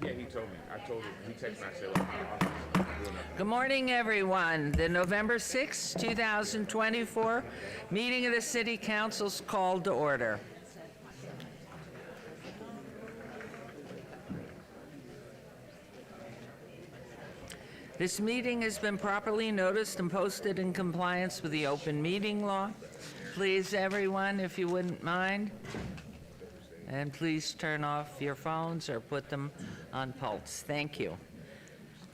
Yeah, he told me. I told him. He texted me. I said, I'm doing nothing. Good morning, everyone. The November 6, 2024 meeting of the City Council is called to order. This meeting has been properly noticed and posted in compliance with the open meeting law. Please, everyone, if you wouldn't mind, and please turn off your phones or put them on pulse. Thank you.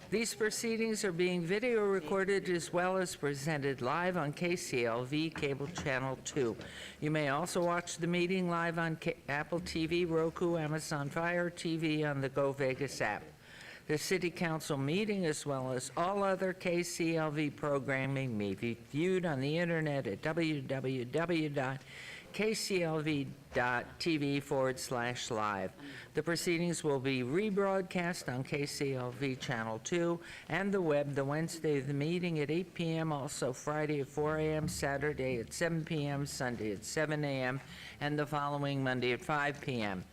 These proceedings are being video recorded as well as presented live on KCLV Cable Channel 2. You may also watch the meeting live on Apple TV, Roku, Amazon Fire TV on the Go Vegas app. The City Council meeting, as well as all other KCLV programming, may be viewed on the internet at www.kclv.tv/live. The proceedings will be rebroadcast on KCLV Channel 2 and the web the Wednesday of the meeting at 8 p.m., also Friday at 4 a.m., Saturday at 7 p.m., Sunday at 7 a.m., and the following Monday at 5 p.m.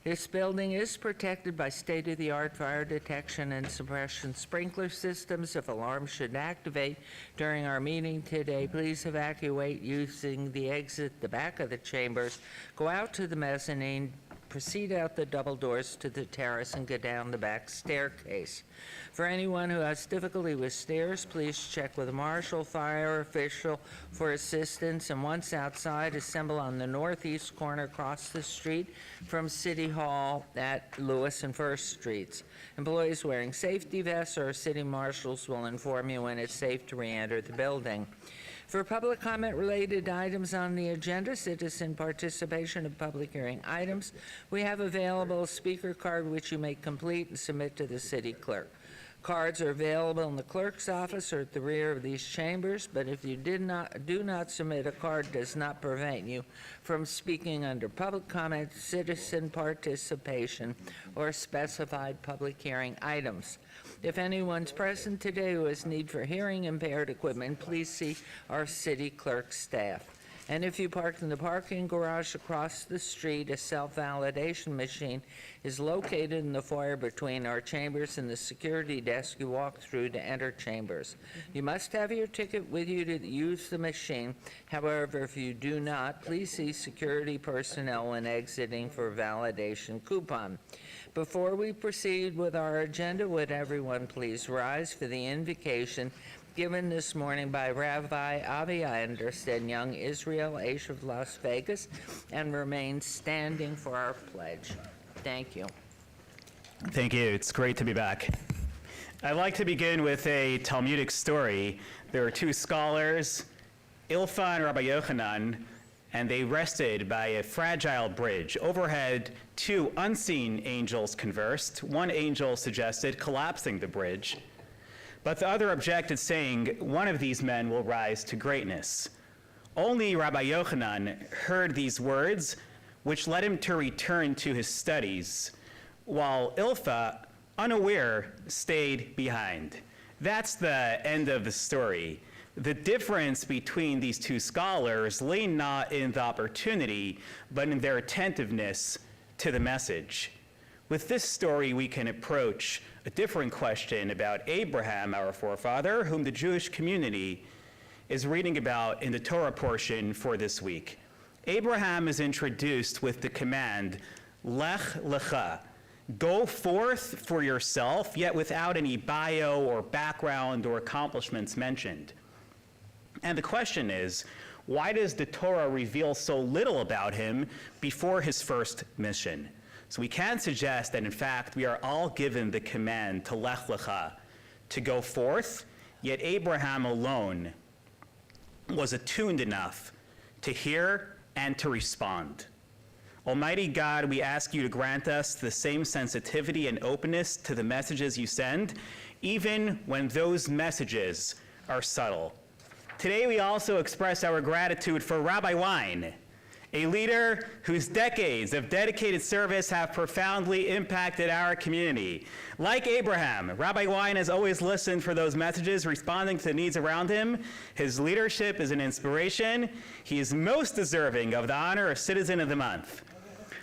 This building is protected by state-of-the-art fire detection and suppression sprinkler systems. If alarms should activate during our meeting today, please evacuate using the exit, the back of the chambers, go out to the mezzanine, proceed out the double doors to the terrace, and go down the back staircase. For anyone who has difficulty with stairs, please check with a marshal, fire official for assistance, and once outside, assemble on the northeast corner across the street from City Hall at Lewis and First Streets. Employees wearing safety vests or city marshals will inform you when it's safe to re-enter the building. For public comment related items on the agenda, citizen participation of public hearing items, we have available a speaker card which you may complete and submit to the city clerk. Cards are available in the clerk's office or at the rear of these chambers, but if you do not submit a card, does not prevent you from speaking under public comment, citizen participation, or specified public hearing items. If anyone's present today who has need for hearing impaired equipment, please see our city clerk staff. And if you park in the parking garage across the street, a self-validation machine is located in the foyer between our chambers and the security desk you walk through to enter chambers. You must have your ticket with you to use the machine. However, if you do not, please see security personnel when exiting for a validation coupon. Before we proceed with our agenda, would everyone please rise for the invocation given this morning by Rabbi Avi Anderson, Young Israel, Aish of Las Vegas, and remain standing for our pledge. Thank you. Thank you. It's great to be back. I'd like to begin with a Talmudic story. There were two scholars, Ilfa and Rabbi Yochanan, and they rested by a fragile bridge. Overhead, two unseen angels conversed. One angel suggested collapsing the bridge, but the other objected, saying, one of these men will rise to greatness. Only Rabbi Yochanan heard these words, which led him to return to his studies, while Ilfa, unaware, stayed behind. That's the end of the story. The difference between these two scholars lay not in the opportunity, but in their attentiveness to the message. With this story, we can approach a different question about Abraham, our forefather, whom the Jewish community is reading about in the Torah portion for this week. Abraham is introduced with the command, Lech Lecha, go forth for yourself, yet without any bio or background or accomplishments mentioned. And the question is, why does the Torah reveal so little about him before his first mission? So we can suggest that, in fact, we are all given the command to Lech Lecha, to go forth, yet Abraham alone was attuned enough to hear and to respond. Almighty God, we ask you to grant us the same sensitivity and openness to the messages you send, even when those messages are subtle. Today we also express our gratitude for Rabbi Wein, a leader whose decades of dedicated service have profoundly impacted our community. Like Abraham, Rabbi Wein has always listened for those messages, responding to the needs around him. His leadership is an inspiration. He is most deserving of the honor of Citizen of the Month.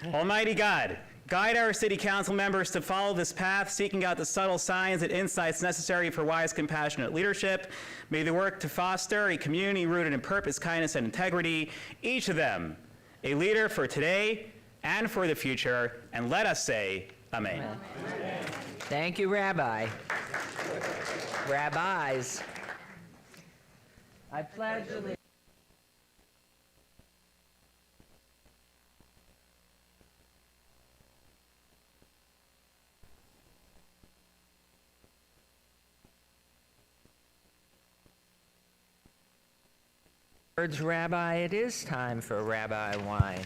Almighty God, guide our city council members to follow this path, seeking out the subtle signs and insights necessary for wise, compassionate leadership. May they work to foster a community rooted in purpose, kindness, and integrity, each of them a leader for today and for the future. And let us say, Amen. Thank you, Rabbi. Rabbis. I pledge allegiance. Words, Rabbi, it is time for Rabbi wine.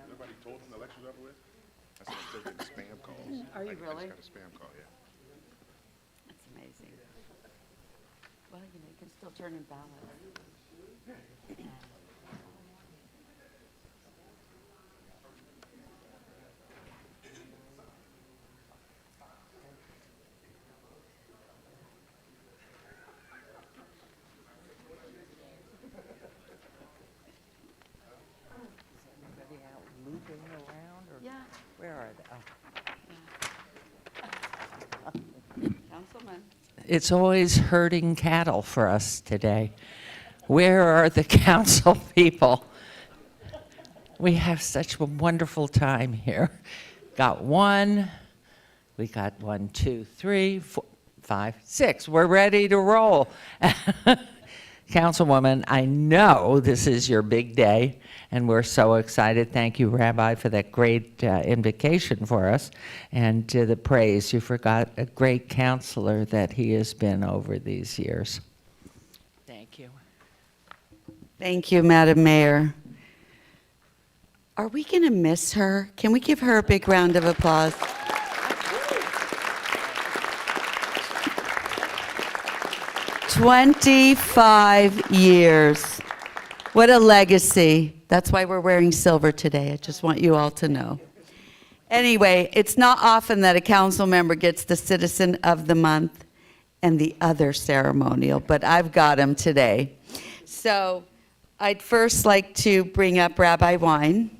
Nobody told them the election's over with? I said I'm still getting spam calls. Are you I really? just got a spam call, yeah. That's amazing. Well, you know, you can still turn in ballots. Everybody out looping around, or Yeah. where are they? Oh. Councilman. It's always herding cattle for us today. Where are the council people? We have such a wonderful time here. Got one, we got 1, 2, 3, 4, 5, 6. We're ready to roll. Councilwoman, I know this is your big day, and we're so excited. Thank you, Rabbi, for that great invocation for us, and the praise. You forgot a great counselor that he has been over these years. Thank you. Thank you, Madam Mayor. Are we going to miss her? Can we give her a big round of applause? 25 years. What a legacy. That's why we're wearing silver today. I just want you all to know. Anyway, it's not often that a council member gets the Citizen of the Month and the other ceremonial, but I've got him today. So I'd first like to bring up Rabbi Wine.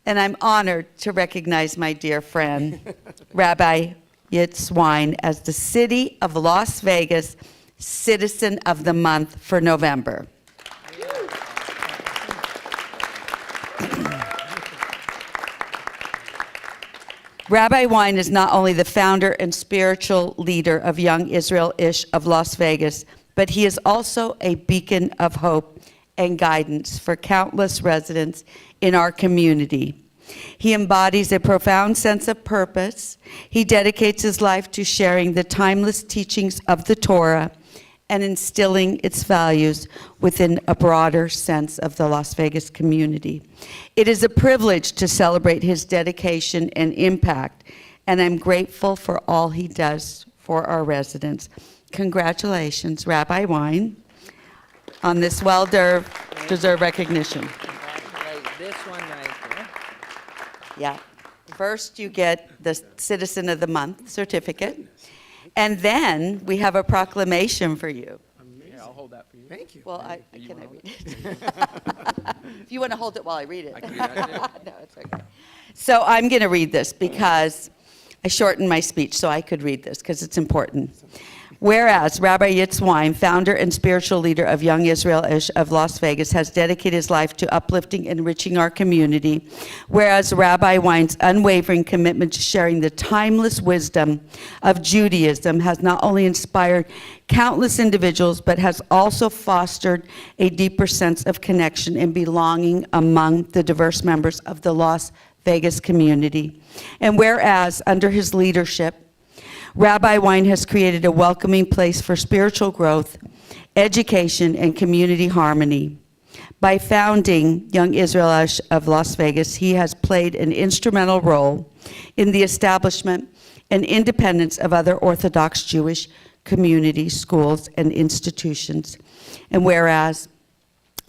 And I'm honored to recognize my dear friend, Rabbi Yitz Wine, as the City of Las Vegas Citizen of the Month for November. Rabbi Wine is not only the founder and spiritual leader of Young Israel-ish of Las Vegas, but he is also a beacon of hope and guidance for countless residents in our community. He embodies a profound sense of purpose. He dedicates his life to sharing the timeless teachings of the Torah and instilling its values within a broader sense of the Las Vegas community. It is a privilege to celebrate his dedication and impact, and I'm grateful for all he does for our residents. Congratulations, Rabbi Wine, on this well-deserved recognition. Congratulate this one right here. Yeah. First, you get the Citizen of the Month certificate, and then we have a proclamation for you. Yeah, I'll hold that for you. Thank you. Well, can I read it? If you want to hold it while I read it. I can do that too. No, it's okay. So I'm going to read this because I shortened my speech so I could read this because it's important. Whereas Rabbi Yitz Wein, founder and spiritual leader of Young Israel Ish of Las Vegas, has dedicated his life to uplifting and enriching our community. Whereas Rabbi Wein's unwavering commitment to sharing the timeless wisdom of Judaism has not only inspired countless individuals, but has also fostered a deeper sense of connection and belonging among the diverse members of the Las Vegas community. And whereas under his leadership, Rabbi Wein has created a welcoming place for spiritual growth, education, and community harmony. By founding Young Israel Ish of Las Vegas, he has played an instrumental role in the establishment and independence of other Orthodox Jewish communities, schools, and institutions. And whereas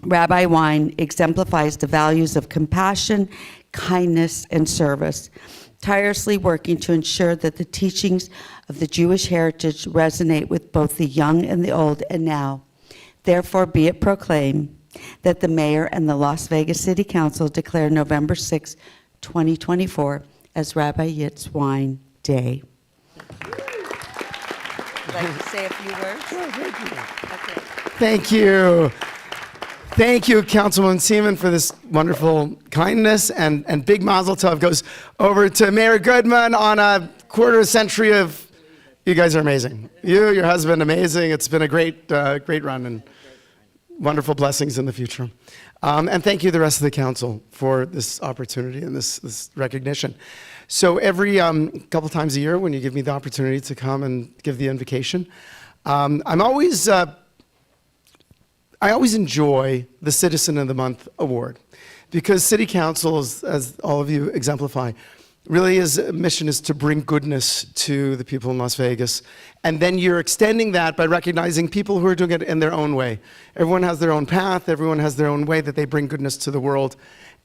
Rabbi Wein exemplifies the values of compassion, kindness, and service, tirelessly working to ensure that the teachings of the Jewish heritage resonate with both the young and the old. And now, therefore, be it proclaimed that the mayor and the Las Vegas City Council declare November 6, 2024 as Rabbi Yitz Wein Day. Would you like to say a few words? Sure, thank you. Okay. Thank you. Thank you, Councilwoman Seaman, for this wonderful kindness, and big mazel tov goes over to Mayor Goodman on a quarter century of, you guys are amazing. You, your husband, amazing. It's been a great run and wonderful blessings in the future. And thank you, the rest of the council, for this opportunity and this recognition. So every couple times a year when you give me the opportunity to come and give the invocation, I always enjoy the Citizen of the Month award because City Council, as all of you exemplify, really his mission is to bring goodness to the people in Las Vegas. And then you're extending that by recognizing people who are doing it in their own way. Everyone has their own path. Everyone has their own way that they bring goodness to the world.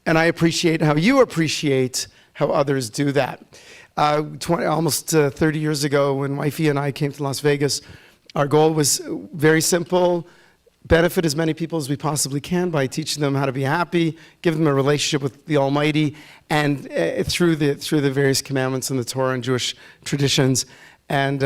And I appreciate how you appreciate how others do that. Almost 30 years ago, when wifey and I came to Las Vegas, our goal was very simple: benefit as many people as we possibly can by teaching them how to be happy, give them a relationship with the Almighty, and through the various commandments in the Torah and Jewish traditions. And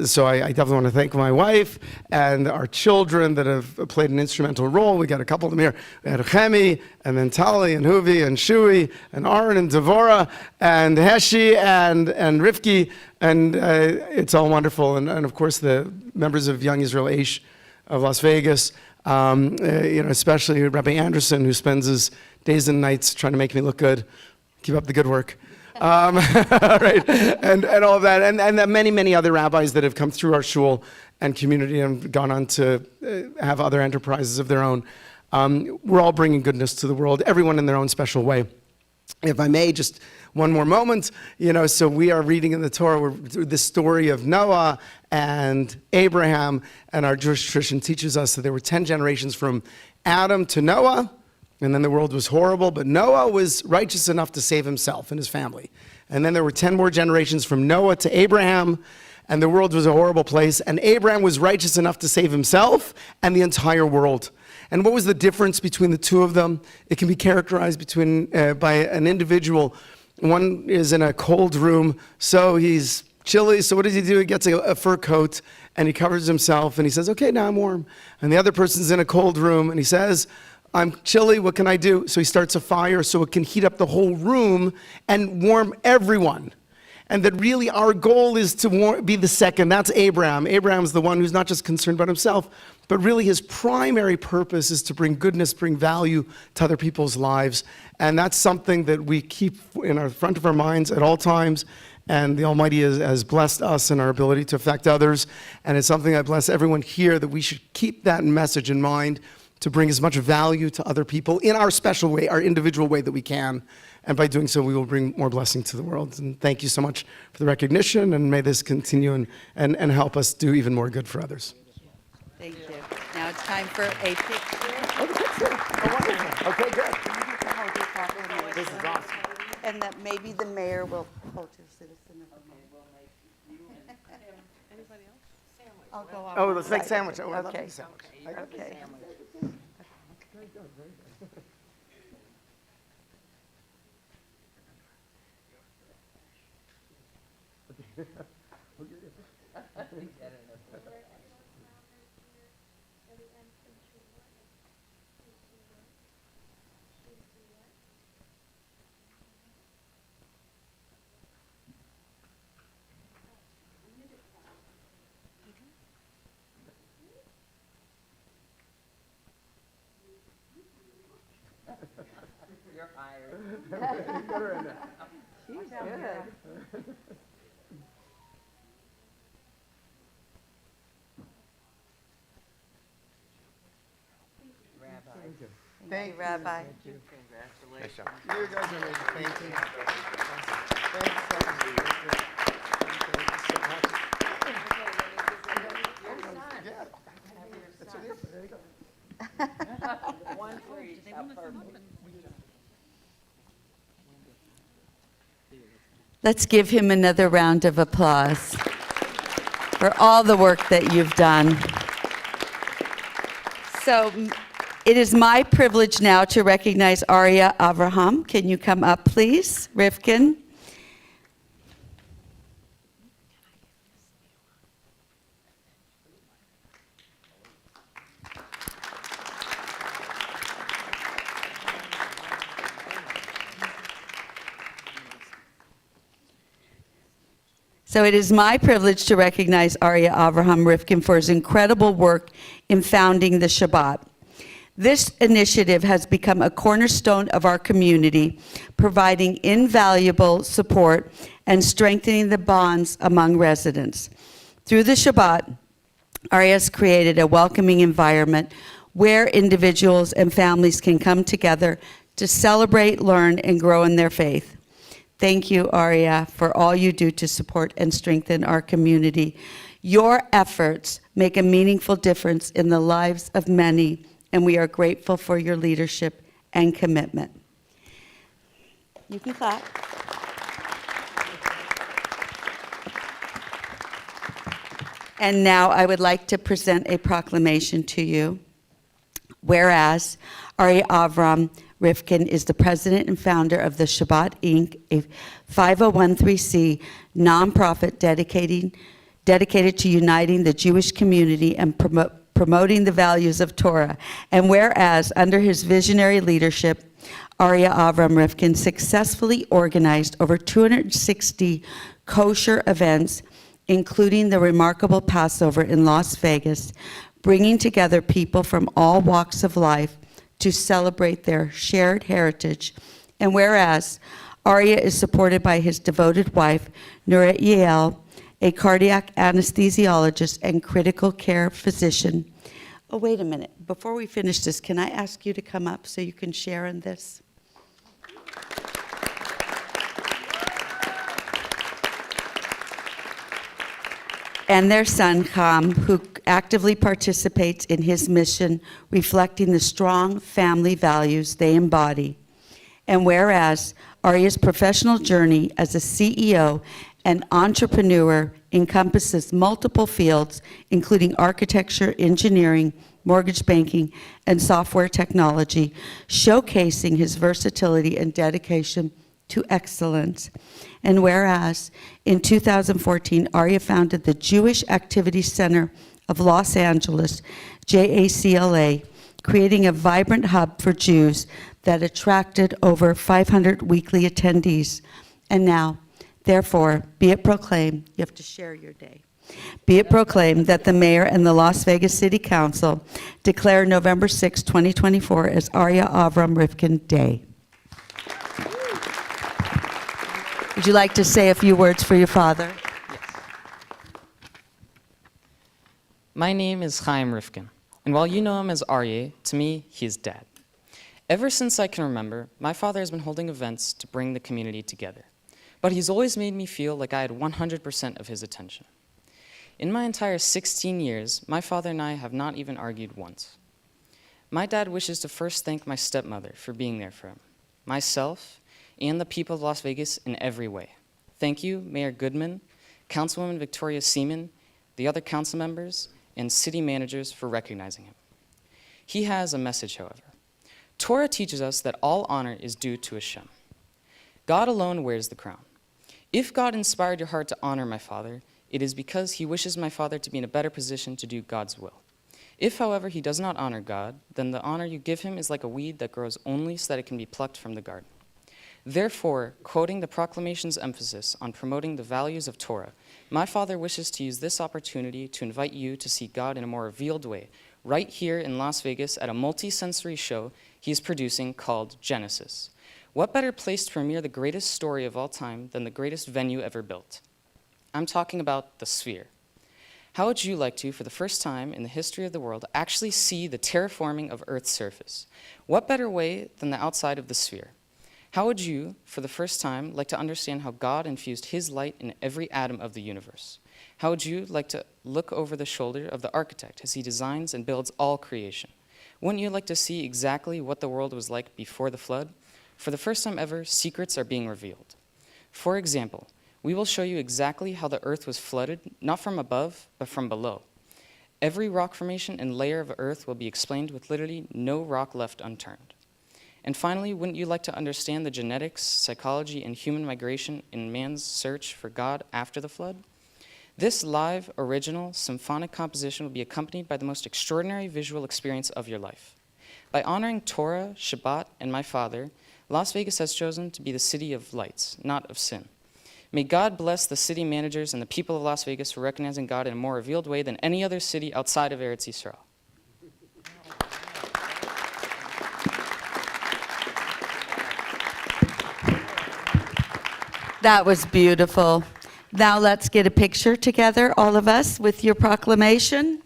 so I definitely want to thank my wife and our children that have played an instrumental role. We got a couple of them here. We had Chemi, and then Tali, and Huvi, and Shui, and Aaron, and Devorah, and Heshi, and Rivki, and it's all wonderful. And of course, the members of Young Israel Ish of Las Vegas, especially Rabbi Anderson, who spends his days and nights trying to make me look good. Keep up the good work. Right, and all of that, and the many other rabbis that have come through our shul and community and gone on to have other enterprises of their own. We're all bringing goodness to the world, everyone in their own special way. If I may, just one more moment, so we are reading in the Torah the story of Noah and Abraham, and our Jewish tradition teaches us that there were 10 generations from Adam to Noah, and then the world was horrible, but Noah was righteous enough to save himself and his family. And then there were 10 more generations from Noah to Abraham, and the world was a horrible place, and Abraham was righteous enough to save himself and the entire world. And what was the difference between the two of them? It can be characterized by an individual. One is in a cold room, so he's chilly, so what does he do? He gets a fur coat, and he covers himself, and he says, okay, now I'm warm. And the other person's in a cold room, and he says, I'm chilly, what can I do? So he starts a fire so it can heat up the whole room and warm everyone. And that really our goal is to be the second. That's Abraham. Abraham's the one who's not just concerned about himself, but really his primary purpose is to bring goodness, bring value to other people's lives. And that's something that we keep in our front of our minds at all times. And the Almighty has blessed us in our ability to affect others. And it's something I bless everyone here, that we should keep that message in mind, to bring as much value to other people in our special way, our individual way that we can. And by doing so, we will bring more blessing to the world. And thank you so much for the recognition, and may this continue and help us do even more good for others. Thank you. Now it's time for a picture. Oh, the picture. Oh, wonderful. Okay, good. This is awesome. And that maybe the mayor will hold your citizen of the month. Anybody else? I'll go on. Oh, one let's make side. sandwich. Oh, I love Okay. the sandwich. Okay. Thank you, Rabbi. Nice job. You guys are amazing. Thank you. Let's give him another round of applause for all the work that you've done. So it is my privilege now to recognize Arya Avraham. Can you come up, please, Rivkin? So it is my privilege to recognize Arya Avraham Rivkin for his incredible work in founding the Shabbat. This initiative has become a cornerstone of our community, providing invaluable support and strengthening the bonds among residents. Through the Shabbat, Arya has created a welcoming environment where individuals and families can come together to celebrate, learn, and grow in their faith. Thank you, Arya, for all you do to support and strengthen our community. Your efforts make a meaningful difference in the lives of many, and we are grateful for your leadership and commitment. You can clap. And now I would like to present a proclamation to you. Whereas Arya Avram Rivkin is the president and founder of the Shabbat, Inc., a 501(c) nonprofit dedicated to uniting the Jewish community and promoting the values of Torah. And whereas, under his visionary leadership, Arya Avram Rivkin successfully organized over 260 kosher events, including the remarkable Passover in Las Vegas, bringing together people from all walks of life to celebrate their shared heritage. And whereas Arya is supported by his devoted wife, Nuret Yael, a cardiac anesthesiologist and critical care physician. Oh, wait a minute. Before we finish this, can I ask you to come up so you can share in this? And their son, Cham, who actively participates in his mission, reflecting the strong family values they embody. And whereas Arya's professional journey as a CEO and entrepreneur encompasses multiple fields, including architecture, engineering, mortgage banking, and software technology, showcasing his versatility and dedication to excellence. And whereas in 2014, Arya founded the Jewish Activity Center of Los Angeles, JACLA, creating a vibrant hub for Jews that attracted over 500 weekly attendees. And now, therefore, be it proclaimed, you have to share your day. Be it proclaimed that the mayor and the Las Vegas City Council declare November 6, 2024 as Arya Avram Rivkin Day. Would you like to say a few words for your father? Yes. My name is Chaim Rivkin, and while you know him as Aryeh, to me, he is Dad. Ever since I can remember, my father has been holding events to bring the community together, but he's always made me feel like I had 100% of his attention. In my entire 16 years, my father and I have not even argued once. My dad wishes to first thank my stepmother for being there for him, myself, and the people of Las Vegas in every way. Thank you, Mayor Goodman, Councilwoman Victoria Seaman, the other council members, and city managers for recognizing him. He has a message, however. Torah teaches us that all honor is due to Hashem. God alone wears the crown. If God inspired your heart to honor my father, it is because he wishes my father to be in a better position to do God's will. If, however, he does not honor God, then the honor you give him is like a weed that grows only so that it can be plucked from the garden. Therefore, quoting the proclamation's emphasis on promoting the values of Torah, my father wishes to use this opportunity to invite you to see God in a more revealed way, right here in Las Vegas at a multi-sensory show he is producing called Genesis, What better place to premiere the greatest story of all time than the greatest venue ever built? I'm talking about the Sphere. How would you like to, for the first time in the history of the world, actually see the terraforming of Earth's surface? What better way than the outside of the Sphere? How would you, for the first time, like to understand how God infused his light in every atom of the universe? How would you like to look over the shoulder of the architect as he designs and builds all creation? Wouldn't you like to see exactly what the world was like before the flood? For the first time ever, secrets are being revealed. For example, we will show you exactly how the earth was flooded, not from above, but from below. Every rock formation and layer of earth will be explained with literally no rock left unturned. And finally, wouldn't you like to understand the genetics, psychology, and human migration in man's search for God after the flood? This live, original, symphonic composition will be accompanied by the most extraordinary visual experience of your life. By honoring Torah, Shabbat, and my Father, Las Vegas has chosen to be the city of lights, not of sin. May God bless the city managers and the people of Las Vegas for recognizing God in a more revealed way than any other city outside of Eretz Yisrael. That was beautiful. Now let's get a picture together, all of us, with your proclamation.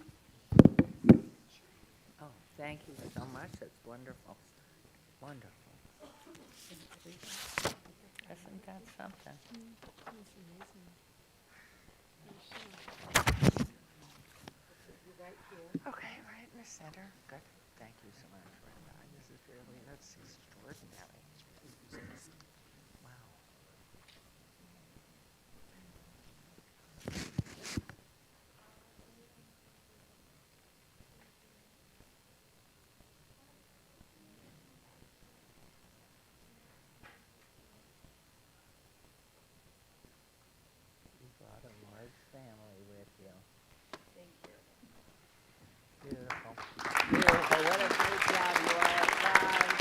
Oh, thank you so much. That's wonderful. Wonderful. Isn't that something? Okay, right in the center. Good. Thank you so much. This is really, that's extraordinary. Wow. You brought a large family with you. Thank you. Beautiful. Beautiful. What a great job you all have done.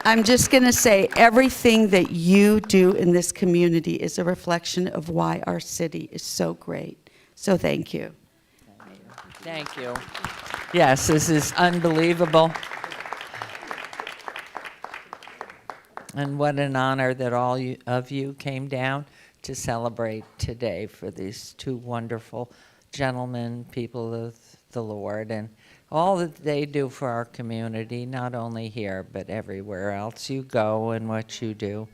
I'm just going to say everything that you do in this community is a reflection of why our city is so great. So thank you. Thank you. Yes, this is unbelievable. And what an honor that all of you came down to celebrate today for these two wonderful gentlemen, people of the Lord, and all that they do for our community, not only here, but everywhere else you go and what you do.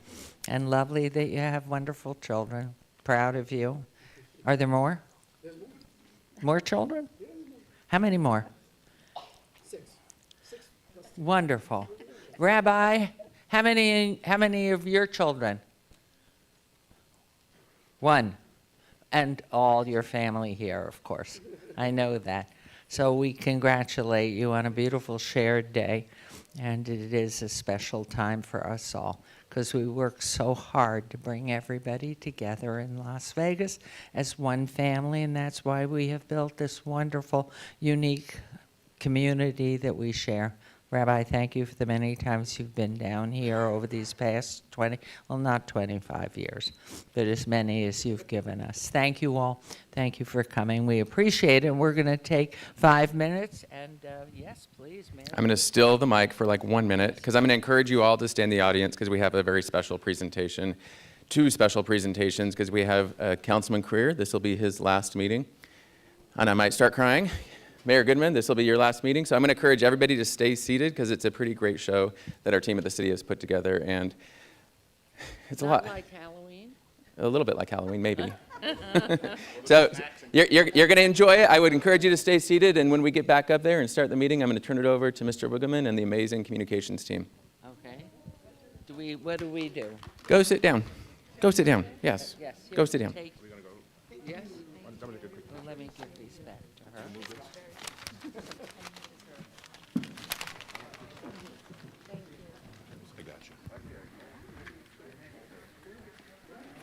And lovely that you have wonderful children. Proud of you. Are there more? More children? How many more? 6. Wonderful. Rabbi, how many of your children? 1. And all your family here, of course. I know that. So we congratulate you on a beautiful shared day. And it is a special time for us all because we work so hard to bring everybody together in Las Vegas as one family. And that's why we have built this wonderful, unique community that we share. Rabbi, thank you for the many times you've been down here over these past 20, well, not 25 years, but as many as you've given us. Thank you all. Thank you for coming. We appreciate it. And we're going to take 5 minutes. And yes, please, Mary. I'm going to still the mic for like 1 minute because I'm going to encourage you all to stay in the audience because we have a very special presentation. 2 special presentations because we have Councilman Creer. This will be his last meeting. And I might start crying. Mayor Goodman, this will be your last meeting, so I'm going to encourage everybody to stay seated because it's a pretty great show that our team at the city has put together, and it's a lot. Not like Halloween? A little bit like Halloween, maybe. So you're going to enjoy it. I would encourage you to stay seated, and when we get back up there and start the meeting, I'm going to turn it over to Mr. Wiggeman and the amazing communications team. Okay. What do we do? Go sit down. Go sit down. Yes. Yes. Go sit down. Yes? Well, let me give these back to her. I got you.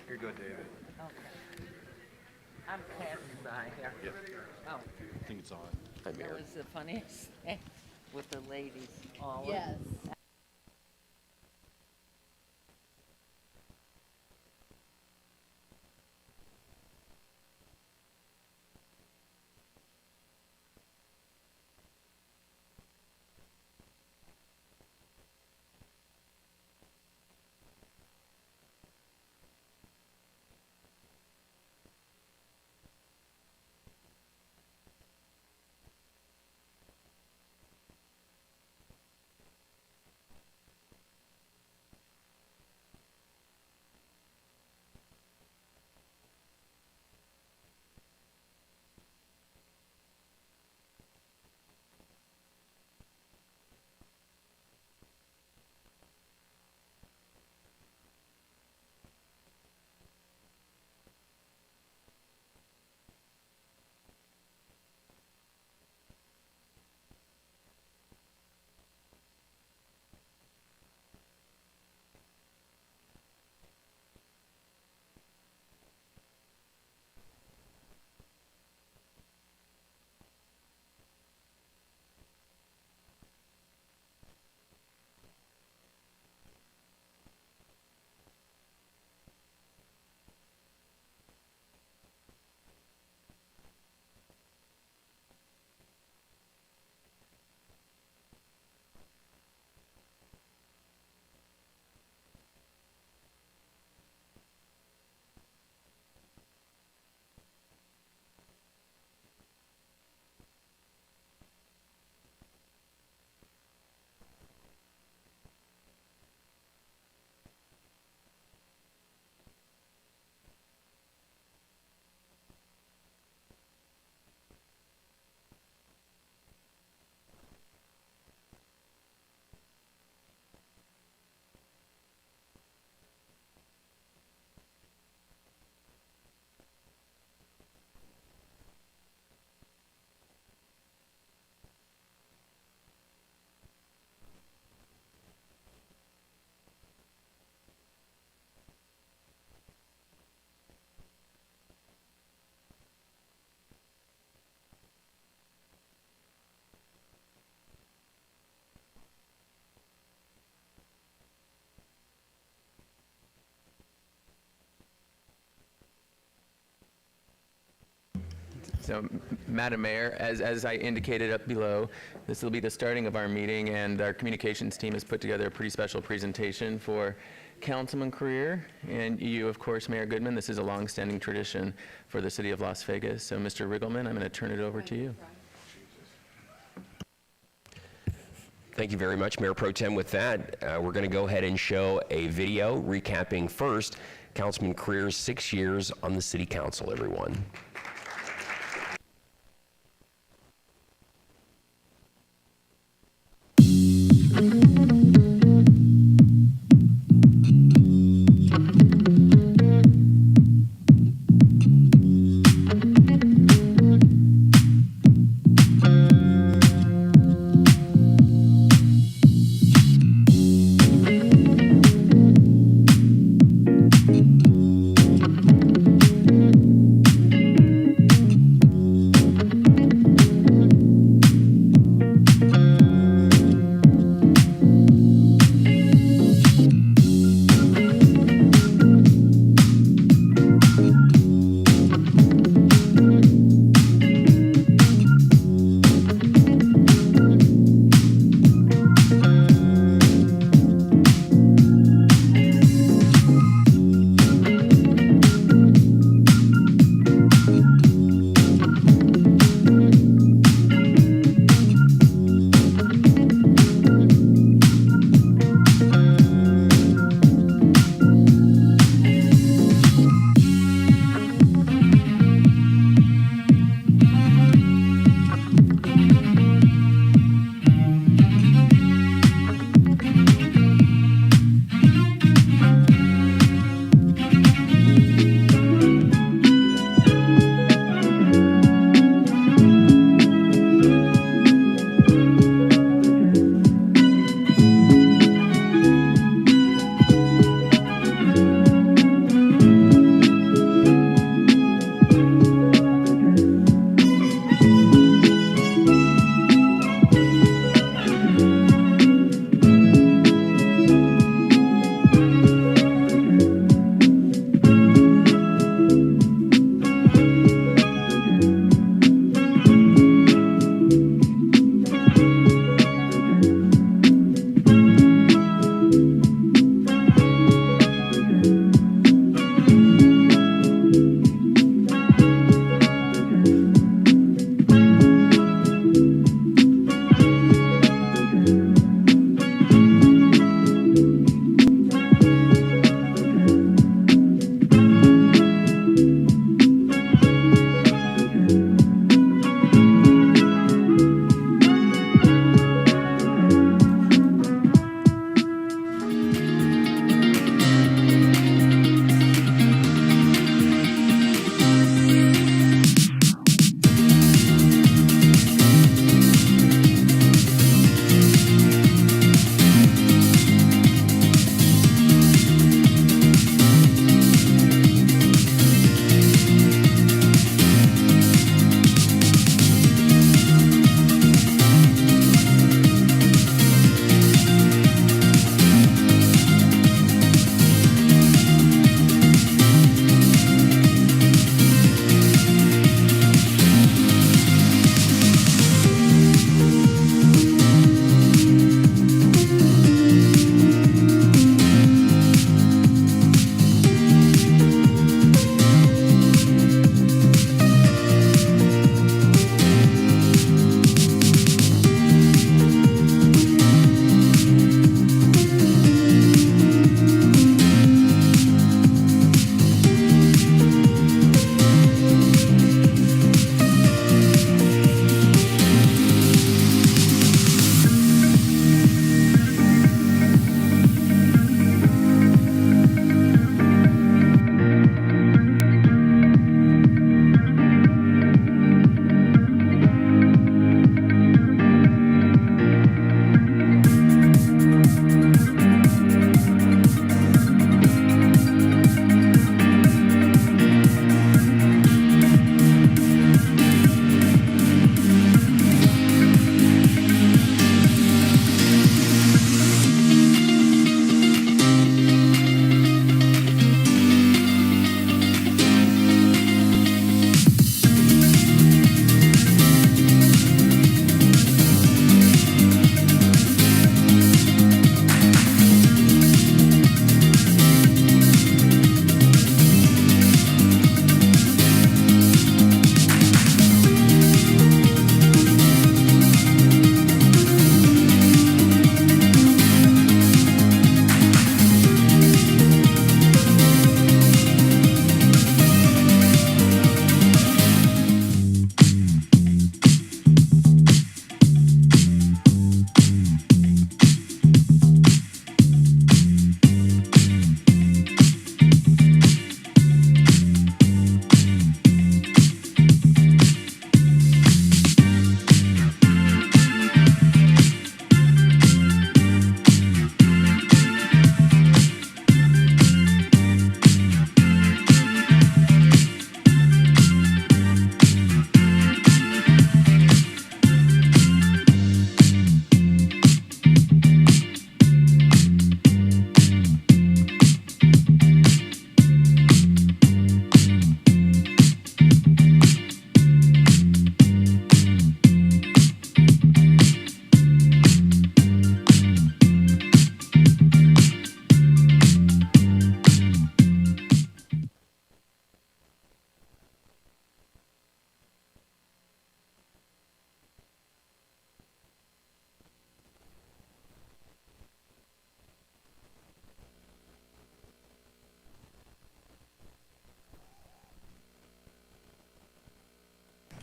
You're good, David. Okay. I'm passing by here. Yeah. Oh, I think it's on. that was the funniest thing with the ladies all. Yes. So, Madam Mayor, as I indicated up below, this will be the starting of our meeting, and our communications team has put together a pretty special presentation for Councilman Creer, and you, of course, Mayor Goodman. This is a long-standing tradition for the city of Las Vegas. So, Mr. Riggleman, I'm going to turn it over to you. Thank you very much, Mayor Pro Tem. With that, we're going to go ahead and show a video recapping first Councilman Creer's 6 years on the City Council, everyone.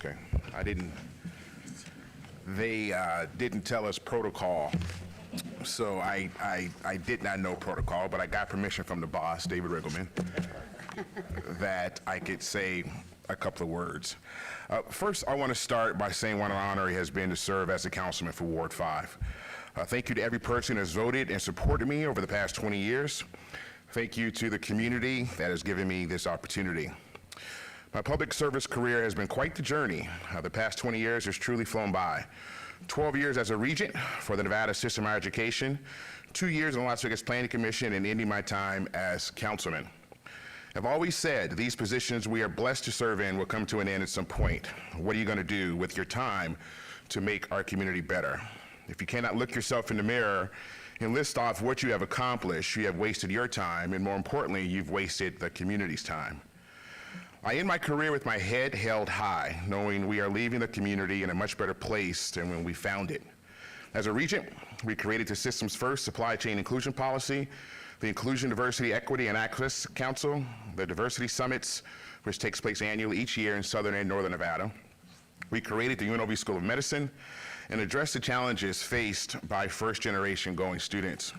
Okay. They didn't tell us protocol, so I did not know protocol, but I got permission from the boss, David Riggleman, that I could say a couple of words. First, I want to start by saying what an honor it has been to serve as a councilman for Ward 5. Thank you to every person who has voted and supported me over the past 20 years. Thank you to the community that has given me this opportunity. My public service career has been quite the journey. The past 20 years has truly flown by. 12 years as a regent for the Nevada System of Higher Education, 2 years in the Las Vegas Planning Commission, and ending my time as councilman. I've always said these positions we are blessed to serve in will come to an end at some point. What are you going to do with your time to make our community better? If you cannot look yourself in the mirror and list off what you have accomplished, you have wasted your time, and more importantly, you've wasted the community's time. I end my career with my head held high, knowing we are leaving the community in a much better place than when we found it. As a regent, we created the system's first supply chain inclusion policy, the Inclusion, Diversity, Equity, and Access Council, the Diversity Summits, which takes place annually each year in Southern and Northern Nevada. We created the UNLV School of Medicine and addressed the challenges faced by first-generation going students.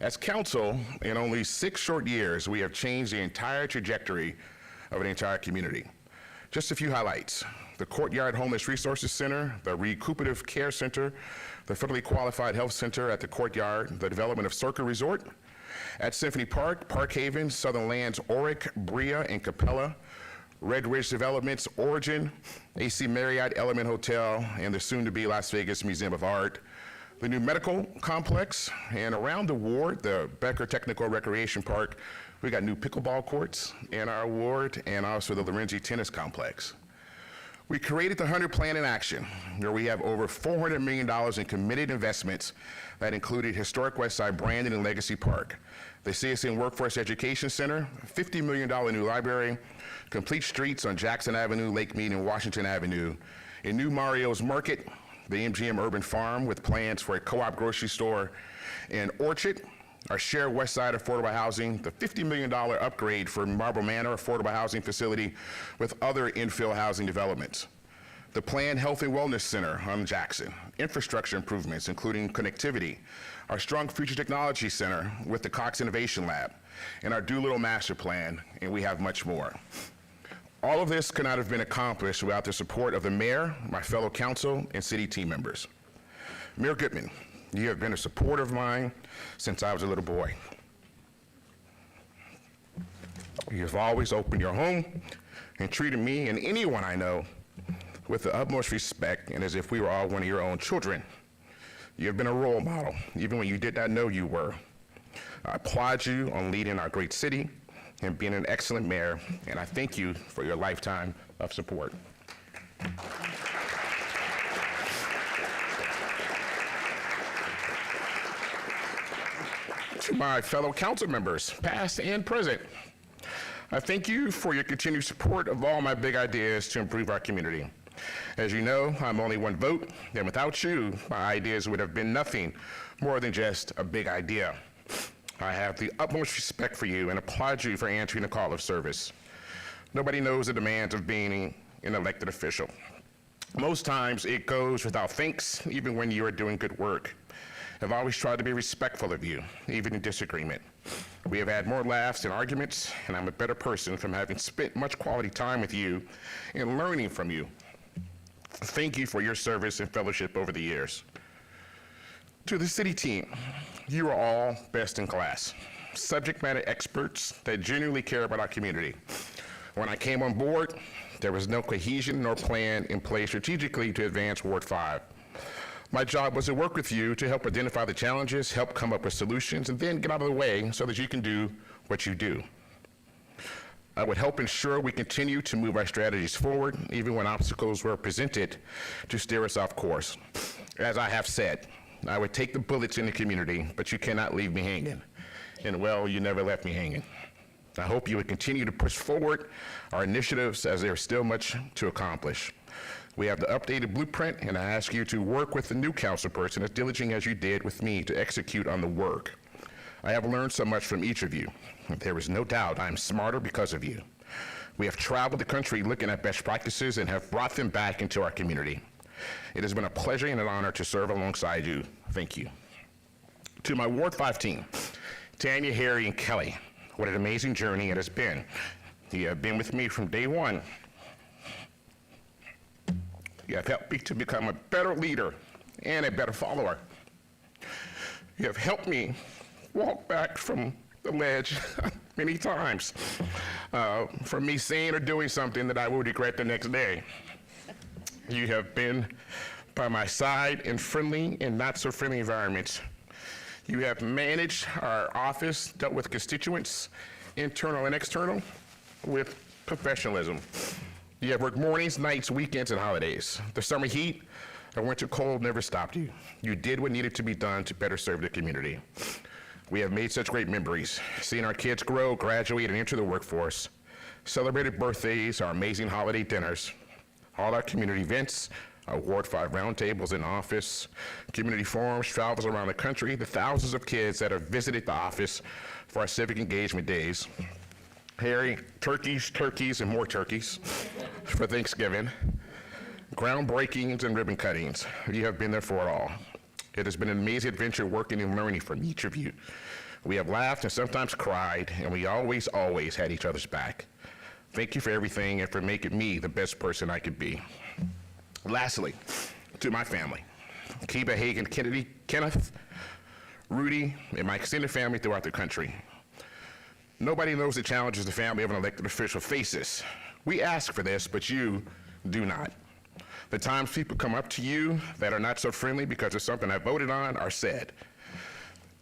As council, in only 6 short years, we have changed the entire trajectory of an entire community. Just a few highlights: the Courtyard Homeless Resources Center, the Recuperative Care Center, the Federally Qualified Health Center at the Courtyard, the development of Circa Resort at Symphony Park, Park Haven, Southern Lands, Oric, Brea, and Capella, Red Ridge Developments, Origin, AC Marriott Element Hotel, and the soon-to-be Las Vegas Museum of Art, the new medical complex, and around the ward, the Becker Technical Recreation Park. We got new pickleball courts in our ward, and also the Lorenzi Tennis Complex. We created the 100 Plan in Action, where we have over $400 million in committed investments that included historic Westside Brandon and Legacy Park, the CSN Workforce Education Center, $50 million new library, complete streets on Jackson Avenue, Lake Mead, and Washington Avenue, a new Mario's Market, the MGM Urban Farm with plans for a co-op grocery store in Orchard, our shared West Side affordable housing, the $50 million upgrade for Marble Manor affordable housing facility with other infill housing developments, the planned Health and Wellness Center on Jackson, infrastructure improvements including connectivity, our Strong Future Technology Center with the Cox Innovation Lab, and our Doolittle Master Plan, and we have much more. All of this could not have been accomplished without the support of the mayor, my fellow council, and city team members. Mayor Goodman, you have been a supporter of mine since I was a little boy. You have always opened your home and treated me and anyone I know with the utmost respect and as if we were all one of your own children. You have been a role model, even when you did not know you were. I applaud you on leading our great city and being an excellent mayor, and I thank you for your lifetime of support. To my fellow council members, past and present, I thank you for your continued support of all my big ideas to improve our community. As you know, I'm only one vote, and without you, my ideas would have been nothing more than just a big idea. I have the utmost respect for you and applaud you for answering the call of service. Nobody knows the demands of being an elected official. Most times it goes without thanks, even when you are doing good work. I've always tried to be respectful of you, even in disagreement. We have had more laughs than arguments, and I'm a better person from having spent much quality time with you and learning from you. Thank you for your service and fellowship over the years. To the city team, you are all best in class, subject matter experts that genuinely care about our community. When I came on board, there was no cohesion nor plan in place strategically to advance Ward 5. My job was to work with you to help identify the challenges, help come up with solutions, and then get out of the way so that you can do what you do. I would help ensure we continue to move our strategies forward, even when obstacles were presented to steer us off course. As I have said, I would take the bullets in the community, but you cannot leave me hanging. And well, you never left me hanging. I hope you would continue to push forward our initiatives as there is still much to accomplish. We have the updated blueprint, and I ask you to work with the new council person as diligent as you did with me to execute on the work. I have learned so much from each of you. There is no doubt I am smarter because of you. We have traveled the country looking at best practices and have brought them back into our community. It has been a pleasure and an honor to serve alongside you. Thank you. To my Ward 5 team, Tanya, Harry, and Kelly, what an amazing journey it has been. You have been with me from day one. You have helped me to become a better leader and a better follower. You have helped me walk back from the ledge many times from me saying or doing something that I will regret the next day. You have been by my side in friendly and not so friendly environments. You have managed our office, dealt with constituents, internal and external, with professionalism. You have worked mornings, nights, weekends, and holidays. The summer heat or winter cold never stopped you. You did what needed to be done to better serve the community. We have made such great memories, seeing our kids grow, graduate, and enter the workforce, celebrated birthdays, our amazing holiday dinners, all our community events, our Ward 5 roundtables in office, community forums, travels around the country, the thousands of kids that have visited the office for our civic engagement days. Harry, turkeys, and more turkeys for Thanksgiving, groundbreakings and ribbon cuttings. You have been there for it all. It has been an amazing adventure working and learning from each of you. We have laughed and sometimes cried, and we always had each other's back. Thank you for everything and for making me the best person I could be. Lastly, to my family, Kiba, Hagan, Kennedy, Kenneth, Rudy, and my extended family throughout the country. Nobody knows the challenges the family of an elected official faces. We ask for this, but you do not. The times people come up to you that are not so friendly because of something I voted on are said.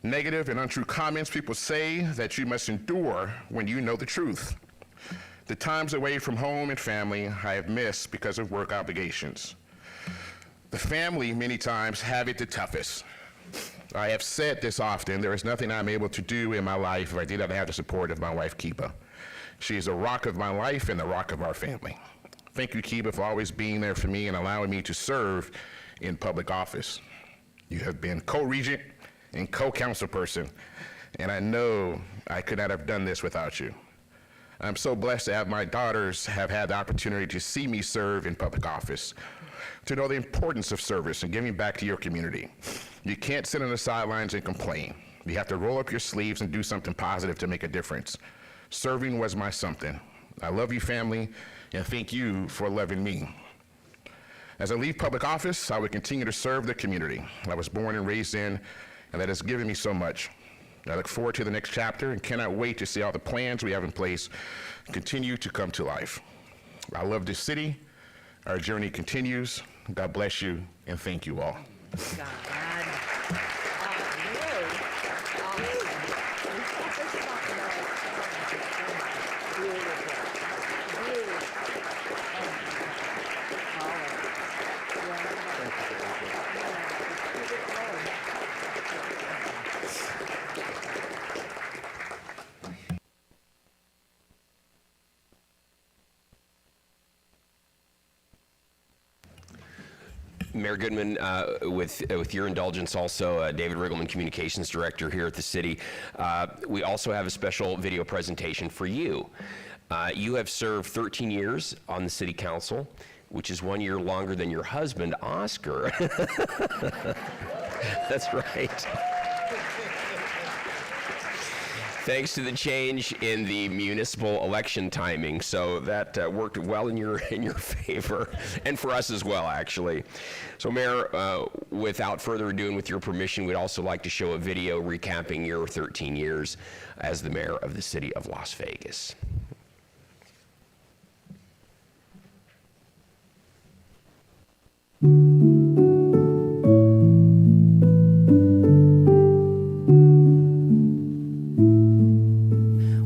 Negative and untrue comments people say that you must endure when you know the truth. The times away from home and family I have missed because of work obligations. The family many times have it the toughest. I have said this often, there is nothing I'm able to do in my life if I did not have the support of my wife, Kiba. She is the rock of my life and the rock of our family. Thank you, Kiba, for always being there for me and allowing me to serve in public office. You have been co-regent and co-council person, and I know I could not have done this without you. I'm so blessed to have my daughters have had the opportunity to see me serve in public office, to know the importance of service and giving back to your community. You can't sit on the sidelines and complain. You have to roll up your sleeves and do something positive to make a difference. Serving was my something. I love you, family, and thank you for loving me. As I leave public office, I will continue to serve the community I was born and raised in, and that has given me so much. I look forward to the next chapter and cannot wait to see all the plans we have in place continue to come to life. I love this city. Our journey continues. God bless you, and thank you all. Mayor Goodman, with your indulgence also, David Riggleman, Communications Director here at the city, we also have a special video presentation for you. You have served 13 years on the City Council, which is 1 year longer than your husband, Oscar. That's right. Thanks to the change in the municipal election timing, so that worked well in your favor, and for us as well, actually. So, Mayor, without further ado, and with your permission, we'd also like to show a video recapping your 13 years as the mayor of the city of Las Vegas.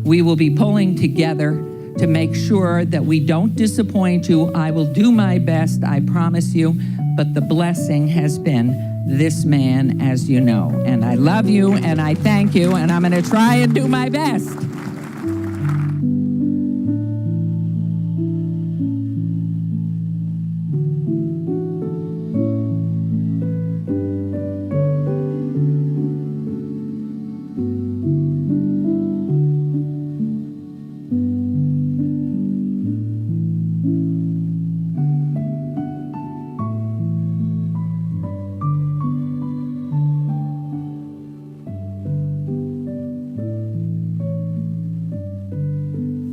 We will be pulling together to make sure that we don't disappoint you. I will do my best, I promise you, but the blessing has been this man, as you know. And I love you, and I thank you, and I'm going to try and do my best.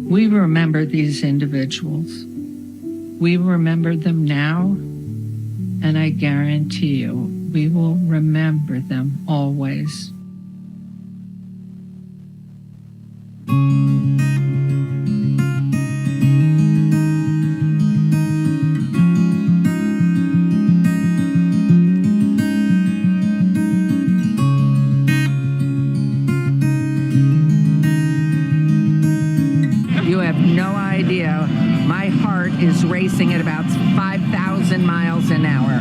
We remember these individuals. We remember them now, and I guarantee you, we will remember them always. You have no idea. My heart is racing at about 5,000 miles an hour.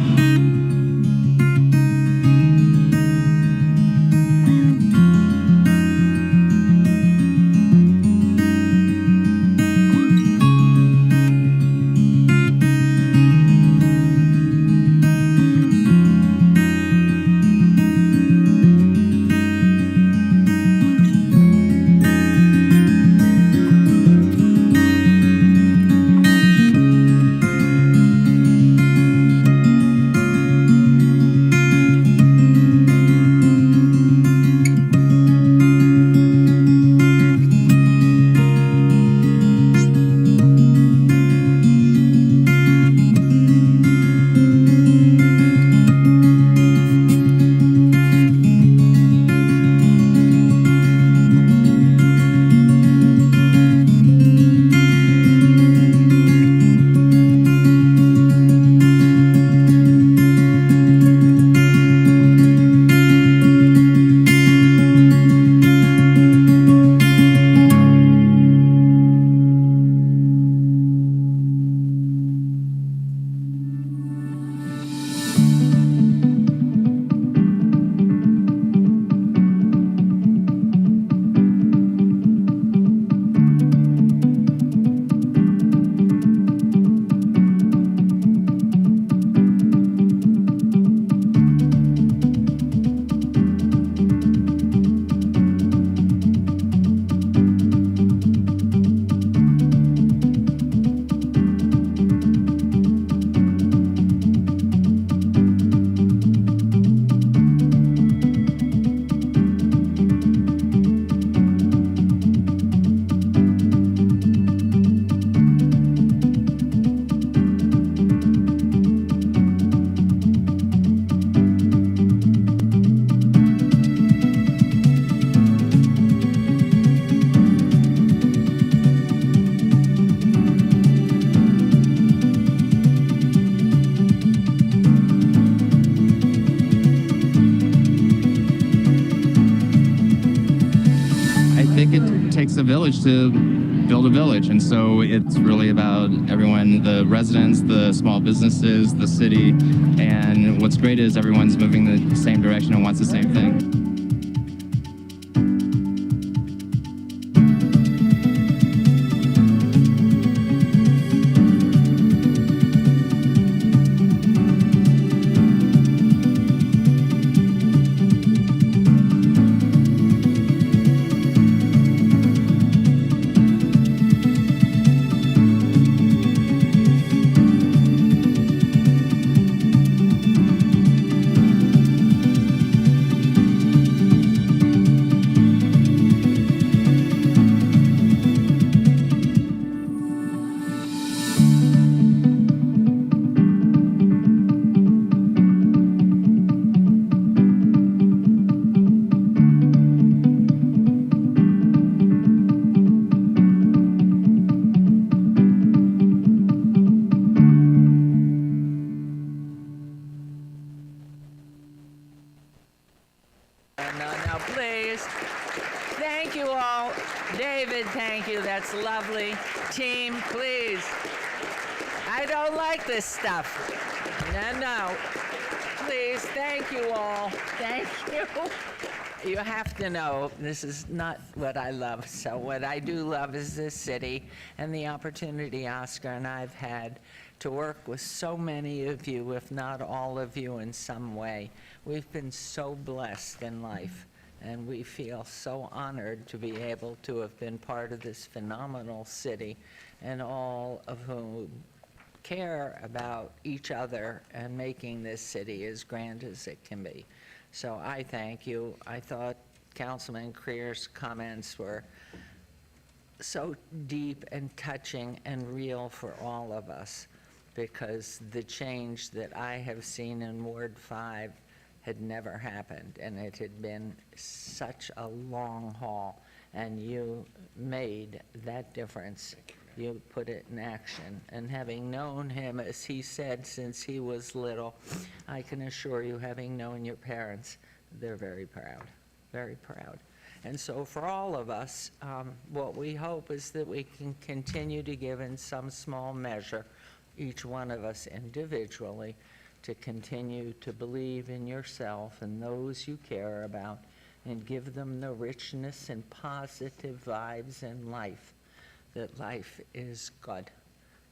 takes a village to build a village. And so it's really about everyone, the residents, the small businesses, the city. And what's great is everyone's moving the same direction and wants the same thing. No, please. Thank you all. David, thank you. That's lovely. Team, please. I don't like this stuff. No. Please, thank you all. Thank you. You have to know, this is not what I love. So what I do love is this city and the opportunity Oscar and I've had to work with so many of you, if not all of you in some way. We've been so blessed in life, and we feel so honored to be able to have been part of this phenomenal city, and all of whom care about each other and making this city as grand as it can be. So I thank you. I thought Councilman Creer's comments were so deep and touching and real for all of us, because the change that I have seen in Ward 5 had never happened, and it had been such a long haul, and you made that difference. You put it in action, and having known him, as he said, since he was little, I can assure you, having known your parents, they're very proud, very proud. And so for all of us, what we hope is that we can continue to give in some small measure, each one of us individually, to continue to believe in yourself and those you care about, and give them the richness and positive vibes in life, that life is good,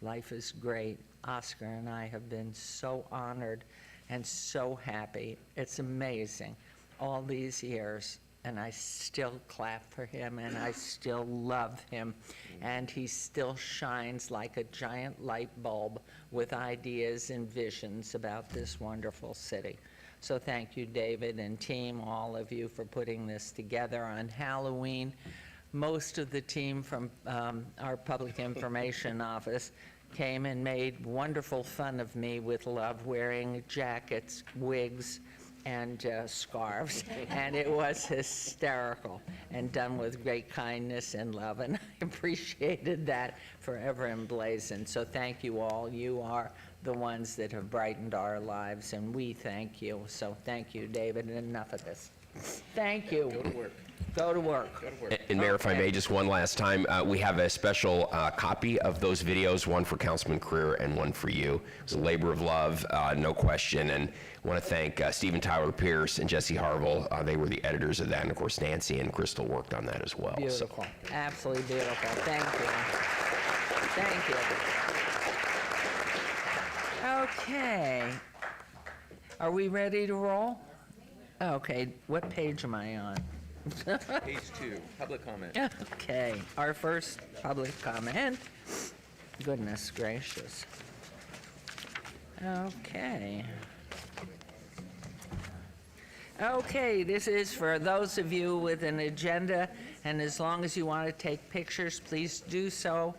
life is great. Oscar and I have been so honored and so happy. It's amazing, all these years, and I still clap for him, and I still love him, and he still shines like a giant light bulb with ideas and visions about this wonderful city. So thank you, David and team, all of you, for putting this together on Halloween. Most of the team from our public information office came and made wonderful fun of me with love, wearing jackets, wigs, and scarves, and it was hysterical and done with great kindness and love, and I appreciated that, forever emblazoned. So thank you all. You are the ones that have brightened our lives, and we thank you. So thank you, David, and enough of this. Thank you. Go to work. Go to work. And Mayor, if I Okay. may, just one last time, we have a special copy of those videos, one for Councilman Creer and one for you. It was a labor of love, no question, and I want to thank Stephen Tyler Pierce and Jesse Harville. They were the editors of that, and of course Nancy and Crystal worked on that as well. So- Beautiful. Absolutely beautiful. Thank you. Thank you. Okay. Are we ready to roll? Okay. What page am I on? Page 2, public comment. Okay. Our first public comment. Goodness gracious. Okay. Okay, this is for those of you with an agenda, and as long as you want to take pictures, please do so.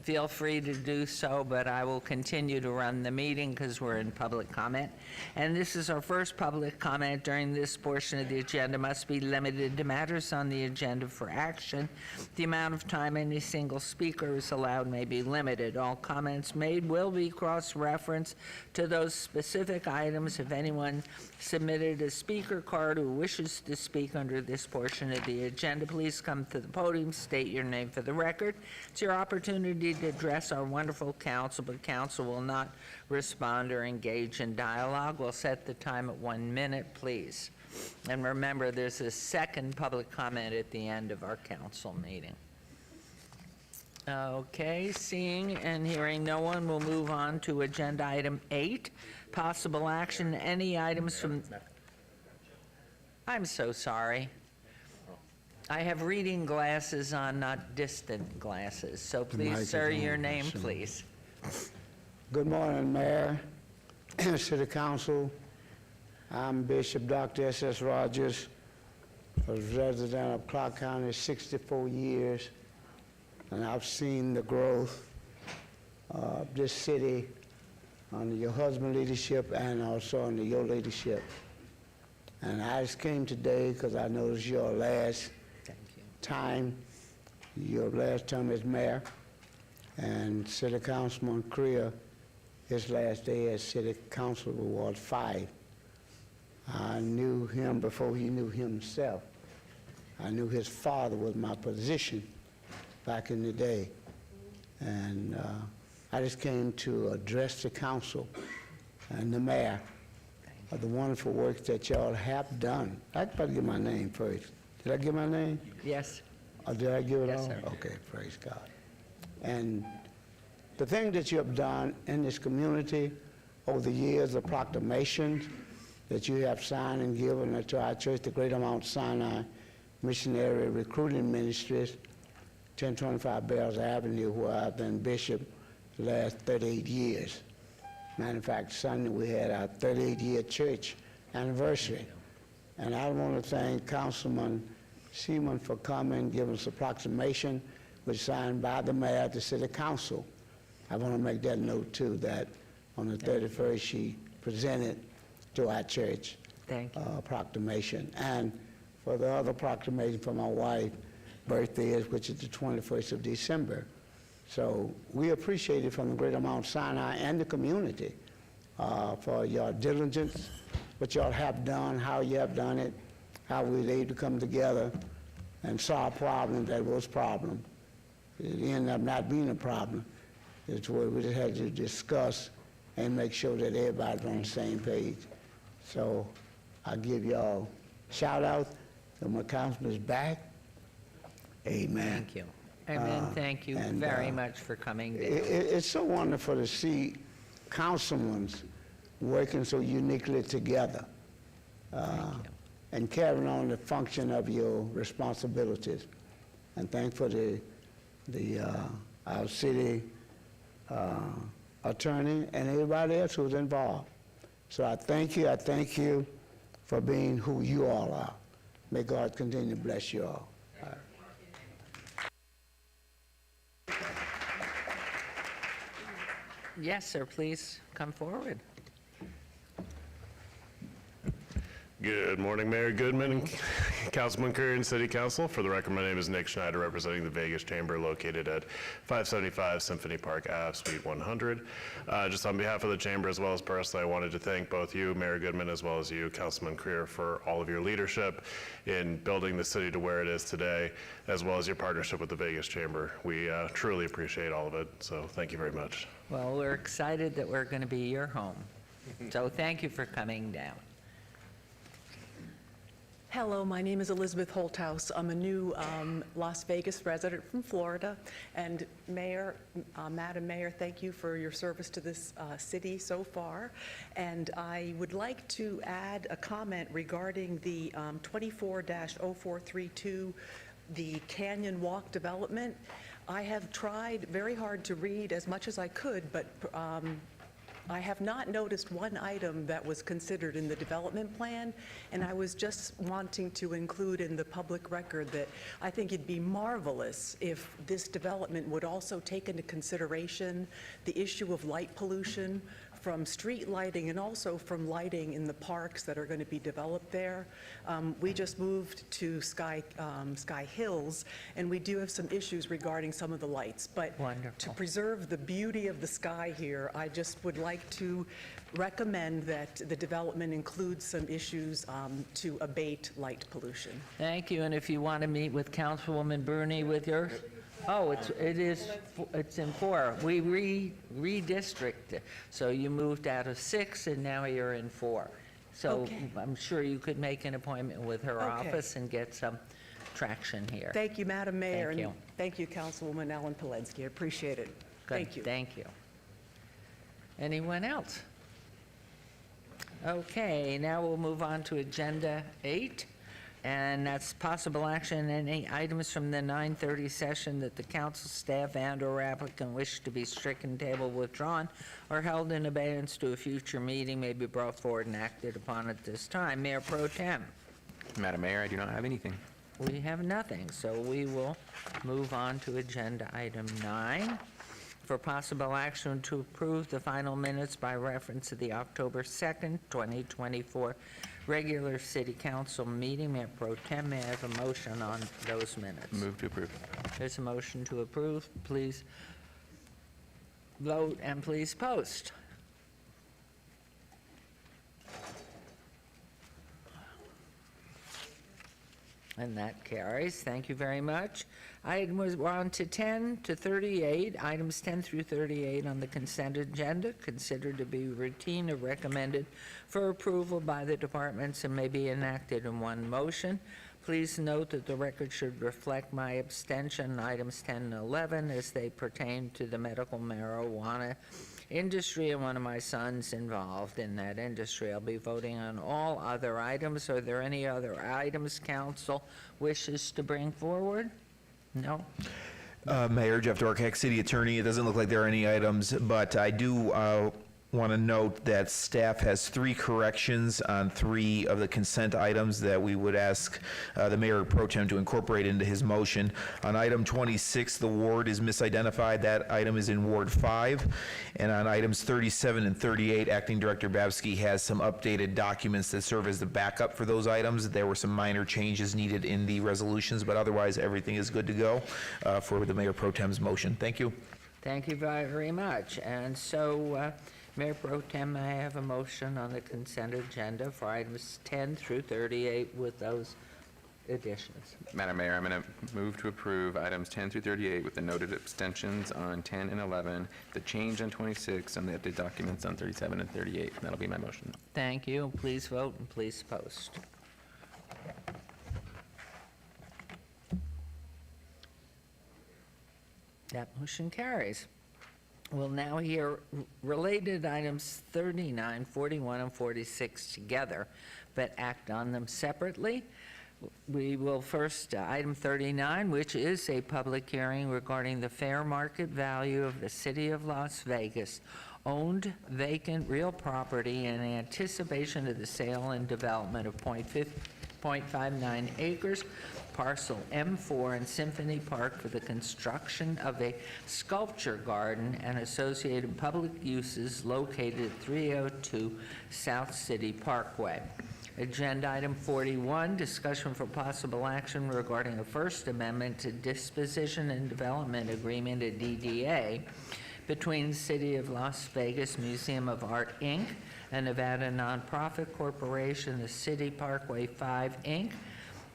Feel free to do so, but I will continue to run the meeting because we're in public comment. And this is our first public comment. During this portion of the agenda must be limited to matters on the agenda for action. The amount of time any single speaker is allowed may be limited. All comments made will be cross-referenced to those specific items. If anyone submitted a speaker card who wishes to speak under this portion of the agenda, please come to the podium, state your name for the record. It's your opportunity to address our wonderful council, but council will not respond or engage in dialogue. We'll set the time at 1 minute, please. And remember, there's a second public comment at the end of our council meeting. Okay, seeing and hearing no one, we'll move on to agenda item 8, possible action, any items from... I'm so sorry. I have reading glasses on, not distant glasses. So please, sir, your name, please. Good morning, Mayor, City Council. I'm Bishop Dr. S.S. Rogers. I was resident of Clark County 64 years, and I've seen the growth of this city under your husband's leadership and also under your leadership. And I just came today because I know it's your last your last term as mayor, and City Councilman Creer, his last day as City Council of Ward 5. I knew him before he knew himself. I knew his father was my position back in the day. And I just came to address the council and the mayor of the wonderful work that y'all have done. I'd better give my name first. Did I give my name? Yes. Or did I give it Yes, all? sir. Okay, praise God. And the thing that you have done in this community over the years, the proclamations that you have signed and given to our church, the Greater Mount Sinai Missionary Recruiting Ministries, 1025 Bells Avenue, where I've been bishop the last 38 years. Matter of fact, Sunday we had our 38-year church anniversary. And I want to thank Councilman Seaman for coming, giving us a proclamation, which signed by the mayor, the city council. I want to make that note too, that on the 31st, she presented to our church Thank you. proclamation. And for the other proclamation for my wife's birthday, which is the 21st of December. So we appreciate it from the Greater Mount Sinai and the community for your diligence, what y'all have done, how you have done it, how we were able to come together and solve problems that was problem. It ended up not being a problem. It's where we just had to discuss and make sure that everybody's on the same page. So I give y'all shout out that my councilman is back. Amen. Thank you. Amen. Thank you and, very much for coming down. It's so wonderful to see councilmen working so uniquely together and carrying on the function of your responsibilities. And thank for our city attorney and everybody else who's involved. So I thank you for being who you all are. May God continue to bless you all. Yes, sir, please come forward. Good morning, Mayor Goodman and Councilman Curry and City Council. For the record, my name is Nick Schneider, representing the Vegas Chamber located at 575 Symphony Park Ave, Suite 100. Just on behalf of the Chamber, as well as personally, I wanted to thank both you, Mayor Goodman, as well as you, Councilman Creer, for all of your leadership in building the city to where it is today, as well as your partnership with the Vegas Chamber. We truly appreciate all of it, so thank you very much. Well, we're excited that we're going to be your home. So thank you for coming down. Hello, my name is Elizabeth Holthouse. I'm a new Las Vegas resident from Florida. And Mayor, Madam Mayor, thank you for your service to this city so far. And I would like to add a comment regarding the 24-0432, the Canyon Walk development. I have tried very hard to read as much as I could, but I have not noticed one item that was considered in the development plan, and I was just wanting to include in the public record that I think it'd be marvelous if this development would also take into consideration the issue of light pollution from street lighting and also from lighting in the parks that are going to be developed there. We just moved to Sky Hills, and we do have some issues regarding some of the lights. But to preserve the beauty of the sky here, I just would like to recommend that the development includes some issues to abate light pollution. Thank you, and if you want to meet with Councilwoman Bruni with yours? Oh, it's in 4. We redistricted, so you moved out of 6 and now you're in 4. So Okay. I'm sure you could make an appointment with her Okay. office and get some traction here. Thank you, Madam Mayor. Thank you. And thank you, Councilwoman Ellen Polensky. I appreciate it. Good. Thank you. Thank you. Anyone else? Okay, now we'll move on to Agenda 8, and that's possible action, any items from the 9:30 session that the council staff and/or applicant wish to be stricken, tabled, withdrawn, or held in abeyance to a future meeting may be brought forward and acted upon at this time. Mayor Pro Tem. Madam Mayor, I do not have anything. We have nothing, so we will move on to Agenda Item 9 for possible action to approve the final minutes by reference to the October 2nd, 2024 regular City Council meeting. Mayor Pro Tem, may I have a motion on those minutes? Move to approve. There's a motion to approve. Please vote and please post. And that carries. Thank you very much. We're on to 10 to 38. Items 10 through 38 on the consent agenda, considered to be routine or recommended for approval by the departments and may be enacted in one motion. Please note that the record should reflect my abstention on items 10 and 11 as they pertain to the medical marijuana industry and one of my sons involved in that industry. I'll be voting on all other items. Are there any other items council wishes to bring forward? No? Mayor Jeff Dorkak, City Attorney. It doesn't look like there are any items, but I do want to note that staff has 3 corrections on 3 of the consent items that we would ask the Mayor Pro Tem to incorporate into his motion. On item 26, the ward is misidentified. That item is in Ward 5. And on items 37 and 38, Acting Director Babsky has some updated documents that serve as the backup for those items. There were some minor changes needed in the resolutions, but otherwise everything is good to go for the Mayor Pro Tem's motion. Thank you. Thank you very much. And so, Mayor Pro Tem, I have a motion on the consent agenda for items 10 through 38 with those additions. Madam Mayor, I'm going to move to approve items 10 through 38 with the noted abstentions on 10 and 11, the change on 26, and the updated documents on 37 and 38. That'll be my motion. Thank you. Please vote and please post. That motion carries. We'll now hear related items 39, 41, and 46 together, but act on them separately. We will first, item 39, which is a public hearing regarding the fair market value of the City of Las Vegas owned vacant real property in anticipation of the sale and development of 0.59 acres, parcel M4 in Symphony Park for the construction of a sculpture garden and associated public uses located at 302 South City Parkway. Agenda item 41, discussion for possible action regarding a First Amendment to Disposition and Development Agreement, a DDA, between the City of Las Vegas Museum of Art, Inc., a Nevada nonprofit corporation, the City Parkway 5, Inc.,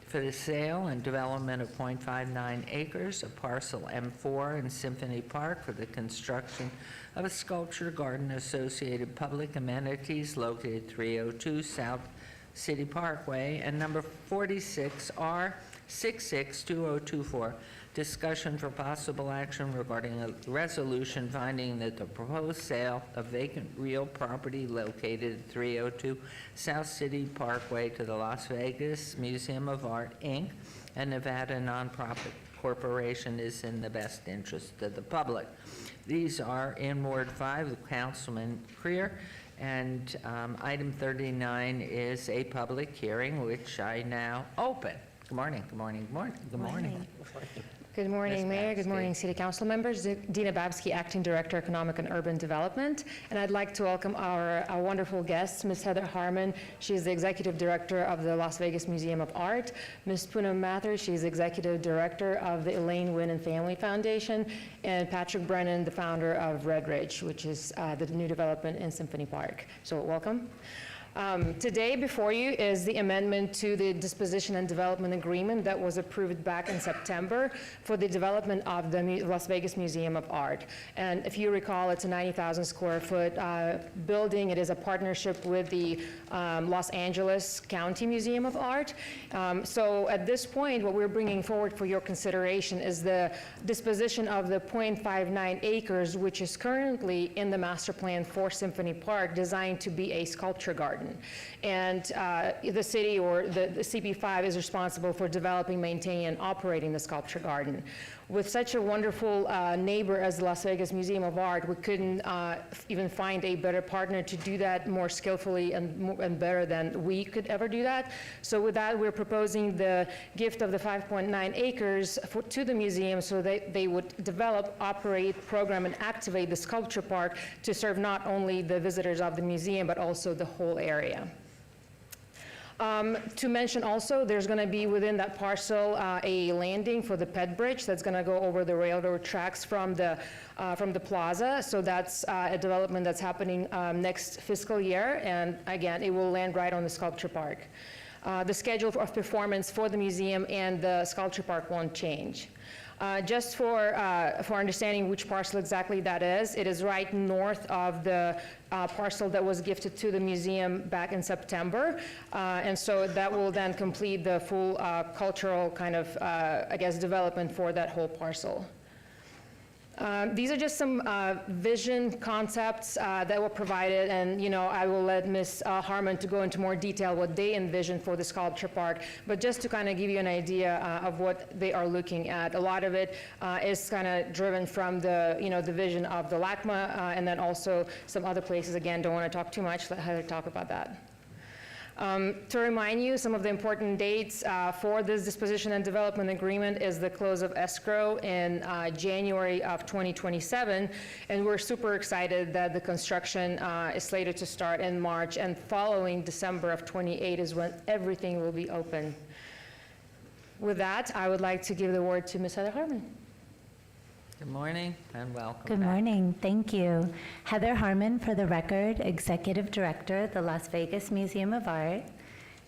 for the sale and development of 0.59 acres of parcel M4 in Symphony Park for the construction of a sculpture garden, associated public amenities located 302 South City Parkway, and number 46 R662024, discussion for possible action regarding a resolution finding that the proposed sale of vacant real property located at 302 South City Parkway to the Las Vegas Museum of Art, Inc., a Nevada nonprofit corporation, is in the best interest of the public. These are in Ward 5 with Councilman Creer, and item 39 is a public hearing, which I now open. Good morning, good morning, good morning, good morning. Good morning, Mayor. Good morning, City Council members. Dina Babsky, Acting Director, Economic and Urban Development. And I'd like to welcome our wonderful guest, Ms. Heather Harmon. She's the Executive Director of the Las Vegas Museum of Art. Ms. Poonam Mathur, she's Executive Director of the Elaine Wynn and Family Foundation. And Patrick Brennan, the founder of Red Ridge, which is the new development in Symphony Park. So welcome. Today before you is the amendment to the Disposition and Development Agreement that was approved back in September for the development of the Las Vegas Museum of Art. And if you recall, it's a 90,000 square foot building. It is a partnership with the Los Angeles County Museum of Art. So at this point, what we're bringing forward for your consideration is the disposition of the 0.59 acres, which is currently in the master plan for Symphony Park, designed to be a sculpture garden. And the city, or the CP5, is responsible for developing, maintaining, and operating the sculpture garden. With such a wonderful neighbor as the Las Vegas Museum of Art, we couldn't even find a better partner to do that more skillfully and better than we could ever do that. So with that, we're proposing the gift of the 5.9 acres to the museum so that they would develop, operate, program, and activate the sculpture park to serve not only the visitors of the museum, but also the whole area. To mention also, there's going to be within that parcel a landing for the ped bridge that's going to go over the railroad tracks from the plaza. So that's a development that's happening next fiscal year, and again, it will land right on the sculpture park. The schedule of performance for the museum and the sculpture park won't change. Just for understanding which parcel exactly that is, it is right north of the parcel that was gifted to the museum back in September. And so that will then complete the full cultural kind of, I guess, development for that whole parcel. These are just some vision concepts that were provided, and I will let Ms. Harmon to go into more detail what they envision for the sculpture park. But just to kind of give you an idea of what they are looking at, a lot of it is kind of driven from the the vision of the LACMA, and then also some other places. Again, don't want to talk too much. Let Heather talk about that. To remind you, some of the important dates for this disposition and development agreement is the close of escrow in January of 2027, and we're super excited that the construction is slated to start in March, and following December of 28 is when everything will be open. With that, I would like to give the word to Ms. Heather Harmon. Good morning and welcome. Good morning. Thank you. Heather Harmon, for the record, Executive Director, the Las Vegas Museum of Art.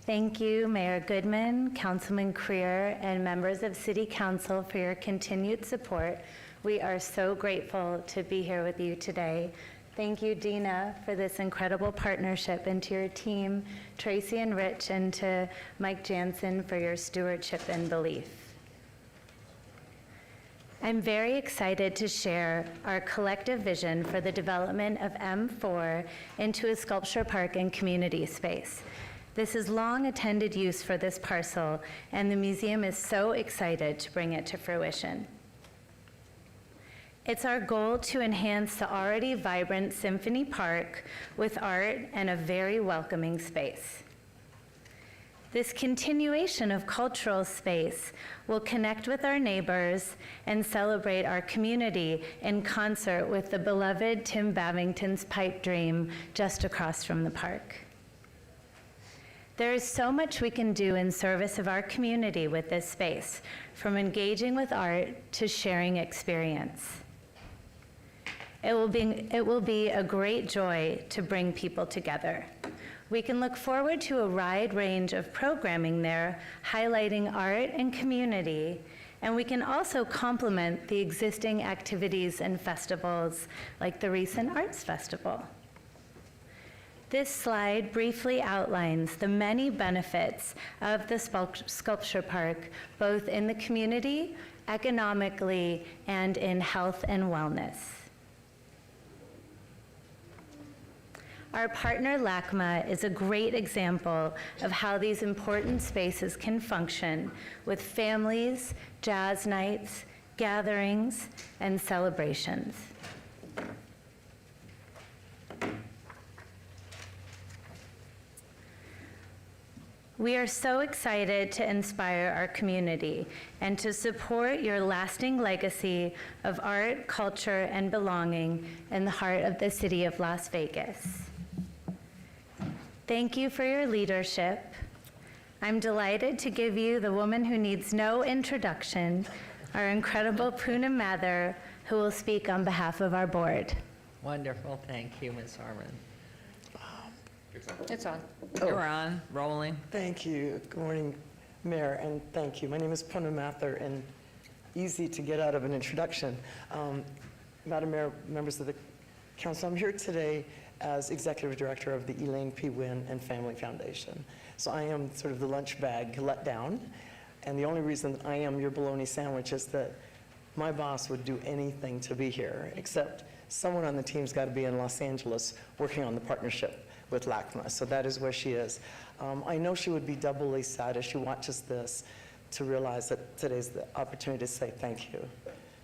Thank you, Mayor Goodman, Councilman Creer, and members of City Council for your continued support. We are so grateful to be here with you today. Thank you, Dina, for this incredible partnership, and to your team, Tracy and Rich, and to Mike Jansen for your stewardship and belief. I'm very excited to share our collective vision for the development of M4 into a sculpture park and community space. This is long intended use for this parcel, and the museum is so excited to bring it to fruition. It's our goal to enhance the already vibrant Symphony Park with art and a very welcoming space. This continuation of cultural space will connect with our neighbors and celebrate our community in concert with the beloved Tim Babington's Pipe Dream just across from the park. There is so much we can do in service of our community with this space, from engaging with art to sharing experience. It will be a great joy to bring people together. We can look forward to a wide range of programming there, highlighting art and community, and we can also complement the existing activities and festivals like the recent Arts Festival. This slide briefly outlines the many benefits of the sculpture park, both in the community, economically, and in health and wellness. Our partner LACMA is a great example of how these important spaces can function with families, jazz nights, gatherings, and celebrations. We are so excited to inspire our community and to support your lasting legacy of art, culture, and belonging in the heart of the city of Las Vegas. Thank you for your leadership. I'm delighted to give you the woman who needs no introduction, our incredible Poonam Mather, who will speak on behalf of our board. Wonderful. Thank you, Ms. Harmon. It's on. You're on, rolling. Thank you. Good morning, Mayor, and thank you. My name is Poonam Mather, and easy to get out of an introduction. Madam Mayor, members of the council, I'm here today as Executive Director of the Elaine P. Wynn and Family Foundation. So I am sort of the lunch bag let down, and the only reason I am your bologna sandwich is that my boss would do anything to be here, except someone on the team's got to be in Los Angeles working on the partnership with LACMA, so that is where she is. I know she would be doubly sad as she watches this to realize that today's the opportunity to say thank you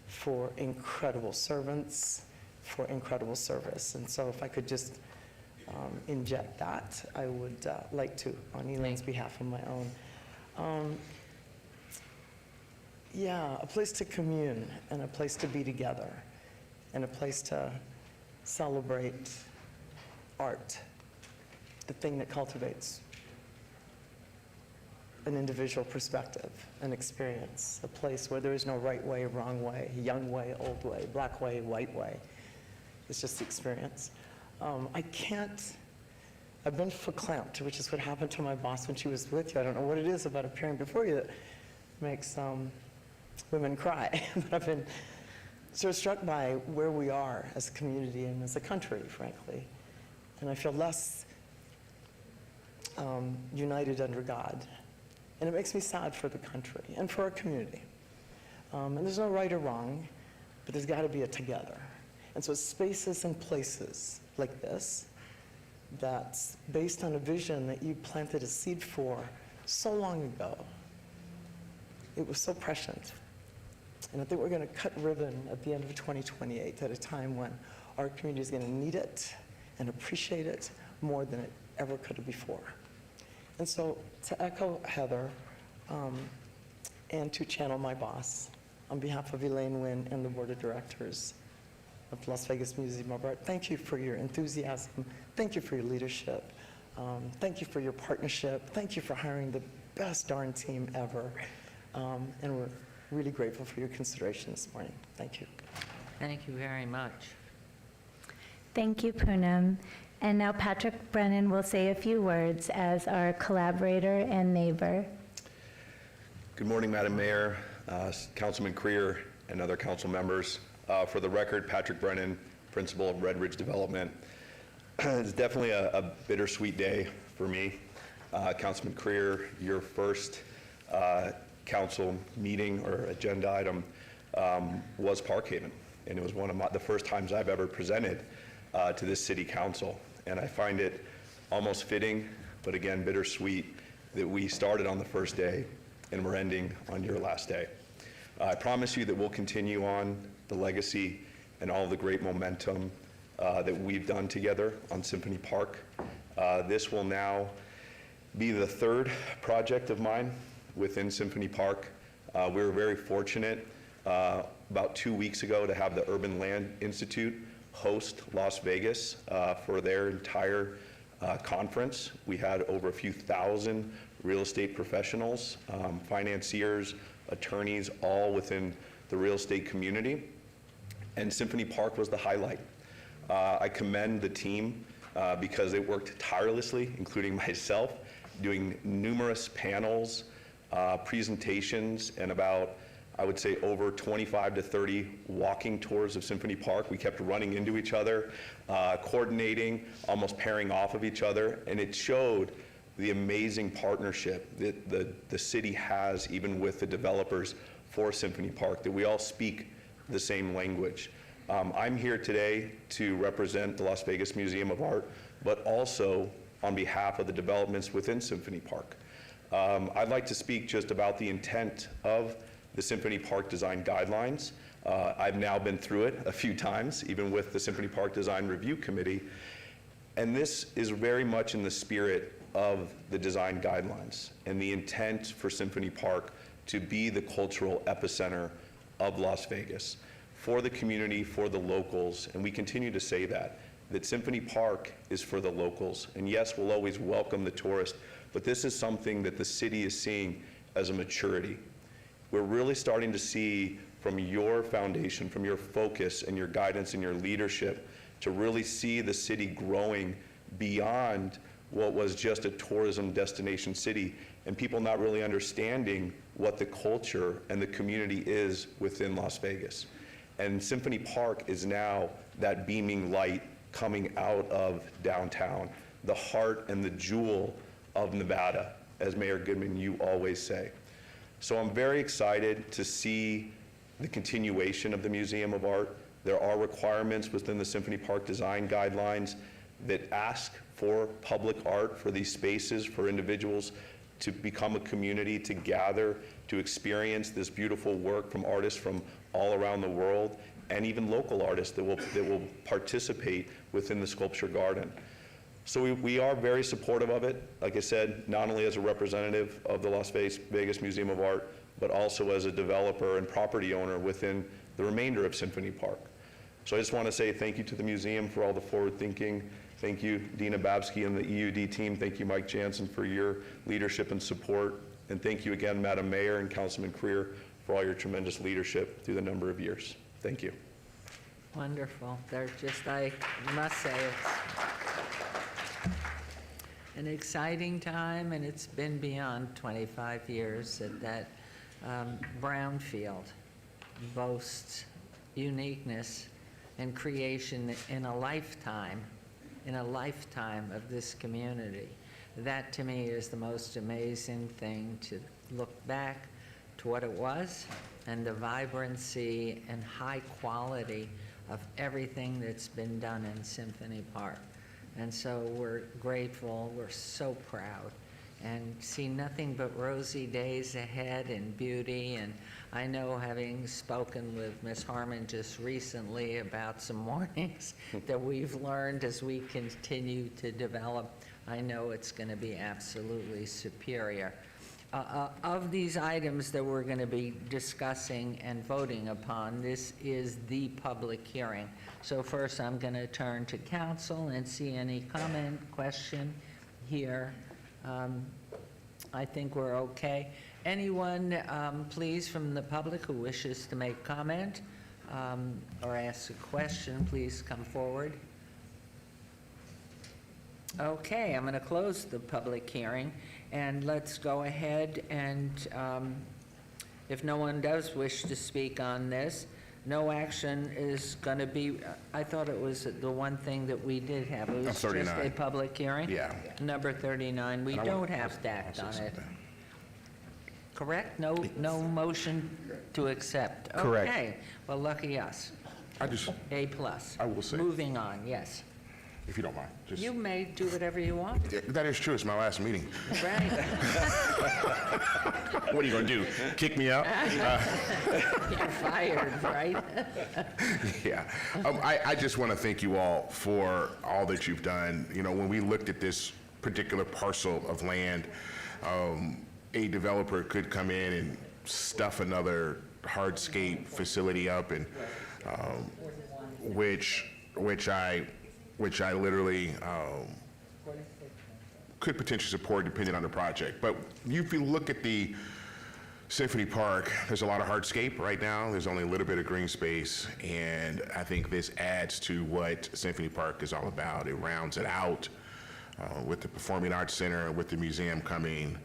for incredible servants, for incredible service. And so if I could just inject that, I would like to, on Elaine's behalf and my own. Yeah, a place to commune and a place to be together and a place to celebrate art, the thing that cultivates an individual perspective, an experience, a place where there is no right way, wrong way, young way, old way, black way, white way. It's just the experience. I've been verklempt, which is what happened to my boss when she was with you. I don't know what it is about appearing before you that makes women cry, but I've been so struck by where we are as a community and as a country, frankly. And I feel less united under God. And it makes me sad for the country and for our community. And there's no right or wrong, but there's got to be a together. And so spaces and places like this, that's based on a vision that you planted a seed for so long ago. It was so prescient. And I think we're going to cut ribbon at the end of 2028 at a time when our community is going to need it and appreciate it more than it ever could have before. And so to echo Heather and to channel my boss, on behalf of Elaine Wynn and the Board of Directors of Las Vegas Museum of Art, thank you for your enthusiasm. Thank you for your leadership. Thank you for your partnership. Thank you for hiring the best darn team ever. And we're really grateful for your consideration this morning. Thank you. Thank you very much. Thank you, Poonam. And now Patrick Brennan will say a few words as our collaborator and neighbor. Good morning, Madam Mayor, Councilman Creer, and other council members. For the record, Patrick Brennan, Principal of Red Ridge Development. It's definitely a bittersweet day for me. Councilman Creer, your first council meeting or agenda item was Parkhaven, and it was one of the first times I've ever presented to this city council. And I find it almost fitting, but again, bittersweet, that we started on the first day and we're ending on your last day. I promise you that we'll continue on the legacy and all the great momentum that we've done together on Symphony Park. This will now be the third project of mine within Symphony Park. We were very fortunate about 2 weeks ago to have the Urban Land Institute host Las Vegas for their entire conference. We had over a few thousand real estate professionals, financiers, attorneys, all within the real estate community. And Symphony Park was the highlight. I commend the team because they worked tirelessly, including myself, doing numerous panels, presentations, and about, I would say, over 25 to 30 walking tours of Symphony Park. We kept running into each other, coordinating, almost pairing off of each other, and it showed the amazing partnership that the city has, even with the developers for Symphony Park, that we all speak the same language. I'm here today to represent the Las Vegas Museum of Art, but also on behalf of the developments within Symphony Park. I'd like to speak just about the intent of the Symphony Park Design Guidelines. I've now been through it a few times, even with the Symphony Park Design Review Committee, and this is very much in the spirit of the design guidelines and the intent for Symphony Park to be the cultural epicenter of Las Vegas for the community, for the locals, and we continue to say that Symphony Park is for the locals. And yes, we'll always welcome the tourist, but this is something that the city is seeing as a maturity. We're really starting to see from your foundation, from your focus and your guidance and your leadership, to really see the city growing beyond what was just a tourism destination city, and people not really understanding what the culture and the community is within Las Vegas. And Symphony Park is now that beaming light coming out of downtown, the heart and the jewel of Nevada, as Mayor Goodman, you always say. So I'm very excited to see the continuation of the Museum of Art. There are requirements within the Symphony Park Design Guidelines that ask for public art, for these spaces, for individuals to become a community, to gather, to experience this beautiful work from artists from all around the world, and even local artists that will participate within the sculpture garden. So we are very supportive of it, like I said, not only as a representative of the Las Vegas Museum of Art, but also as a developer and property owner within the remainder of Symphony Park. So I just want to say thank you to the museum for all the forward thinking. Thank you, Dina Babsky and the EUD team. Thank you, Mike Jansen, for your leadership and support. And thank you again, Madam Mayor and Councilman Creer, for all your tremendous leadership through the number of years. Thank you. Wonderful. They're just, I must say, it's an exciting time, and it's been beyond 25 years at that brownfield boasts uniqueness and creation in a lifetime of this community. That, to me, is the most amazing thing, to look back to what it was and the vibrancy and high quality of everything that's been done in Symphony Park. And so we're grateful, we're so proud, and see nothing but rosy days ahead and beauty. And I know, having spoken with Ms. Harmon just recently about some mornings that we've learned as we continue to develop, I know it's going to be absolutely superior. Of these items that we're going to be discussing and voting upon, this is the public hearing. So first, I'm going to turn to council and see any comment, question here. I think we're okay. Anyone, please, from the public who wishes to make comment or ask a question, please come forward. Okay, I'm going to close the public hearing, and let's go ahead and, if no one does wish to speak on this, no action is going to be, I thought it was the one thing that we did have. It was just 39. a public hearing? Yeah. Number 39. We And I don't want- have to act I'll on say it. something. Correct? No motion to accept? Correct. Okay. Well, lucky us. A plus. I will say. Moving on, yes. If you don't mind. Just, You may do whatever you want. that is true. It's my last meeting. Right. What are you going to do? Kick me out? You're fired, right? Yeah. I just want to thank you all for all that you've done. You know, when we looked at this particular parcel of land, a developer could come in and stuff another hardscape facility up, and which I literally could potentially support depending on the project. But if you look at the Symphony Park, there's a lot of hardscape right now. There's only a little bit of green space, and I think this adds to what Symphony Park is all about. It rounds it out with the Performing Arts Center, with the museum coming.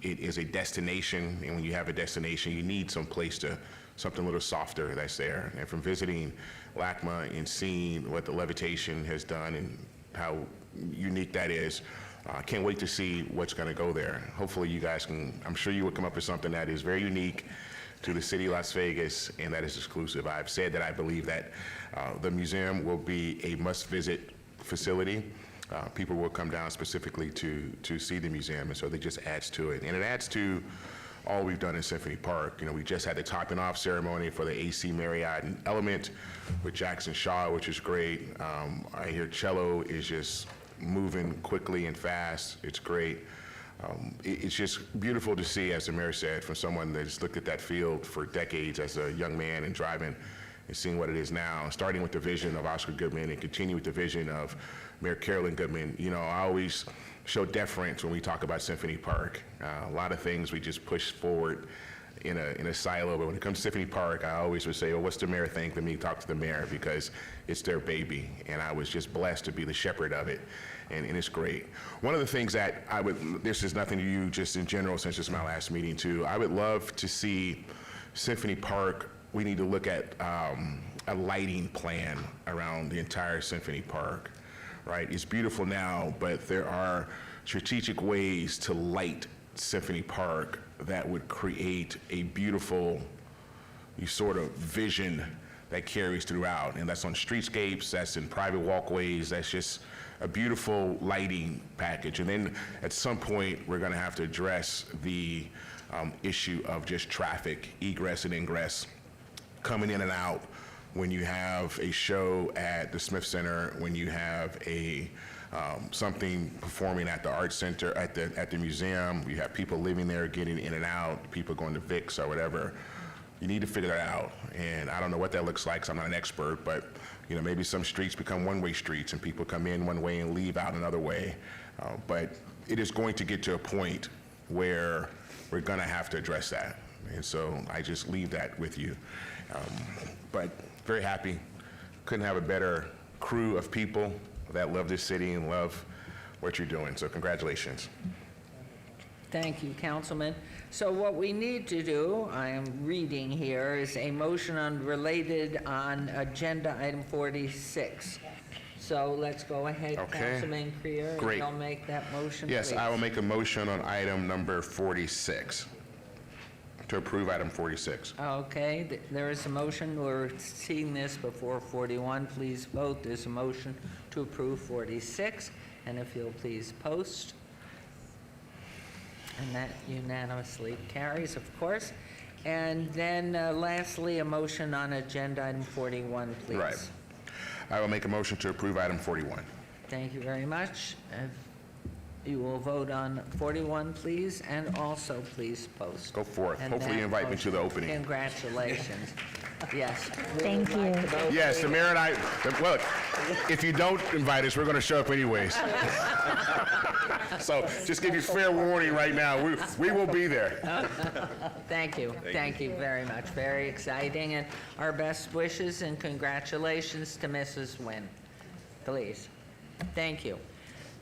It is a destination, and when you have a destination, you need some place to, something a little softer that's there. And from visiting LACMA and seeing what the levitation has done and how unique that is, I can't wait to see what's going to go there. Hopefully you guys can, I'm sure you will come up with something that is very unique to the city of Las Vegas and that is exclusive. I've said that I believe that the museum will be a must-visit facility. People will come down specifically to see the museum, and so it just adds to it. And it adds to all we've done in Symphony Park. You know, we just had the topping off ceremony for the AC Marriott Element with Jackson Shaw, which is great. I hear cello is just moving quickly and fast. It's great. It's just beautiful to see, as the mayor said, from someone that's looked at that field for decades as a young man and driving and seeing what it is now, starting with the vision of Oscar Goodman and continue with the vision of Mayor Carolyn Goodman. You know, I always show deference when we talk about Symphony Park. A lot of things we just push forward in a silo, but when it comes to Symphony Park, I always would say, well, what's the mayor think? Let me talk to the mayor, because it's their baby, and I was just blessed to be the shepherd of it, and it's great. One of the things that I would, this is nothing to you, just in general, since it's my last meeting too, I would love to see Symphony Park, we need to look at a lighting plan around the entire Symphony Park, right? It's beautiful now, but there are strategic ways to light Symphony Park that would create a beautiful sort of vision that carries throughout. And that's on streetscapes, that's in private walkways, that's just a beautiful lighting package. And then at some point, we're gonna have to address the issue of just traffic, egress and ingress, coming in and out when you have a show at the Smith Center, when you have a something performing at the Art Center, at the museum. You have people living there, getting in and out, people going to VIX or whatever. You need to figure that out. And I don't know what that looks like, 'cause I'm not an expert, but you know, maybe some streets become one-way streets and people come in one way and leave out another way. But it is going to get to a point where we're gonna have to address that. And so I just leave that with you. But very happy. Couldn't have a better crew of people that love this city and love what you're doing. So congratulations. Thank you, Councilman. So what we need to do, I am reading here, is a motion related on agenda item 46. So let's go ahead, Okay. Councilman Creer. Great. You'll make that motion, Yes, please. I will make a motion on item number 46. to approve item 46. Okay, there is a motion. We're seeing this before 41. Please vote. There's a motion to approve 46. And if you'll please post. And that unanimously carries, of course. And then lastly, a motion on agenda item 41, please. Right. I will make a motion to approve item 41. Thank you very much. You will vote on 41, please, and also please post. Go for it. And Hopefully you that invite me to the motion. opening. Congratulations. Yes. Thank you. Yes, the mayor and I, look, if you don't invite us, we're going to show up anyways. So just give you fair warning right now, we will be there. Thank you. Thank you very much. Very exciting, and our best wishes and congratulations to Mrs. Nguyen. Please. Thank you.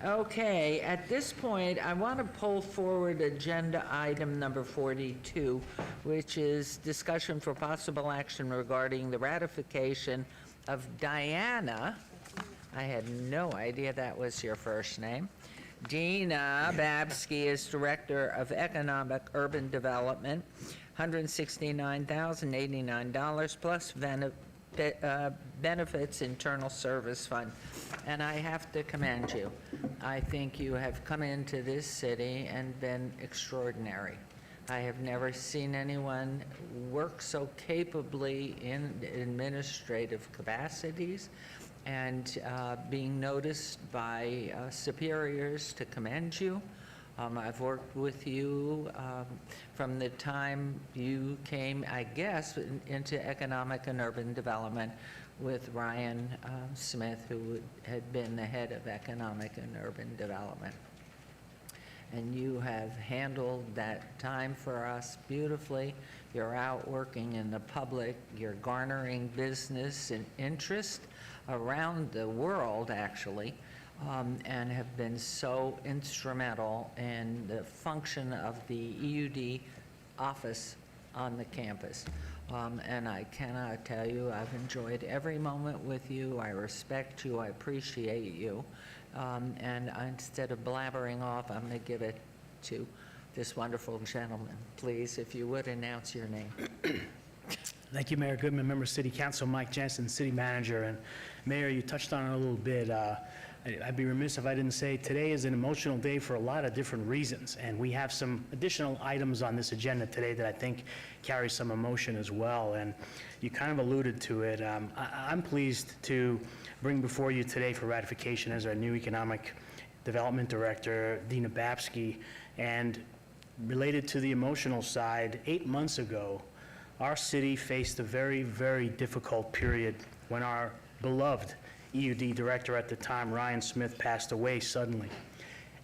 Okay, at this point, I want to pull forward agenda item number 42, which is discussion for possible action regarding the ratification of Diana. I had no idea that was your first name. Dina Babsky is Director of Economic Urban Development, $169,089 plus benefits internal service fund. And I have to commend you. I think you have come into this city and been extraordinary. I have never seen anyone work so capably in administrative capacities and being noticed by superiors to commend you. I've worked with you from the time you came, I guess, into economic and urban development with Ryan Smith, who had been the head of economic and urban development. And you have handled that time for us beautifully. You're out working in the public. You're garnering business and interest around the world, actually. And have been so instrumental in the function of the EUD office on the campus. And I cannot tell you, I've enjoyed every moment with you. I respect you. I appreciate you. And instead of blabbering off, I'm going to give it to this wonderful gentleman. Please, if you would, announce your name. Thank you, Mayor Goodman, Member of City Council, Mike Jensen, City Manager. And Mayor, you touched on it a little bit. I'd be remiss if I didn't say today is an emotional day for a lot of different reasons, and we have some additional items on this agenda today that I think carry some emotion as well, and you kind of alluded to it. I'm pleased to bring before you today for ratification as our new Economic Development Director, Dina Babsky, and related to the emotional side, 8 months ago, our city faced a very, very difficult period when our beloved EUD director at the time, Ryan Smith, passed away suddenly.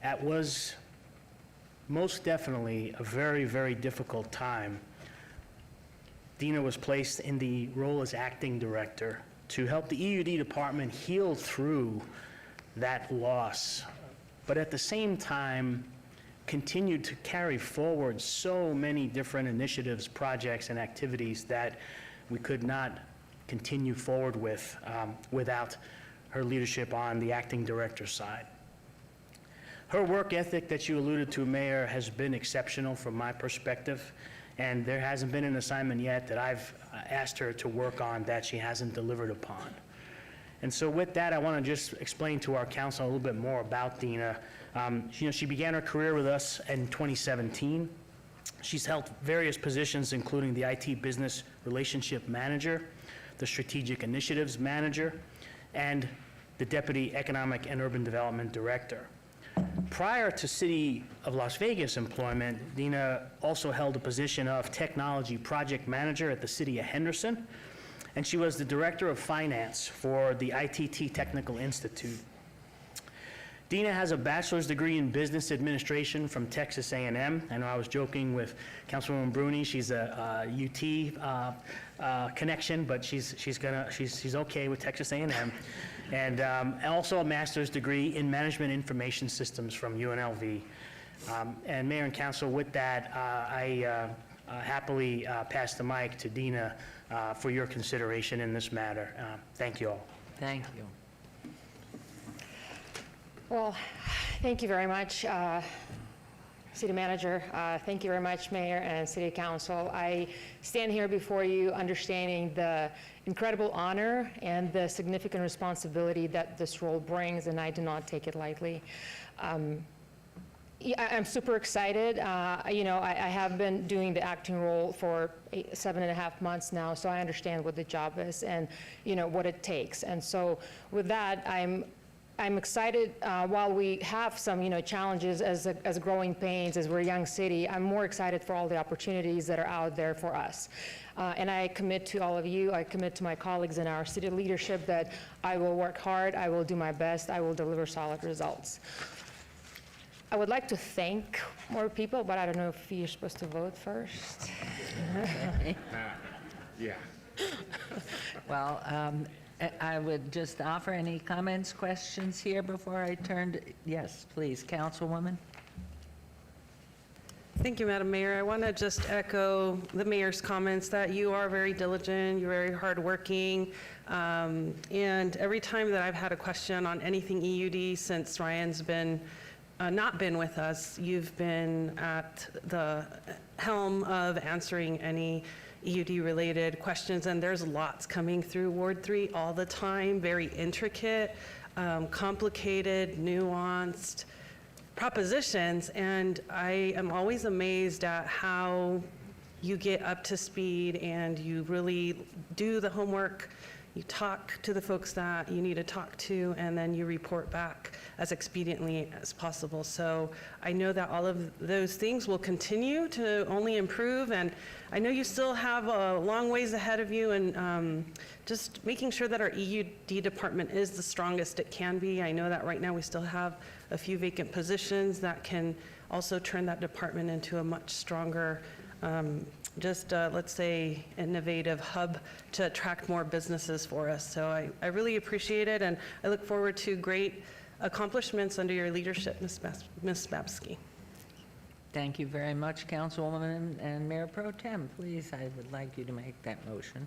That was most definitely a very, very difficult time. Dina was placed in the role as acting director to help the EUD department heal through that loss, but at the same time, continued to carry forward so many different initiatives, projects, and activities that we could not continue forward with without her leadership on the acting director side. Her work ethic that you alluded to, Mayor, has been exceptional from my perspective, and there hasn't been an assignment yet that I've asked her to work on that she hasn't delivered upon. And so with that, I want to just explain to our council a little bit more about Dina. She began her career with us in 2017. She's held various positions, including the IT Business Relationship Manager, the Strategic Initiatives Manager, and the Deputy Economic and Urban Development Director. Prior to City of Las Vegas employment, Dina also held a position of Technology Project Manager at the City of Henderson, and she was the Director of Finance for the ITT Technical Institute. Dina has a bachelor's degree in business administration from Texas A&M. I know I was joking with Councilwoman Bruni. She's a UT connection, but she's okay with Texas A&M. And also a master's degree in management information systems from UNLV. And Mayor and Council, with that, I happily pass the mic to Dina for your consideration in this matter. Thank you all. Thank you. Well, thank you very much. City Manager, thank you very much, Mayor and City Council. I stand here before you understanding the incredible honor and the significant responsibility that this role brings, and I do not take it lightly. Yeah, I'm super excited. I have been doing the acting role for 7.5 months now, so I understand what the job is and, what it takes. And so with that, I'm excited. While we have some, challenges as growing pains, as we're a young city, I'm more excited for all the opportunities that are out there for us. And I commit to all of you, I commit to my colleagues in our city leadership that I will work hard, I will do my best, I will deliver solid results. I would like to thank more people, but I don't know if you're supposed to vote first. Yeah. Well, I would just offer any comments, questions here before I turn to, yes, please, Councilwoman. Thank you, Madam Mayor. I want to just echo the mayor's comments that you are very diligent, you're very hardworking, and every time that I've had a question on anything EUD since Ryan's been not been with us, you've been at the helm of answering any EUD-related questions, and there's lots coming through Ward 3 all the time, very intricate, complicated, nuanced propositions, and I am always amazed at how you get up to speed and you really do the homework, you talk to the folks that you need to talk to, and then you report back as expediently as possible. So I know that all of those things will continue to only improve, and I know you still have a long ways ahead of you, and just making sure that our EUD department is the strongest it can be. I know that right now we still have a few vacant positions that can also turn that department into a much stronger, let's say, innovative hub to attract more businesses for us. So I really appreciate it, and I look forward to great accomplishments under your leadership, Ms. Babsky. Thank you very much, Councilwoman, and Mayor Pro Tem, please, I would like you to make that motion.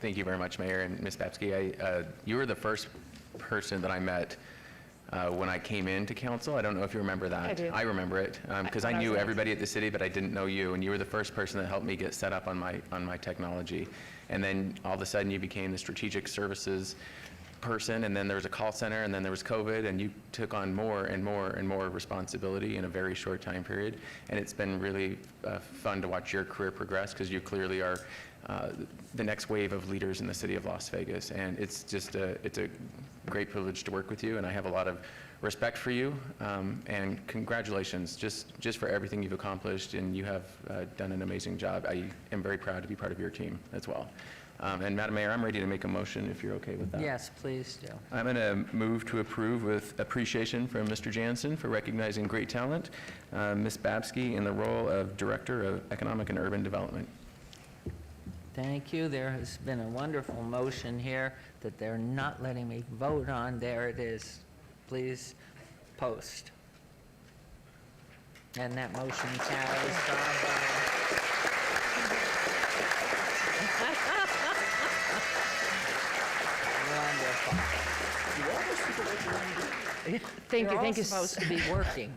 Thank you very much, Mayor and Ms. Babsky. You were the first person that I met when I came into council. I don't know if you remember that. I do. I remember it because I knew everybody at the city, but I didn't know you, and you were the first person that helped me get set up on my technology. And then all of a sudden you became the strategic services person, and then there was a call center, and then there was COVID, and you took on more and more and more responsibility in a very short time period. And it's been really fun to watch your career progress, because you clearly are the next wave of leaders in the city of Las Vegas. And it's just it's a great privilege to work with you, and I have a lot of respect for you, and congratulations just for everything you've accomplished, and you have done an amazing job. I am very proud to be part of your team as well. And Madam Mayor, I'm ready to make a motion if you're okay with that. Yes, please do. I'm going to move to approve with appreciation from Mr. Jansen for recognizing great talent, Ms. Babsky in the role of Director of Economic and Urban Development. Thank you. There has been a wonderful motion here that they're not letting me vote on. There it is. Please post. And that motion carries. Wonderful. Thank you. You're all Thank you. supposed to be working.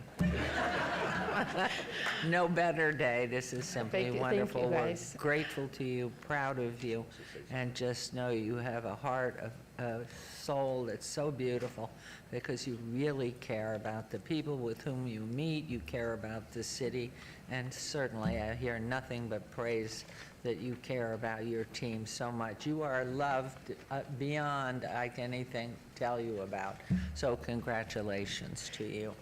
No better day. This is simply Thank you, wonderful. guys. We're grateful to you, proud of you, and just know you have a heart, a soul that's so beautiful, because you really care about the people with whom you meet, you care about the city, and certainly I hear nothing but praise that you care about your team so much. You are loved beyond I can anything tell you about. So congratulations to you.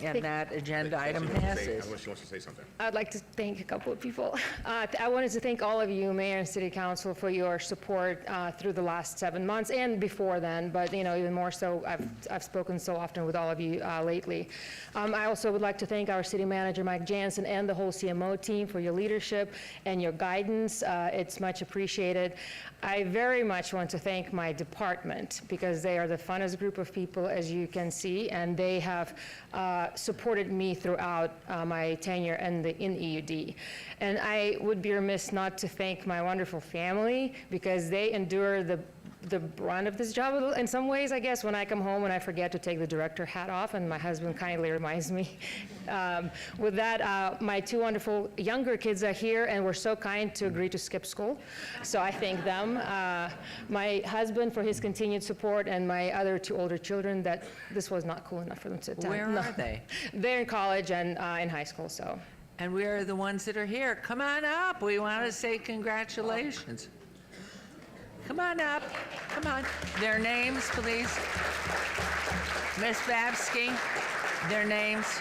And that agenda item passes. Unless she wants to say something. I'd like to thank a couple of people. I wanted to thank all of you, Mayor and City Council, for your support through the last 7 months and before then, but even more so, I've spoken so often with all of you lately. I also would like to thank our City Manager, Mike Jansen, and the whole CMO team for your leadership and your guidance. It's much appreciated. I very much want to thank my department, because they are the funnest group of people, as you can see, and they have supported me throughout my tenure in EUD. And I would be remiss not to thank my wonderful family, because they endure the the brunt of this job in some ways, I guess, when I come home and I forget to take the director hat off, and my husband kindly reminds me. With that, my two wonderful younger kids are here and were so kind to agree to skip school, so I thank them. My husband for his continued support, and my other two older children that this was not cool enough for them to attend. Where are they? They're in college and in high school, so. And we are the ones that are here. Come on up. We want to say congratulations. Come on up. Come on. Their names, please. Miss Babsky, their names.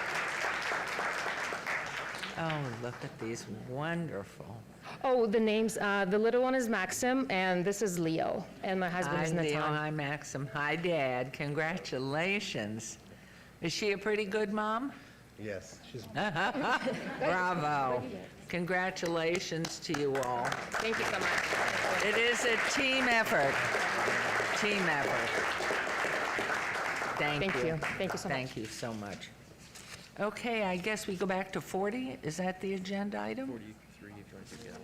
Oh, look at these. Wonderful. Oh, the names. The little one is Maxim, and this is Leo, and my husband Hi, is Leo. Natan. Hi, Maxim. Hi, Dad. Congratulations. Is she a pretty good mom? Yes, she's. Bravo. Congratulations to you all. Thank you so much. It is a team effort. Team effort. Thank you. Thank you. Thank you so much. Thank you so much. Okay, I guess we go back to 40. Is that the agenda item? 43, if you want to do that.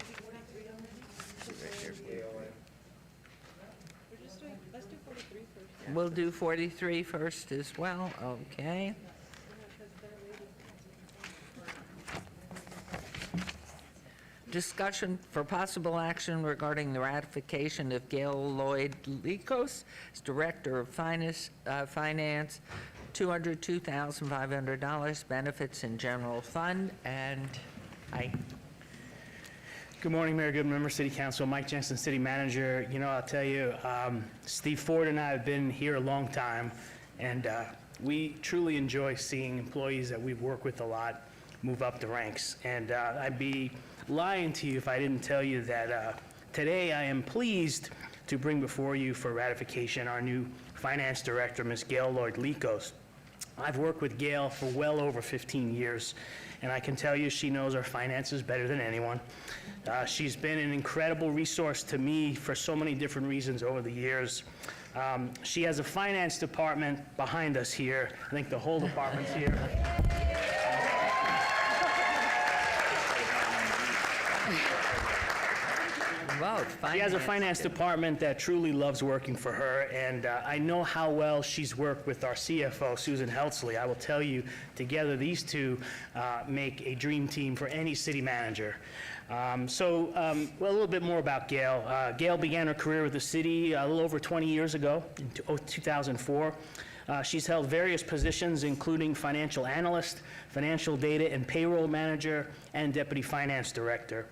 We'll do 43 first as well. Okay. Discussion for possible action regarding the ratification of Gail Lloyd Likos as Director of Finance, $202,500 benefits in general fund. And Good morning, Mayor Goodman, member City Council, Mike Jensen, City Manager. You know, I'll tell you, Steve Ford and I have been here a long time, and we truly enjoy seeing employees that we've worked with a lot move up the ranks. And I'd be lying to you if I didn't tell you that today I am pleased to bring before you for ratification our new Finance Director, Ms. Gail Lloyd Likos. I've worked with Gail for well over 15 years, and I can tell you she knows our finances better than anyone. She's been an incredible resource to me for so many different reasons over the years. She has a finance department behind us here. I think the whole department's here. She has a finance department that truly loves working for her, and I know how well she's worked with our CFO, Susan Heltzley. I will tell you, together these two make a dream team for any city manager. Well, a little bit more about Gail. Gail began her career with the city a little over 20 years ago, in 2004. She's held various positions, including financial analyst, financial data and payroll manager, and deputy finance director.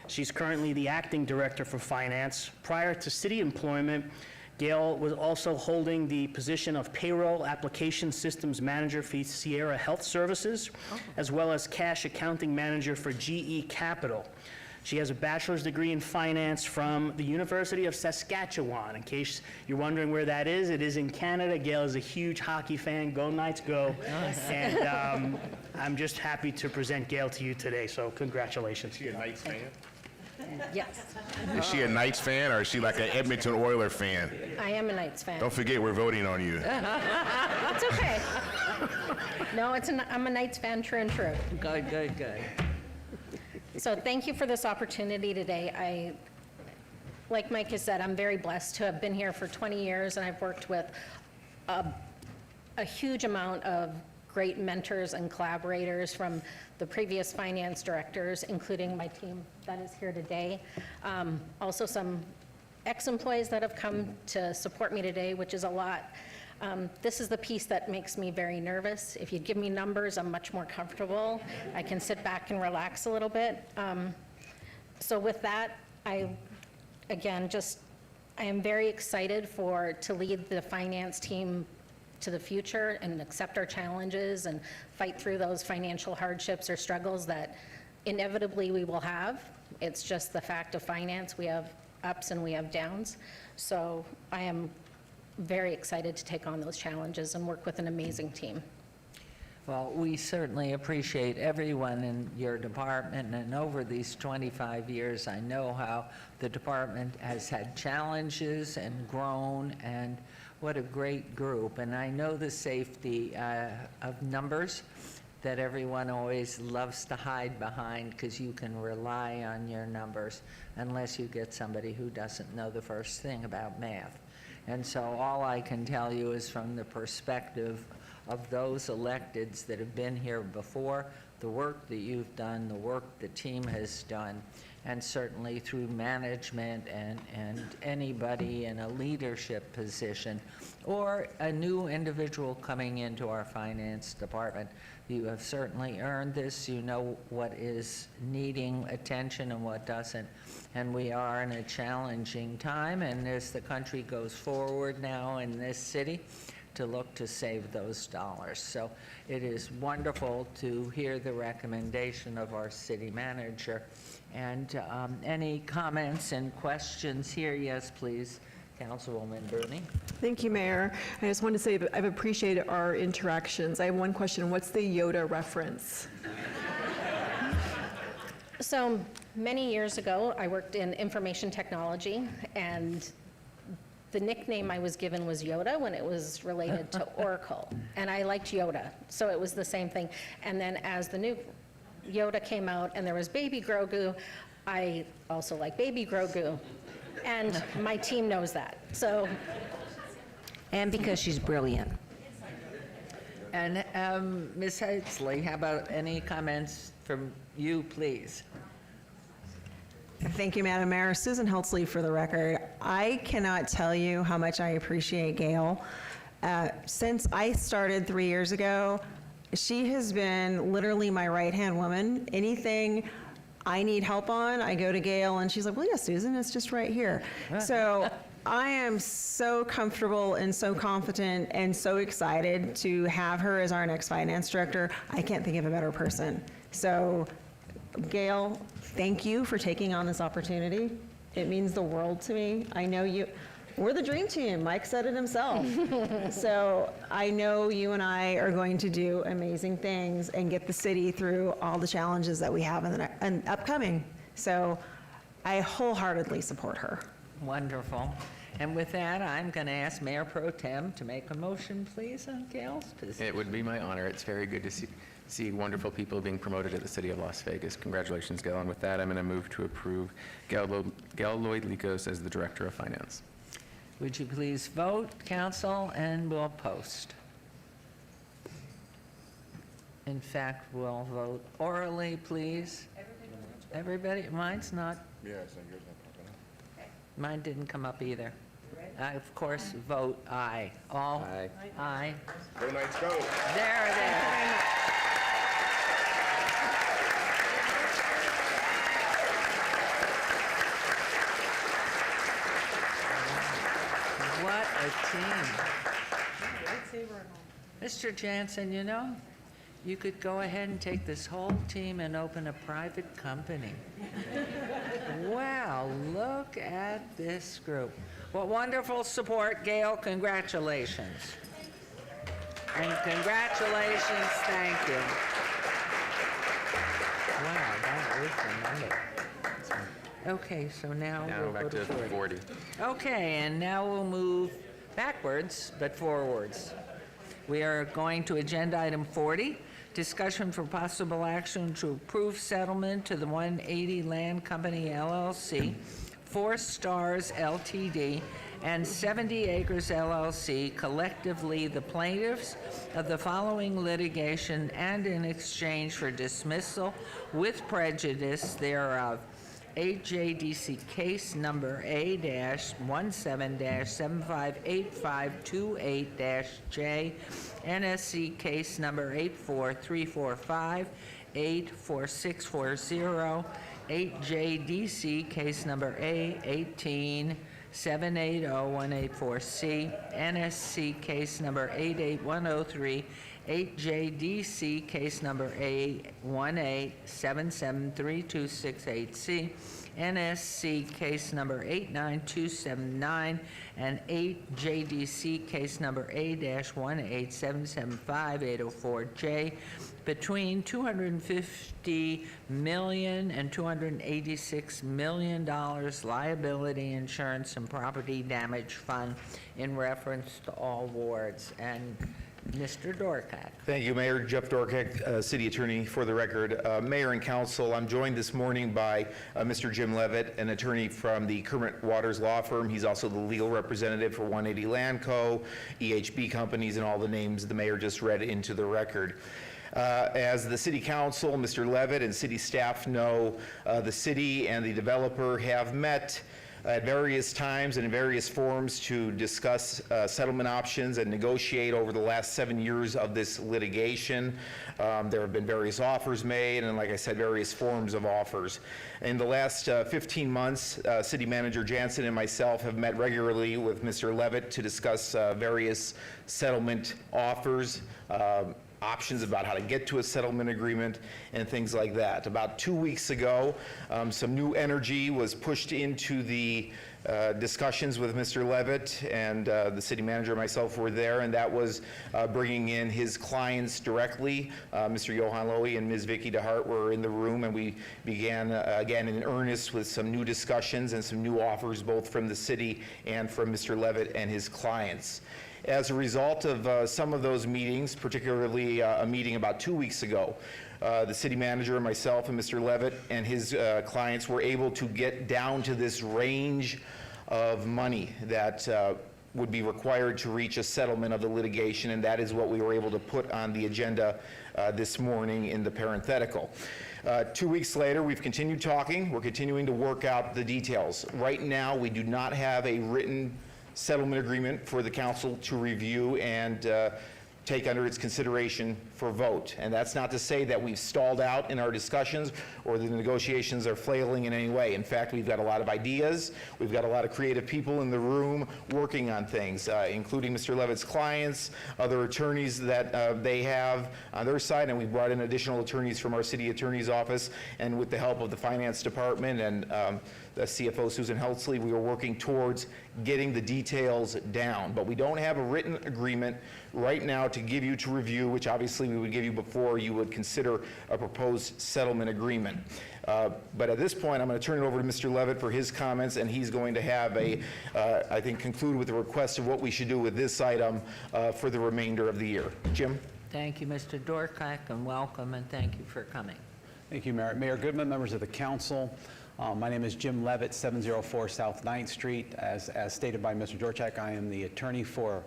She's currently the acting director for finance. Prior to city employment, Gail was also holding the position of payroll application systems manager for Sierra Health Services, as well as cash accounting manager for GE Capital. She has a bachelor's degree in finance from the University of Saskatchewan. In case you're wondering where that is, it is in Canada. Gail is a huge hockey fan. Go Knights, go. And I'm just happy to present Gail to you today, so congratulations. Is she a Knights fan? Yes. Is she a Knights fan, or is she like an Edmonton Oilers fan? I am a Knights fan. Don't forget, we're voting on you. It's okay. No, I'm a Knights fan, true and true. Good, good, good. So thank you for this opportunity today. Like Mike has said, I'm very blessed to have been here for 20 years, and I've worked with a huge amount of great mentors and collaborators from the previous finance directors, including my team that is here today. Also some ex-employees that have come to support me today, which is a lot. This is the piece that makes me very nervous. If you give me numbers, I'm much more comfortable. I can sit back and relax a little bit. So with that, I am very excited to lead the finance team to the future and accept our challenges and fight through those financial hardships or struggles that inevitably we will have. It's just the fact of finance. We have ups and we have downs. So I am very excited to take on those challenges and work with an amazing team. Well, we certainly appreciate everyone in your department, and over these 25 years, I know how the department has had challenges and grown, and what a great group. And I know the safety of numbers that everyone always loves to hide behind, because you can rely on your numbers unless you get somebody who doesn't know the first thing about math. And so all I can tell you is from the perspective of those electeds that have been here before, the work that you've done, the work the team has done, and certainly through management and anybody in a leadership position or a new individual coming into our finance department. You have certainly earned this. You know what is needing attention and what doesn't. And we are in a challenging time, and as the country goes forward now in this city, to look to save those dollars. So it is wonderful to hear the recommendation of our city manager. And any comments and questions here? Yes, please, Councilwoman Bruni. Thank you, Mayor. I just want to say that I've appreciated our interactions. I have one question. What's the Yoda reference? So many years ago, I worked in information technology, and the nickname I was given was Yoda when it was related to Oracle. And I liked Yoda, so it was the same thing. And then as the new Yoda came out and there was Baby Grogu, I also like Baby Grogu. And my team knows that, so. And because she's brilliant. And Ms. Heitsley, how about any comments from you, please? Thank you, Madam Mayor. Susan Heltzley for the record. I cannot tell you how much I appreciate Gail. Since I started 3 years ago, she has been literally my right-hand woman. Anything I need help on, I go to Gail, and she's like, well, yeah, Susan, it's just right here. So I am so comfortable and so confident and so excited to have her as our next finance director. I can't think of a better person. So Gail, thank you for taking on this opportunity. It means the world to me. I know you, we're the dream team. Mike said it himself. So I know you and I are going to do amazing things and get the city through all the challenges that we have in upcoming. So I wholeheartedly support her. Wonderful. And with that, I'm going to ask Mayor Pro Tem to make a motion, please, on Gail's position. It would be my honor. It's very good to see wonderful people being promoted at the City of Las Vegas. Congratulations, Gail. And with that, I'm going to move to approve Gail Lloyd-Likos as the Director of Finance. Would you please vote, council, and we'll post. In fact, we'll vote orally, please. Everybody? Mine's not. Yeah, so yours not popping up. Mine didn't come up either. I, of course, vote aye. All? Aye. Aye. Go Knights, go. There it is. What a team. Mr. Jansen, you know, you could go ahead and take this whole team and open a private company. Wow, look at this group. What wonderful support, Gail. Congratulations. And congratulations, thank you. Wow, that is the number. Okay, so now Now we'll back go to 40. Okay, and now we'll move backwards, but forwards. We are going to agenda item 40, discussion for possible action to approve settlement to the 180 Land Company LLC, 4 Stars LTD, and 70 Acres LLC, collectively the plaintiffs of the following litigation, and in exchange for dismissal with prejudice thereof. AJDC case number A-17-758528-J, NSC case number 84345, 84640, 8JDC case number A-18-780184C, NSC case number 88103, 8JDC case number A18773268C, NSC case number 89279, and 8JDC case number A-18775-804J, between $250 million and $286 million liability insurance and property damage fund in reference to all wards. And Mr. Dorkak. Thank you, Mayor. Jeff Dorkak, City Attorney for the record. Mayor and Council, I'm joined this morning by Mr. Jim Levitt, an attorney from the Kermit Waters Law Firm. He's also the legal representative for 180 Land Co., EHB Companies, and all the names the mayor just read into the record. As the City Council, Mr. Levitt, and City staff know, the city and the developer have met at various times and in various forums to discuss settlement options and negotiate over the last 7 years of this litigation. There have been various offers made and, like I said, various forms of offers. In the last 15 months, City Manager Jansen and myself have met regularly with Mr. Levitt to discuss various settlement offers, options about how to get to a settlement agreement and things like that. About 2 weeks ago, some new energy was pushed into the discussions with Mr. Levitt, and the city manager and myself were there, and that was bringing in his clients directly. Mr. Johan Lowy and Ms. Vicky DeHart were in the room, and we began again in earnest with some new discussions and some new offers, both from the city and from Mr. Levitt and his clients. As a result of some of those meetings, particularly a meeting about 2 weeks ago, the city manager and myself and Mr. Levitt and his clients were able to get down to this range of money that would be required to reach a settlement of the litigation, and that is what we were able to put on the agenda this morning in the parenthetical. 2 weeks later, we've continued talking. We're continuing to work out the details. Right now, we do not have a written settlement agreement for the council to review and take under its consideration for vote. And that's not to say that we've stalled out in our discussions or the negotiations are flailing in any way. In fact, we've got a lot of ideas. We've got a lot of creative people in the room working on things, including Mr. Levitt's clients, other attorneys that they have on their side, and we brought in additional attorneys from our city attorney's office, and with the help of the finance department and the CFO, Susan Heltzley, we were working towards getting the details down. But we don't have a written agreement right now to give you to review, which obviously we would give you before you would consider a proposed settlement agreement. But at this point, I'm going to turn it over to Mr. Levitt for his comments, and he's going to have I think, conclude with a request of what we should do with this item for the remainder of the year. Jim? Thank you, Mr. Dorkak, and welcome, and thank you for coming. Thank you, Mayor. Mayor Goodman, members of the council. My name is Jim Levitt, 704 South 9th Street. As stated by Mr. Dorkak, I am the attorney for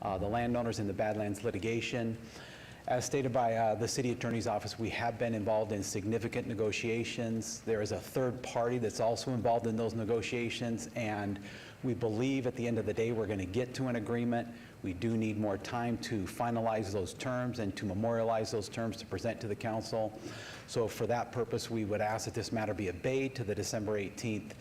the landowners in the Badlands litigation. As stated by the city attorney's office, we have been involved in significant negotiations. There is a third party that's also involved in those negotiations, and we believe at the end of the day we're going to get to an agreement. We do need more time to finalize those terms and to memorialize those terms to present to the council. So for that purpose, we would ask that this matter be obeyed to the December 18th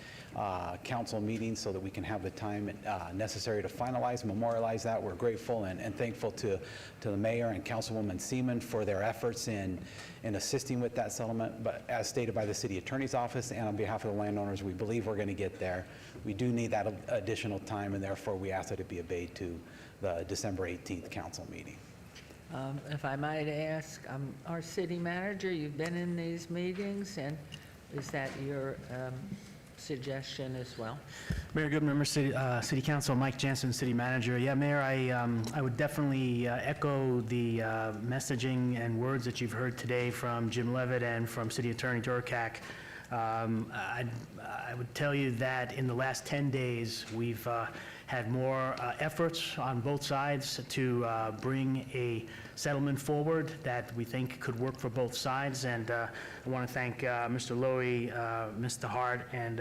council meeting so that we can have the time necessary to finalize and memorialize that. We're grateful and thankful to the mayor and Councilwoman Seaman for their efforts in assisting with that settlement. But as stated by the city attorney's office and on behalf of the landowners, we believe we're going to get there. We do need that additional time, and therefore we ask that it be obeyed to the December 18th council meeting. If I might ask, our city manager, you've been in these meetings, and is that your suggestion as well? Mayor Goodman, member City Council, Mike Jansen, City Manager. Yeah, Mayor, I would definitely echo the messaging and words that you've heard today from Jim Levitt and from City Attorney Dorkak. I would tell you that in the last 10 days, we've had more efforts on both sides to bring a settlement forward that we think could work for both sides. And I want to thank Mr. Lowy, Ms. DeHart, and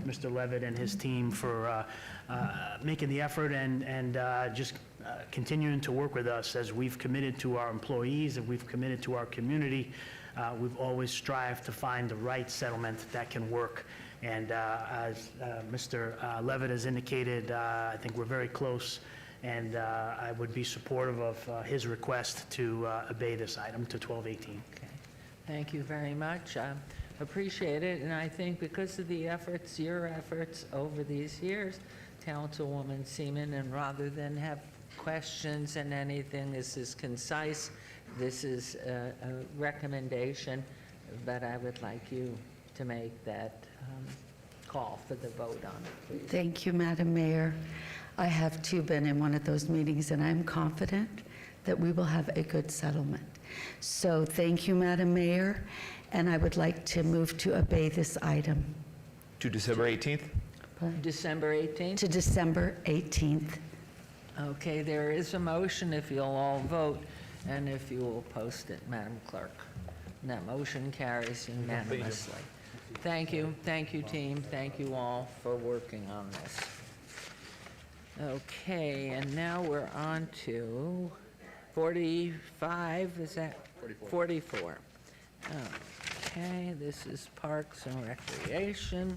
Mr. Levitt and his team for making the effort and just continuing to work with us as we've committed to our employees and we've committed to our community. We've always strived to find the right settlement that can work. And as Mr. Levitt has indicated, I think we're very close, and I would be supportive of his request to obey this item to 1218. Okay. Thank you very much. I appreciate it, and I think because of the efforts, your efforts over these years, Councilwoman Seaman, and rather than have questions and anything, this is concise. This is a recommendation, but I would like you to make that call for the vote on it, please. Thank you, Madam Mayor. I have too been in one of those meetings, and I'm confident that we will have a good settlement. So thank you, Madam Mayor, and I would like to move to obey this item. To December 18th? December 18th? To December 18th. Okay, there is a motion if you'll all vote, and if you will post it, Madam Clerk. And that motion carries unanimously. Thank you, team. Thank you all for working on this. Okay, and now we're on to 45, is that? 44. Okay, this is Parks and Recreation.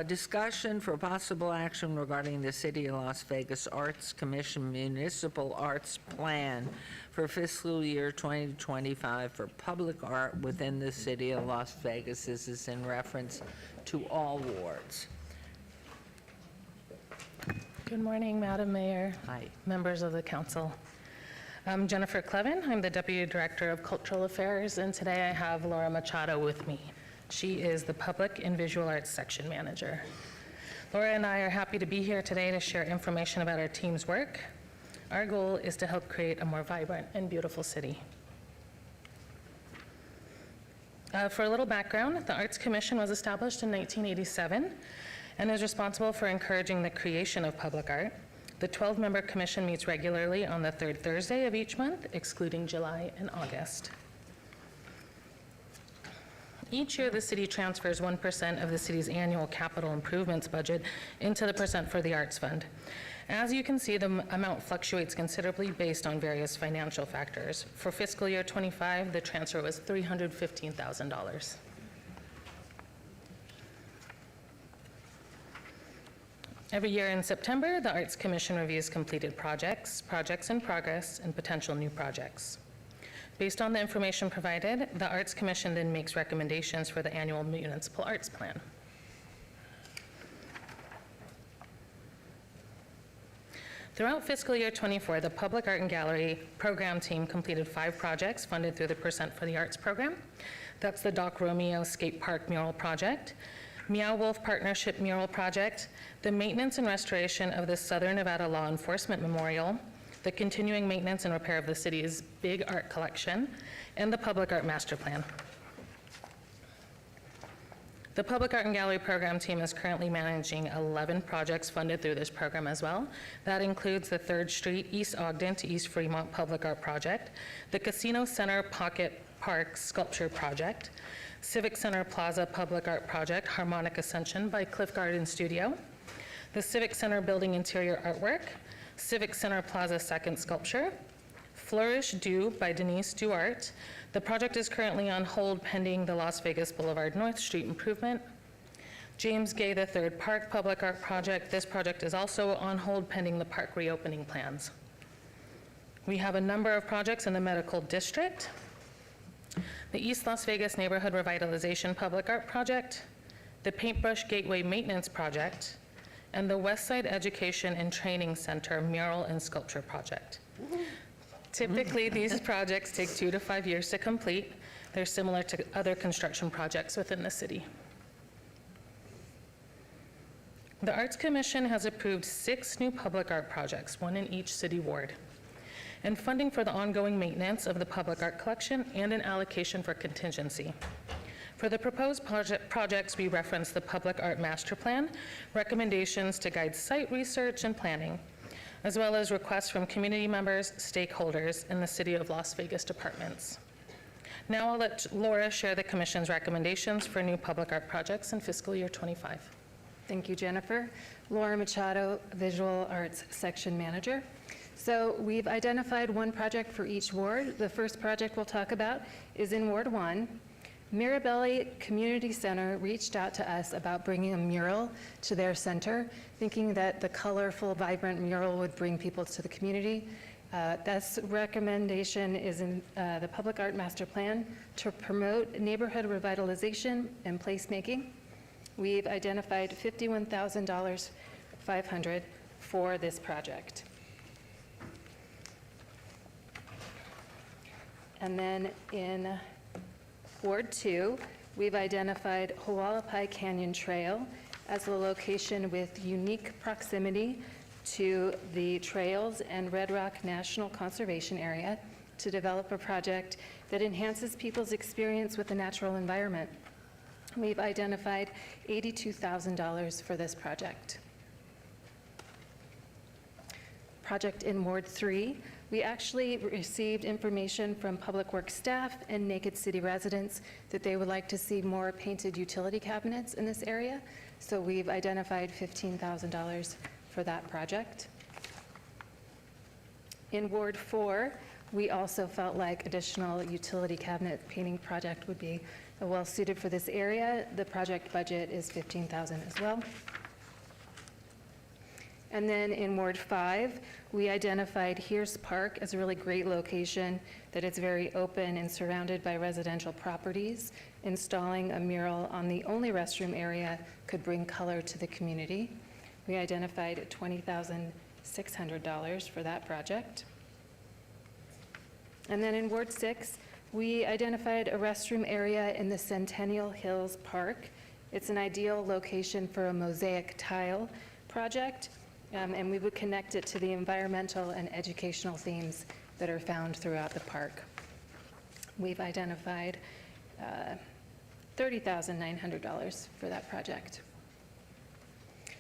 Discussion for possible action regarding the City of Las Vegas Arts Commission Municipal Arts Plan for fiscal year 2025 for public art within the City of Las Vegas. This is in reference to all wards. Good morning, Madam Mayor. Hi. Members of the council. I'm Jennifer Clevin. I'm the Deputy Director of Cultural Affairs, and today I have Laura Machado with me. She is the Public and Visual Arts Section Manager. Laura and I are happy to be here today to share information about our team's work. Our goal is to help create a more vibrant and beautiful city. For a little background, the Arts Commission was established in 1987 and is responsible for encouraging the creation of public art. The 12-member commission meets regularly on the third Thursday of each month, excluding July and August. Each year, the city transfers 1% of the city's annual capital improvements budget into the percent for the Arts Fund. As you can see, the amount fluctuates considerably based on various financial factors. For fiscal year 25, the transfer was $315,000. Every year in September, the Arts Commission reviews completed projects, projects in progress, and potential new projects. Based on the information provided, the Arts Commission then makes recommendations for the annual municipal arts plan. Throughout fiscal year 24, the Public Art and Gallery program team completed 5 projects funded through the Percent for the Arts program. That's the Doc Romeo Skate Park Mural Project, Meow Wolf Partnership Mural Project, the maintenance and restoration of the Southern Nevada Law Enforcement Memorial, the continuing maintenance and repair of the city's big art collection, and the Public Art Master Plan. The Public Art and Gallery program team is currently managing 11 projects funded through this program as well. That includes the 3rd Street East Ogden to East Fremont Public Art Project, the Casino Center Pocket Park Sculpture Project, Civic Center Plaza Public Art Project, Harmonic Ascension by Cliff Garden Studio, the Civic Center Building Interior Artwork, Civic Center Plaza Second Sculpture, Flourish Do by Denise Duarte. The project is currently on hold pending the Las Vegas Boulevard North Street improvement. James Gay III Park Public Art Project. This project is also on hold pending the park reopening plans. We have a number of projects in the medical district. The East Las Vegas Neighborhood Revitalization Public Art Project, the Paintbrush Gateway Maintenance Project, and the Westside Education and Training Center Mural and Sculpture Project. Typically, these projects take 2 to 5 years to complete. They're similar to other construction projects within the city. The Arts Commission has approved 6 new public art projects, 1 in each city ward, and funding for the ongoing maintenance of the public art collection and an allocation for contingency. For the proposed projects, we reference the Public Art Master Plan, recommendations to guide site research and planning, as well as requests from community members, stakeholders, and the City of Las Vegas departments. Now I'll let Laura share the Commission's recommendations for new public art projects in fiscal year 25. Thank you, Jennifer. Laura Machado, Visual Arts Section Manager. So we've identified 1 project for each ward. The first project we'll talk about is in Ward 1. Mirabelli Community Center reached out to us about bringing a mural to their center, thinking that the colorful, vibrant mural would bring people to the community. This recommendation is in the Public Art Master Plan to promote neighborhood revitalization and placemaking. We've identified $51,500 for this project. And then in Ward 2, we've identified Hualapai Canyon Trail as a location with unique proximity to the Trails and Red Rock National Conservation Area to develop a project that enhances people's experience with the natural environment. We've identified $82,000 for this project. Project in Ward 3, we actually received information from Public Works staff and Naked City residents that they would like to see more painted utility cabinets in this area. So we've identified $15,000 for that project. In Ward 4, we also felt like additional utility cabinet painting project would be well suited for this area. The project budget is $15,000 as well. And then in Ward 5, we identified Hearst Park as a really great location, that it's very open and surrounded by residential properties. Installing a mural on the only restroom area could bring color to the community. We identified $20,600 for that project. And then in Ward 6, we identified a restroom area in the Centennial Hills Park. It's an ideal location for a mosaic tile project, and we would connect it to the environmental and educational themes that are found throughout the park. We've identified $30,900 for that project.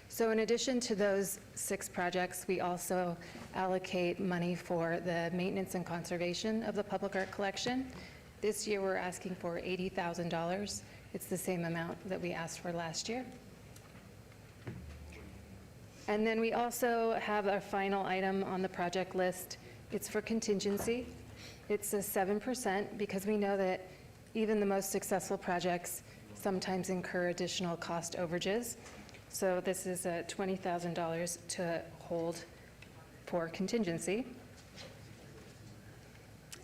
So in addition to those 6 projects, we also allocate money for the maintenance and conservation of the public art collection. This year, we're asking for $80,000. It's the same amount that we asked for last year. And then we also have our final item on the project list. It's for contingency. It's a 7% because we know that even the most successful projects sometimes incur additional cost overages. So this is $20,000 to hold for contingency.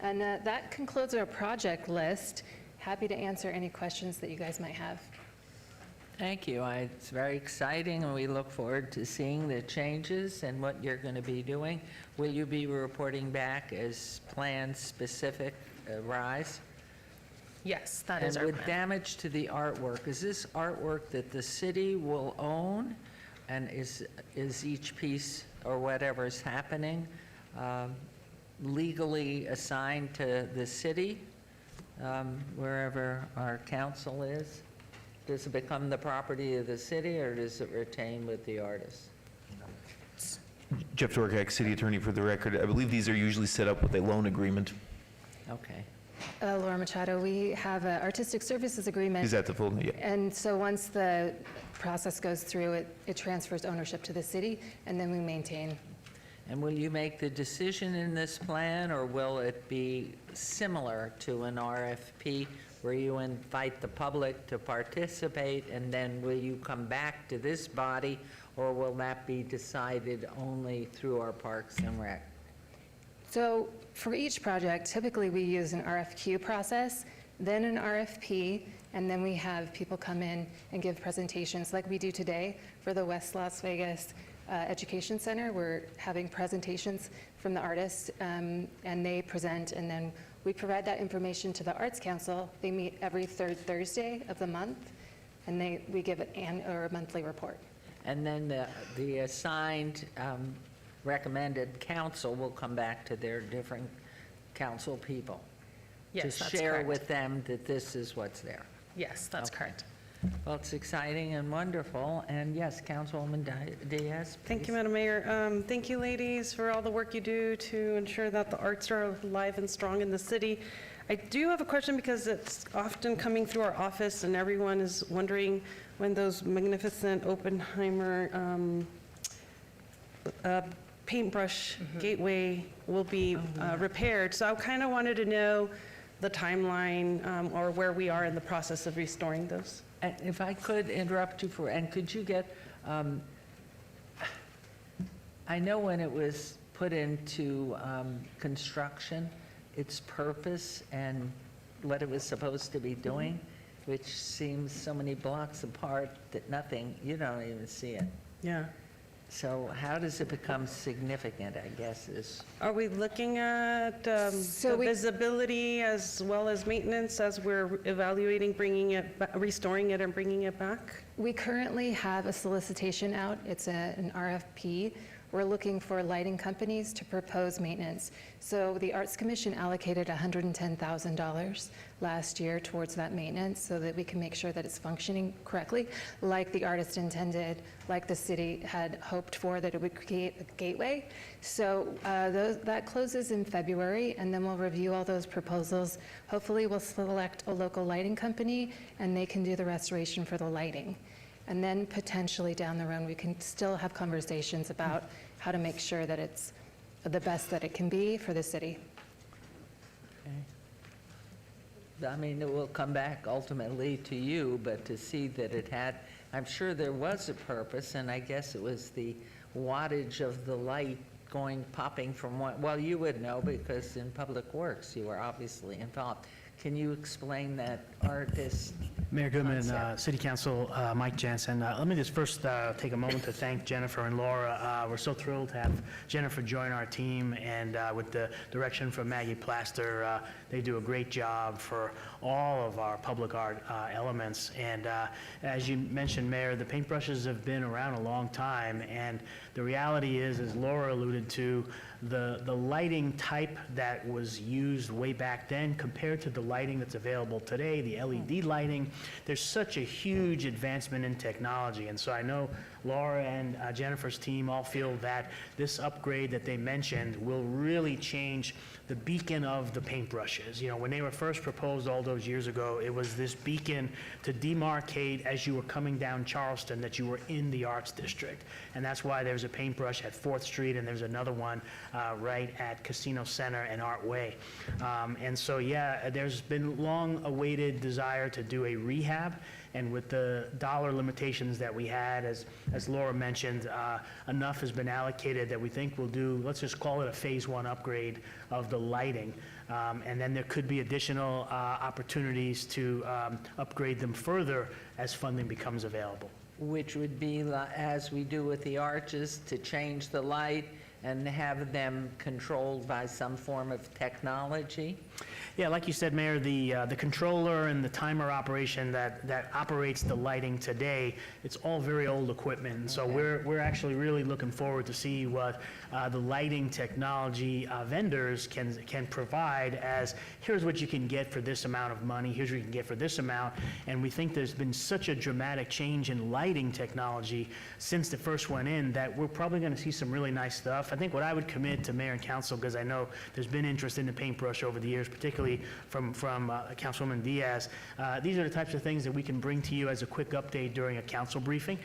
And that concludes our project list. Happy to answer any questions that you guys might have. Thank you. It's very exciting, and we look forward to seeing the changes and what you're going to be doing. Will you be reporting back as plans specific arise? Yes, that is our And with plan. damage to the artwork, is this artwork that the city will own? And is each piece or whatever is happening legally assigned to the city, wherever our council is? Does it become the property of the city, or does it retain with the artist? Jeff Dorkak, City Attorney for the record. I believe these are usually set up with a loan agreement. Okay. Laura Machado, we have an artistic services agreement. Is that the full? Yeah. And so once the process goes through, it transfers ownership to the city, and then we maintain. And will you make the decision in this plan, or will it be similar to an RFP where you invite the public to participate, and then will you come back to this body, or will that be decided only through our Parks and Rec? So for each project, typically we use an RFQ process, then an RFP, and then we have people come in and give presentations like we do today for the West Las Vegas Education Center. We're having presentations from the artists, and they present, and then we provide that information to the Arts Council. They meet every third Thursday of the month, and we give a monthly report. And then the assigned recommended council will come back to their different council people Yes, to that's share correct. with them that this is what's there. Yes, that's Okay. correct. Well, it's exciting and wonderful. And yes, Councilwoman Diaz, Thank you, please. Madam Mayor. Thank you, ladies, for all the work you do to ensure that the arts are alive and strong in the city. I do have a question because it's often coming through our office, and everyone is wondering when those magnificent Oppenheimer paintbrush gateway will be repaired. So I kind of wanted to know the timeline or where we are in the process of restoring those. And if I could interrupt you and could you get, I know when it was put into construction, its purpose and what it was supposed to be doing, which seems so many blocks apart that you don't even see it. Yeah. So how does it become significant, I guess, is... Are we looking at the visibility as well as maintenance as we're evaluating restoring it and bringing it back? We currently have a solicitation out. It's an RFP we're looking for lighting companies to propose maintenance. So the Arts Commission allocated $110,000 last year towards that maintenance so that we can make sure that it's functioning correctly, like the artist intended, like the city had hoped for, that it would create a gateway. So that closes in February, and then we'll review all those proposals. Hopefully we'll select a local lighting company, and they can do the restoration for the lighting. And then potentially down the road, we can still have conversations about how to make sure that it's the best that it can be for the city. I mean, it will come back ultimately to you, but to see that it had, I'm sure there was a purpose, and I guess it was the wattage of the light popping from one, well, you would know because in Public Works, you were obviously involved. Can you explain that artist? Mayor Goodman, City Council, Mike Jansen. Let me just first take a moment to thank Jennifer and Laura. We're so thrilled to have Jennifer join our team, and with the direction from Maggie Plaster, they do a great job for all of our public art elements. And as you mentioned, Mayor, the paintbrushes have been around a long time, and the reality is, as Laura alluded to, the lighting type that was used way back then compared to the lighting that's available today, the LED lighting, there's such a huge advancement in technology. And so I know Laura and Jennifer's team all feel that this upgrade that they mentioned will really change the beacon of the paintbrushes. You know, when they were first proposed all those years ago, it was this beacon to demarcate as you were coming down Charleston that you were in the Arts District. And that's why there's a paintbrush at 4th Street, and there's another one right at Casino Center and Art Way. And so, yeah, there's been long-awaited desire to do a rehab, and with the dollar limitations that we had, as Laura mentioned, enough has been allocated that we think we'll do, let's just call it a phase 1 upgrade of the lighting. And then there could be additional opportunities to upgrade them further as funding becomes available. Which would be, as we do with the arches, to change the light and have them controlled by some form of technology? Yeah, like you said, Mayor, the controller and the timer operation that operates the lighting today, it's all very old equipment. And so we're actually really looking forward to see what the lighting technology vendors can provide as, here's what you can get for this amount of money, here's what you can get for this amount. And we think there's been such a dramatic change in lighting technology since the first went in that we're probably going to see some really nice stuff. I think what I would commit to Mayor and Council, because I know there's been interest in the paintbrush over the years, particularly from Councilwoman Diaz, these are the types of things that we can bring to you as a quick update during a council briefing,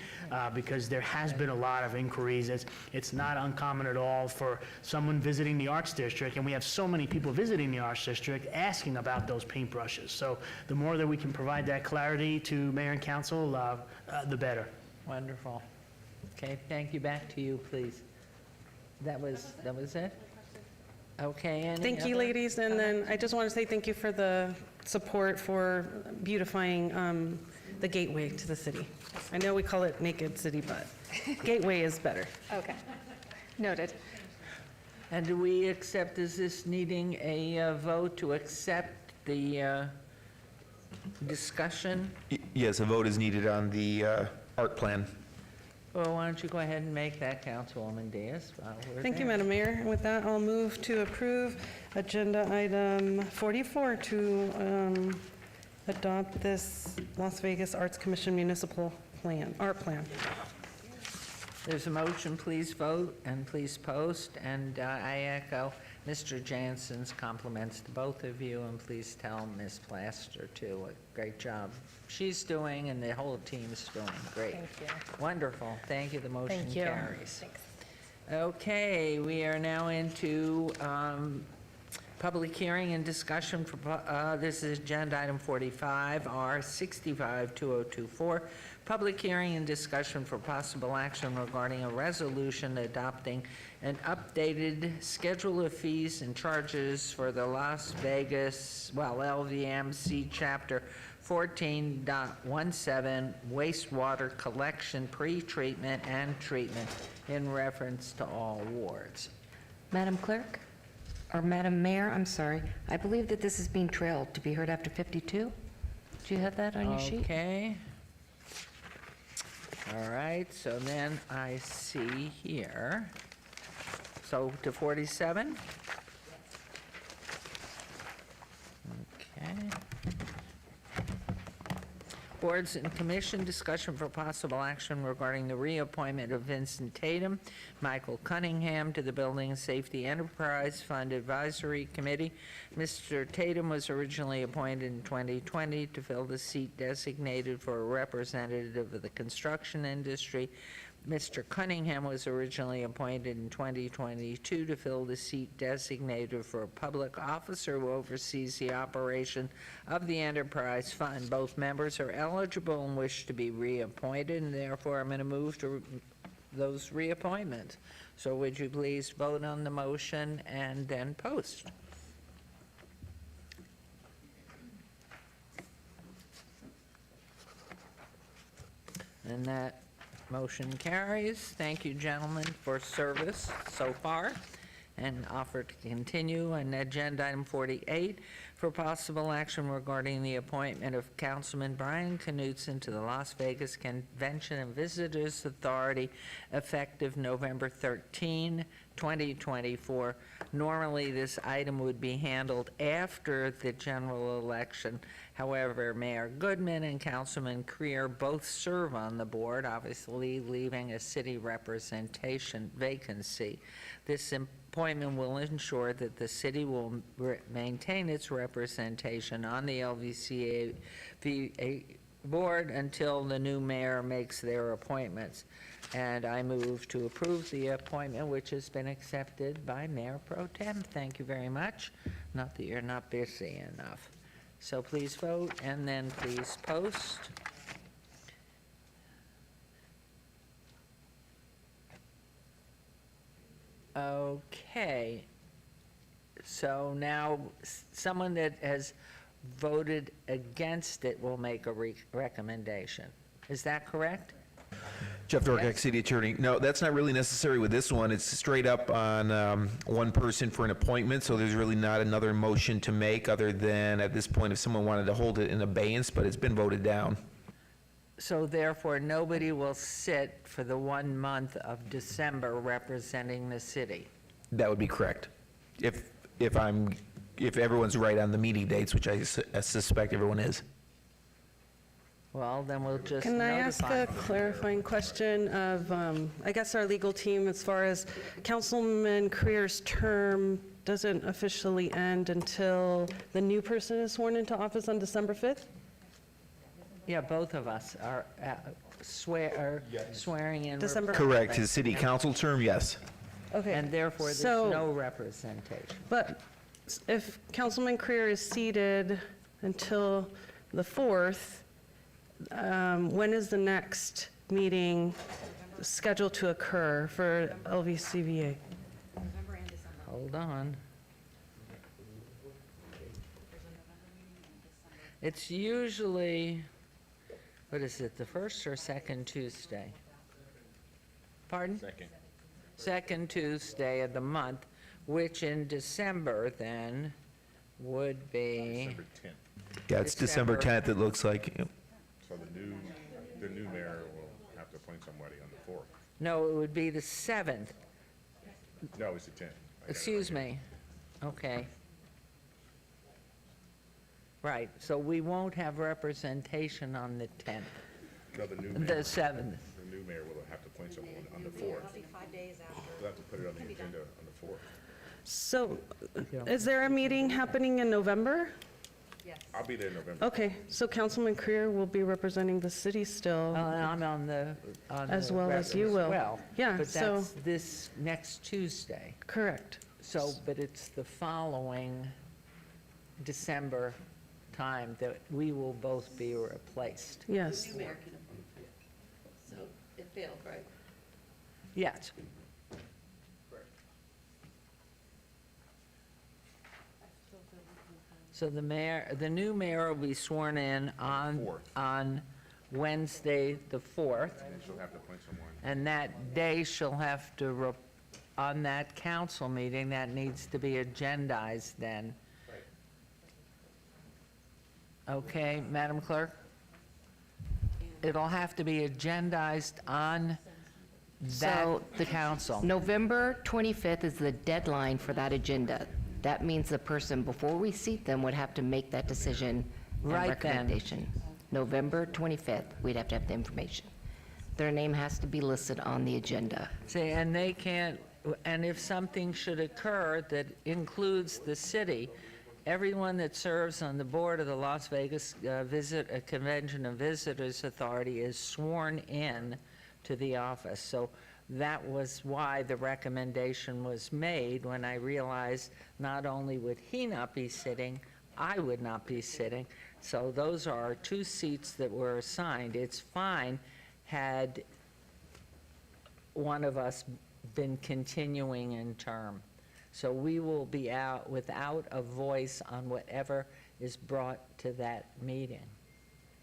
because there has been a lot of inquiries. It's not uncommon at all for someone visiting the Arts District, and we have so many people visiting the Arts District asking about those paintbrushes. So the more that we can provide that clarity to Mayor and Council, the better. Wonderful. Okay, thank you. Back to you, please. That was it? Okay, any Thank you, other ladies, and then I just want to say thank you for the support for beautifying the gateway to the city. I know we call it Naked City, but gateway is better. Okay, noted. And do we accept, is this needing a vote to accept the discussion? Yes, a vote is needed on the art plan. Well, why don't you go ahead and make that, Councilwoman Diaz, while we're Thank you, there. Madam Mayor. And with that, I'll move to approve agenda item 44 to adopt this Las Vegas Arts Commission municipal plan, art plan. There's a motion, please vote and please post. And I echo Mr. Jansen's compliments to both of you, and please tell Ms. Plaster too what great job she's doing and the whole team's doing. Great. Thank you. Wonderful. Thank you. The motion Thank you. carries. Thanks. Okay, we are now into public hearing and discussion for, this is agenda item 45, R652024. Public hearing and discussion for possible action regarding a resolution adopting an updated schedule of fees and charges for the Las Vegas, LVMC Chapter 14.17 wastewater collection, pre-treatment, and treatment in reference to all wards. Madam Clerk, or Madam Mayor, I'm sorry, I believe that this is being trailed to be heard after 52. Do you have that on your sheet? Okay. All right, so then I see here So to 47? Okay. Boards and commission discussion for possible action regarding the reappointment of Vincent Tatum, Michael Cunningham to the Building and Safety Enterprise Fund Advisory Committee. Mr. Tatum was originally appointed in 2020 to fill the seat designated for a representative of the construction industry. Mr. Cunningham was originally appointed in 2022 to fill the seat designated for a public officer who oversees the operation of the enterprise fund. Both members are eligible and wish to be reappointed, and therefore I'm going to move to those reappointments. So would you please vote on the motion and then post? And that motion carries. Thank you, gentlemen, for service so far, and offer to continue. And agenda item 48 for possible action regarding the appointment of Councilman Brian Knutson to the Las Vegas Convention and Visitors Authority effective November 13, 2024. Normally, this item would be handled after the general election. However, Mayor Goodman and Councilman Creer both serve on the board, obviously leaving a city representation vacancy. This appointment will ensure that the city will maintain its representation on the LVCA board until the new mayor makes their appointments. And I move to approve the appointment, which has been accepted by Mayor Pro Tem. Thank you very much. Not that you're not busy enough. So please vote, and then please post. Okay. So now, someone that has voted against it will make a recommendation. Is that correct? Jeff Dorkak, City Attorney. No, that's not really necessary with this one. It's straight up on one person for an appointment, so there's really not another motion to make other than at this point if someone wanted to hold it in abeyance, but it's been voted down. So therefore, nobody will sit for the 1 month of December representing the city. That would be correct. If everyone's right on the meeting dates, which I suspect everyone is. Well, then we'll just Can I ask notify. a clarifying question of, I guess, our legal team, as far as Councilman Creer's term doesn't officially end until the new person is sworn into office on December 5th? Yeah, both of us are swearing in. December. Correct. His city council term, yes. Okay. And therefore, there's So- no representation. But if Councilman Creer is seated until the 4th, when is the next meeting scheduled to occur for LVCVA? Hold on. It's usually, what is it, the first or second Tuesday? Pardon? Second. Second Tuesday of the month, which in December then would be, December 10th. Yeah, it's December 10th, it looks like. So the new mayor will have to appoint somebody on the 4th. no, it would be the 7th. No, it's the 10th. Excuse me. Okay. Right, so we won't have representation on the 10th, No, the new the mayor. 7th. The new mayor will have to appoint someone on the 4th. We'll have to put it on the agenda on the 4th. So is there a meeting happening in November? I'll be there in November. Okay, so Councilman Creer will be representing the city still. I'm on the. As well as you will. Well, Yeah, but so- that's this next Tuesday. Correct. So, but it's the following December time that we will both be replaced. Yes. So it failed, right? Yes. So the new mayor will be sworn in on Wednesday, the 4th. And she'll have to appoint someone. And that day she'll have to, on that council meeting, that needs to be agendized then. Okay, Madam Clerk? It'll have to be agendized on So the council. November 25th is the deadline for that agenda. That means the person, before we seat them, would have to make that decision and Right then. recommendation. November 25th, we'd have to have the information. Their name has to be listed on the agenda. See, and they can't, and if something should occur that includes the city, everyone that serves on the board of the Las Vegas Convention and Visitors Authority is sworn in to the office. So that was why the recommendation was made when I realized not only would he not be sitting, I would not be sitting. So those are our 2 seats that were assigned. It's fine had one of us been continuing in term. So we will be out without a voice on whatever is brought to that meeting.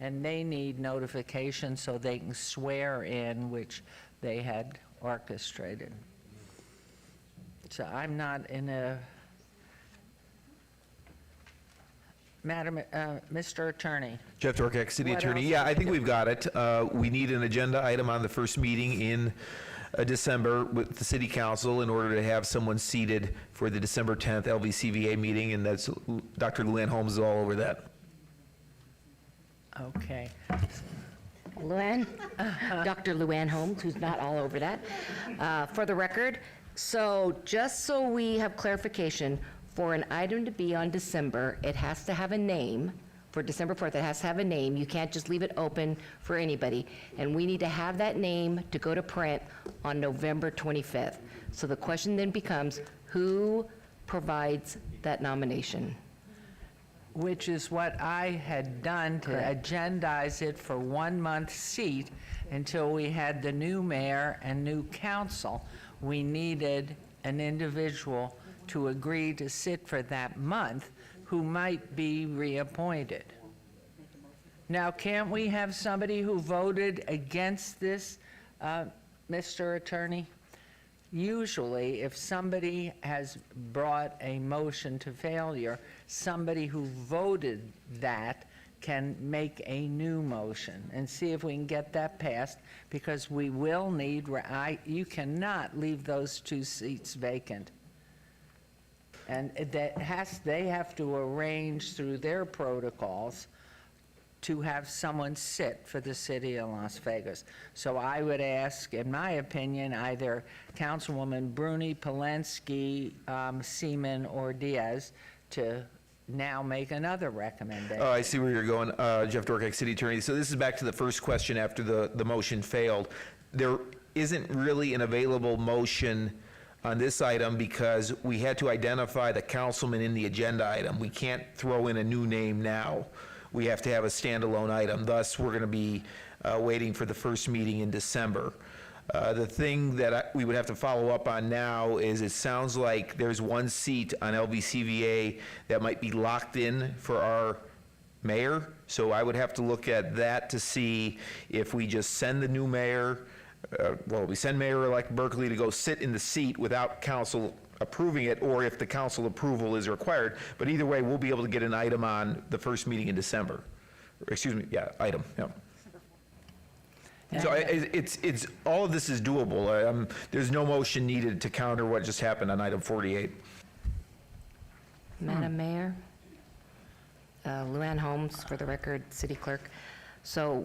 And they need notification so they can swear in, which they had orchestrated. So I'm not in a, Madam, Mr. Attorney. Jeff Dorkak, City What Attorney. else Yeah, do I we think do? we've got it. We need an agenda item on the first meeting in December with the City Council in order to have someone seated for the December 10th LVCVA meeting, and that's Dr. Luann Holmes is all over that. Okay. Luann, Dr. Luann Holmes, who's not all over that, for the record. So just so we have clarification, for an item to be on December, it has to have a name. For December 4th, it has to have a name. You can't just leave it open for anybody. And we need to have that name to go to print on November 25th. So the question then becomes, who provides that nomination? Which is what I had done to Correct. agendize it for 1 month seat until we had the new mayor and new council. We needed an individual to agree to sit for that month who might be reappointed. Now, can't we have somebody who voted against this, Mr. Attorney? Usually, if somebody has brought a motion to failure, somebody who voted that can make a new motion and see if we can get that passed, because we will need, you cannot leave those 2 seats vacant. And they have to arrange through their protocols to have someone sit for the city of Las Vegas. So I would ask, in my opinion, either Councilwoman Bruni, Polensky, Seaman, or Diaz to now make another recommendation. Oh, I see where you're going, Jeff Dorkak, City Attorney. So this is back to the first question after the motion failed. There isn't really an available motion on this item because we had to identify the councilman in the agenda item. We can't throw in a new name now. We have to have a standalone item. Thus, we're going to be waiting for the first meeting in December. The thing that we would have to follow up on now is it sounds like there's 1 seat on LVCVA that might be locked in for our mayor. So I would have to look at that to see if we just send the new mayor, we send Mayor-elect Berkeley to go sit in the seat without council approving it, or if the council approval is required. But either way, we'll be able to get an item on the first meeting in December. Excuse me, yeah, item, yeah. So it's all of this is doable. There's no motion needed to counter what just happened on item 48. Madam Mayor, Luann Holmes, for the record, City Clerk. So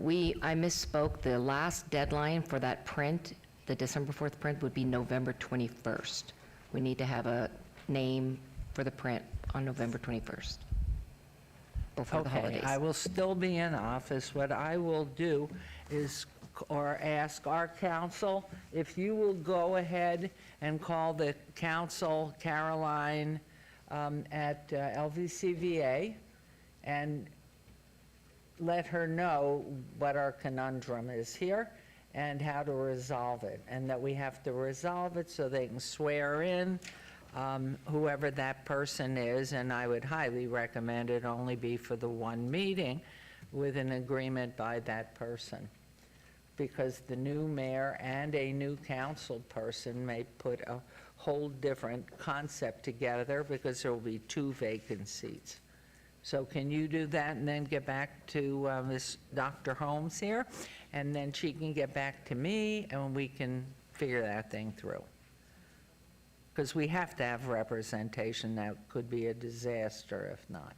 I misspoke. The last deadline for that print, the December 4th print, would be November 21st. We need to have a name for the print on November 21st, before the holidays. I will still be in office. What I will do is, or ask our council, if you will go ahead and call the council, Caroline, at LVCVA, and let her know what our conundrum is here and how to resolve it, and that we have to resolve it so they can swear in whoever that person is, and I would highly recommend it only be for the 1 meeting with an agreement by that person, because the new mayor and a new council person may put a whole different concept together, because there will be 2 vacant seats. So can you do that and then get back to Ms. Dr. Holmes here? And then she can get back to me and we can figure that thing through. Because we have to have representation. That could be a disaster if not.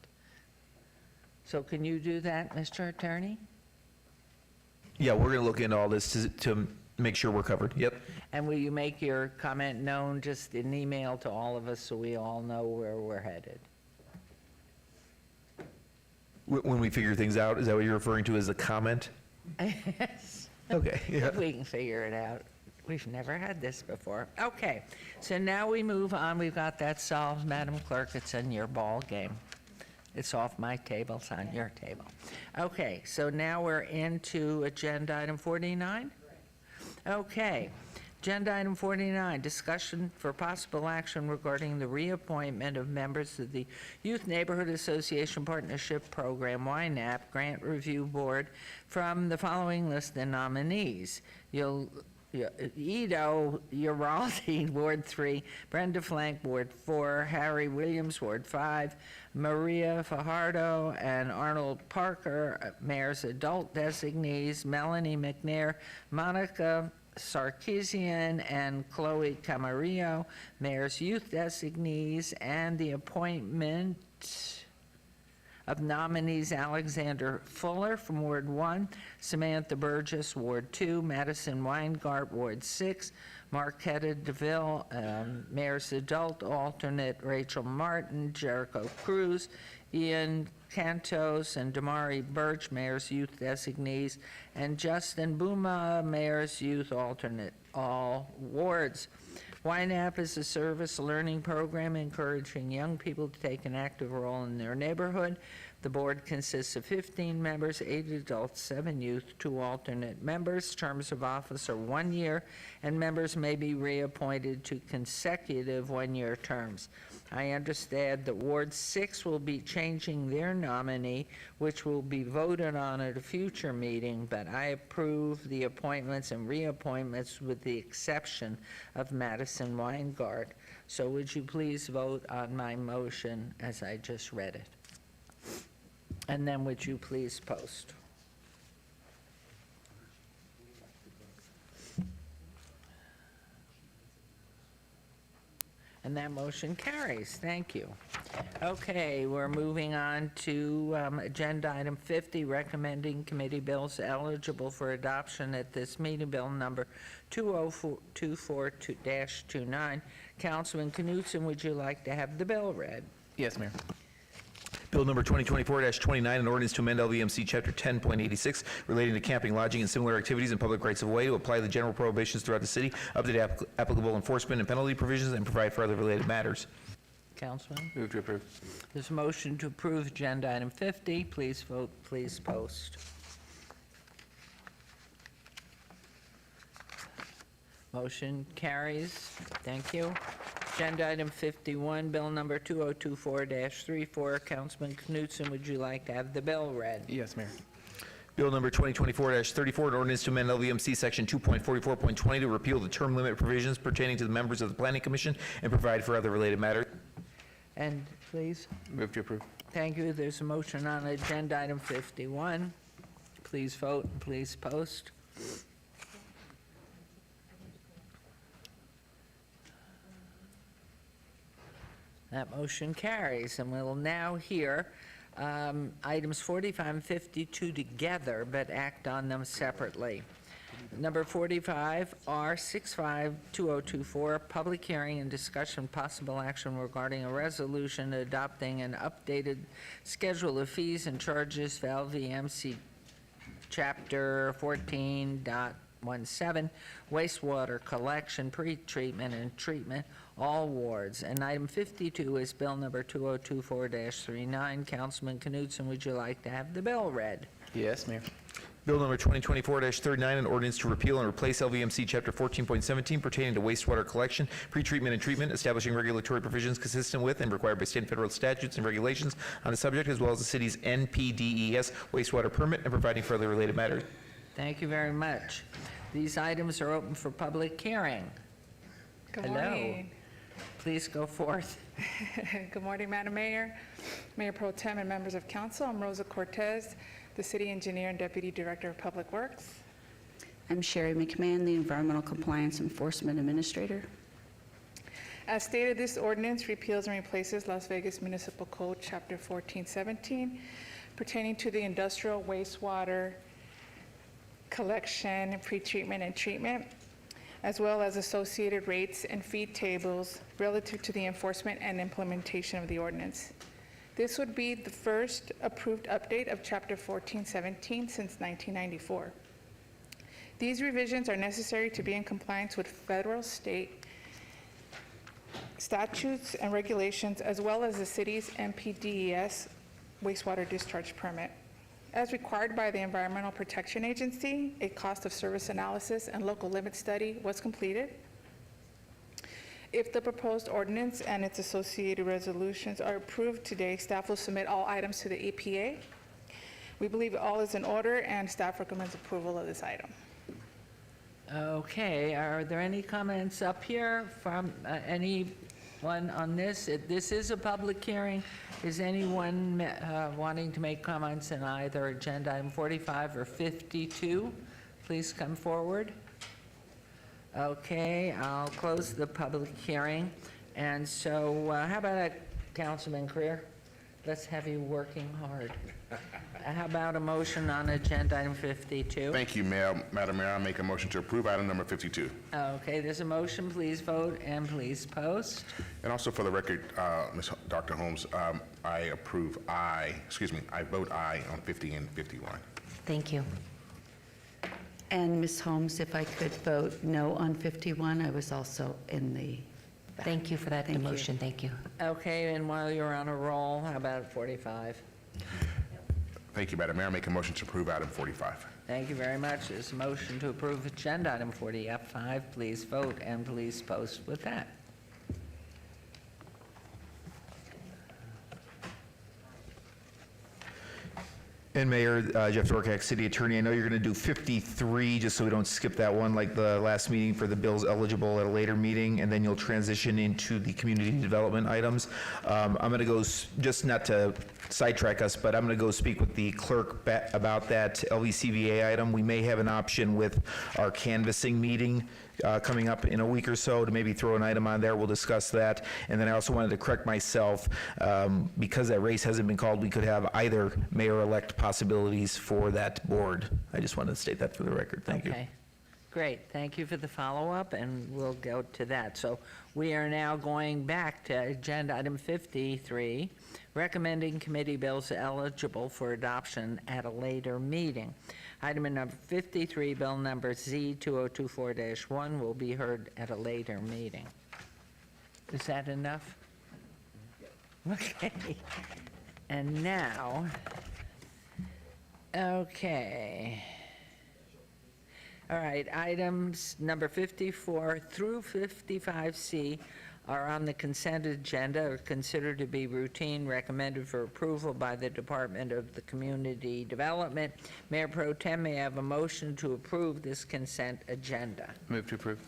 So can you do that, Mr. Attorney? Yeah, we're going to look into all this to make sure we're covered. Yep. And will you make your comment known just in email to all of us so we all know where we're headed? When we figure things out, is that what you're referring to as a comment? Yes. Okay, yeah. If we can figure it out. We've never had this before. Okay, so now we move on. We've got that solved, Madam Clerk. It's in your ball game. It's off my table, it's on your table. Okay, so now we're into agenda item 49? Okay. Agenda item 49, discussion for possible action regarding the reappointment of members of the Youth Neighborhood Association Partnership Program, YNAP, Grant Review Board from the following list of nominees. Ido Uraldi, Ward 3, Brenda Flank, Ward 4, Harry Williams, Ward 5, Maria Fajardo and Arnold Parker, Mayor's adult designees, Melanie McNair, Monica Sarkeesian and Chloe Camarillo, Mayor's youth designees, and the appointment of nominees Alexander Fuller from Ward 1, Samantha Burgess, Ward 2, Madison Weingart, Ward 6, Marquetta DeVille, Mayor's adult alternate Rachel Martin, Jericho Cruz, Ian Cantos and Damari Birch, Mayor's youth designees, and Justin Buma, Mayor's youth alternate, all wards. YNAP is a service learning program encouraging young people to take an active role in their neighborhood. The board consists of 15 members, 8 adults, 7 youth, 2 alternate members. Terms of office are 1 year, and members may be reappointed to consecutive 1-year terms. I understand that Ward 6 will be changing their nominee, which will be voted on at a future meeting, but I approve the appointments and reappointments with the exception of Madison Weingart. So would you please vote on my motion as I just read it? And then would you please post? And that motion carries. Thank you. Okay, we're moving on to agenda item 50, recommending committee bills eligible for adoption at this meeting, bill number 2024-29. Councilman Knutson, would you like to have the bill read? Yes, Mayor. Bill number 2024-29, an ordinance to amend LVMC Chapter 10.86 relating to camping, lodging, and similar activities in public rights of way to apply the general prohibitions throughout the city, update applicable enforcement and penalty provisions, and provide for other related matters. Councilman? Move to approve. There's a motion to approve agenda item 50. Please vote, please post. Motion carries. Thank you. Agenda item 51, bill number 2024-34. Councilman Knutson, would you like to have the bill read? Yes, Mayor. Bill number 2024-34, an ordinance to amend LVMC Section 2.44.20 to repeal the term limit provisions pertaining to the members of the Planning Commission and provide for other related matters. And please. Move to approve. Thank you. There's a motion on agenda item 51. Please vote and please post. That motion carries, and we'll now hear items 45 and 52 together, but act on them separately. Number 45, R652024, public hearing and discussion possible action regarding a resolution adopting an updated schedule of fees and charges for LVMC Chapter 14.17, wastewater collection, pre-treatment, and treatment, all wards. And item 52 is bill number 2024-39. Councilman Knutson, would you like to have the bill read? Yes, Mayor. Bill number 2024-39, an ordinance to repeal and replace LVMC Chapter 14.17 pertaining to wastewater collection, pretreatment, and treatment, establishing regulatory provisions consistent with and required by state and federal statutes and regulations on the subject, as well as the city's NPDES wastewater permit, and providing for other related matters. Thank you very much. These items are open for public hearing. Good Hello. morning. Please go forth. Good morning, Madam Mayor, Mayor Pro Tem, and members of council. I'm Rosa Cortez, the City Engineer and Deputy Director of Public Works. I'm Sherry McMahon, the Environmental Compliance Enforcement Administrator. As stated, this ordinance repeals and replaces Las Vegas Municipal Code, Chapter 1417, pertaining to the industrial wastewater collection, pretreatment, and treatment, as well as associated rates and fee tables relative to the enforcement and implementation of the ordinance. This would be the first approved update of Chapter 1417 since 1994. These revisions are necessary to be in compliance with federal, state statutes and regulations, as well as the city's MPDES wastewater discharge permit. As required by the Environmental Protection Agency, a cost of service analysis and local limit study was completed. If the proposed ordinance and its associated resolutions are approved today, staff will submit all items to the EPA. We believe all is in order, and staff recommends approval of this item. Okay, are there any comments up here from anyone on this? This is a public hearing. Is anyone wanting to make comments on either agenda item 45 or 52? Please come forward. Okay, I'll close the public hearing. And so how about Councilman Creer? Let's have you working hard. How about a motion on agenda item 52? Thank you, Madam Mayor. I make a motion to approve item number 52. Okay, there's a motion. Please vote and please post. And also for the record, Dr. Holmes, I vote aye on 50 and 51. Thank you. And Ms. Holmes, if I could vote no on 51, I was also in the back. Thank you for that motion. Thank you. Okay, and while you're on a roll, how about 45? Thank you, Madam Mayor. I make a motion to approve item 45. Thank you very much. There's a motion to approve agenda item 45. Please vote and please post with that. And Mayor, Jeff Dorkak, City Attorney, I know you're going to do 53, just so we don't skip that one like the last meeting for the bills eligible at a later meeting, and then you'll transition into the community development items. I'm going to go, just not to sidetrack us, but I'm going to go speak with the clerk about that LVCVA item. We may have an option with our canvassing meeting coming up in a week or so to maybe throw an item on there. We'll discuss that. And then I also wanted to correct myself. Because that race hasn't been called, we could have either mayor-elect possibilities for that board. I just wanted to state that for the record. Thank you. Okay, great. Thank you for the follow-up, and we'll go to that. So we are now going back to agenda item 53, recommending committee bills eligible for adoption at a later meeting. Item number 53, bill number Z2024-1, will be heard at a later meeting. Is that enough? Okay. And now, okay. All right, items number 54 through 55C are on the consent agenda, are considered to be routine, recommended for approval by the Department of the Community Development. Mayor Pro Tem, may I have a motion to approve this consent agenda? Move to approve.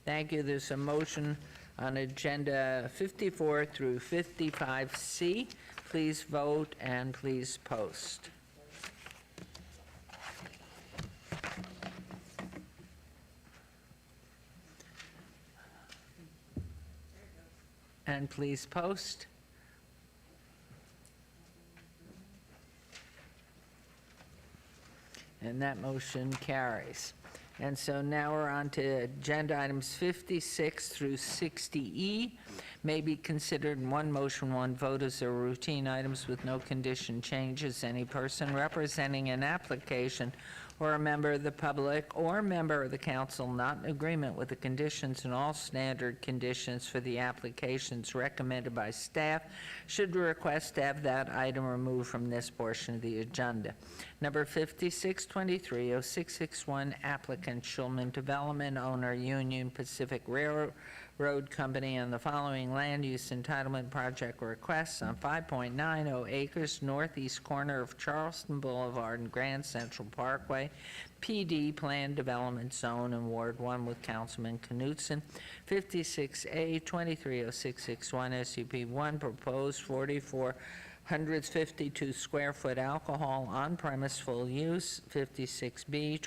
Thank you. There's a motion on agenda 54 through 55C. Please vote and please post. And please post. And that motion carries. And so now we're on to agenda items 56 through 60E. May be considered in one motion, one vote as their routine items with no condition changes. Any person representing an application or a member of the public or member of the council not in agreement with the conditions and all standard conditions for the applications recommended by staff should request to have that item removed from this portion of the agenda. Number 5623-0661, applicant Schulman Development, owner Union Pacific Railroad Company, and the following land use entitlement project requests on 5.90 acres northeast corner of Charleston Boulevard and Grand Central Parkway, PD Planned Development Zone in Ward 1 with Councilman Knutson. 56A 230661 SUP 1, proposed 4,452 square foot alcohol on premise full use. 56B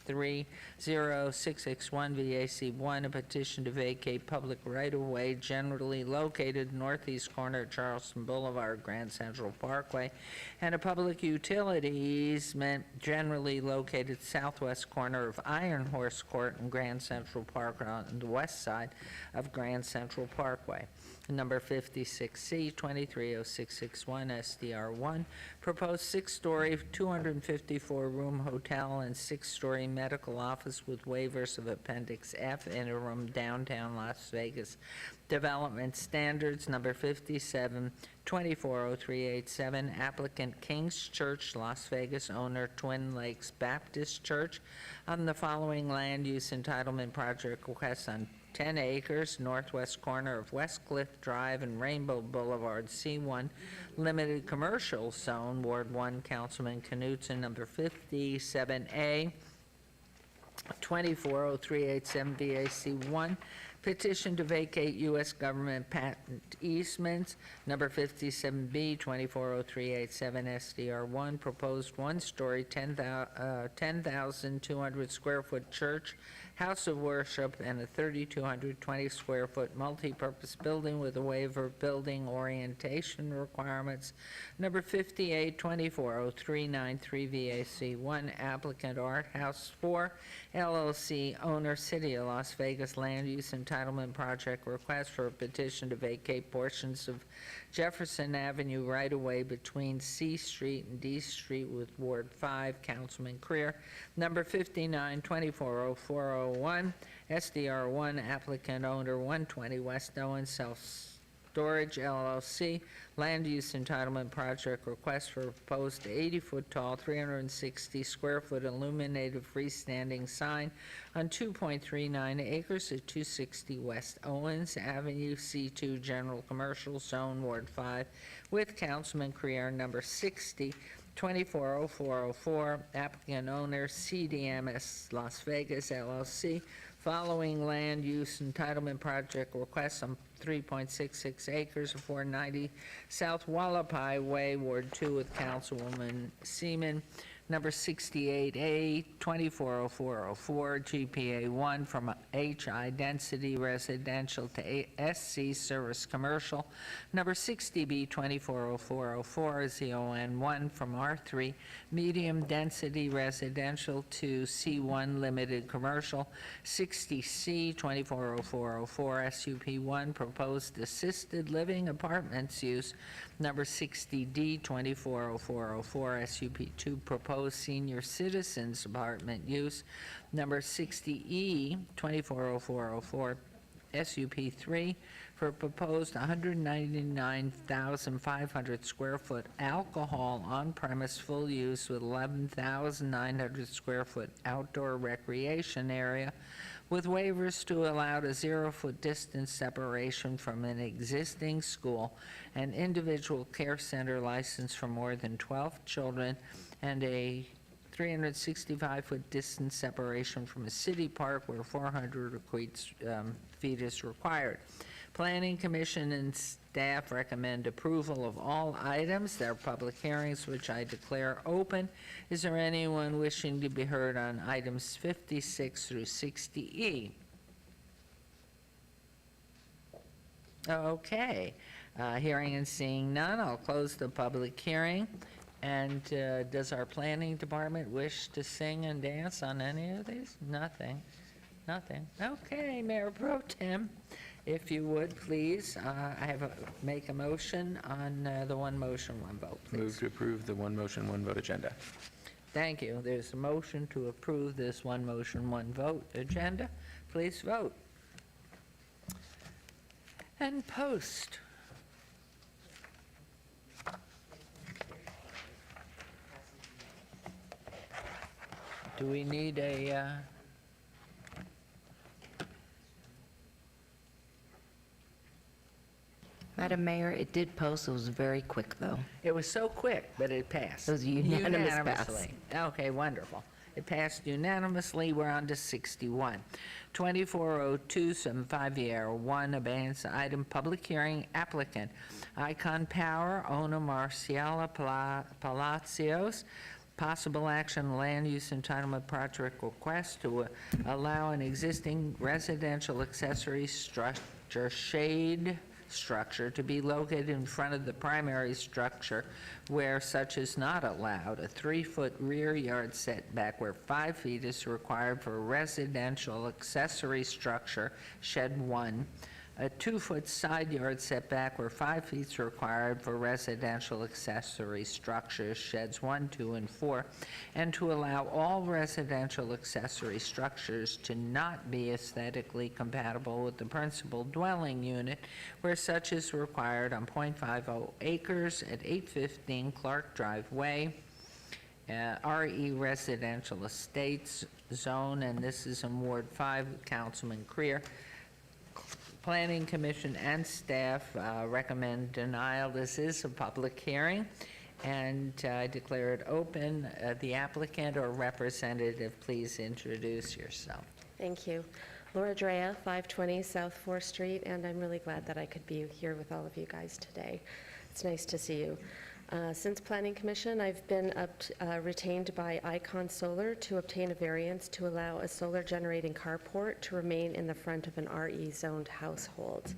30661 VAC1, a petition to vacate public right-of-way generally located northeast corner of Charleston Boulevard, Grand Central Parkway, and a public utility easement generally located southwest corner of Iron Horse Court and Grand Central Park on the west side of Grand Central Parkway. Number 56C, 230661 SDR1, proposed six-story, 254-room hotel and six-story medical office with waivers of Appendix F, interim downtown Las Vegas development standards. Number 57, 240387, applicant King's Church, Las Vegas, owner Twin Lakes Baptist Church, on the following land use entitlement project requests on 10 acres, northwest corner of West Cliff Drive and Rainbow Boulevard, C1, limited commercial zone, Ward 1, Councilman Knutson. Number 57A, 240387 VAC1, petition to vacate U.S. government patent easements. Number 57B, 240387 SDR1, proposed one-story, 10,200 square foot church, house of worship, and a 3,220 square foot multi-purpose building with a waiver of building orientation requirements. Number 58, 240393 VAC1, applicant Art House 4 LLC, owner City of Las Vegas, land use entitlement project request for a petition to vacate portions of Jefferson Avenue right-of-way between C Street and D Street with Ward 5, Councilman Creer. Number 59, 240401, SDR1, applicant owner 120 West Owen Self-Storage LLC, land use entitlement project request for a proposed 80-foot tall, 360 square foot illuminated freestanding sign on 2.39 acres at 260 West Owens Avenue, C2 General Commercial Zone, Ward 5, with Councilman Creer. Number 60, 240404, applicant owner CDMS Las Vegas LLC, following land use entitlement project requests on 3.66 acres of 490 South Wallapai Way, Ward 2, with Councilwoman Seaman. Number 68A, 240404, GPA 1, from HI Density Residential to SC Service Commercial. Number 60B, 240404, ZON 1, from R3 Medium Density Residential to C1 Limited Commercial. 60C, 240404, SUP 1, proposed assisted living apartments use. Number 60D, 240404, SUP 2, proposed senior citizens apartment use. Number 60E, 240404, SUP 3, for a proposed 199,500 square foot alcohol on-premise full use with 11,900 square foot outdoor recreation area, with waivers to allow a 0-foot distance separation from an existing school, an individual care center license for more than 12 children, and a 365-foot distance separation from a city park where 400 feet is required. Planning Commission and staff recommend approval of all items. There are public hearings, which I declare open. Is there anyone wishing to be heard on items 56 through 60E? Okay. Hearing and seeing none, I'll close the public hearing. And does our planning department wish to sing and dance on any of these? Nothing. Nothing. Okay, Mayor Pro Tem, if you would, please, make a motion on the one motion, one vote, please. Move to approve the one motion, one vote agenda. Thank you. There's a motion to approve this one motion, one vote agenda. Please vote. And post. Do we need a, Madam Mayor, it did post. It was very quick, though. It was so quick, but it passed. It was a unanimous pass. Unanimously. Okay, wonderful. It passed unanimously. We're on to 61. 240275 Vieira 1, abeyance item, public hearing, applicant Icon Power, owner Marciala Palacios, Possible action, land use entitlement project request to allow an existing residential accessory structure, shade structure, to be located in front of the primary structure where such is not allowed. A 3-foot rear yard setback where 5 feet is required for a residential accessory structure, shed 1. A 2-foot side yard setback where 5 feet is required for residential accessory structures, sheds 1, 2, and 4, and to allow all residential accessory structures to not be aesthetically compatible with the principal dwelling unit where such is required on .50 acres at 815 Clark Drive Way, RE Residential Estates Zone, and this is in Ward 5 with Councilman Creer. Planning Commission and staff recommend denial. This is a public hearing, and I declare it open. The applicant or representative, please introduce yourself. Thank you. Laura Drea, 520 South 4th Street, and I'm really glad that I could be here with all of you guys today. It's nice to see you. Since Planning Commission, I've been retained by Icon Solar to obtain a variance to allow a solar generating carport to remain in the front of an RE zoned household.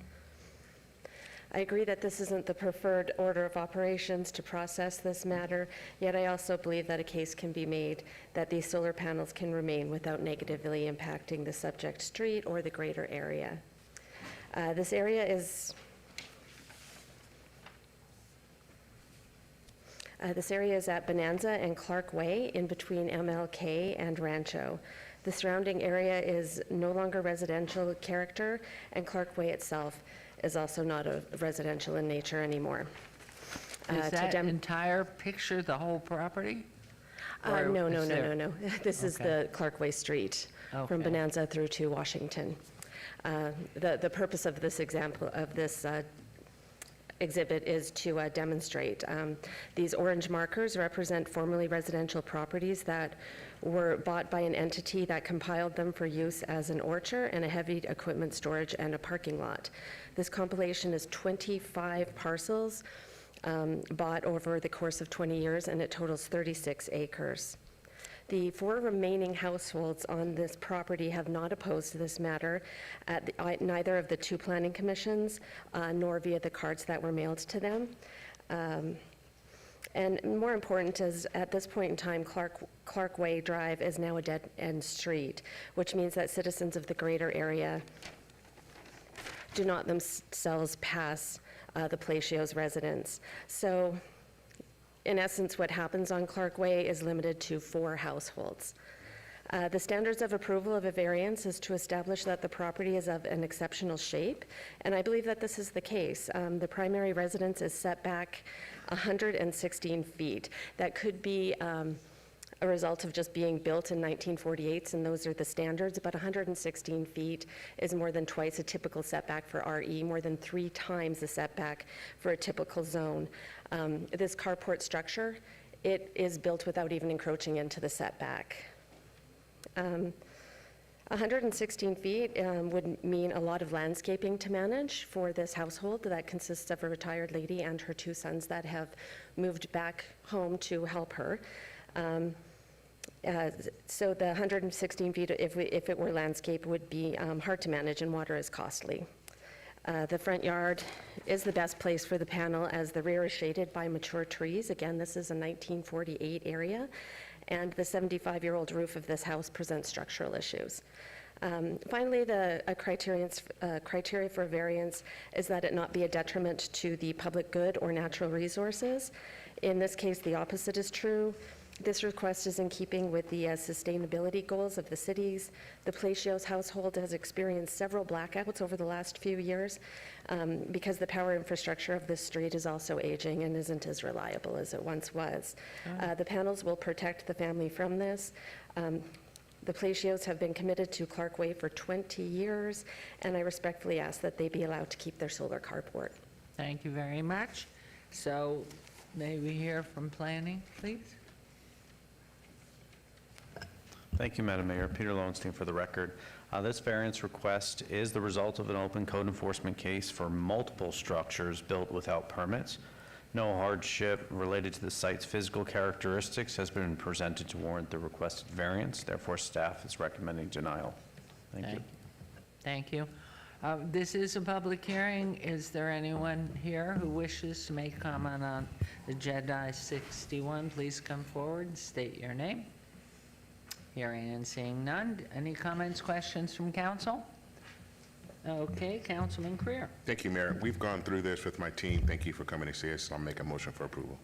I agree that this isn't the preferred order of operations to process this matter, yet I also believe that a case can be made that these solar panels can remain without negatively impacting the subject street or the greater area. This area is at Bonanza and Clark Way in between MLK and Rancho. The surrounding area is no longer residential character, and Clark Way itself is also not a residential in nature anymore. Is that entire picture the whole property? No. This is the Clark Way Street from Bonanza through to Washington. The purpose of this example of this exhibit is to demonstrate. These orange markers represent formerly residential properties that were bought by an entity that compiled them for use as an orchard and a heavy equipment storage and a parking lot. This compilation is 25 parcels bought over the course of 20 years, and it totals 36 acres. The 4 remaining households on this property have not opposed this matter at neither of the 2 planning commissions, nor via the cards that were mailed to them. And more important is, at this point in time, Clark Way Drive is now a dead-end street, which means that citizens of the greater area do not themselves pass the Palacios residence. So, in essence, what happens on Clark Way is limited to 4 households. The standards of approval of a variance is to establish that the property is of an exceptional shape, and I believe that this is the case. The primary residence is set back 116 feet. That could be a result of just being built in 1948, and those are the standards, but 116 feet is more than twice a typical setback for RE, more than 3 times the setback for a typical zone. This carport structure, it is built without even encroaching into the setback. 116 feet would mean a lot of landscaping to manage for this household that consists of a retired lady and her 2 sons that have moved back home to help her. So the 116 feet, if it were landscape, would be hard to manage, and water is costly. The front yard is the best place for the panel, as the rear is shaded by mature trees. Again, this is a 1948 area, and the 75-year-old roof of this house presents structural issues. Finally, the criteria for variance is that it not be a detriment to the public good or natural resources. In this case, the opposite is true. This request is in keeping with the sustainability goals of the cities. The Palacios household has experienced several blackouts over the last few years because the power infrastructure of this street is also aging and isn't as reliable as it once was. The panels will protect the family from this. The Palacios have been committed to Clark Way for 20 years, and I respectfully ask that they be allowed to keep their solar carport. Thank you very much. So may we hear from planning, please? Thank you, Madam Mayor. Peter Lowenstein for the record. This variance request is the result of an open code enforcement case for multiple structures built without permits. No hardship related to the site's physical characteristics has been presented to warrant the requested variance. Therefore, staff is recommending denial. Thank you. Thank you. This is a public hearing. Is there anyone here who wishes to make comment on Agenda 61? Please come forward and state your name. Hearing and seeing none. Any comments, questions from council? Okay, Councilman Creer. Thank you, Mayor. We've gone through this with my team. Thank you for coming to see us. I'll make a motion for approval.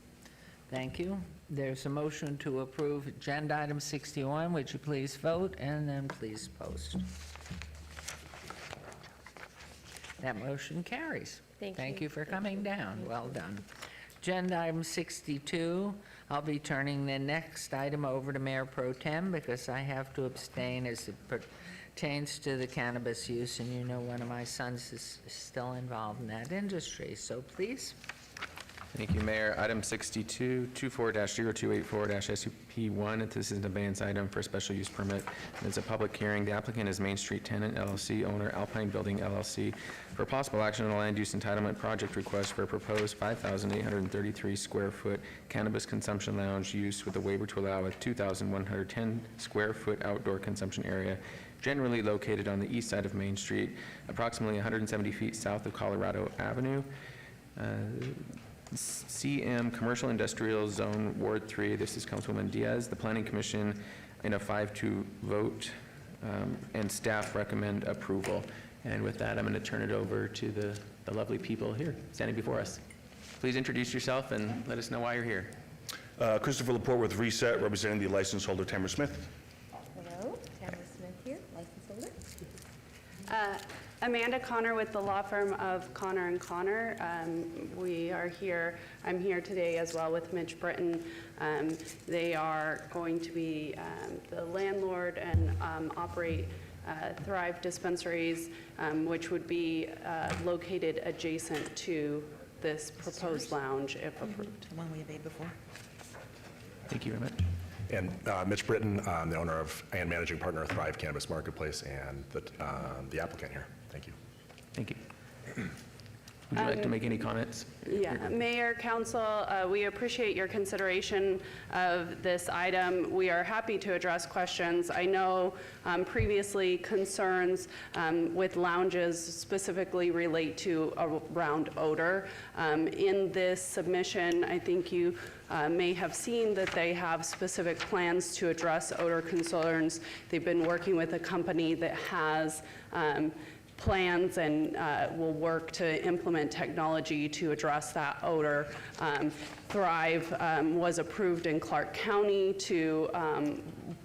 Thank you. There's a motion to approve agenda item 61. Would you please vote and then please post? That motion carries. Thank you for coming down. Well done. Agenda item 62, I'll be turning the next item over to Mayor Pro Tem because I have to abstain as it pertains to the cannabis use, and you know one of my sons is still involved in that industry, so please. Thank you, Mayor. Item 62, 24-0284-SUP1. This is an abeyance item for a special use permit. It's a public hearing. The applicant is Main Street Tenant LLC, owner Alpine Building LLC, for possible action on a land use entitlement project request for a proposed 5,833 square foot cannabis consumption lounge use with a waiver to allow a 2,110 square foot outdoor consumption area generally located on the east side of Main Street, approximately 170 feet south of Colorado Avenue. CM Commercial Industrial Zone Ward 3. This is Councilwoman Diaz. The Planning Commission in a 5-2 vote, and staff recommend approval. And with that, I'm going to turn it over to the lovely people here standing before us. Please introduce yourself and let us know why you're here. Christopher Laporte with Reset, representing the license holder Tamara Smith. Hello, Tamara Smith here, license holder. Amanda Connor with the law firm of Connor & Connor. We are here, I'm here today as well with Mitch Britton. They are going to be the landlord and operate Thrive dispensaries, which would be located adjacent to this proposed lounge if approved. The one we obeyed before. Thank you very much. And Mitch Britton, the owner of and managing partner of Thrive Cannabis Marketplace, and the applicant here. Thank you. Thank you. Would you like to make any comments? Yeah, Mayor, Council, we appreciate your consideration of this item. We are happy to address questions. I know previously concerns with lounges specifically relate to around odor. In this submission, I think you may have seen that they have specific plans to address odor concerns. They've been working with a company that has plans and will work to implement technology to address that odor. Thrive was approved in Clark County to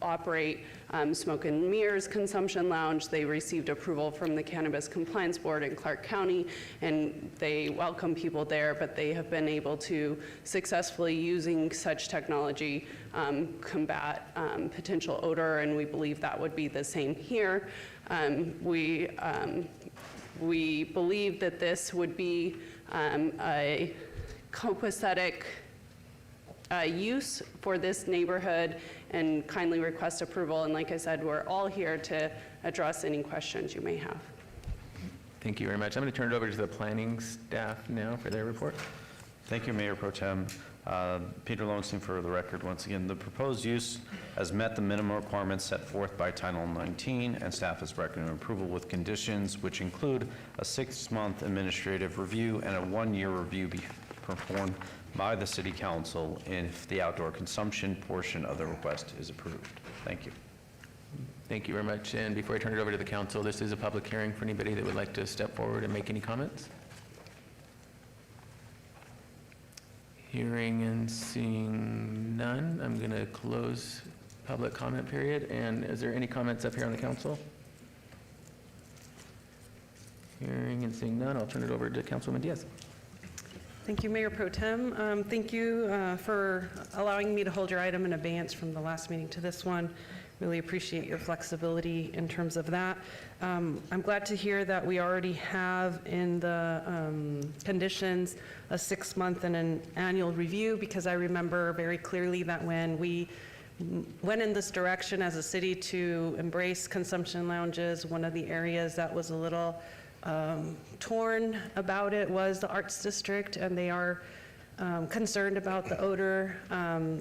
operate Smoke and Mirrors Consumption Lounge. They received approval from the Cannabis Compliance Board in Clark County, and they welcome people there, but they have been able to successfully, using such technology, combat potential odor, and we believe that would be the same here. We believe that this would be a copacetic use for this neighborhood, and kindly request approval. And like I said, we're all here to address any questions you may have. Thank you very much. I'm going to turn it over to the planning staff now for their report. Thank you, Mayor Pro Tem. Peter Lowenstein for the record. Once again, the proposed use has met the minimum requirements set forth by Title 19, and staff is recommending approval with conditions which include a 6-month administrative review and a 1-year review be performed by the City Council if the outdoor consumption portion of the request is approved. Thank you. Thank you very much. And before I turn it over to the council, this is a public hearing for anybody that would like to step forward and make any comments. Hearing and seeing none, I'm going to close public comment period. And is there any comments up here on the council? Hearing and seeing none, I'll turn it over to Councilwoman Diaz. Thank you, Mayor Pro Tem. Thank you for allowing me to hold your item in abeyance from the last meeting to this one. Really appreciate your flexibility in terms of that. I'm glad to hear that we already have in the conditions a 6-month and an annual review, because I remember very clearly that when we went in this direction as a city to embrace consumption lounges, one of the areas that was a little torn about it was the Arts District, and they are concerned about the odor,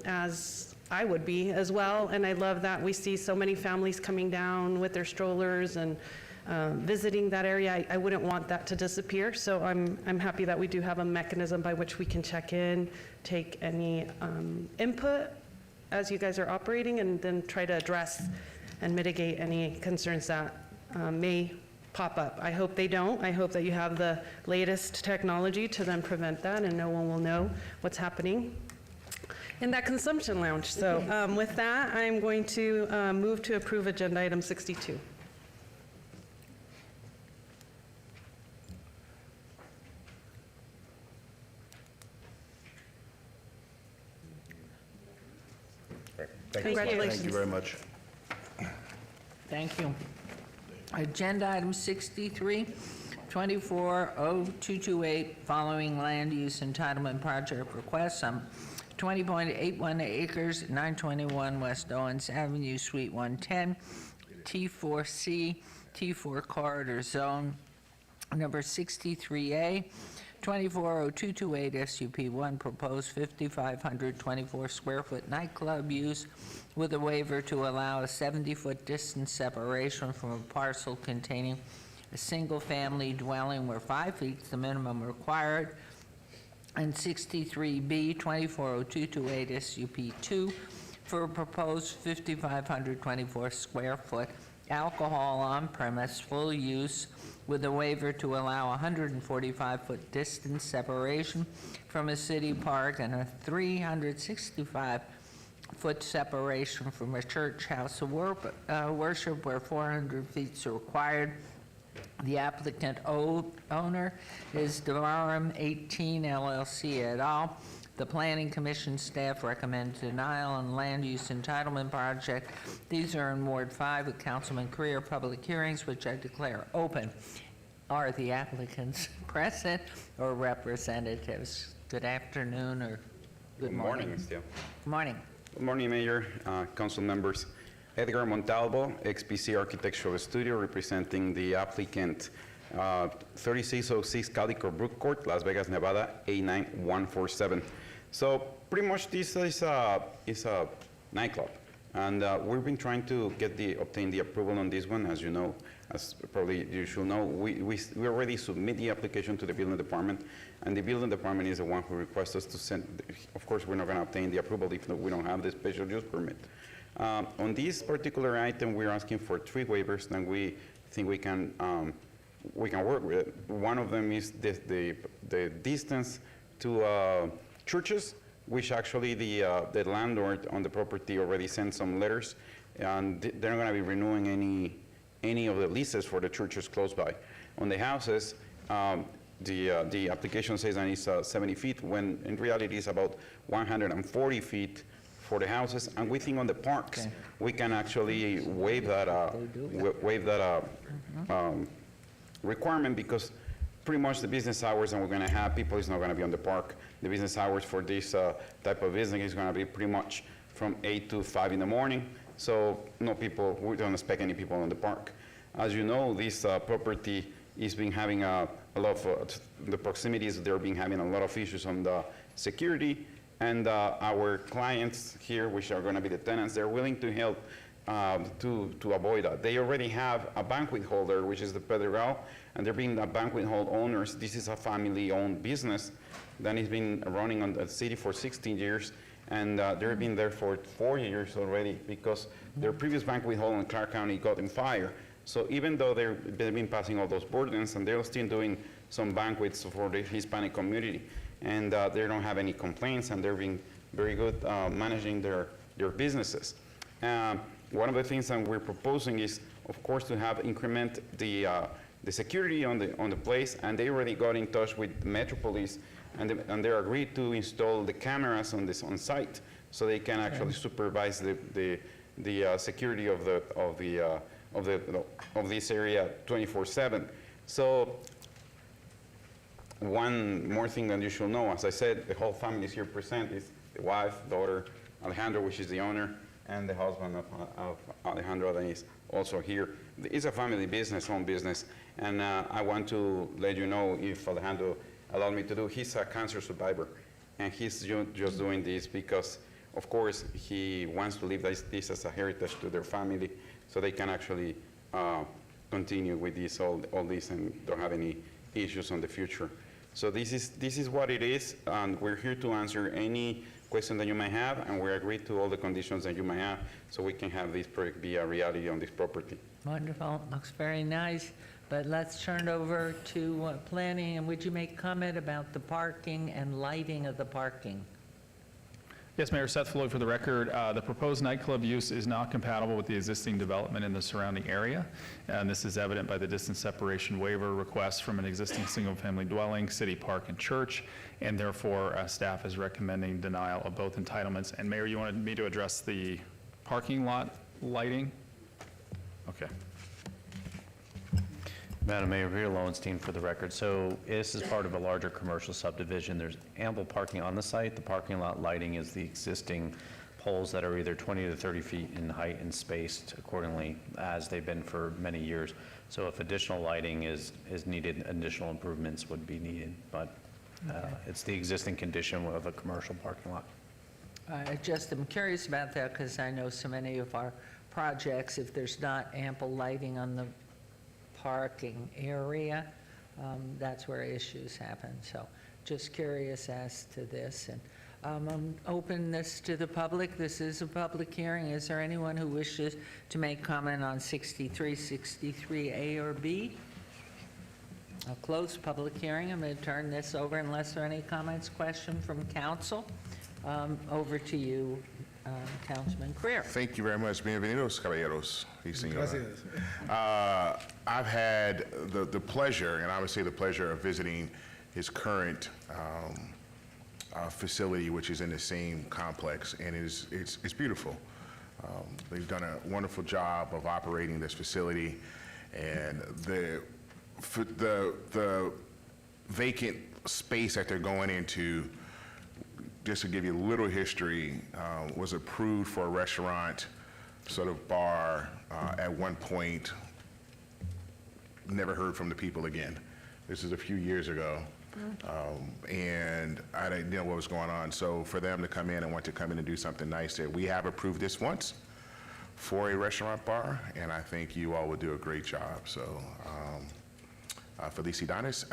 as I would be as well. And I love that we see so many families coming down with their strollers and visiting that area. I wouldn't want that to disappear. So I'm happy that we do have a mechanism by which we can check in, take any input as you guys are operating, and then try to address and mitigate any concerns that may pop up. I hope they don't. I hope that you have the latest technology to then prevent that, and no one will know what's happening in that consumption lounge. So with that, I'm going to move to approve agenda item 62. Congratulations. Thank you very much. Thank you. Agenda item 63, 240228, following land use entitlement project requests on 20.81 acres, 921 West Owens Avenue, Suite 110, T4C, T4 Corridor Zone, number 63A, 240228 SUP1, proposed 5,524 square foot nightclub use with a waiver to allow a 70-foot distance separation from a parcel containing a single-family dwelling where 5 feet is the minimum required, and 63B, 240228 SUP2, for a proposed 5,524 square foot alcohol on-premise full use with a waiver to allow 145-foot distance separation from a city park and a 365-foot separation from a church house of worship where 400 feet is required. The applicant owner is Devarim 18 LLC et al. The Planning Commission staff recommends denial on land use entitlement project. These are in Ward 5 with Councilman Creer. Public hearings, which I declare open. Are the applicants present or representatives? Good afternoon or good morning. Ms. Teo. Good morning. Good morning, Mayor, council members. Edgar Montalvo, XPC Architectural Studio, representing the applicant, 3606 Calico Brook Court, Las Vegas, Nevada, 89147. So pretty much this is a nightclub, and we've been trying to obtain the approval on this one. As you know, as probably you should know, we already submit the application to the building department, and the building department is the one who requests us to send. Of course, we're not going to obtain the approval if we don't have the special use permit. On this particular item, we're asking for 3 waivers, and we think we can work with it. One of them is the distance to churches, which actually the landlord on the property already sent some letters, and they're not going to be renewing any of the leases for the churches close by. On the houses, the application says that it's 70 feet, when in reality it's about 140 feet for the houses, and we think on the parks, we can actually waive that requirement, because pretty much the business hours that we're going to have, people is not going to be on the park. The business hours for this type of business is going to be pretty much from 8 to 5 in the morning. So no people, we don't expect any people on the park. As you know, this property is been having a lot of, the proximities, they're been having a lot of issues on the security, and our clients here, which are going to be the tenants, they're willing to help to avoid that. They already have a banquet hall there, which is the Pedregal, and they're being a banquet hall owners. This is a family-owned business that has been running on the city for 16 years, and they've been there for 4 years already, because their previous banquet hall in Clark County got in fire. So even though they've been passing all those burdens, and they're still doing some banquets for the Hispanic community, and they don't have any complaints, and they're being very good managing their businesses. One of the things that we're proposing is, of course, to have increment the security on the place, and they already got in touch with Metro Police, and they agreed to install the cameras on site, so they can actually supervise the security of this area 24/7. So one more thing that you should know, as I said, the whole family is here present. Is the wife, daughter, Alejandro, which is the owner, and the husband of Alejandro that is also here. It's a family business, home business, and I want to let you know, if Alejandro allowed me to do, he's a cancer survivor, and he's just doing this because, of course, he wants to leave this as a heritage to their family, so they can actually continue with this all this and don't have any issues on the future. So this is what it is, and we're here to answer any question that you may have, and we agree to all the conditions that you may have, so we can have this project be a reality on this property. Wonderful, looks very nice, but let's turn it over to planning, and would you make comment about the parking and lighting of the parking? Yes, Mayor, Seth Floyd for the record. The proposed nightclub use is not compatible with the existing development in the surrounding area, and this is evident by the distance separation waiver request from an existing single-family dwelling, city park, and church, and therefore staff is recommending denial of both entitlements. And Mayor, you wanted me to address the parking lot lighting? Okay. Madam Mayor, Peter Lowenstein for the record. So this is part of a larger commercial subdivision. There's ample parking on the site. The parking lot lighting is the existing poles that are either 20 to 30 feet in height and spaced accordingly as they've been for many years. So if additional lighting is needed, additional improvements would be needed. But it's the existing condition of a commercial parking lot. I just am curious about that because I know so many of our projects, if there's not ample lighting on the parking area, that's where issues happen. So just curious as to this. And I'm open this to the public. This is a public hearing. Is there anyone who wishes to make comment on 63, 63A or B? I'll close public hearing. I'm going to turn this over unless there are any comments, question from council. Over to you, Councilman Creer. Thank you very much. Bienvenidos, caballeros y señoras. I've had the pleasure, and I would say the pleasure, of visiting his current facility, which is in the same complex, and it's beautiful. They've done a wonderful job of operating this facility, and the vacant space that they're going into, just to give you a little history, was approved for a restaurant, sort of bar, at one point. Never heard from the people again. This is a few years ago. And I didn't know what was going on. So for them to come in and want to come in and do something nice there, we have approved this once for a restaurant bar, and I think you all would do a great job. So felicidades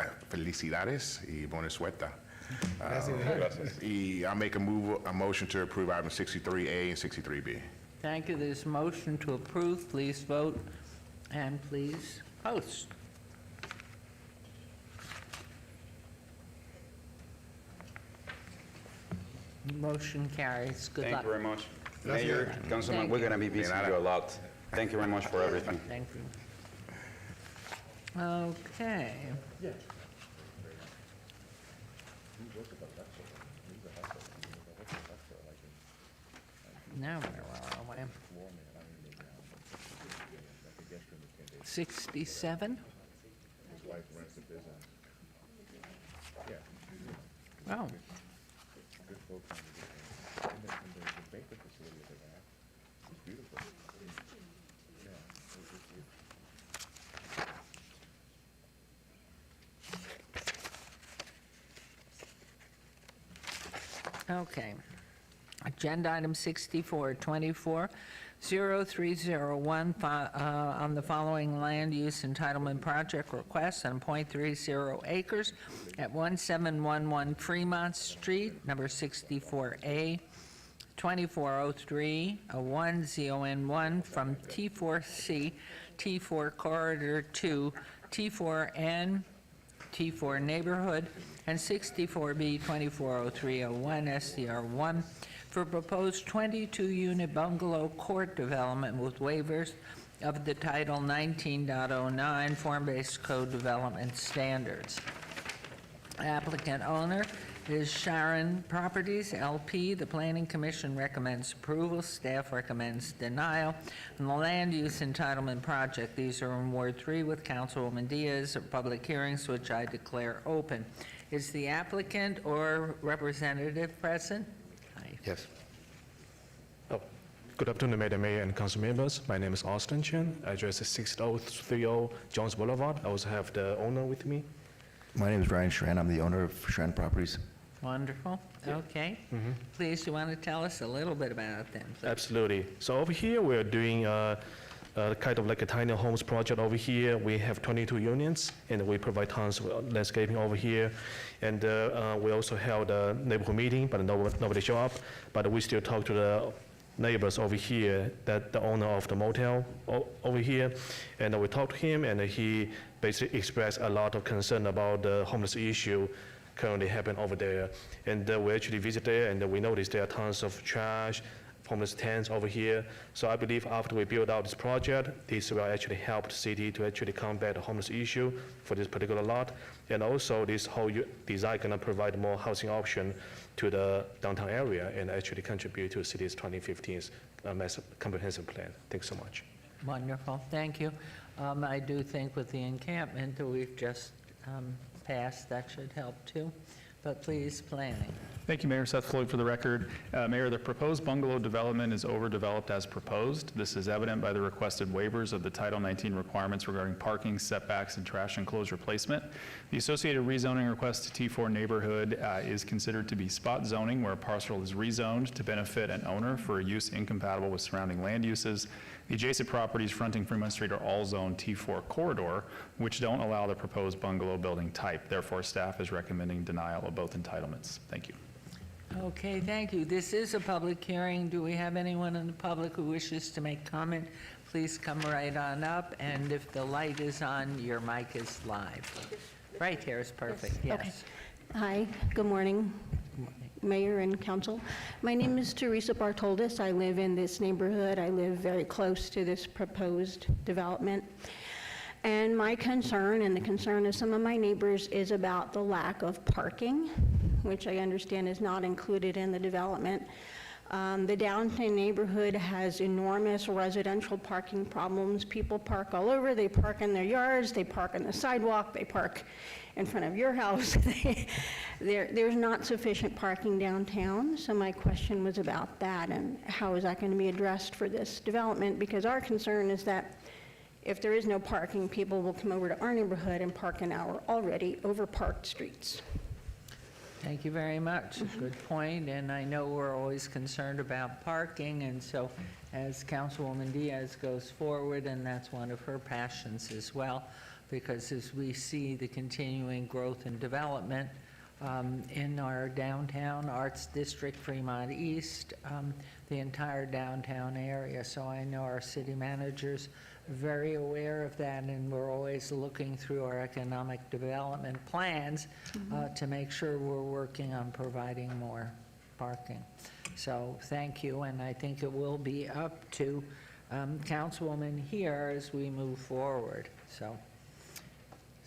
y buena suerte. I make a motion to approve item 63A and 63B. Thank you. There's a motion to approve. Please vote and please post. Motion carries. Good luck. Thank you very much. Mayor, Councilman, we're going to be visiting you a lot. Thank you very much for everything. Thank you. Okay. Now where are we? 67? Oh. Okay. Agenda item 64, 240301 on the following land use entitlement project request on .30 acres at 1711 Fremont Street, number 64A, 2403 1 ZON1 from T4C, T4 Corridor 2, T4N, T4 Neighborhood, and 64B 240301 SDR1 for proposed 22-unit bungalow court development with waivers of the Title 19.09 Form-Based Code Development Standards. Applicant owner is Sharon Properties, LP. The Planning Commission recommends approval. Staff recommends denial. And the land use entitlement project, these are in Ward 3 with Councilwoman Diaz, public hearings which I declare open. Is the applicant or representative present? Hi. Yes. Good afternoon, Madam Mayor and council members. My name is Austin Chen. Address is 6030 Jones Boulevard. I also have the owner with me. My name is Ryan Schran. I'm the owner of Schran Properties. Wonderful. Okay. Please, you want to tell us a little bit about them? please? Absolutely. So over here, we're doing kind of like a tiny homes project over here. We have 22 units, and we provide tons of landscaping over here. And we also held a neighborhood meeting, but nobody showed up. But we still talk to the neighbors over here, that the owner of the motel over here. And we talked to him, and he basically expressed a lot of concern about the homeless issue currently happen over there. And we actually visit there, and we noticed there are tons of trash, homeless tents over here. So I believe after we build out this project, this will actually help the city to actually combat the homeless issue for this particular lot. And also this whole design gonna provide more housing option to the downtown area and actually contribute to the city's 2015 massive comprehensive plan. Thanks so much. Wonderful, thank you. I do think with the encampment that we've just passed, that should help too. But please, planning. Thank you, Mayor. Seth Floyd for the record. Mayor, the proposed bungalow development is overdeveloped as proposed. This is evident by the requested waivers of the Title 19 requirements regarding parking, setbacks, and trash enclosure placement. The associated rezoning request to T4 neighborhood is considered to be spot zoning, where a parcel is rezoned to benefit an owner for a use incompatible with surrounding land uses. The adjacent properties fronting Fremont Street are all zoned T4 corridor, which don't allow the proposed bungalow building type. Therefore, staff is recommending denial of both entitlements. Thank you. Okay, thank you. This is a public hearing. Do we have anyone in the public who wishes to make comment? Please come right on up, and if the light is on, your mic is live. Right here is perfect, yes. Okay. Hi, good morning, Mayor and Council. My name is Teresa Bartoldes. I live in this neighborhood. I live very close to this proposed development. And my concern, and the concern of some of my neighbors, is about the lack of parking, which I understand is not included in the development. The downtown neighborhood has enormous residential parking problems. People park all over. They park in their yards. They park on the sidewalk. They park in front of your house. There's not sufficient parking downtown. So my question was about that, and how is that going to be addressed for this development? Because our concern is that if there is no parking, people will come over to our neighborhood and park in our already overparked streets. Thank you very much. Good point, and I know we're always concerned about parking, and so as Councilwoman Diaz goes forward, and that's one of her passions as well, because as we see the continuing growth and development in our downtown arts district, Fremont East, the entire downtown area, so I know our city managers very aware of that, and we're always looking through our economic development plans to make sure we're working on providing more parking. So thank you, and I think it will be up to Councilwoman here as we move forward. So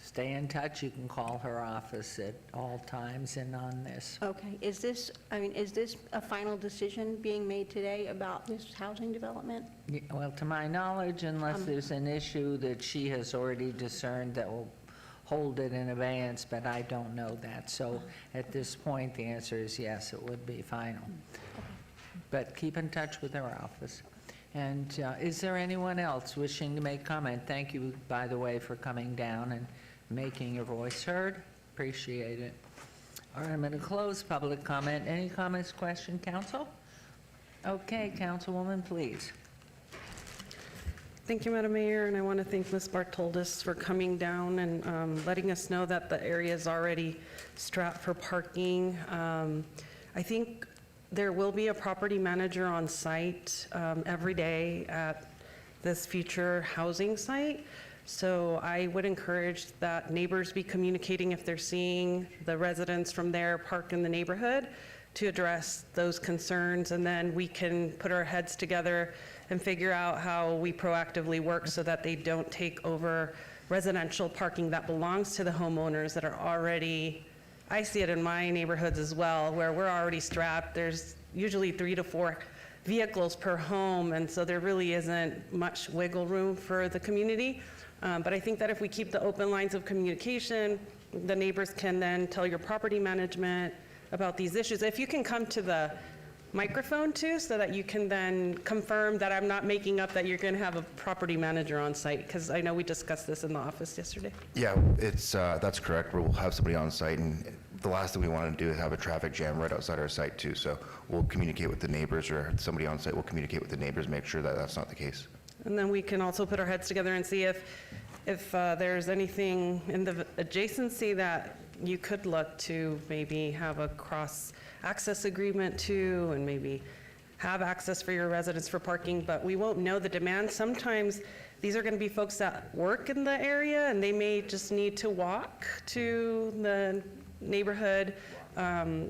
stay in touch. You can call her office at all times and on this. Okay, is this a final decision being made today about this housing development? Yeah, well, to my knowledge, unless there's an issue that she has already discerned that will hold it in abeyance, but I don't know that. So at this point, the answer is yes, it would be final. But keep in touch with her office. And is there anyone else wishing to make comment? Thank you, by the way, for coming down and making your voice heard. Appreciate it. All right, I'm going to close public comment. Any comments, question, council? Okay, Councilwoman, please. Thank you, Madam Mayor, and I want to thank Ms. Bartoldes for coming down and letting us know that the area is already strapped for parking. I think there will be a property manager on site every day at this future housing site. So I would encourage that neighbors be communicating if they're seeing the residents from there parked in the neighborhood to address those concerns, and then we can put our heads together and figure out how we proactively work so that they don't take over residential parking that belongs to the homeowners that are already, I see it in my neighborhoods as well, where we're already strapped. There's usually 3 to 4 vehicles per home, and so there really isn't much wiggle room for the community. But I think that if we keep the open lines of communication, the neighbors can then tell your property management about these issues. If you can come to the microphone too, so that you can then confirm that I'm not making up that you're going to have a property manager on site, because I know we discussed this in the office yesterday. Yeah, it's that's correct. We'll have somebody on site, and the last thing we want to do is have a traffic jam right outside our site too. So we'll communicate with the neighbors, or somebody on site will communicate with the neighbors, make sure that that's not the case. And then we can also put our heads together and see if there's anything in the adjacency that you could look to maybe have a cross-access agreement to, and maybe have access for your residents for parking, but we won't know the demand. Sometimes these are going to be folks that work in the area, and they may just need to walk to the neighborhood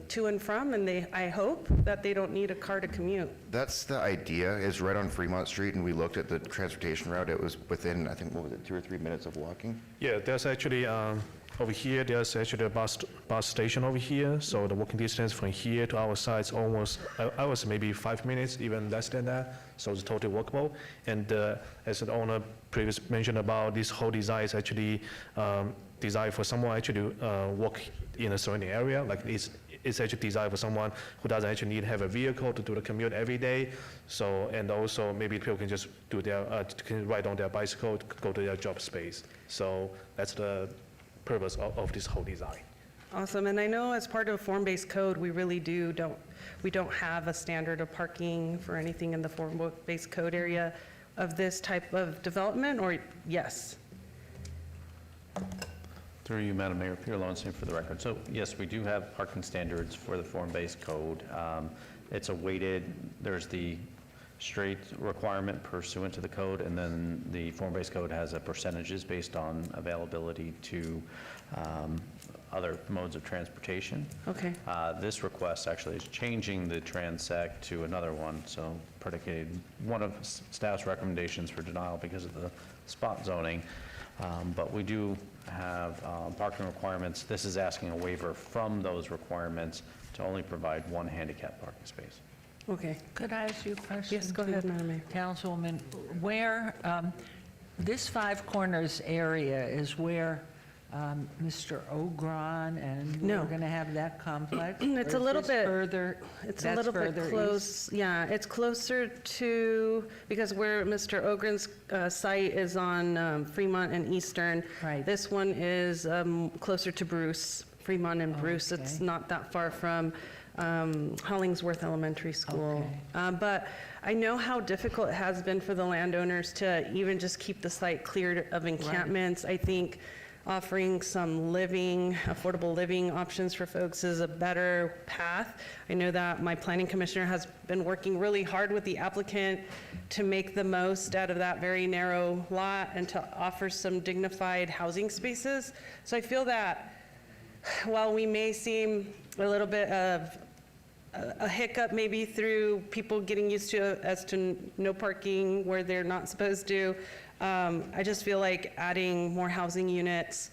to and from, and I hope that they don't need a car to commute. That's the idea, is right on Fremont Street, and we looked at the transportation route. It was within, I think, what was it, 2 or 3 minutes of walking? Yeah, there's actually, over here, there's actually a bus station over here. So the walking distance from here to our site is almost, I was maybe 5 minutes, even less than that. So it's totally walkable. And as the owner previously mentioned about this whole design is actually designed for someone actually to walk in a surrounding area. Like it's actually designed for someone who doesn't actually need to have a vehicle to do the commute every day. So, and also maybe people can just do can ride on their bicycle to go to their job space. So that's the purpose of this whole design. Awesome, and I know as part of form-based code, we really don't have a standard of parking for anything in the form-based code area of this type of development, or yes? Through you, Madam Mayor, Peter Lowenstein for the record. So yes, we do have parking standards for the form-based code. It's a weighted, there's the straight requirement pursuant to the code, and then the form-based code has a percentages based on availability to other modes of transportation. Okay. This request actually is changing the transect to another one, so predicated one of staff's recommendations for denial because of the spot zoning. But we do have parking requirements. This is asking a waiver from those requirements to only provide one handicap parking space. Okay. Could I ask you a question? Yes, go ahead, Madam Mayor. Councilwoman, where, this Five Corners area is where Mr. Ogron and No. we're going to have that complex? It's Or a is little this bit further. It's a that's little bit further close. east? Yeah, it's closer to, because where Mr. Ogren's site is on Fremont and Eastern. Right. This one is closer to Bruce, Fremont and Bruce. It's Okay. not that far from Hollingsworth Elementary School. Okay. But I know how difficult it has been for the landowners to even just keep the site cleared of encampments. I think offering some affordable living options for folks is a better path. I know that my planning commissioner has been working really hard with the applicant to make the most out of that very narrow lot and to offer some dignified housing spaces. So I feel that while we may seem a little bit of a hiccup maybe through people getting used to as to no parking where they're not supposed to, I just feel like adding more housing units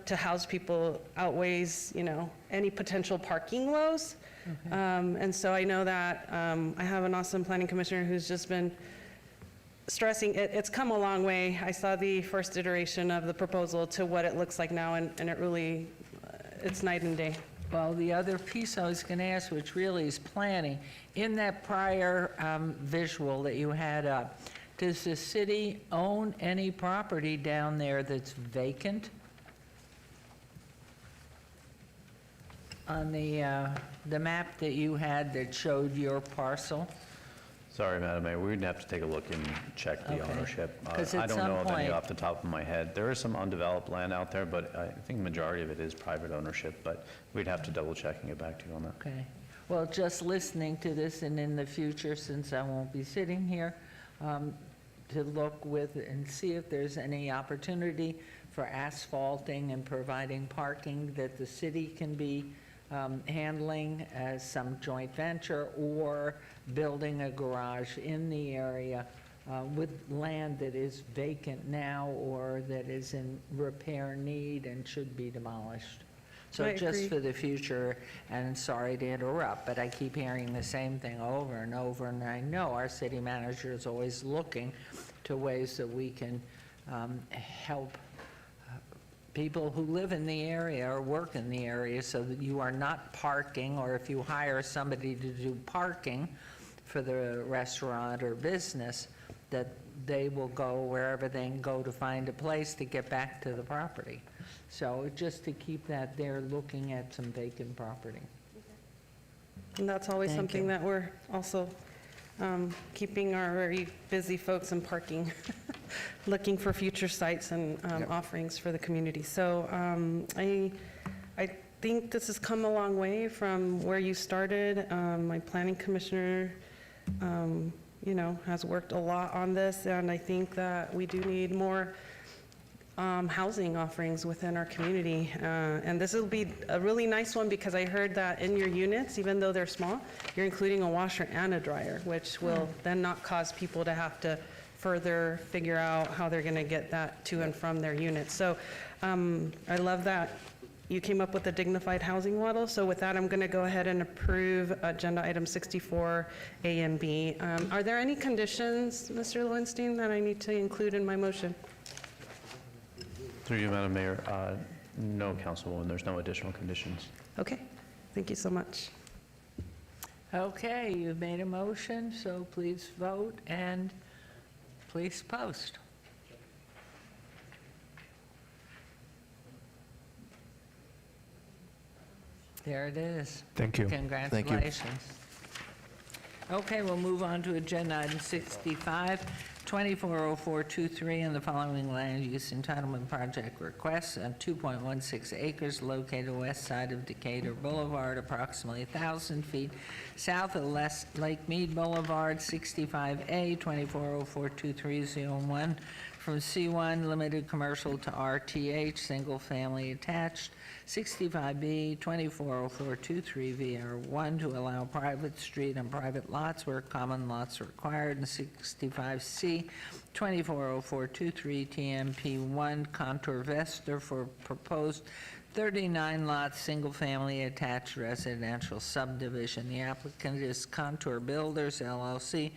to house people outweighs, any potential parking woes. And so I know that I have an awesome planning commissioner who's just been stressing it's come a long way. I saw the first iteration of the proposal to what it looks like now, and it really, it's night and day. Well, the other piece I was going to ask, which really is planning, in that prior visual that you had up, does the city own any property down there that's vacant? On the map that you had that showed your parcel? Sorry, Madam Mayor, we'd have to take a look and check the Okay. ownership. 'Cause I at don't some know of any point- off the top of my head. There is some undeveloped land out there, but I think the majority of it is private ownership, but we'd have to double check and get back to you on that. Okay. Well, just listening to this and in the future, since I won't be sitting here, to look with and see if there's any opportunity for asphalting and providing parking that the city can be handling as some joint venture, or building a garage in the area with land that is vacant now or that is in repair need and should be demolished. So I just agree. for the future, and sorry to interrupt, but I keep hearing the same thing over and over, and I know our city manager is always looking to ways that we can help people who live in the area or work in the area, so that you are not parking, or if you hire somebody to do parking for the restaurant or business, that they will go wherever they can go to find a place to get back to the property. So just to keep that there, looking at some vacant property. And that's always Thank something you. that we're also keeping our very busy folks in parking, looking for future sites and offerings for the community. So I think this has come a long way from where you started. My planning commissioner, has worked a lot on this, and I think that we do need more housing offerings within our community. And this will be a really nice one because I heard that in your units, even though they're small, you're including a washer and a dryer, which will then not cause people to have to further figure out how they're going to get that to and from their units. So I love that you came up with a dignified housing model. So with that, I'm going to go ahead and approve agenda item 64A and B. Are there any conditions, Mr. Lowenstein, that I need to include in my motion? Through you, Madam Mayor, no, Councilwoman, there's no additional conditions. Okay, thank you so much. Okay, you've made a motion, so please vote and please post. There it is. Thank you. Congratulations. Okay, we'll move on to agenda item 65, 240423, and the following land use entitlement project requests on 2.16 acres located west side of Decatur Boulevard, approximately 1,000 feet south of Lake Mead Boulevard, 65A, 240423 Zone 1, from C1 Limited Commercial to RTH Single Family Attached, 65B, 240423 VR1 to allow private street and private lots where common lots are required, and 65C, 240423 TMP1 Contour Vester for proposed 39 lots, single-family attached residential subdivision. The applicant is Contour Builders LLC.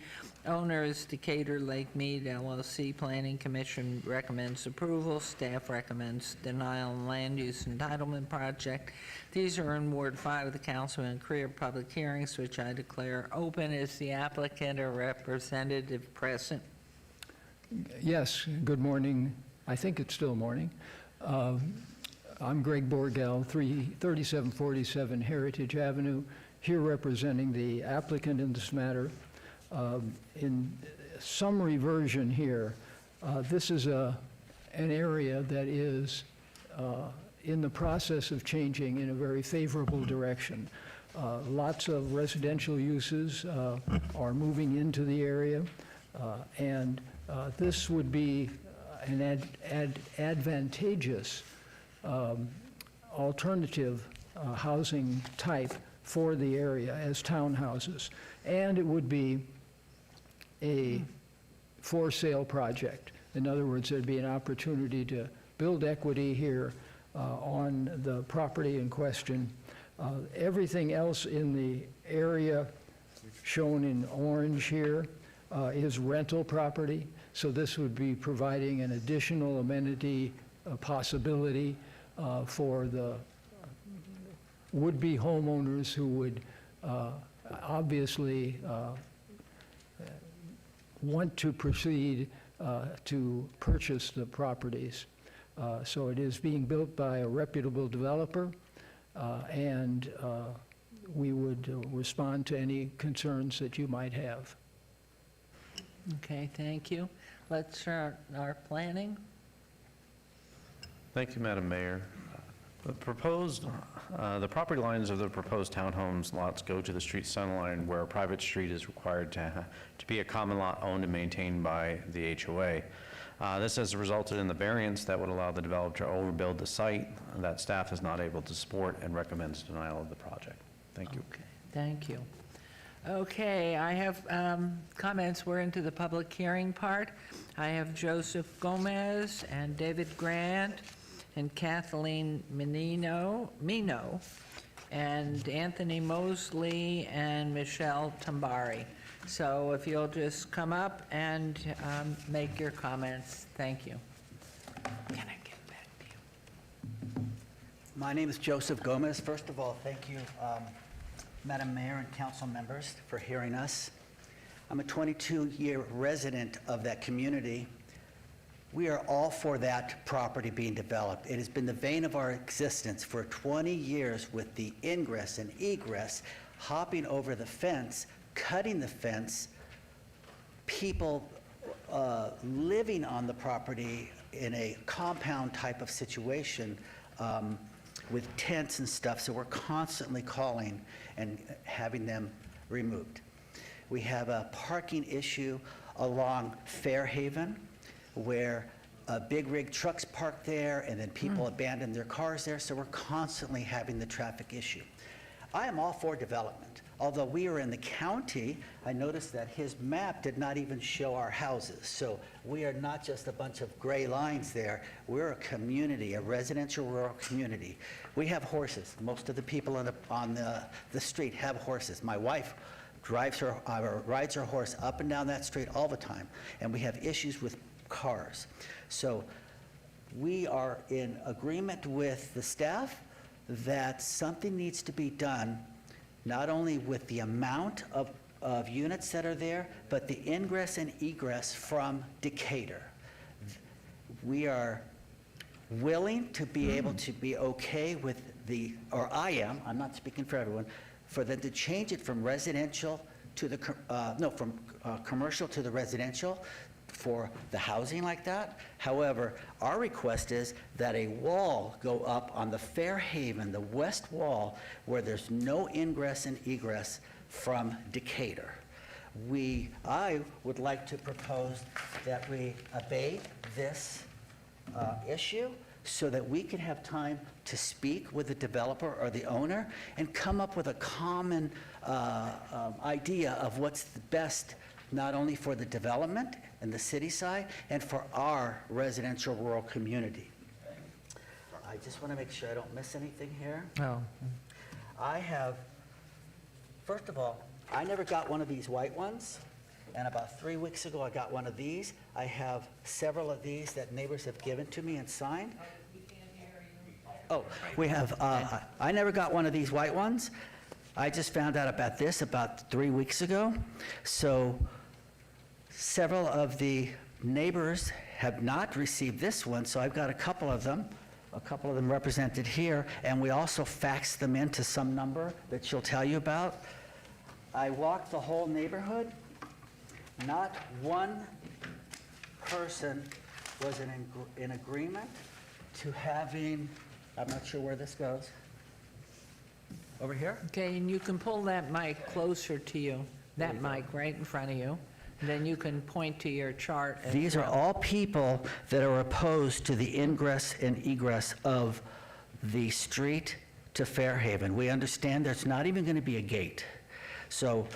Owner is Decatur Lake Mead LLC. Planning Commission recommends approval. Staff recommends denial on land use entitlement project. These are in Ward 5 of the Councilman Creer public hearings, which I declare open. Is the applicant or representative present? Yes, good morning. I think it's still morning. I'm Greg Borgel, 3747 Heritage Avenue, here representing the applicant in this matter. In summary version here, this is an area that is in the process of changing in a very favorable direction. Lots of residential uses are moving into the area, and this would be an advantageous alternative housing type for the area as townhouses. And it would be a for-sale project. In other words, there'd be an opportunity to build equity here on the property in question. Everything else in the area shown in orange here is rental property. So this would be providing an additional amenity possibility for the would-be homeowners who would obviously want to proceed to purchase the properties. So it is being built by a reputable developer, and we would respond to any concerns that you might have. Okay, thank you. Let's start our planning. Thank you, Madam Mayor. The property lines of the proposed townhomes lots go to the street center line where a private street is required to be a common lot owned and maintained by the HOA. This has resulted in the variance that would allow the developer to overbuild the site that staff is not able to support and recommends denial of the project. Thank you. Okay, thank you. Okay, I have comments. We're into the public hearing part. I have Joseph Gomez and David Grant and Kathleen Mino, and Anthony Mosley and Michelle Tambari. So if you'll just come up and make your comments. Thank you. Can I get back to you? My name is Joseph Gomez. First of all, thank you, Madam Mayor and council members, for hearing us. I'm a 22-year resident of that community. We are all for that property being developed. It has been the vein of our existence for 20 years with the ingress and egress, hopping over the fence, cutting the fence, people living on the property in a compound type of situation with tents and stuff, so we're constantly calling and having them removed. We have a parking issue along Fairhaven where big rig trucks park there and then people abandon their cars there, so we're constantly having the traffic issue. I am all for development. Although we are in the county, I noticed that his map did not even show our houses. So we are not just a bunch of gray lines there. We're a community, a residential rural community. We have horses. Most of the people on the street have horses. My wife rides her horse up and down that street all the time, and we have issues with cars. So we are in agreement with the staff that something needs to be done, not only with the amount of units that are there, but the ingress and egress from Decatur. We are willing to be able to be okay with I'm not speaking for everyone, for them to change it from residential to the, from commercial to the residential for the housing like that. However, our request is that a wall go up on the Fairhaven, the west wall, where there's no ingress and egress from Decatur. I would like to propose that we abate this issue so that we can have time to speak with the developer or the owner and come up with a common idea of what's the best, not only for the development and the city side, and for our residential rural community. I just want to make sure I don't miss anything here. Oh. First of all, I never got one of these white ones, and about 3 weeks ago I got one of these. I have several of these that neighbors have given to me and signed. Oh, we have, I never got one of these white ones. I just found out about this about 3 weeks ago. So several of the neighbors have not received this one, so I've got a couple of them represented here, and we also faxed them into some number that she'll tell you about. I walked the whole neighborhood. Not one person was in agreement to having, I'm not sure where this goes. Over here? Okay, and you can pull that mic closer to you, that mic right in front of you. Then you can point to your chart. These are all people that are opposed to the ingress and egress of the street to Fairhaven. We understand there's not even going to be a gate. So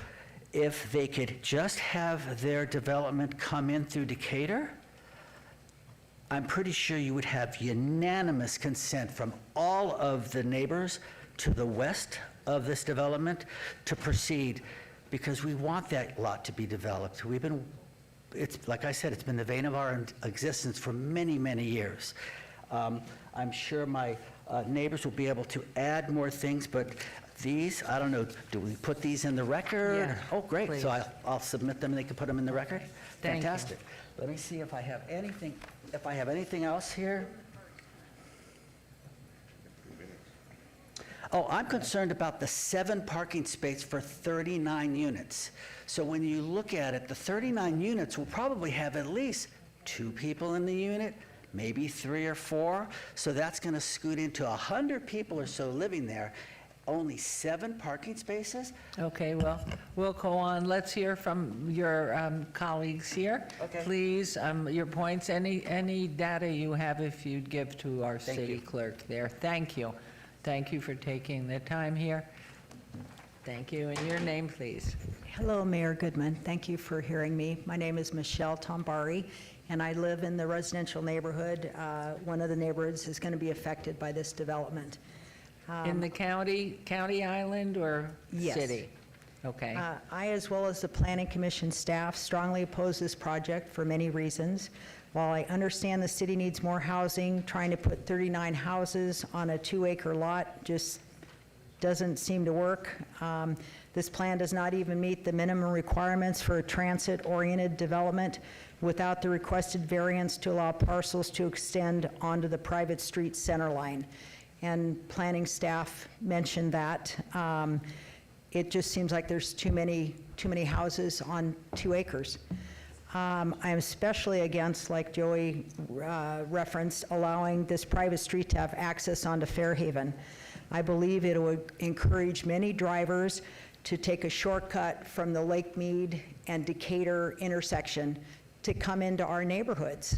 if they could just have their development come in through Decatur, I'm pretty sure you would have unanimous consent from all of the neighbors to the west of this development to proceed, because we want that lot to be developed. It's like I said, it's been the vein of our existence for many, many years. I'm sure my neighbors will be able to add more things, but these, I don't know, do we put these in the record? Yeah, Oh, great, please. so I'll submit them and they can put them in the record? Thank you. Fantastic. Let me see if I have anything else here. Oh, I'm concerned about the 7 parking spaces for 39 units. So when you look at it, the 39 units will probably have at least 2 people in the unit, maybe 3 or 4. So that's going to scoot into 100 people or so living there. Only 7 parking spaces? Okay, well, we'll go on. Let's hear from your colleagues here. Okay. Please, your points, any data you have, if you'd give to our Thank city you. clerk there. Thank you. Thank you for taking the time here. Thank you. And your name, please. Hello, Mayor Goodman. Thank you for hearing me. My name is Michelle Tombari, and I live in the residential neighborhood. One of the neighborhoods is going to be affected by this development. In the county island or Yes. city? Okay. I, as well as the Planning Commission staff, strongly oppose this project for many reasons. While I understand the city needs more housing, trying to put 39 houses on a 2-acre lot just doesn't seem to work. This plan does not even meet the minimum requirements for a transit-oriented development. without the requested variance to allow parcels to extend onto the private street center line. And planning staff mentioned that. It just seems like there's too many houses on 2 acres. I'm especially against, like Joey referenced, allowing this private street to have access onto Fairhaven. I believe it would encourage many drivers to take a shortcut from the Lake Mead and Decatur intersection to come into our neighborhoods.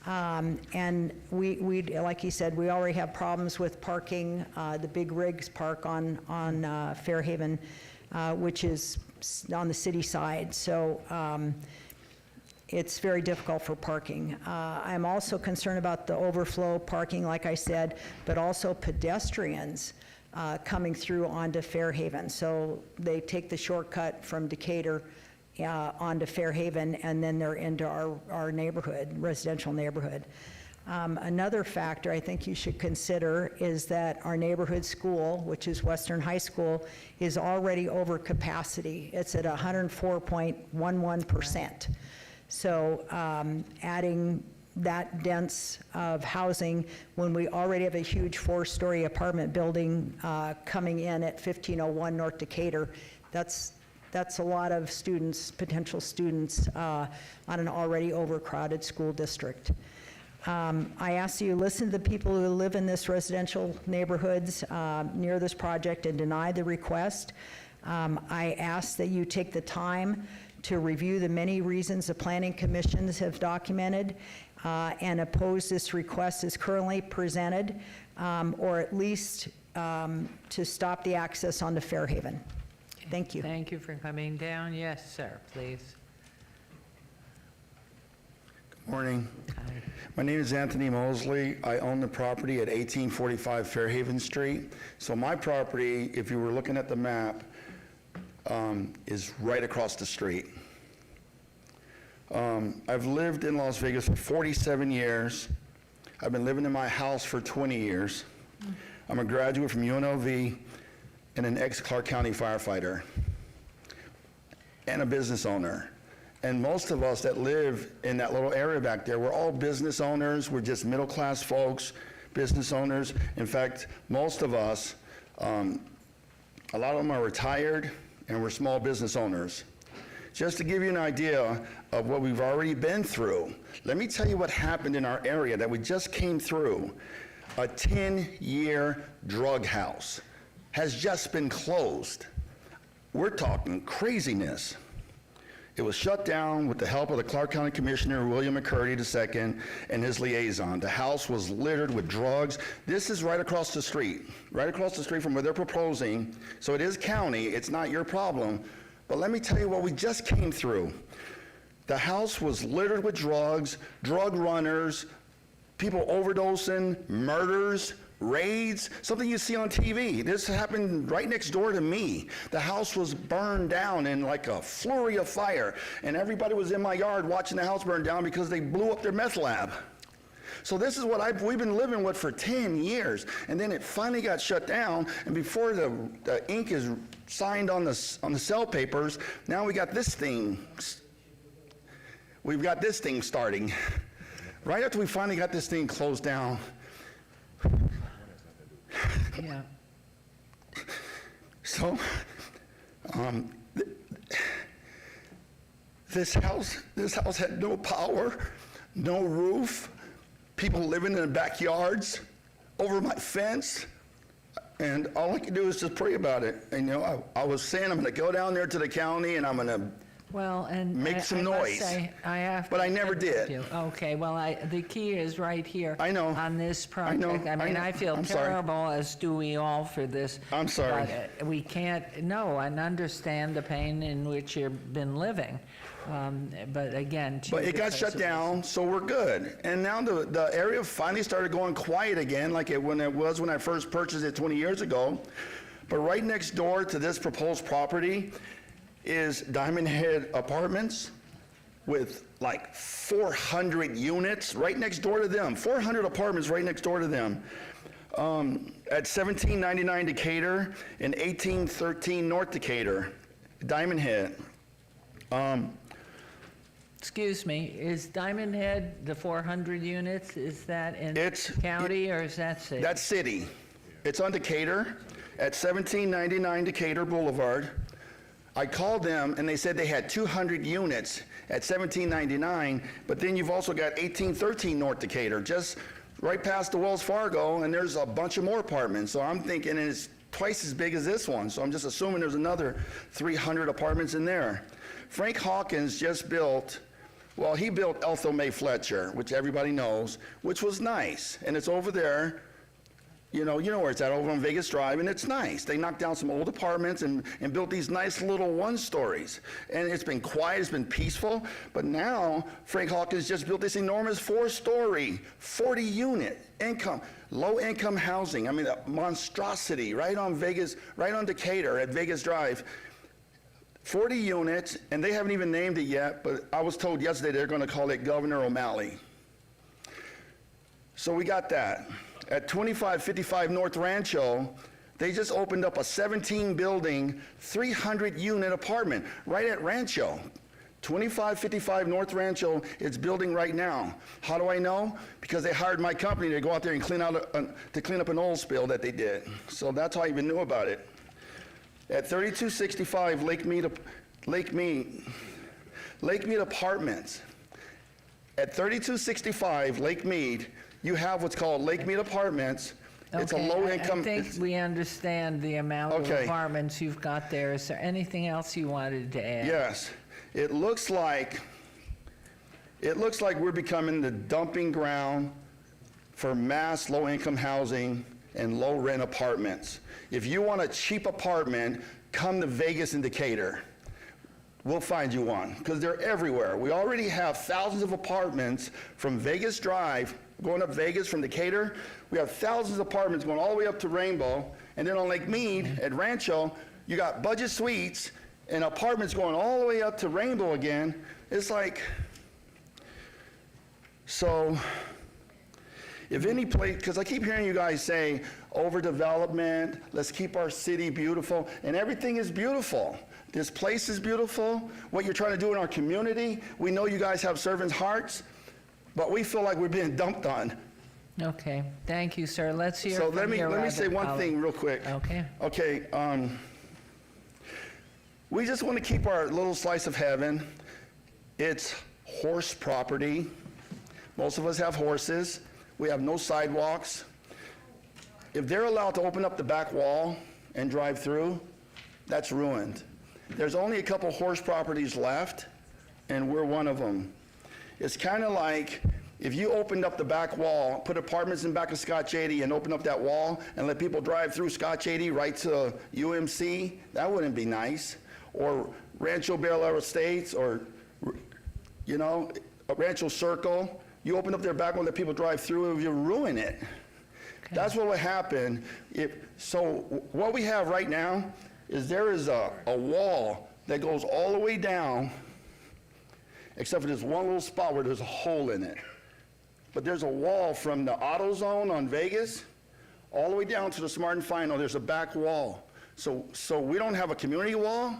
And we, like you said, we already have problems with parking, the Big Rigs Park on Fairhaven, which is on the city side. So it's very difficult for parking. I'm also concerned about the overflow parking, like I said, but also pedestrians coming through onto Fairhaven. So they take the shortcut from Decatur onto Fairhaven, and then they're into our neighborhood, residential neighborhood. Another factor I think you should consider is that our neighborhood school, which is Western High School, is already over capacity. It's at 104.11%. So adding that dense of housing when we already have a huge 4-story apartment building coming in at 1501 North Decatur, that's a lot of students, potential students, on an already overcrowded school district. I ask you to listen to the people who live in this residential neighborhoods near this project and deny the request. I ask that you take the time to review the many reasons the planning commissions have documented and oppose this request as currently presented, or at least to stop the access onto Fairhaven. Thank you. Thank you for coming down. Yes, sir, please. Good morning. My name is Anthony Mosley. I own the property at 1845 Fairhaven Street. So my property, if you were looking at the map, is right across the street. I've lived in Las Vegas for 47 years. I've been living in my house for 20 years. I'm a graduate from UNLV and an ex-Clark County firefighter and a business owner. And most of us that live in that little area back there, we're all business owners. We're just middle-class folks, business owners. In fact, most of us, a lot of them are retired, and we're small business owners. Just to give you an idea of what we've already been through, let me tell you what happened in our area that we just came through. A 10-year drug house has just been closed. We're talking craziness. It was shut down with the help of the Clark County Commissioner, William McCurdy II, and his liaison. The house was littered with drugs. This is right across the street from where they're proposing. So it is county, it's not your problem. But let me tell you what we just came through. The house was littered with drugs, drug runners, people overdosing, murders, raids, something you see on TV. This happened right next door to me. The house was burned down in like a flurry of fire, and everybody was in my yard watching the house burn down because they blew up their meth lab. So this is what we've been living with for 10 years, and then it finally got shut down, and before the ink is signed on the sale papers, now we got this thing. We've got this thing starting. Right after we finally got this thing closed down, yeah. So, this house had no power, no roof, people living in the backyards, over my fence, and all I could do is just pray about it. And I was saying I'm gonna go down there to the county and I'm gonna make some noise. But I never did. Okay, well, the key is right here. I know. On this project. I feel terrible, as do we all, for this. I'm sorry. But we can't know and understand the pain in which you've been living. But again, But it got shut down, so we're good. And now the area finally started going quiet again, like when I first purchased it 20 years ago. But right next door to this proposed property is Diamond Head Apartments with like 400 units right next door to them. 400 apartments right next door to them. At 1799 Decatur and 1813 North Decatur, Diamond Head. Excuse me, is Diamond Head, the 400 units, is that in county or is that city? That's city. It's on Decatur at 1799 Decatur Boulevard. I called them and they said they had 200 units at 1799, but then you've also got 1813 North Decatur, just right past the Wells Fargo, and there's a bunch of more apartments. So I'm thinking it's twice as big as this one. So I'm just assuming there's another 300 apartments in there. Frank Hawkins just built, well, he built Ethel May Fletcher, which everybody knows, which was nice. And it's over there, you know where it's at, over on Vegas Drive, and it's nice. They knocked down some old apartments and built these nice little one-stories. And it's been quiet, it's been peaceful, but now Frank Hawkins just built this enormous 4-story, 40-unit income, low-income housing. I mean, a monstrosity right on Vegas, right on Decatur at Vegas Drive. 40 units, and they haven't even named it yet, but I was told yesterday they're going to call it Governor O'Malley. So we got that. At 2555 North Rancho, they just opened up a 17-building, 300-unit apartment right at Rancho. 2555 North Rancho, it's building right now. How do I know? Because they hired my company to go out there and clean up an oil spill that they did. So that's how I even knew about it. At 3265 Lake Mead Apartments. At 3265 Lake Mead, you have what's called Lake Mead Apartments. It's a low-income. I think we understand the amount of apartments you've got there. Is there anything else you wanted to add? Yes. It looks like we're becoming the dumping ground for mass low-income housing and low-rent apartments. If you want a cheap apartment, come to Vegas and Decatur. We'll find you one, because they're everywhere. We already have thousands of apartments from Vegas Drive, going up Vegas from Decatur. We have thousands of apartments going all the way up to Rainbow, and then on Lake Mead at Rancho, you got budget suites and apartments going all the way up to Rainbow again. It's like, so if any place, because I keep hearing you guys say overdevelopment, let's keep our city beautiful, and everything is beautiful. This place is beautiful. What you're trying to do in our community, we know you guys have servants' hearts, but we feel like we're being dumped on. Okay, thank you, sir. Let's hear So from let me say one thing real quick. Okay. Okay, we just want to keep our little slice of heaven. It's horse property. Most of us have horses. We have no sidewalks. If they're allowed to open up the back wall and drive through, that's ruined. There's only a couple horse properties left, and we're one of them. It's kind of like if you opened up the back wall, put apartments in back of Scotch 80 and open up that wall and let people drive through Scotch 80 right to UMC, that wouldn't be nice. Or Rancho Bel Estates, or, you know, Rancho Circle. You open up their back wall, let people drive through, you ruin it. Okay. That's what would happen. So what we have right now is there is a wall that goes all the way down, except for this one little spot where there's a hole in it. But there's a wall from the AutoZone on Vegas all the way down to the Smart and Final. There's a back wall. So we don't have a community wall,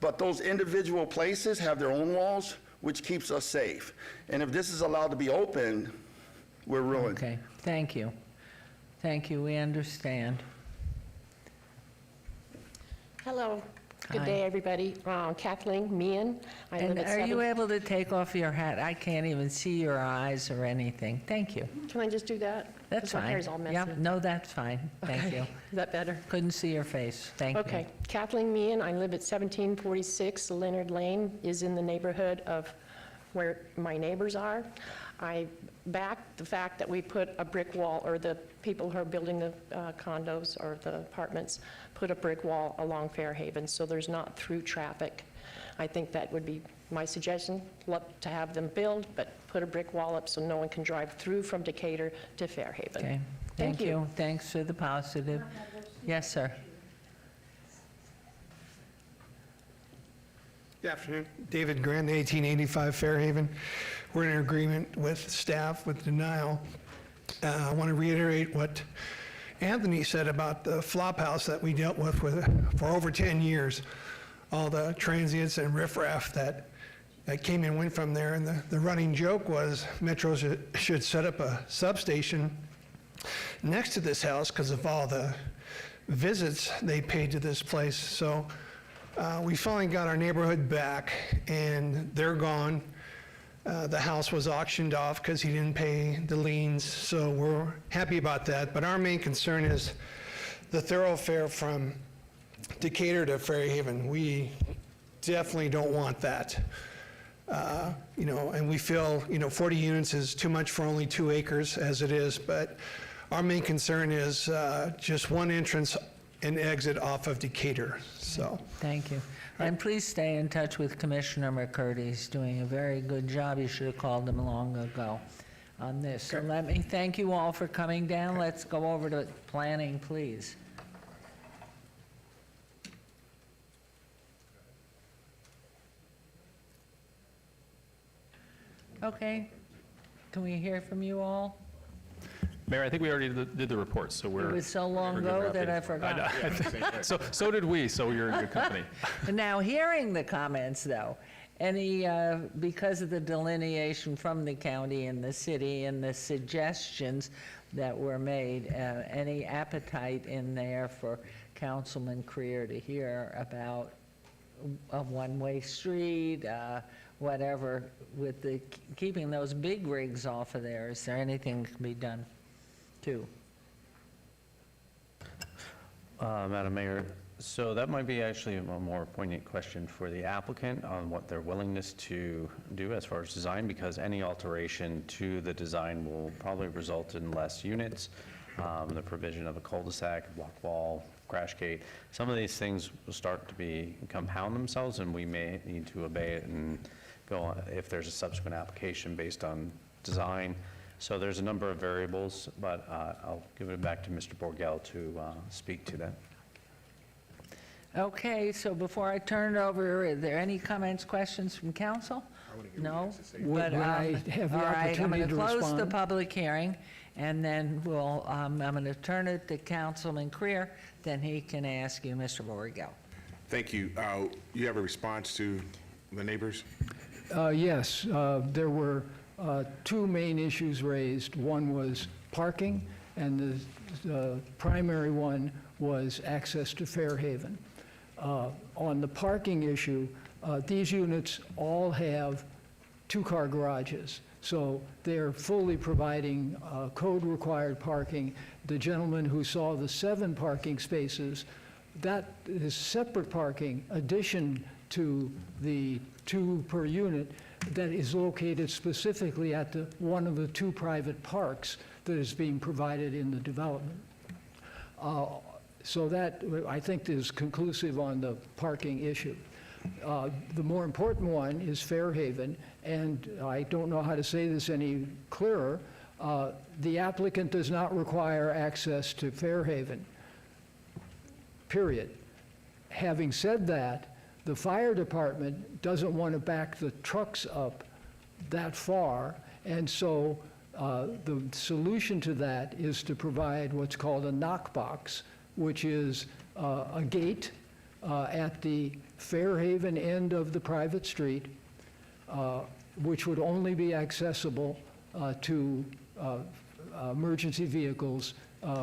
but those individual places have their own walls, which keeps us safe. And if this is allowed to be open, we're ruined. Okay, thank you. Thank you, we understand. Hello. Hi. Good day, everybody. Kathleen Meehan. I live And at are you 7 able to take off your hat? I can't even see your eyes or anything. Thank you. Can I just do that? That's 'Cause my fine. hair's all messy. Yep, no, that's fine. Thank Okay. you. Is that better? Couldn't see your face. Thank you. Okay. Kathleen Meehan. I live at 1746 Leonard Lane, is in the neighborhood of where my neighbors are. I back the fact that we put a brick wall, or the people who are building the condos or the apartments put a brick wall along Fairhaven so there's not through traffic. I think that would be my suggestion, love to have them build, but put a brick wall up so no one can drive through from Decatur to Fairhaven. Okay, thank you. Thanks for the positive. Yes, sir. Good afternoon. David Grant, 1885 Fairhaven. We're in agreement with staff with denial. I want to reiterate what Anthony said about the flop house that we dealt with for over 10 years. All the transients and riffraff that that came and went from there, and the running joke was Metro should set up a substation next to this house because of all the visits they paid to this place. So we finally got our neighborhood back, and they're gone. The house was auctioned off because he didn't pay the liens, so we're happy about that. But our main concern is the thoroughfare from Decatur to Fairhaven. We definitely don't want that. And we feel, 40 units is too much for only 2 acres as it is, but our main concern is just one entrance and exit off of Decatur, so. Thank you. And please stay in touch with Commissioner McCurdy. He's doing a very good job. You should have called him long ago on this. So let me thank you all for coming down. Let's go over to planning, please. Okay. Can we hear from you all? Mayor, I think we already did the report, so we're... It was so long ago that I forgot. So did we, so you're in good company. Now, hearing the comments, though, because of the delineation from the county and the city and the suggestions that were made, any appetite in there for Councilman Creer to hear about a one-way street, whatever, with keeping those big rigs off of there? Is there anything that can be done too? Madam Mayor, so that might be actually a more poignant question for the applicant on what their willingness to do as far as design, because any alteration to the design will probably result in less units, the provision of a cul-de-sac, block wall, crash gate. Some of these things will start to compound themselves, and we may need to obey it and go on if there's a subsequent application based on design. So there's a number of variables, but I'll give it back to Mr. Borgel to speak to that. Okay, so before I turn it over, are there any comments, questions from council? No? Would I have the all right, I'm opportunity going to to close the respond? public hearing, and then I'm going to turn it to Councilman Creer, then he can ask you, Mr. Borgel. Thank you. You have a response to the neighbors? Yes, there were 2 main issues raised. One was parking, and the primary one was access to Fairhaven. On the parking issue, these units all have 2-car garages, so they're fully providing code-required parking. The gentleman who saw the 7 parking spaces, that is separate parking, addition to the 2 per unit, that is located specifically at one of the 2 private parks that is being provided in the development. So that, I think, is conclusive on the parking issue. The more important one is Fairhaven, and I don't know how to say this any clearer. The applicant does not require access to Fairhaven, period. Having said that, the fire department doesn't want to back the trucks up that far, and so the solution to that is to provide what's called a knockbox, which is a gate at the Fairhaven end of the private street, which would only be accessible to emergency vehicles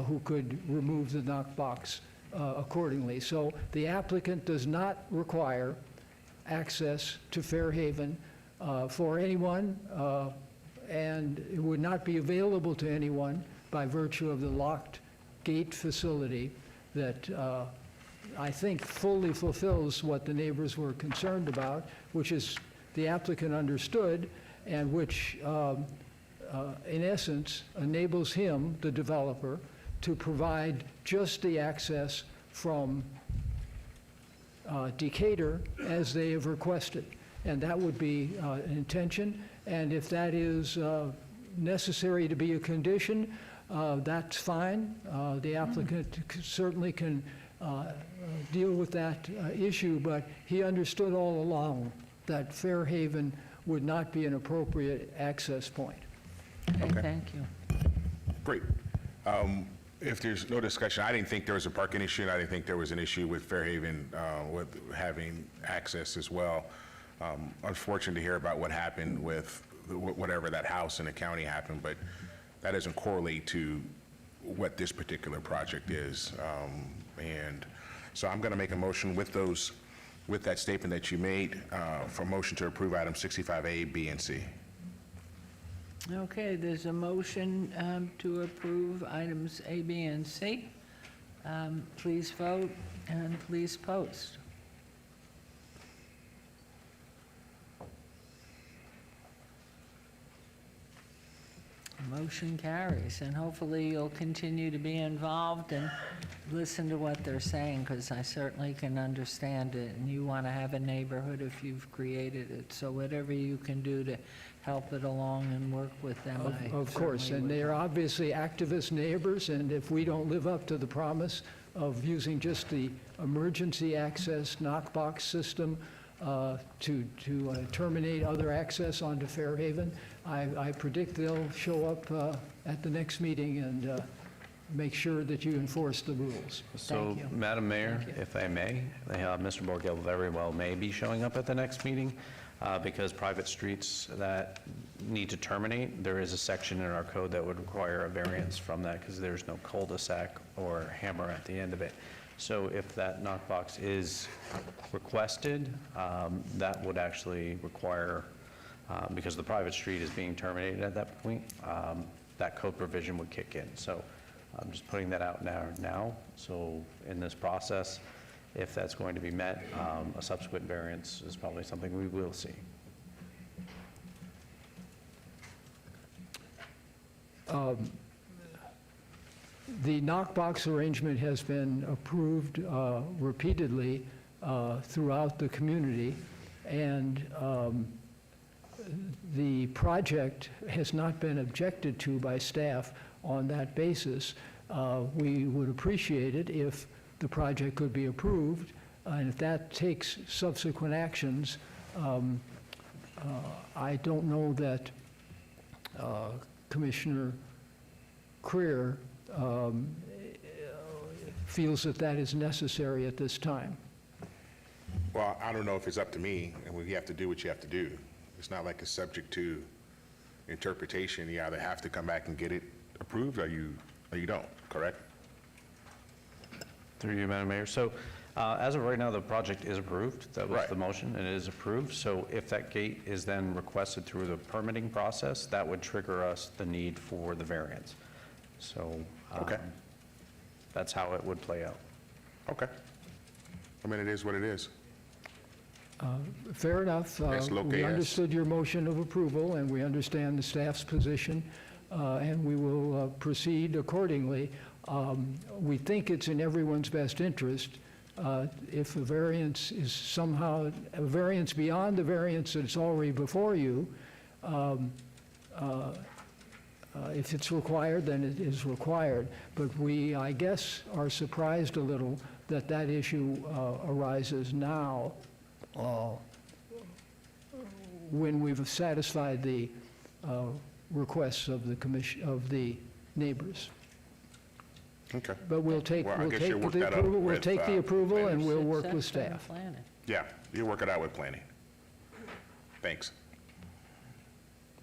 who could remove the knockbox accordingly. So the applicant does not require access to Fairhaven for anyone, and it would not be available to anyone by virtue of the locked gate facility that I think fully fulfills what the neighbors were concerned about, which is the applicant understood, and which in essence enables him, the developer, to provide just the access from Decatur as they have requested. And that would be an intention, and if that is necessary to be a condition, that's fine. The applicant certainly can deal with that issue, but he understood all along that Fairhaven would not be an appropriate access point. Okay, thank you. Great. If there's no discussion, I didn't think there was a parking issue, and I didn't think there was an issue with Fairhaven with having access as well. Unfortunate to hear about what happened with whatever that house in the county happened, but that doesn't correlate to what this particular project is. And so I'm going to make a motion with that statement that you made, for motion to approve items 65A, B, and C. Okay, there's a motion to approve items A, B, and C. Please vote and please post. Motion carries, and hopefully you'll continue to be involved and listen to what they're saying, because I certainly can understand it, and you want to have a neighborhood if you've created it. So whatever you can do to help it along and work with them, I Of course, certainly and would. they're obviously activist neighbors, and if we don't live up to the promise of using just the emergency access knockbox system to terminate other access onto Fairhaven, I predict they'll show up at the next meeting and make sure that you enforce the rules. So, Madam Mayor, if I may, Mr. Borgel very well may be showing up at the next meeting because private streets that need to terminate, there is a section in our code that would require a variance from that because there's no cul-de-sac or hammer at the end of it. So if that knockbox is requested, that would actually require, because the private street is being terminated at that point, that code provision would kick in. So I'm just putting that out now. So in this process, if that's going to be met, a subsequent variance is probably something we will see. The knockbox arrangement has been approved repeatedly throughout the community, and the project has not been objected to by staff on that basis. We would appreciate it if the project could be approved, and if that takes subsequent actions, I don't know that Commissioner Creer feels that that is necessary at this time. Well, I don't know if it's up to me, and we have to do what you have to do. It's not like it's subject to interpretation. You either have to come back and get it approved, or you don't, correct? Through you, Madam Mayor. So as of right now, the project is approved. That was the motion, and it is approved. So if that gate is then requested through the permitting process, that would trigger us the need for the variance. So that's how it would play out. Okay. I mean, it is what it is. Fair enough. It's lo que We es. understood your motion of approval, and we understand the staff's position, and we will proceed accordingly. We think it's in everyone's best interest if a variance is somehow, a variance beyond the variance that's already before you, if it's required, then it is required. But we, I guess, are surprised a little that that issue arises now when we've satisfied the requests of the commission, of the neighbors. Okay. But we'll take, Well, I we'll guess take you'll work the that out approval, we'll with, take the approval, and we'll work Success with and staff. planning. Yeah, you work it out with planning. Thanks.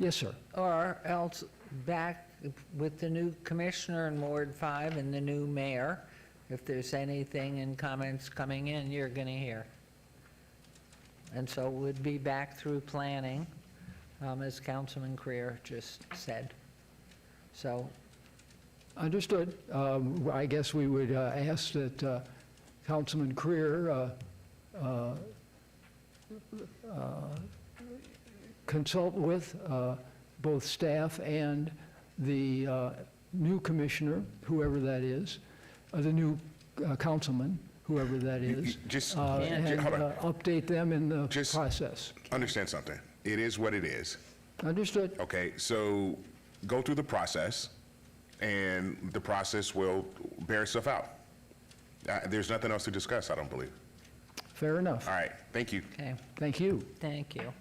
Yes, sir. Or else back with the new commissioner in Ward 5 and the new mayor, if there's anything and comments coming in, you're going to hear. And so it would be back through planning, as Councilman Creer just said. So, Understood. I guess we would ask that Councilman Creer consult with both staff and the new commissioner, whoever that is, the new councilman, whoever that is, Just, and hold on. update them in the process. Understand something. It is what it is. Understood. Okay, so go through the process, and the process will bear itself out. There's nothing else to discuss, I don't believe. Fair enough. All right, thank you. okay, Thank you. thank you.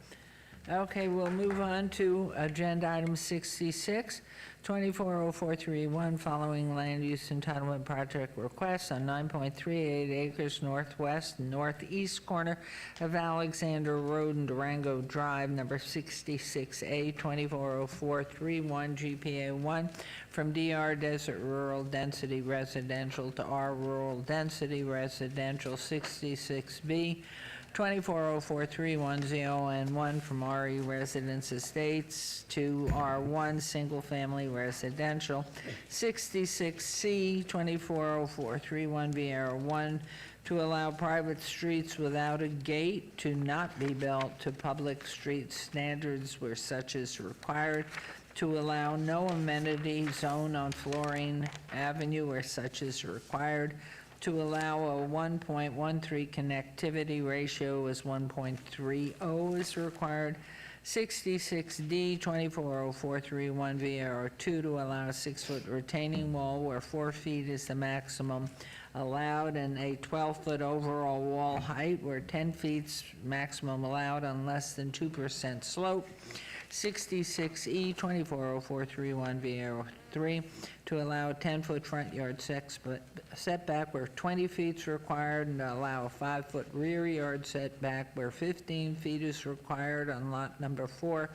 Okay, we'll move on to agenda item 66, 240431, following land use entitlement project requests on 9.38 acres northwest and northeast corner of Alexander Road and Durango Drive, number 66A, 240431, GPA 1, from DR Desert Rural Density Residential to R Rural Density Residential 66B, 240431 ZON1 from RE Residence Estates to R1 Single Family Residential, 66C 240431 VR1 to allow private streets without a gate to not be built to public street standards where such is required, to allow no amenity zone on Florine Avenue where such is required, to allow a 1.13 connectivity ratio as 1.30 is required. 66D 240431 VR2 to allow a 6-foot retaining wall where 4 feet is the maximum allowed, and a 12-foot overall wall height where 10 feet's maximum allowed on less than 2% slope. 66E 240431 VR3 to allow a 10-foot front yard setback where 20 feet is required, and to allow a 5-foot rear yard setback where 15 feet is required on lot number 4.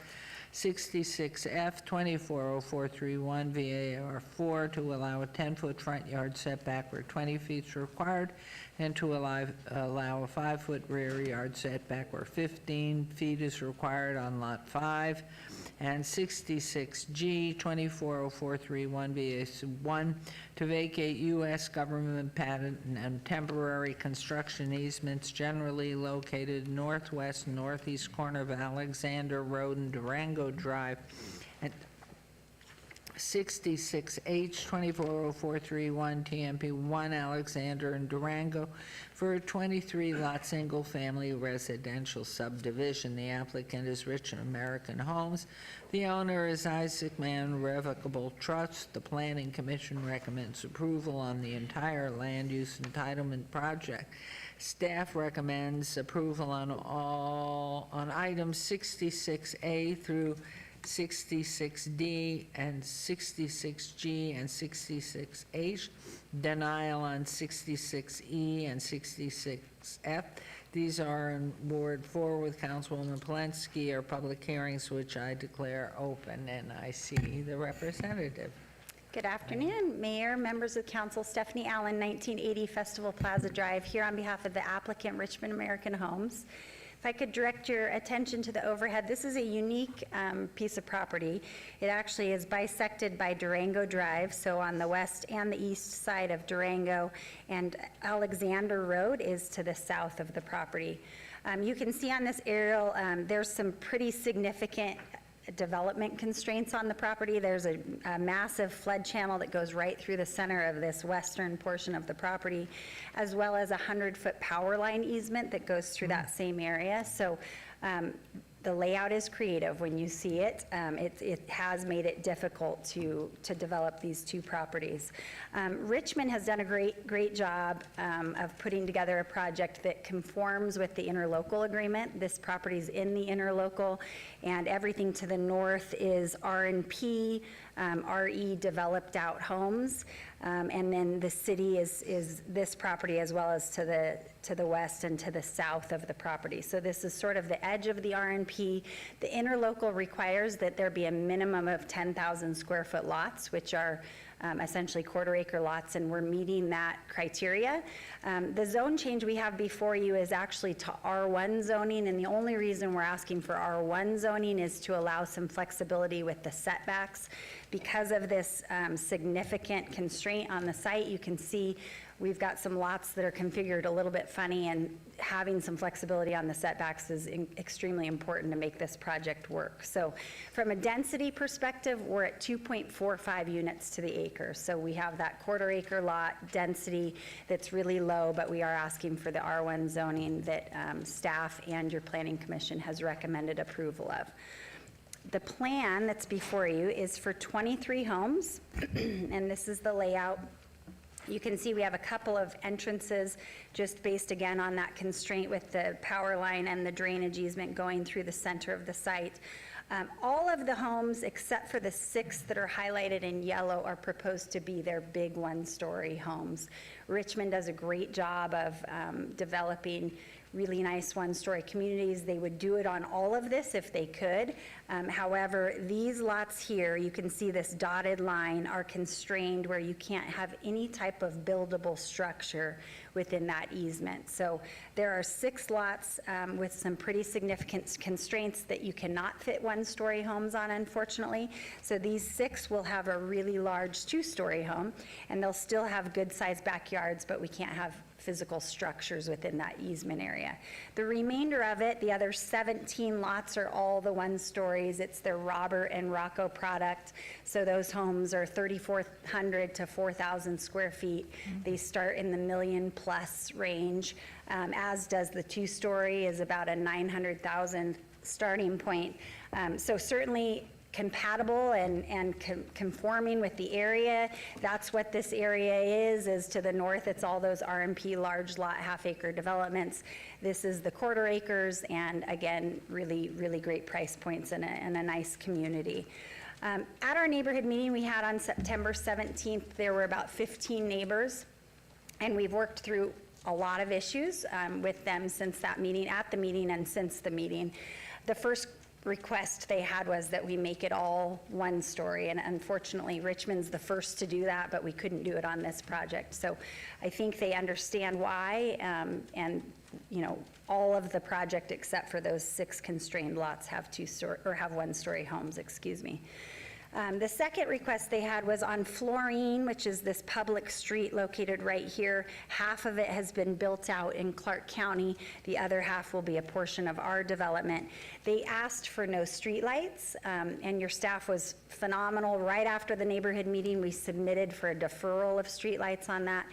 66F 240431 VAR4 to allow a 10-foot front yard setback where 20 feet is required, and to allow a 5-foot rear yard setback where 15 feet is required on lot 5. And 66G 240431 VS1 to vacate U.S. government patent and temporary construction easements generally located northwest and northeast corner of Alexander Road and Durango Drive. And 66H 240431 TMP1 Alexander and Durango for a 23-lot single-family residential subdivision. The applicant is Rich American Homes. The owner is Isaac Mann Revocable Trust. The Planning Commission recommends approval on the entire land use entitlement project. Staff recommends approval on items 66A through 66D and 66G and 66H, denial on 66E and 66F. These are in Ward 4 with Councilwoman Polensky, are public hearings which I declare open, and I see the representative. Good afternoon, Mayor, members of council. Stephanie Allen, 1980 Festival Plaza Drive, here on behalf of the applicant Richmond American Homes. If I could direct your attention to the overhead, this is a unique piece of property. It actually is bisected by Durango Drive, so on the west and the east side of Durango, and Alexander Road is to the south of the property. You can see on this aerial, there's some pretty significant development constraints on the property. There's a massive flood channel that goes right through the center of this western portion of the property, as well as a 100-foot power line easement that goes through that same area. So the layout is creative when you see it. It has made it difficult to develop these two properties. Richmond has done a great job of putting together a project that conforms with the interlocal agreement. This property is in the interlocal, and everything to the north is R&P, RE developed out homes, and then the city is this property as well as to the west and to the south of the property. So this is sort of the edge of the R&P. The interlocal requires that there be a minimum of 10,000 square foot lots, which are essentially quarter-acre lots, and we're meeting that criteria. The zone change we have before you is actually to R1 zoning, and the only reason we're asking for R1 zoning is to allow some flexibility with the setbacks. Because of this significant constraint on the site, you can see we've got some lots that are configured a little bit funny, and having some flexibility on the setbacks is extremely important to make this project work. So from a density perspective, we're at 2.45 units to the acre. So we have that quarter-acre lot density that's really low, but we are asking for the R1 zoning that staff and your Planning Commission has recommended approval of. The plan that's before you is for 23 homes, and this is the layout. You can see we have a couple of entrances just based again on that constraint with the power line and the drainage easement going through the center of the site. All of the homes, except for the 6 that are highlighted in yellow, are proposed to be their big one-story homes. Richmond does a great job of developing really nice one-story communities. They would do it on all of this if they could. However, these lots here, you can see this dotted line, are constrained where you can't have any type of buildable structure within that easement. So there are 6 lots with some pretty significant constraints that you cannot fit one-story homes on, unfortunately. So these 6 will have a really large 2-story home, and they'll still have good-sized backyards, but we can't have physical structures within that easement area. The remainder of it, the other 17 lots, are all the 1-stories. It's their Robert and Rocco product. So those homes are 3,400 to 4,000 square feet. They start in the $1 million+ range, as does the 2-story, is about a 900,000 starting point. So certainly compatible and conforming with the area. That's what this area is to the north. It's all those RMP large lot half-acre developments. This is the quarter acres, and again, really, really great price points and a nice community. At our neighborhood meeting we had on September 17th, there were about 15 neighbors, and we've worked through a lot of issues with them since that meeting, at the meeting and since the meeting. The first request they had was that we make it all 1-story, and unfortunately Richmond's the first to do that, but we couldn't do it on this project. So I think they understand why, and you know, all of the project except for those 6 constrained lots have 1-story homes, excuse me. The second request they had was on Florine, which is this public street located right here. Half of it has been built out in Clark County. The other half will be a portion of our development. They asked for no streetlights, and your staff was phenomenal. Right after the neighborhood meeting, we submitted for a deferral of streetlights on that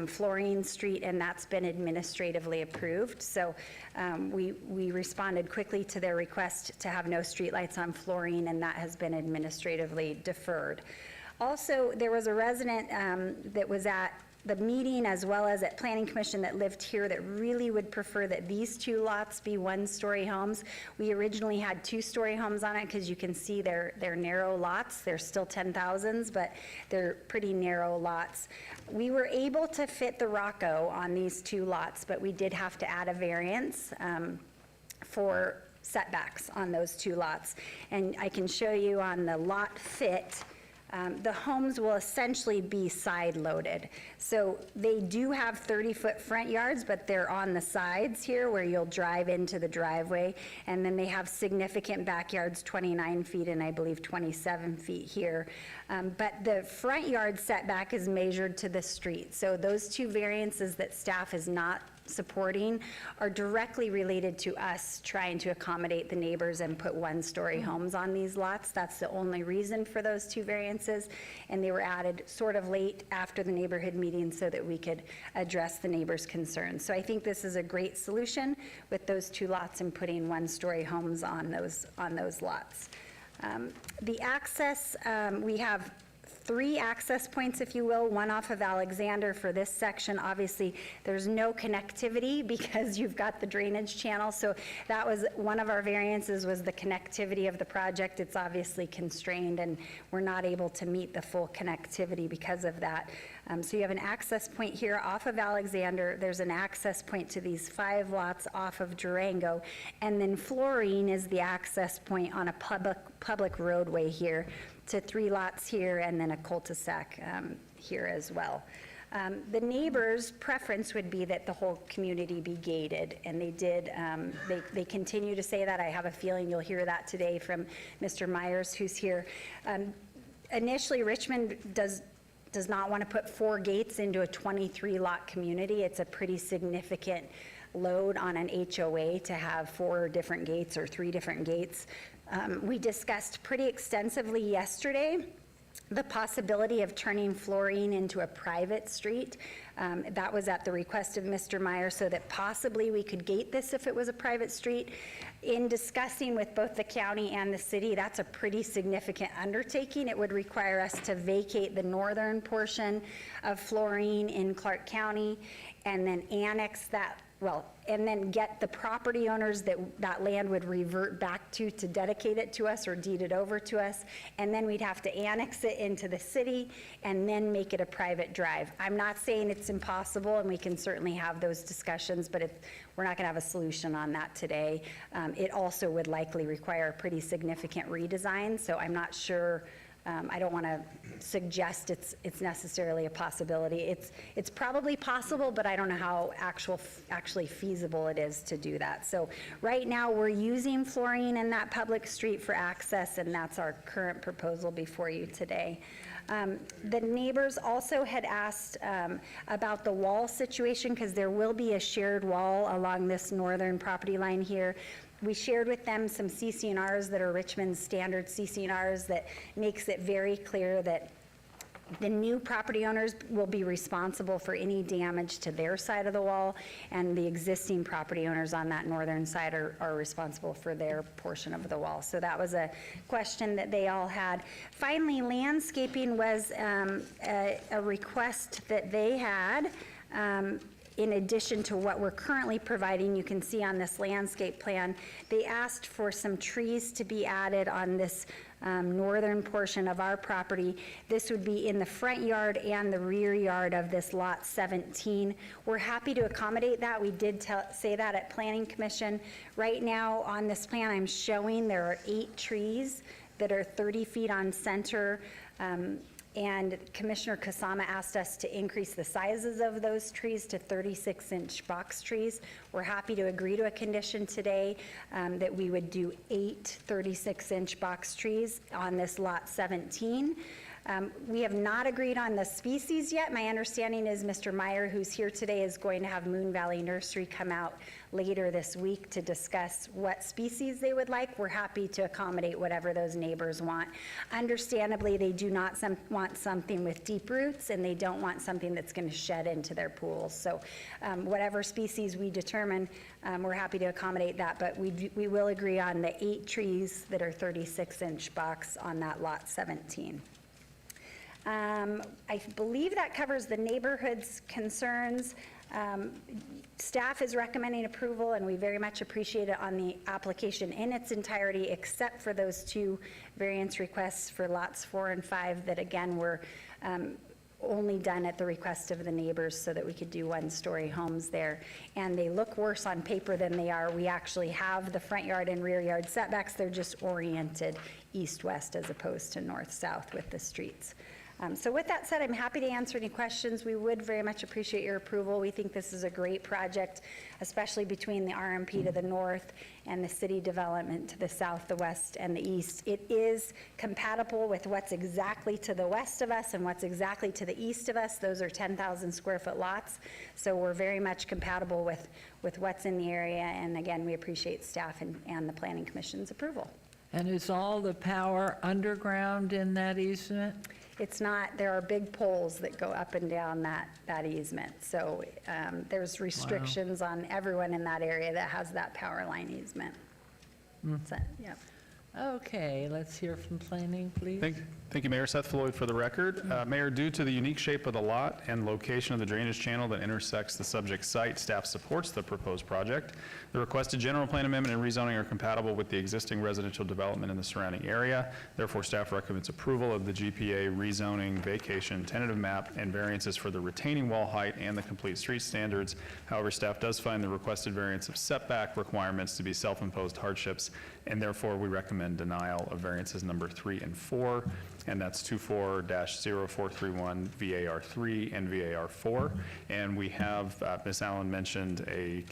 Florine Street, and that's been administratively approved. So we responded quickly to their request to have no streetlights on Florine, and that has been administratively deferred. Also, there was a resident that was at the meeting as well as at Planning Commission that lived here that really would prefer that these 2 lots be 1-story homes. We originally had 2-story homes on it because you can see they're narrow lots. They're still 10,000s, but they're pretty narrow lots. We were able to fit the Rocco on these 2 lots, but we did have to add a variance for setbacks on those 2 lots. And I can show you on the lot fit, the homes will essentially be side-loaded. So they do have 30-foot front yards, but they're on the sides here where you'll drive into the driveway. And then they have significant backyards, 29 feet and I believe 27 feet here. But the front yard setback is measured to the street. So those 2 variances that staff is not supporting are directly related to us trying to accommodate the neighbors and put 1-story homes on these lots. That's the only reason for those 2 variances, and they were added sort of late after the neighborhood meeting so that we could address the neighbors' concerns. So I think this is a great solution with those 2 lots and putting 1-story homes on those lots. The access, we have 3 access points, if you will, one off of Alexander for this section. Obviously, there's no connectivity because you've got the drainage channel. So that was one of our variances, was the connectivity of the project. It's obviously constrained and we're not able to meet the full connectivity because of that. So you have an access point here off of Alexander. There's an access point to these 5 lots off of Durango. And then Florine is the access point on a public roadway here to 3 lots here and then a cul-de-sac here as well. The neighbors' preference would be that the whole community be gated, and they did, they continue to say that. I have a feeling you'll hear that today from Mr. Myers, who's here. Initially, Richmond does not want to put 4 gates into a 23-lot community. It's a pretty significant load on an HOA to have 4 different gates or 3 different gates. We discussed pretty extensively yesterday the possibility of turning Florine into a private street. That was at the request of Mr. Meyer, so that possibly we could gate this if it was a private street. In discussing with both the county and the city, that's a pretty significant undertaking. It would require us to vacate the northern portion of Florine in Clark County and then annex that well, and then get the property owners that that land would revert back to dedicate it to us or deed it over to us, and then we'd have to annex it into the city and then make it a private drive. I'm not saying it's impossible, and we can certainly have those discussions, but we're not gonna have a solution on that today. It also would likely require a pretty significant redesign, so I'm not sure. I don't want to suggest it's necessarily a possibility. It's probably possible, but I don't know how actually feasible it is to do that. So right now, we're using flooring in that public street for access, and that's our current proposal before you today. The neighbors also had asked about the wall situation, because there will be a shared wall along this northern property line here. We shared with them some CC&Rs that are Richmond's standard CC&Rs that makes it very clear that the new property owners will be responsible for any damage to their side of the wall, and the existing property owners on that northern side are responsible for their portion of the wall. So that was a question that they all had. Finally, landscaping was a request that they had. In addition to what we're currently providing, you can see on this landscape plan, they asked for some trees to be added on this northern portion of our property. This would be in the front yard and the rear yard of this lot 17. We're happy to accommodate that. We did say that at Planning Commission. Right now on this plan I'm showing there are 8 trees that are 30 feet on center. And Commissioner Kasama asked us to increase the sizes of those trees to 36-inch box trees. We're happy to agree to a condition today that we would do 8 36-inch box trees on this lot 17. We have not agreed on the species yet. My understanding is Mr. Meyer, who's here today, is going to have Moon Valley Nursery come out later this week to discuss what species they would like. We're happy to accommodate whatever those neighbors want. Understandably, they do not want something with deep roots, and they don't want something that's going to shed into their pools. So whatever species we determine, we're happy to accommodate that, but we will agree on the 8 trees that are 36-inch box on that lot 17. I believe that covers the neighborhood's concerns. Staff is recommending approval, and we very much appreciate it on the application in its entirety, except for those 2 variance requests for lots 4 and 5 that, again, were only done at the request of the neighbors so that we could do 1-story homes there. And they look worse on paper than they are. We actually have the front yard and rear yard setbacks. They're just oriented east-west as opposed to north-south with the streets. So with that said, I'm happy to answer any questions. We would very much appreciate your approval. We think this is a great project, especially between the RMP to the north and the city development to the south, the west, and the east. It is compatible with what's exactly to the west of us and what's exactly to the east of us. Those are 10,000 square foot lots. So we're very much compatible with what's in the area. And again, we appreciate staff and the Planning Commission's approval. And is all the power underground in that easement? It's not. There are big poles that go up and down that easement. So there's restrictions on everyone in that area that has that power line easement. So, yeah. Okay, let's hear from planning, please. Thank you, Mayor. Seth Floyd for the record. Mayor, due to the unique shape of the lot and location of the drainage channel that intersects the subject site, staff supports the proposed project. The requested general plan amendment and rezoning are compatible with the existing residential development in the surrounding area. Therefore, staff recommends approval of the GPA rezoning, vacation, tentative map, and variances for the retaining wall height and the complete street standards. However, staff does find the requested variance of setback requirements to be self-imposed hardships, and therefore we recommend denial of variances number 3 and 4. And that's 24-0431 VAR3 and VAR4. And we have, Ms. Allen mentioned a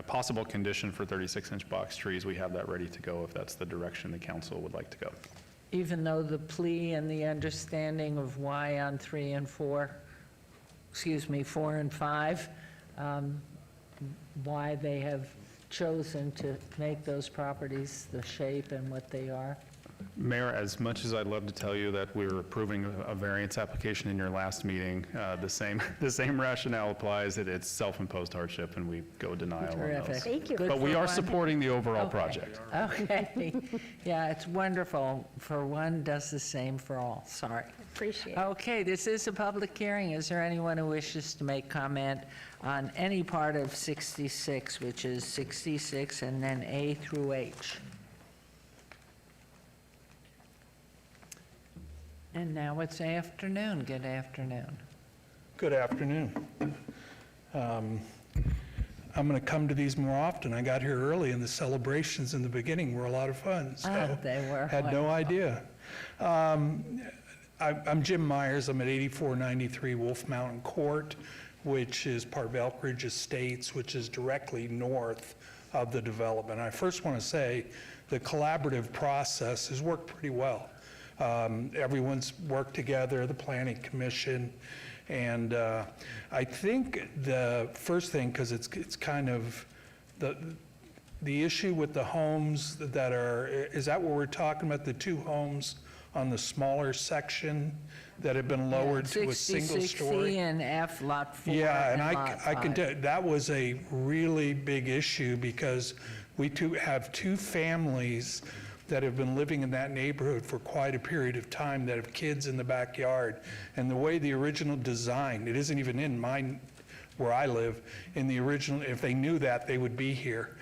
possible condition for 36-inch box trees. We have that ready to go if that's the direction the council would like to go. Even though the plea and the understanding of why on 3 and 4, 4 and 5, why they have chosen to make those properties the shape and what they are? Mayor, as much as I'd love to tell you that we were approving a variance application in your last meeting, the same rationale applies, that it's self-imposed hardship, and we go denial on Terrific. those. Thank you. Good But we for are one. supporting the overall Okay. project. Okay. Yeah, it's wonderful. For one does the same for all. Sorry. Appreciate it. Okay, this is a public hearing. Is there anyone who wishes to make comment on any part of 66, which is 66 and then A through H? And now it's afternoon. Good afternoon. Good afternoon. I'm going to come to these more often. I got here early, and the celebrations in the beginning were a lot of fun, so They were had no wonderful. idea. I'm Jim Myers. I'm at 8493 Wolf Mountain Court, which is part of Elk Ridge Estates, which is directly north of the development. I first want to say the collaborative process has worked pretty well. Everyone's worked together, the Planning Commission, and I think the first thing, because it's kind of the issue with the homes that are, is that what we're talking about, the two homes on the smaller section that have been lowered to a single 60, story? C and F, Lot 4 Yeah, and Lot I can 5. tell, that was a really big issue because we have two families that have been living in that neighborhood for quite a period of time that have kids in the backyard. And the way the original design, it isn't even in mine where I live, in the original, if they knew that, they would be here.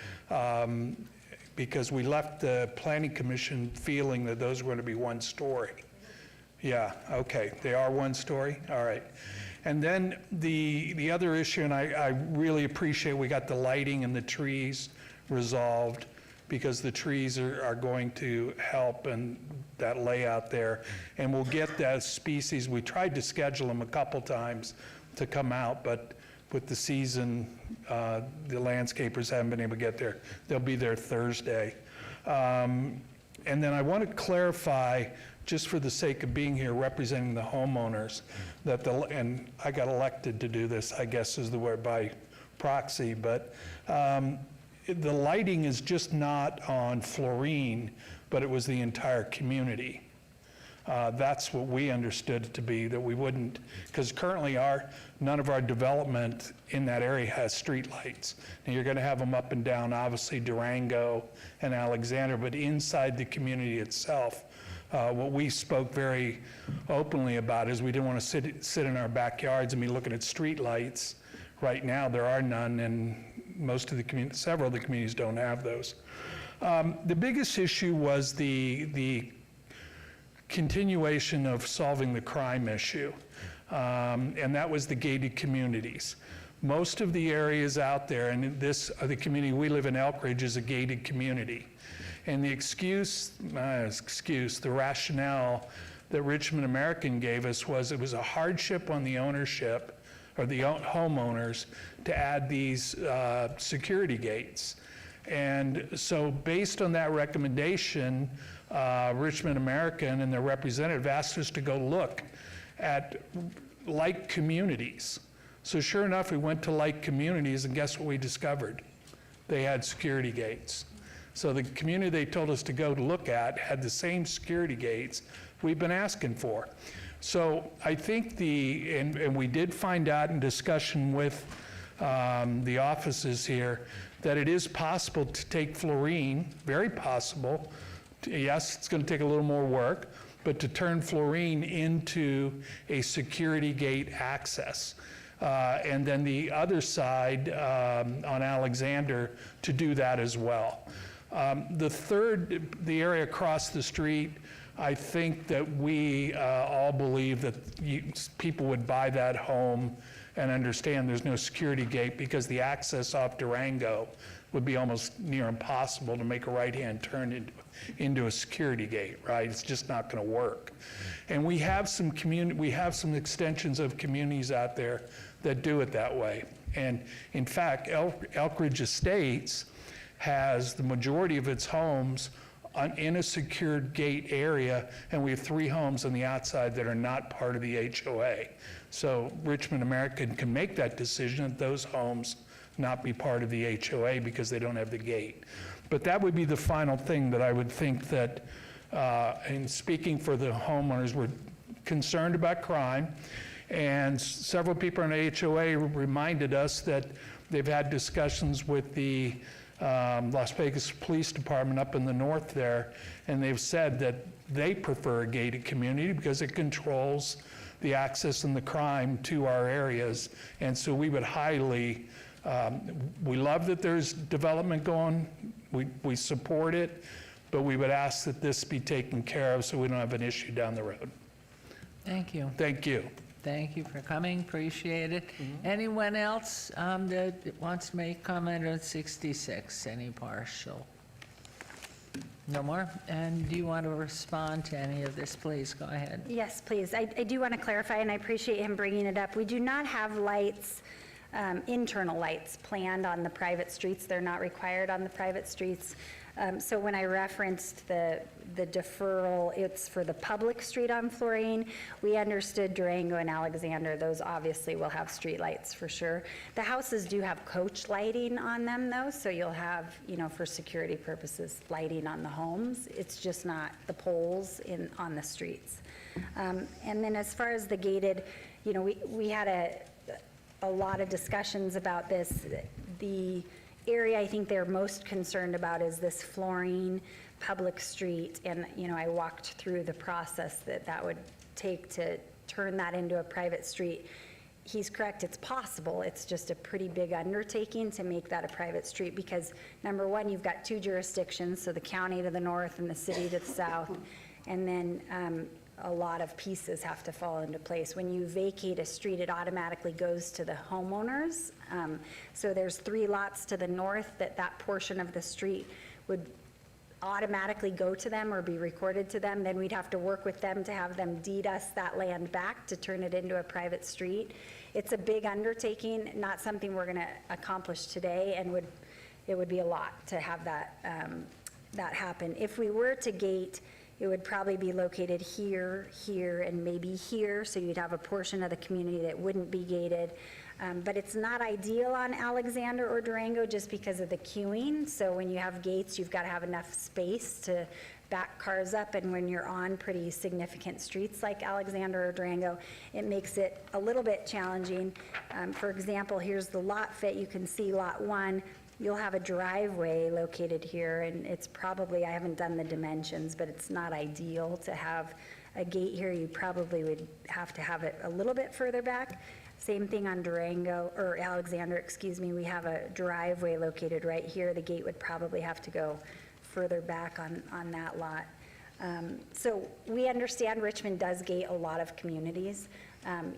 Because we left the Planning Commission feeling that those were going to be one story. Yeah, okay, they are one story, all right. And then the other issue, and I really appreciate we got the lighting and the trees resolved, because the trees are going to help in that layout there. And we'll get that species. We tried to schedule them a couple times to come out, but with the season, the landscapers haven't been able to get there. They'll be there Thursday. And then I want to clarify, just for the sake of being here representing the homeowners, that and I got elected to do this, I guess is the word, by proxy, but the lighting is just not on Florine, but it was the entire community. That's what we understood it to be, that we wouldn't, because currently none of our development in that area has streetlights. Now you're going to have them up and down, obviously Durango and Alexander, but inside the community itself, what we spoke very openly about is we didn't want to sit in our backyards and be looking at streetlights. Right now, there are none, and several of the communities don't have those. The biggest issue was the continuation of solving the crime issue, and that was the gated communities. Most of the areas out there, and the community we live in, Elk Ridge, is a gated community. And the the rationale that Richmond American gave us was it was a hardship on the ownership or the homeowners to add these security gates. And so based on that recommendation, Richmond American and their representative asked us to go look at like communities. So sure enough, we went to like communities, and guess what we discovered? They had security gates. So the community they told us to go to look at had the same security gates we've been asking for. So I think and we did find out in discussion with the offices here that it is possible to take Florine, very possible. Yes, it's going to take a little more work, but to turn Florine into a security gate access. And then the other side on Alexander to do that as well. The area across the street, I think that we all believe that people would buy that home and understand there's no security gate because the access off Durango would be almost near impossible to make a right-hand turn into a security gate, right? It's just not going to work. And we have some extensions of communities out there that do it that way. And in fact, Elk Ridge Estates has the majority of its homes in a secured gate area, and we have 3 homes on the outside that are not part of the HOA. So Richmond American can make that decision that those homes not be part of the HOA because they don't have the gate. But that would be the final thing that I would think that and speaking for the homeowners, we're concerned about crime. And several people in the HOA reminded us that they've had discussions with the Las Vegas Police Department up in the north there, and they've said that they prefer a gated community because it controls the access and the crime to our areas. And so we would highly, we love that there's development going, we support it, but we would ask that this be taken care of so we don't have an issue down the road. Thank you. Thank you. Thank you for coming, appreciate it. Anyone else that wants to make comment on 66, any partial? No more? And do you want to respond to any of this, please? Go ahead. Yes, please. I do want to clarify, and I appreciate him bringing it up. We do not have lights, internal lights planned on the private streets. They're not required on the private streets. So when I referenced the deferral, it's for the public street on Florine. We understood Durango and Alexander, those obviously will have street lights for sure. The houses do have coach lighting on them though, so you'll have, for security purposes, lighting on the homes. It's just not the poles on the streets. And then as far as the gated, we had a lot of discussions about this. The area I think they're most concerned about is this Florine public street, and I walked through the process that would take to turn that into a private street. He's correct, it's possible. It's just a pretty big undertaking to make that a private street because number one, you've got two jurisdictions, so the county to the north and the city to the south, and then a lot of pieces have to fall into place. When you vacate a street, it automatically goes to the homeowners. So there's 3 lots to the north that portion of the street would automatically go to them or be recorded to them. Then we'd have to work with them to have them deed us that land back to turn it into a private street. It's a big undertaking, not something we're gonna accomplish today, and it would be a lot to have that happen. If we were to gate, it would probably be located here, here, and maybe here, so you'd have a portion of the community that wouldn't be gated. But it's not ideal on Alexander or Durango just because of the queuing. So when you have gates, you've got to have enough space to back cars up, and when you're on pretty significant streets like Alexander or Durango, it makes it a little bit challenging. For example, here's the lot fit. You can see lot 1. You'll have a driveway located here, and it's probably, I haven't done the dimensions, but it's not ideal to have a gate here. You probably would have to have it a little bit further back. Same thing on Durango, or Alexander, excuse me. We have a driveway located right here. The gate would probably have to go further back on that lot. So we understand Richmond does gate a lot of communities.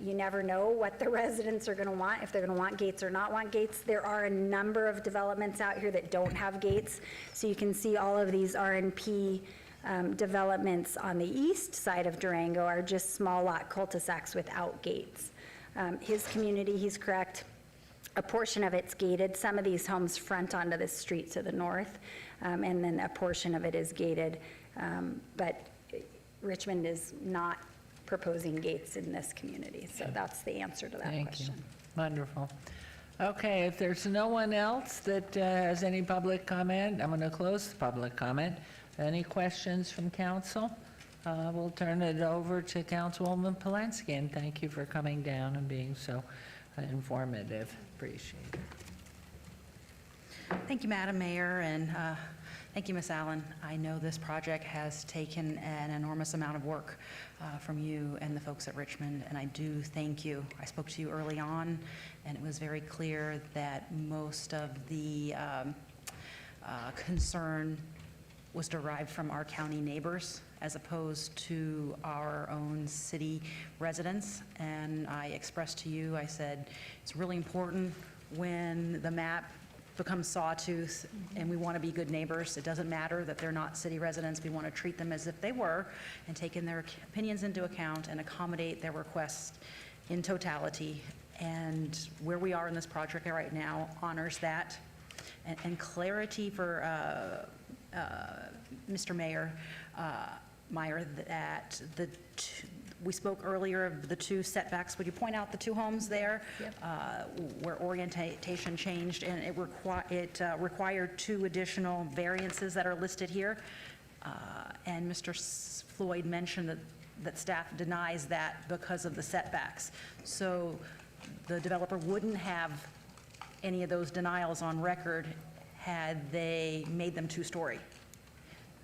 You never know what the residents are going to want, if they're going to want gates or not want gates. There are a number of developments out here that don't have gates. So you can see all of these RNP developments on the east side of Durango are just small lot cul-de-sacs without gates. His community, he's correct, a portion of it's gated. Some of these homes front onto the street to the north, and then a portion of it is gated. But Richmond is not proposing gates in this community, so that's the answer to that question. Thank you. Wonderful. Okay, if there's no one else that has any public comment, I'm going to close the public comment. Any questions from council? We'll turn it over to Councilwoman Polensky, and thank you for coming down and being so informative. Appreciate it. Thank you, Madam Mayor, and thank you, Ms. Allen. I know this project has taken an enormous amount of work from you and the folks at Richmond, and I do thank you. I spoke to you early on, and it was very clear that most of the concern was derived from our county neighbors as opposed to our own city residents. And I expressed to you, I said, it's really important when the map becomes sawtooth and we want to be good neighbors. It doesn't matter that they're not city residents. We want to treat them as if they were and take in their opinions into account and accommodate their requests in totality. And where we are in this project right now honors that. And clarity for Mr. Mayor, Meyer, that we spoke earlier of the 2 setbacks. Would you point out the 2 homes there? Yep. Where orientation changed and it required 2 additional variances that are listed here? And Mr. Floyd mentioned that staff denies that because of the setbacks. So the developer wouldn't have any of those denials on record had they made them two-story.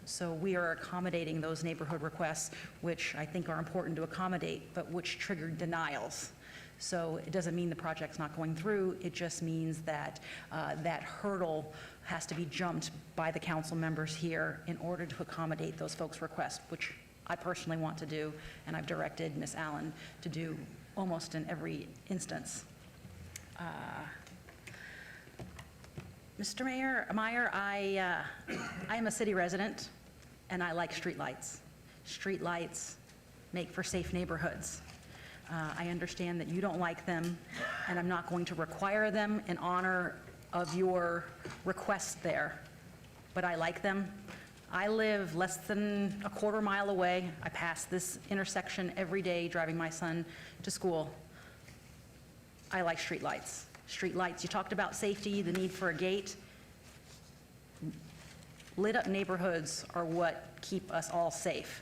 So we are accommodating those neighborhood requests, which I think are important to accommodate, but which triggered denials. So it doesn't mean the project's not going through, it just means that that hurdle has to be jumped by the council members here in order to accommodate those folks' requests, which I personally want to do, and I've directed Ms. Allen to do almost in every instance. Mr. Meyer, I am a city resident, and I like streetlights. Streetlights make for safe neighborhoods. I understand that you don't like them, and I'm not going to require them in honor of your request there, but I like them. I live less than a quarter mile away. I pass this intersection every day driving my son to school. I like streetlights. Streetlights, you talked about safety, the need for a gate. Lit up neighborhoods are what keep us all safe.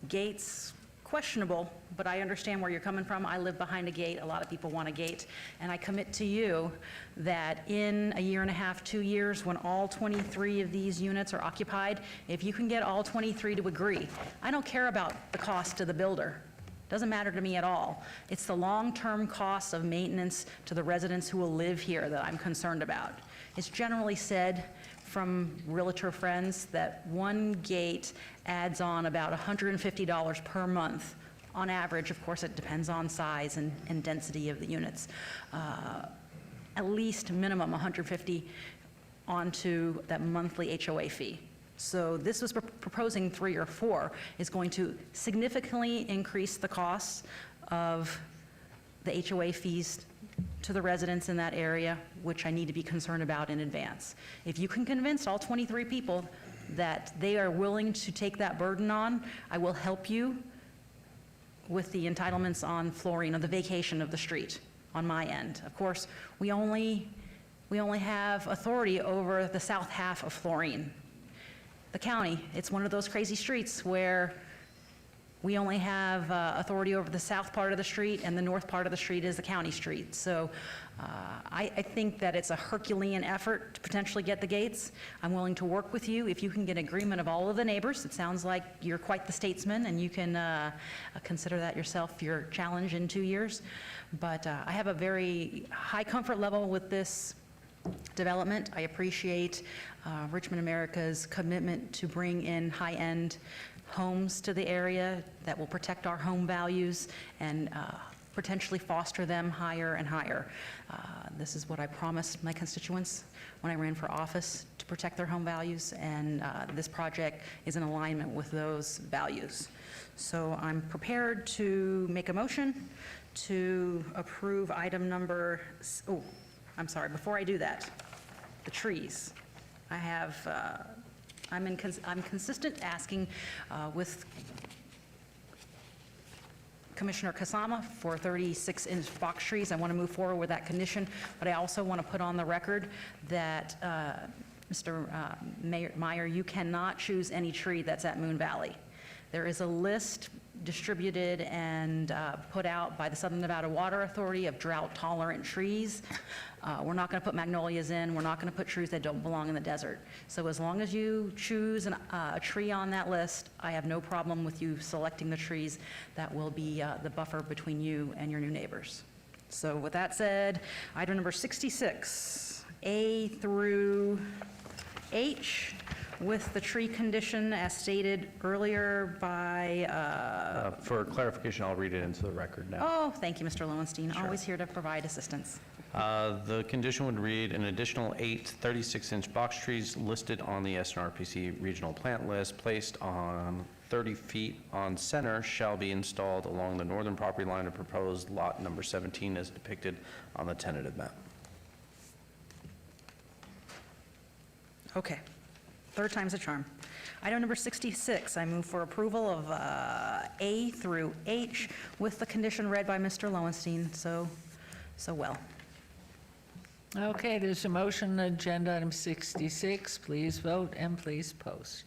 Gates, questionable, but I understand where you're coming from. I live behind a gate. A lot of people want a gate. And I commit to you that in a year and a half, 2 years, when all 23 of these units are occupied, if you can get all 23 to agree, I don't care about the cost to the builder. Doesn't matter to me at all. It's the long-term costs of maintenance to the residents who will live here that I'm concerned about. It's generally said from realtor friends that one gate adds on about $150 per month. On average, of course, it depends on size and density of the units. At least minimum $150 onto that monthly HOA fee. So this was proposing 3 or 4 is going to significantly increase the costs of the HOA fees to the residents in that area, which I need to be concerned about in advance. If you can convince all 23 people that they are willing to take that burden on, I will help you with the entitlements on flooring, of the vacation of the street on my end. Of course, we only have authority over the south half of Florine. The county, it's one of those crazy streets where we only have authority over the south part of the street, and the north part of the street is the county street. So I think that it's a Herculean effort to potentially get the gates. I'm willing to work with you if you can get agreement of all of the neighbors. It sounds like you're quite the statesman, and you can consider that yourself your challenge in 2 years. But I have a very high comfort level with this development. I appreciate Richmond America's commitment to bring in high-end homes to the area that will protect our home values and potentially foster them higher and higher. This is what I promised my constituents when I ran for office, to protect their home values, and this project is in alignment with those values. So I'm prepared to make a motion to approve item number, I'm sorry, before I do that, the trees. I have, I'm consistent asking with Commissioner Kasama for 36-inch box trees. I want to move forward with that condition, but I also want to put on the record that, Mr. Meyer, you cannot choose any tree that's at Moon Valley. There is a list distributed and put out by the Southern Nevada Water Authority of drought-tolerant trees. We're not going to put magnolias in. We're not going to put trees that don't belong in the desert. So as long as you choose a tree on that list, I have no problem with you selecting the trees that will be the buffer between you and your new neighbors. So with that said, item number 66, A through H, with the tree condition as stated earlier by... For clarification, I'll read it into the record now. Oh, thank you, Mr. Lowenstein. Always here to provide assistance. The condition would read, an additional 8 36-inch box trees listed on the SNRPC regional plant list placed on 30 feet on center shall be installed along the northern property line of proposed lot number 17 as depicted on the tentative map. Okay. Third time's a charm. Item number 66, I move for approval of A through H with the condition read by Mr. Lowenstein so well. Okay, there's a motion, agenda item 66. Please vote and please post.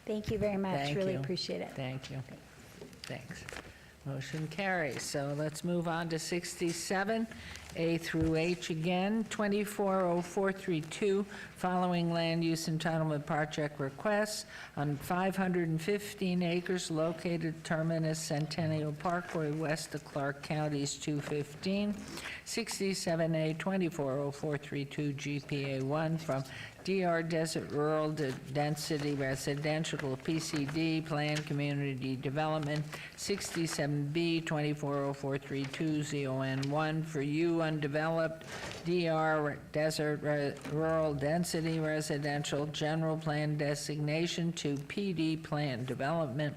Thank you very much. Thank Really you. appreciate it. Thank you. Thanks. Motion carries. So let's move on to 67, A through H again, 240432, following land use entitlement project requests on 515 acres located terminus Centennial Parkway west of Clark County's 215. 67A 240432 GPA1 from DR Desert Rural Density Residential to PCD Planned Community Development. 67B 240432 ZON1 for U undeveloped DR Desert Rural Density Residential General Plan Designation to PD Plan Development.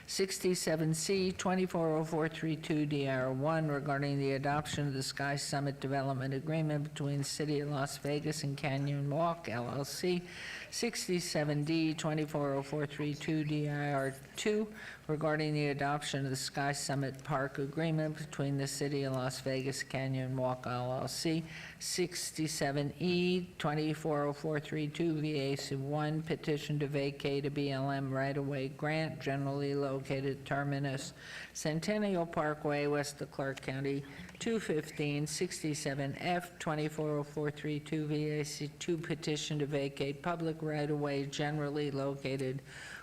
67C 240432 DR1 regarding the adoption of the Sky Summit Development Agreement between the City of Las Vegas and Canyon Walk LLC. 67D 240432 DR2 regarding the adoption of the Sky Summit Park Agreement between the City of Las Vegas Canyon Walk LLC. 67E 240432 VAC1 petition to vacate a BLM right-of-way grant generally located terminus Centennial Parkway west of Clark County 215. 67F 240432 VAC2 petition to vacate public right-of-way generally located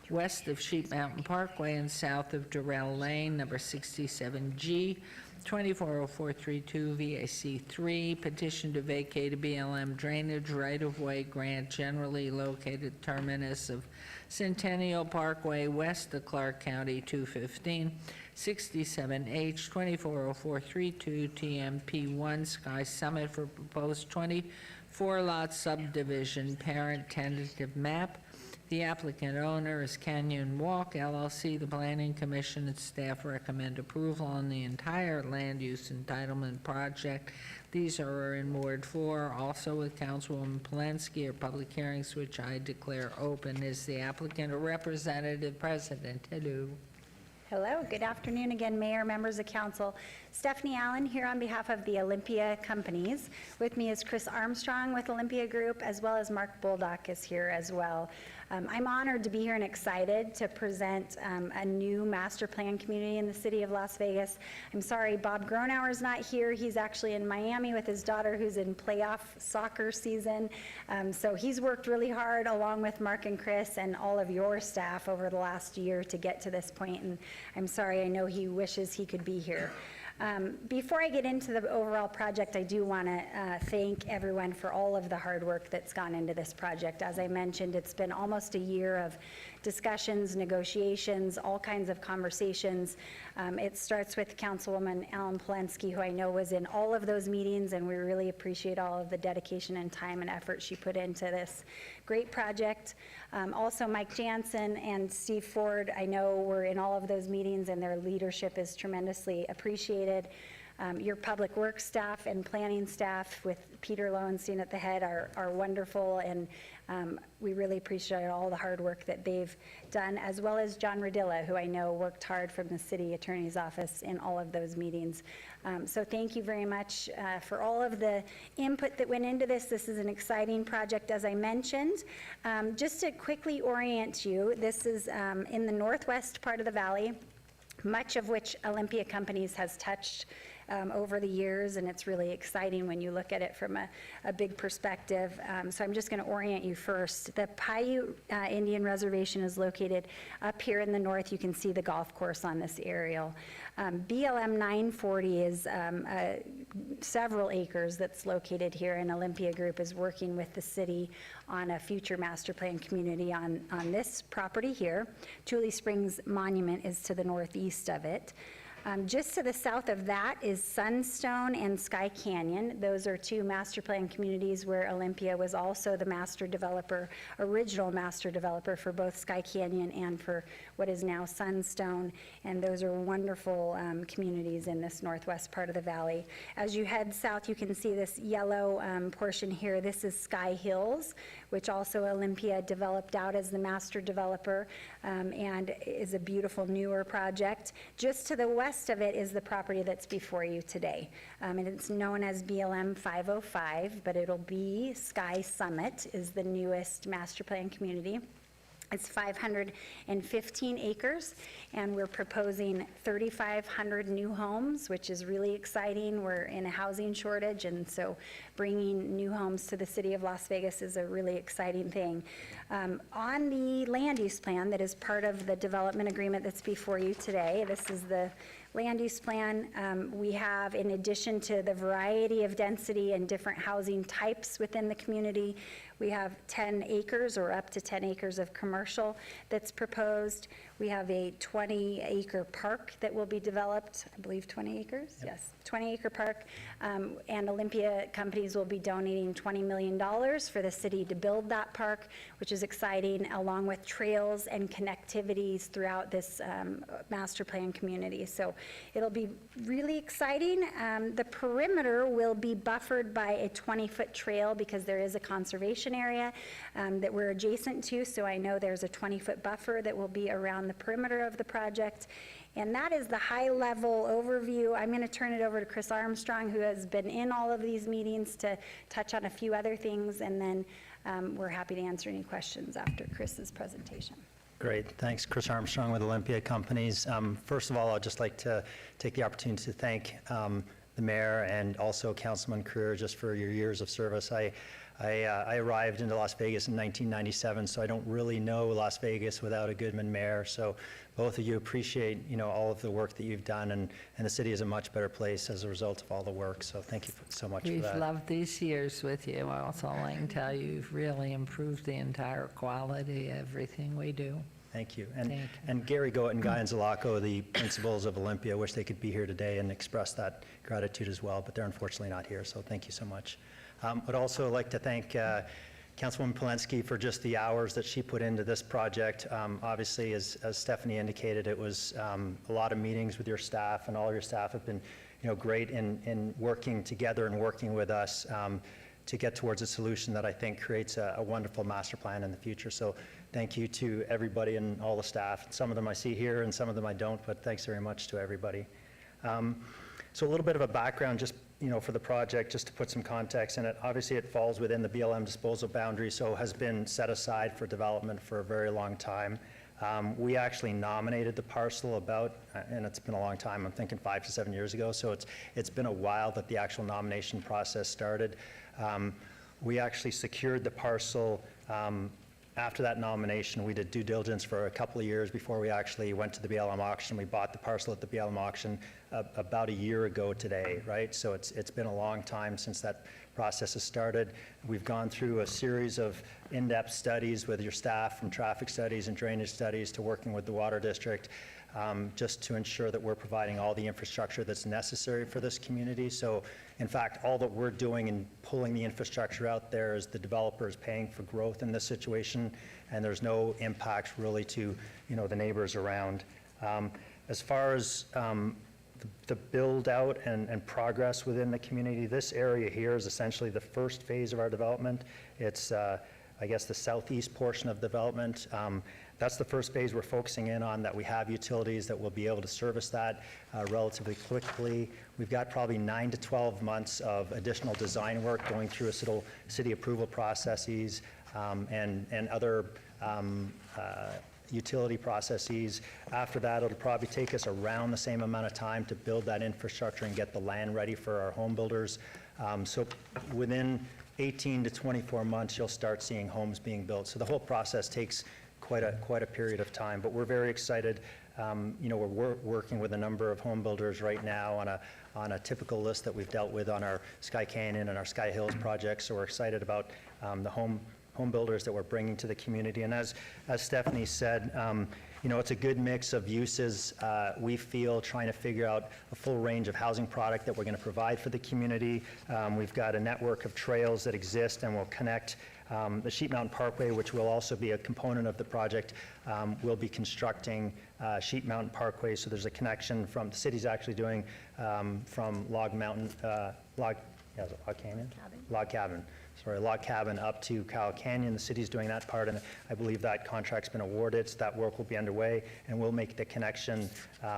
west of Sheep Mountain Parkway and south of Durrell Lane. Number 67G 240432 VAC3 petition to vacate a BLM drainage right-of-way grant generally located terminus of Centennial Parkway west of Clark County 215. 67H 240432 TMP1 Sky Summit for proposed 24-lot subdivision parent tentative map. The applicant owner is Canyon Walk LLC. The Planning Commission and staff recommend approval on the entire land use entitlement project. These are in Ward 4, also with Councilwoman Polensky, are public hearings which I declare open. Is the applicant or representative present? Hello. Hello, good afternoon again, Mayor, members of council. Stephanie Allen here on behalf of the Olympia Companies. With me is Chris Armstrong with Olympia Group, as well as Mark Buldock is here as well. I'm honored to be here and excited to present a new master plan community in the city of Las Vegas. I'm sorry, Bob Gronauer is not here. He's actually in Miami with his daughter who's in playoff soccer season. So he's worked really hard along with Mark and Chris and all of your staff over the last year to get to this point. And I'm sorry, I know he wishes he could be here. Before I get into the overall project, I do want to thank everyone for all of the hard work that's gone into this project. As I mentioned, it's been almost a year of discussions, negotiations, all kinds of conversations. It starts with Councilwoman Alan Polensky, who I know was in all of those meetings, and we really appreciate all of the dedication and time and effort she put into this great project. Also, Mike Jansen and Steve Ford, I know were in all of those meetings, and their leadership is tremendously appreciated. Your public works staff and planning staff with Peter Lowenstein at the head are wonderful, and we really appreciate all the hard work that they've done, as well as John Rodilla, who I know worked hard from the city attorney's office in all of those meetings. So thank you very much for all of the input that went into this. This is an exciting project, as I mentioned. Just to quickly orient you, this is in the northwest part of the valley, much of which Olympia Companies has touched over the years, and it's really exciting when you look at it from a big perspective. So I'm just going to orient you first. The Paiute Indian Reservation is located up here in the north. You can see the golf course on this aerial. BLM 940 is several acres that's located here, and Olympia Group is working with the city on a future master plan community on this property here. Tule Springs Monument is to the northeast of it. Just to the south of that is Sunstone and Sky Canyon. Those are two master plan communities where Olympia was also the master developer, original master developer for both Sky Canyon and for what is now Sunstone. And those are wonderful communities in this northwest part of the valley. As you head south, you can see this yellow portion here. This is Sky Hills, which also Olympia developed out as the master developer and is a beautiful newer project. Just to the west rest of it is the property that's before you today. And it's known as BLM 505, but it'll be Sky Summit is the newest master plan community. It's 515 acres, and we're proposing 3,500 new homes, which is really exciting. We're in a housing shortage, and so bringing new homes to the city of Las Vegas is a really exciting thing. On the land use plan that is part of the development agreement that's before you today, this is the land use plan. We have, in addition to the variety of density and different housing types within the community, we have 10 acres or up to 10 acres of commercial that's proposed. We have a 20-acre park that will be developed, I believe 20 acres? Yes, 20-acre park. And Olympia Companies will be donating $20 million for the city to build that park, which is exciting, along with trails and connectivities throughout this master plan community. So it'll be really exciting. The perimeter will be buffered by a 20-foot trail because there is a conservation area that we're adjacent to. So I know there's a 20-foot buffer that will be around the perimeter of the project. And that is the high-level overview. I'm going to turn it over to Chris Armstrong, who has been in all of these meetings, to touch on a few other things, and then we're happy to answer any questions after Chris's presentation. Great, thanks. Chris Armstrong with Olympia Companies. First of all, I'd just like to take the opportunity to thank the mayor and also Councilman Creer just for your years of service. I arrived into Las Vegas in 1997, so I don't really know Las Vegas without a Goodman mayor. So both of you appreciate, all of the work that you've done, and the city is a much better place as a result of all the work. So thank you so much for that. We've loved these years with you. That's all I can tell you. You've really improved the entire quality, everything we do. Thank you. Thank you. And Gary Goet and Guy Anzalaco, the principals of Olympia, wish they could be here today and express that gratitude as well, but they're unfortunately not here, so thank you so much. Would also like to thank Councilwoman Polensky for just the hours that she put into this project. Obviously, as Stephanie indicated, it was a lot of meetings with your staff, and all your staff have been great in working together and working with us to get towards a solution that I think creates a wonderful master plan in the future. So thank you to everybody and all the staff. Some of them I see here and some of them I don't, but thanks very much to everybody. So a little bit of a background just for the project, just to put some context in it. Obviously, it falls within the BLM disposal boundary, so has been set aside for development for a very long time. We actually nominated the parcel and it's been a long time, I'm thinking 5 to 7 years ago, so it's been a while that the actual nomination process started. We actually secured the parcel after that nomination. We did due diligence for a couple of years before we actually went to the BLM auction. We bought the parcel at the BLM auction about a year ago today, right? So it's been a long time since that process has started. We've gone through a series of in-depth studies with your staff, from traffic studies and drainage studies to working with the water district, just to ensure that we're providing all the infrastructure that's necessary for this community. So in fact, all that we're doing in pulling the infrastructure out there is the developer is paying for growth in this situation, and there's no impact really to the neighbors around. As far as the build out and progress within the community, this area here is essentially the first phase of our development. It's I guess the southeast portion of development. That's the first phase we're focusing in on, that we have utilities that will be able to service that relatively quickly. We've got probably 9 to 12 months of additional design work going through city approval processes and other utility processes. After that, it'll probably take us around the same amount of time to build that infrastructure and get the land ready for our home builders. So within 18 to 24 months, you'll start seeing homes being built. So the whole process takes quite a period of time, but we're very excited. We're working with a number of home builders right now on a typical list that we've dealt with on our Sky Canyon and our Sky Hills projects. So we're excited about the home builders that we're bringing to the community. And as Stephanie said, it's a good mix of uses. We feel trying to figure out a full range of housing product that we're going to provide for the community. We've got a network of trails that exist and will connect the Sheep Mountain Parkway, which will also be a component of the project. We'll be constructing Sheep Mountain Parkway, so there's a connection from the city's actually doing from Log Yeah, is it Log Canyon? Log Cabin. Sorry, Log Cabin up to Cow Canyon. The city's doing that part, and I believe that contract's been awarded, so that work will be underway, and we'll make the connection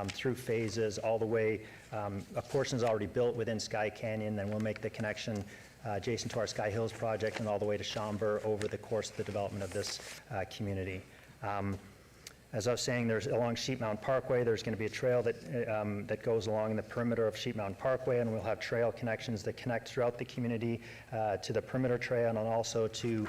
through phases all the way. A portion's already built within Sky Canyon, then we'll make the connection adjacent to our Sky Hills project and all the way to Schaumburg over the course of the development of this community. As I was saying, there's along Sheep Mountain Parkway, there's going to be a trail that goes along the perimeter of Sheep Mountain Parkway, and we'll have trail connections that connect throughout the community to the perimeter trail and also to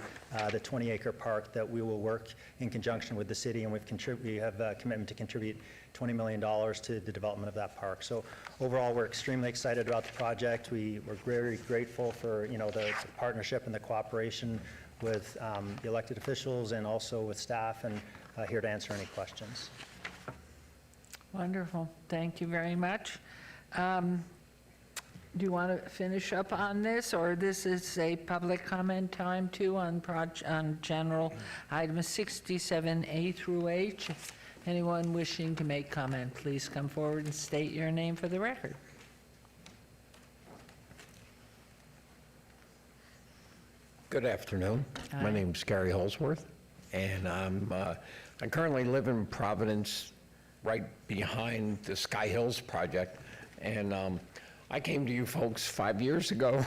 the 20-acre park that we will work in conjunction with the city, and we have a commitment to contribute $20 million to the development of that park. So overall, we're extremely excited about the project. We're very grateful for the partnership and the cooperation with the elected officials and also with staff, and here to answer any questions. Wonderful. Thank you very much. Do you want to finish up on this, or this is a public comment time too on general items 67A through H? Anyone wishing to make comment, please come forward and state your name for the record. Good afternoon. Hi. My name's Gary Holsworth, and I currently live in Providence, right behind the Sky Hills project. And I came to you folks 5 years ago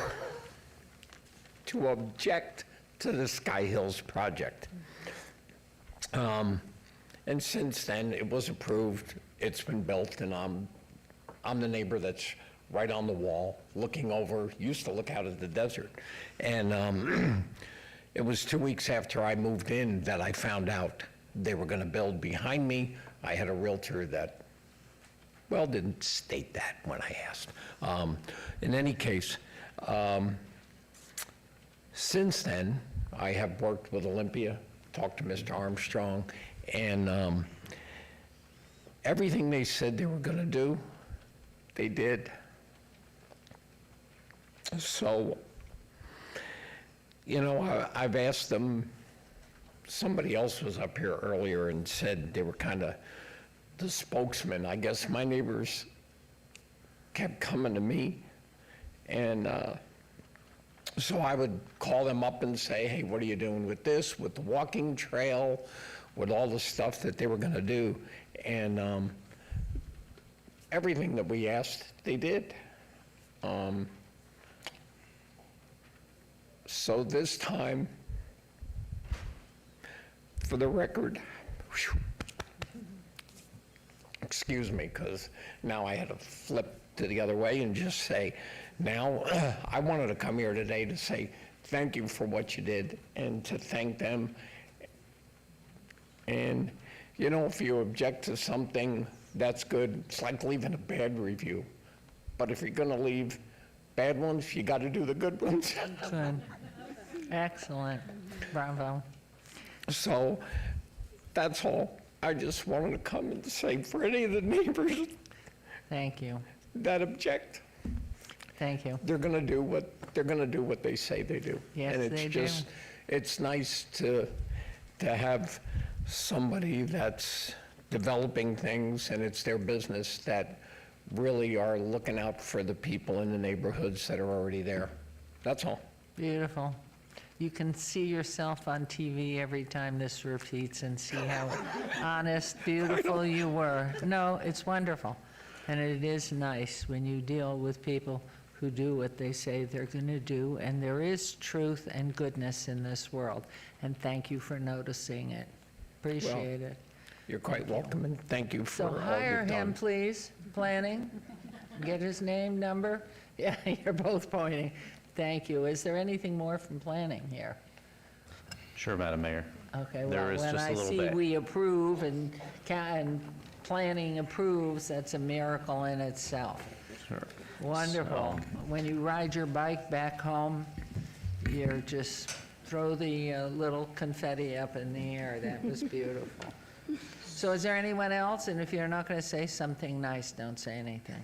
to object to the Sky Hills project. And since then, it was approved, it's been built, and I'm the neighbor that's right on the wall, looking over, used to look out at the desert. And it was 2 weeks after I moved in that I found out they were gonna build behind me. I had a realtor that, well, didn't state that when I asked. In any case, since then, I have worked with Olympia, talked to Mr. Armstrong, and everything they said they were gonna do, they did. So, I've asked them, somebody else was up here earlier and said they were kind of the spokesman. I guess my neighbors kept coming to me, and so I would call them up and say, hey, what are you doing with this, with the walking trail, with all the stuff that they were going to do? And everything that we asked, they did. So this time, for the record, excuse me, because now I had to flip to the other way and just say, now, I wanted to come here today to say thank you for what you did and to thank them. And, if you object to something, that's good. It's like leaving a bad review. But if you're going to leave bad ones, you got to do the good ones. Good. Excellent. Bravo. So that's all. I just wanted to come and say for any of the neighbors Thank you. that object, Thank you. they're going to do what they say they do. Yes, and they do. It's nice to have somebody that's developing things and it's their business that really are looking out for the people in the neighborhoods that are already there. That's all. Beautiful. You can see yourself on TV every time this repeats and see how honest, beautiful you were. No, it's wonderful. And it is nice when you deal with people who do what they say they're going to do, and there is truth and goodness in this world. And thank you for noticing it. Appreciate it. You're quite welcome, and thank you for So all you've hire done. him, please, planning. Get his name, number. Yeah, you're both pointing. Thank you. Is there anything more from planning here? Sure, Madam Mayor. Okay, There well, is when just a I little see bit. we approve and planning approves, that's a miracle in itself. Sure. Wonderful. When you ride your bike back home, you're just throw the little confetti up in the air. That was beautiful. So is there anyone else? And if you're not going to say something nice, don't say anything.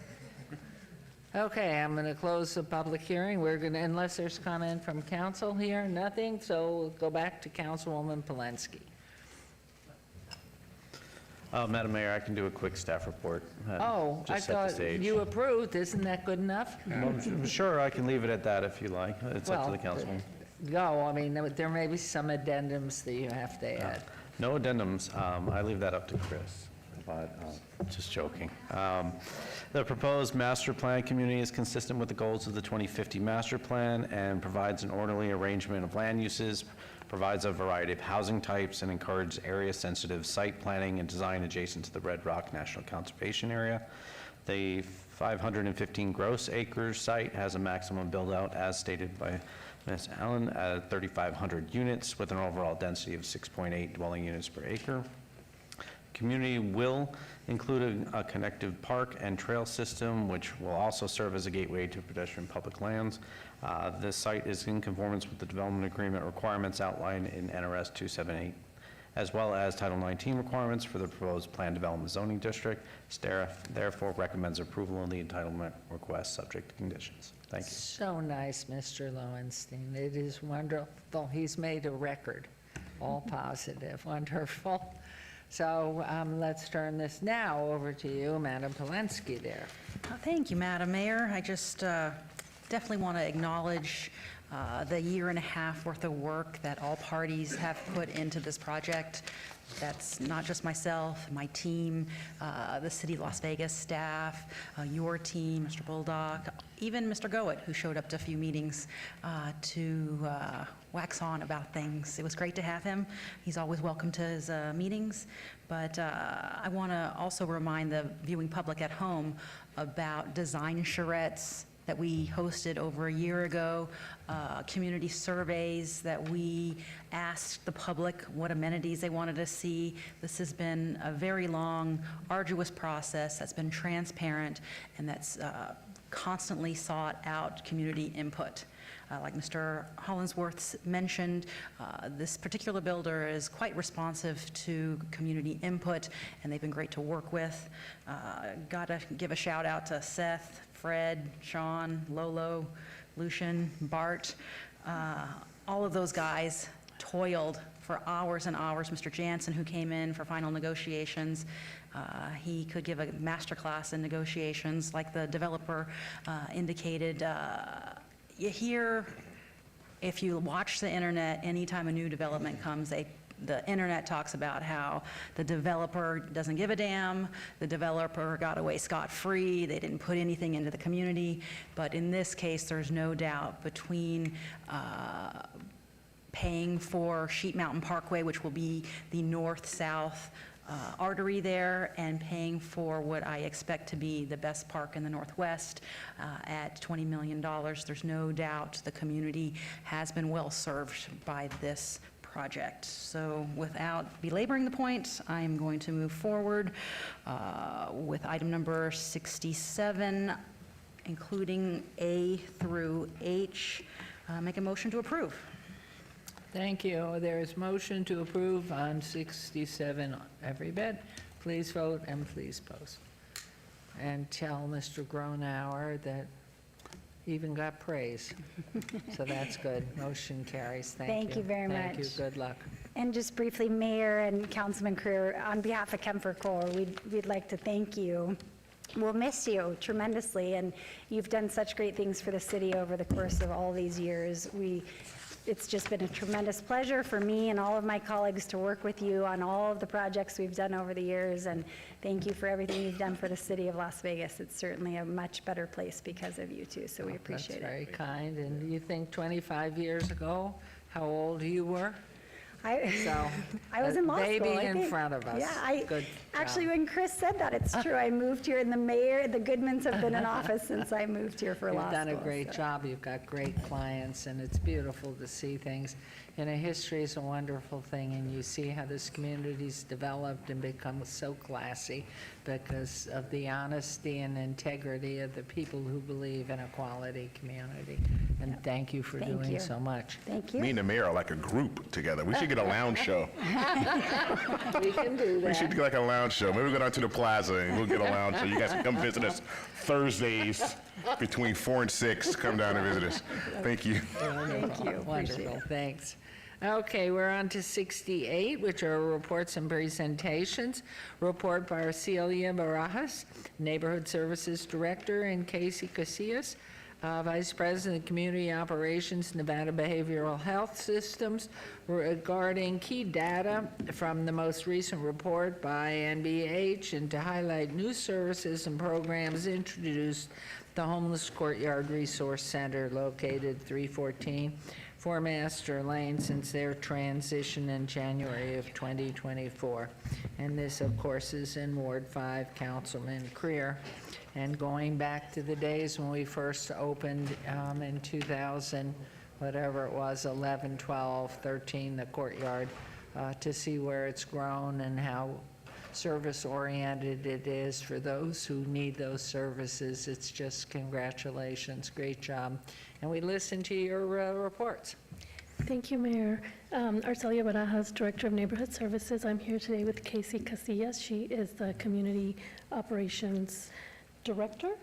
Okay, I'm going to close the public hearing. We're going to, unless there's comment from council here, nothing, so we'll go back to Councilwoman Polensky. Madam Mayor, I can do a quick staff report. Oh, I just set the thought stage. you approved. Isn't that good enough? Well, sure, I can leave it at that if you like. It's up to the Well, councilman. Go, I mean, there may be some addendums that you have to add. No addendums. I leave that up to Chris, but just joking. The proposed master plan community is consistent with the goals of the 2050 master plan and provides an orderly arrangement of land uses, provides a variety of housing types, and encourages area-sensitive site planning and design adjacent to the Red Rock National Conservation Area. The 515 gross acres site has a maximum build-out, as stated by Ms. Allen, at 3,500 units with an overall density of 6.8 dwelling units per acre. Community will include a connective park and trail system, which will also serve as a gateway to pedestrian public lands. This site is in conformance with the development agreement requirements outlined in NRS 278, as well as Title 19 requirements for the proposed planned development zoning district. Staff therefore recommends approval of the entitlement request subject to conditions. Thank you. So nice, Mr. Lowenstein. It is wonderful. He's made a record, all positive, wonderful. So let's turn this now over to you, Madam Polensky there. Thank you, Madam Mayor. I just definitely want to acknowledge the year and a half worth of work that all parties have put into this project. That's not just myself, my team, the City of Las Vegas staff, your team, Mr. Bulldog, even Mr. Goet, who showed up to a few meetings to wax on about things. It was great to have him. He's always welcome to his meetings. But I want to also remind the viewing public at home about design charrettes that we hosted over a year ago, community surveys that we asked the public what amenities they wanted to see. This has been a very long, arduous process that's been transparent and that's constantly sought out community input. Like Mr. Hollinsworth mentioned, this particular builder is quite responsive to community input, and they've been great to work with. Got to give a shout out to Seth, Fred, Sean, Lolo, Lucian, Bart. All of those guys toiled for hours and hours. Mr. Jansen, who came in for final negotiations, he could give a masterclass in negotiations, like the developer indicated. You hear, if you watch the internet, anytime a new development comes, the internet talks about how the developer doesn't give a damn, the developer got away scot-free, they didn't put anything into the community. But in this case, there's no doubt between paying for Sheep Mountain Parkway, which will be the north-south artery there, and paying for what I expect to be the best park in the Northwest at $20 million. There's no doubt the community has been well served by this project. So without belaboring the point, I am going to move forward with item number 67, including A through H. Make a motion to approve. Thank you. There is motion to approve on 67. Every bit. Please vote and please post. And tell Mr. Gronauer that he even got praise. So that's good. Motion carries. Thank you. Thank you very Thank you. much. Good luck. And just briefly, Mayor and Councilman Creer, on behalf of Kemper Corps, we'd like to thank you. We'll miss you tremendously, and you've done such great things for the city over the course of all these years. It's just been a tremendous pleasure for me and all of my colleagues to work with you on all of the projects we've done over the years, and thank you for everything you've done for the city of Las Vegas. It's certainly a much better place because of you too, so we appreciate That's very it. kind. And you think 25 years ago, how old you were? So, I was in law school. baby I in think. front of us. Yeah, Good actually, job. when Chris said that, it's true. I moved here, and the Goodmans have been in office since I moved here for law You've school. done a great so. job. You've got great clients, and it's beautiful to see things. And history is a wonderful thing, and you see how this community's developed and become so classy because of the honesty and integrity of the people who believe in a quality community. And thank you for Thank doing you. so much. Thank you. Me and the mayor are like a group together. We should get a lounge show. We can do We should that. do like a lounge show. Maybe we'll go down to the plaza and we'll get a lounge show. You guys can come visit us Thursdays between 4 and 6. Come down and visit us. Thank you. Wonderful. Thank you. Appreciate Wonderful. it. Thanks. Okay, we're on to 68, which are reports and presentations. Report by Arcelia Barajas, Neighborhood Services Director, and Casey Casillas, Vice President of Community Operations, Nevada Behavioral Health Systems, regarding key data from the most recent report by NBH and to highlight new services and programs introduced the Homeless Courtyard Resource Center located 314 Four Master Lane since their transition in January of 2024. And this, of course, is in Ward 5, Councilman Creer. And going back to the days when we first opened in 2000, whatever it was, 11, 12, 13, the courtyard, to see where it's grown and how service-oriented it is for those who need those services. It's just congratulations, great job. And we listen to your reports. Thank you, Mayor. Arcelia Barajas, Director of Neighborhood Services. I'm here today with Casey Casillas. She is the Community Operations Director?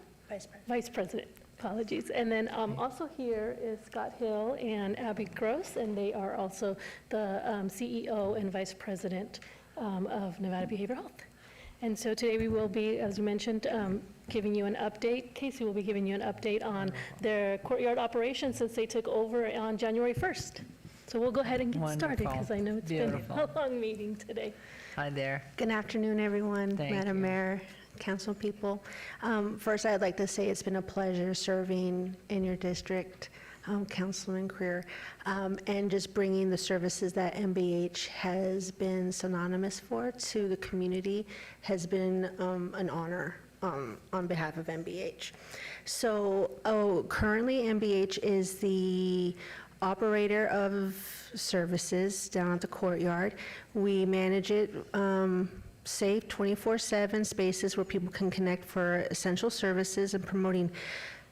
Vice President, apologies. And then also here is Scott Hill and Abby Gross, and they are also the CEO and Vice President of Nevada Behavioral Health. And so today we will be, as you mentioned, giving you an update. Casey will be giving you an update on their courtyard operations since they took over on January 1st. So we'll go ahead and get started because I know it's been a long meeting today. Hi there. Good afternoon, everyone. Thank Madam you. Mayor, council people. First, I'd like to say it's been a pleasure serving in your district, Councilman Creer, and just bringing the services that MBH has been synonymous for to the community has been an honor on behalf of MBH. So currently MBH is the operator of services down at the courtyard. We manage it safe 24/7 spaces where people can connect for essential services and promoting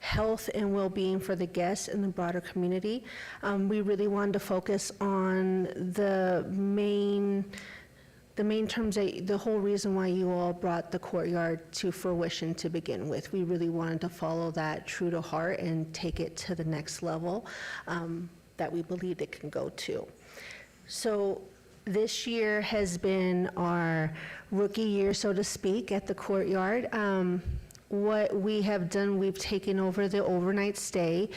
health and well-being for the guests and the broader community. We really wanted to focus on the main terms, the whole reason why you all brought the courtyard to fruition to begin with. We really wanted to follow that true to heart and take it to the next level that we believed it can go to. So this year has been our rookie year, so to speak, at the courtyard. What we have done, we've taken over the overnight stay.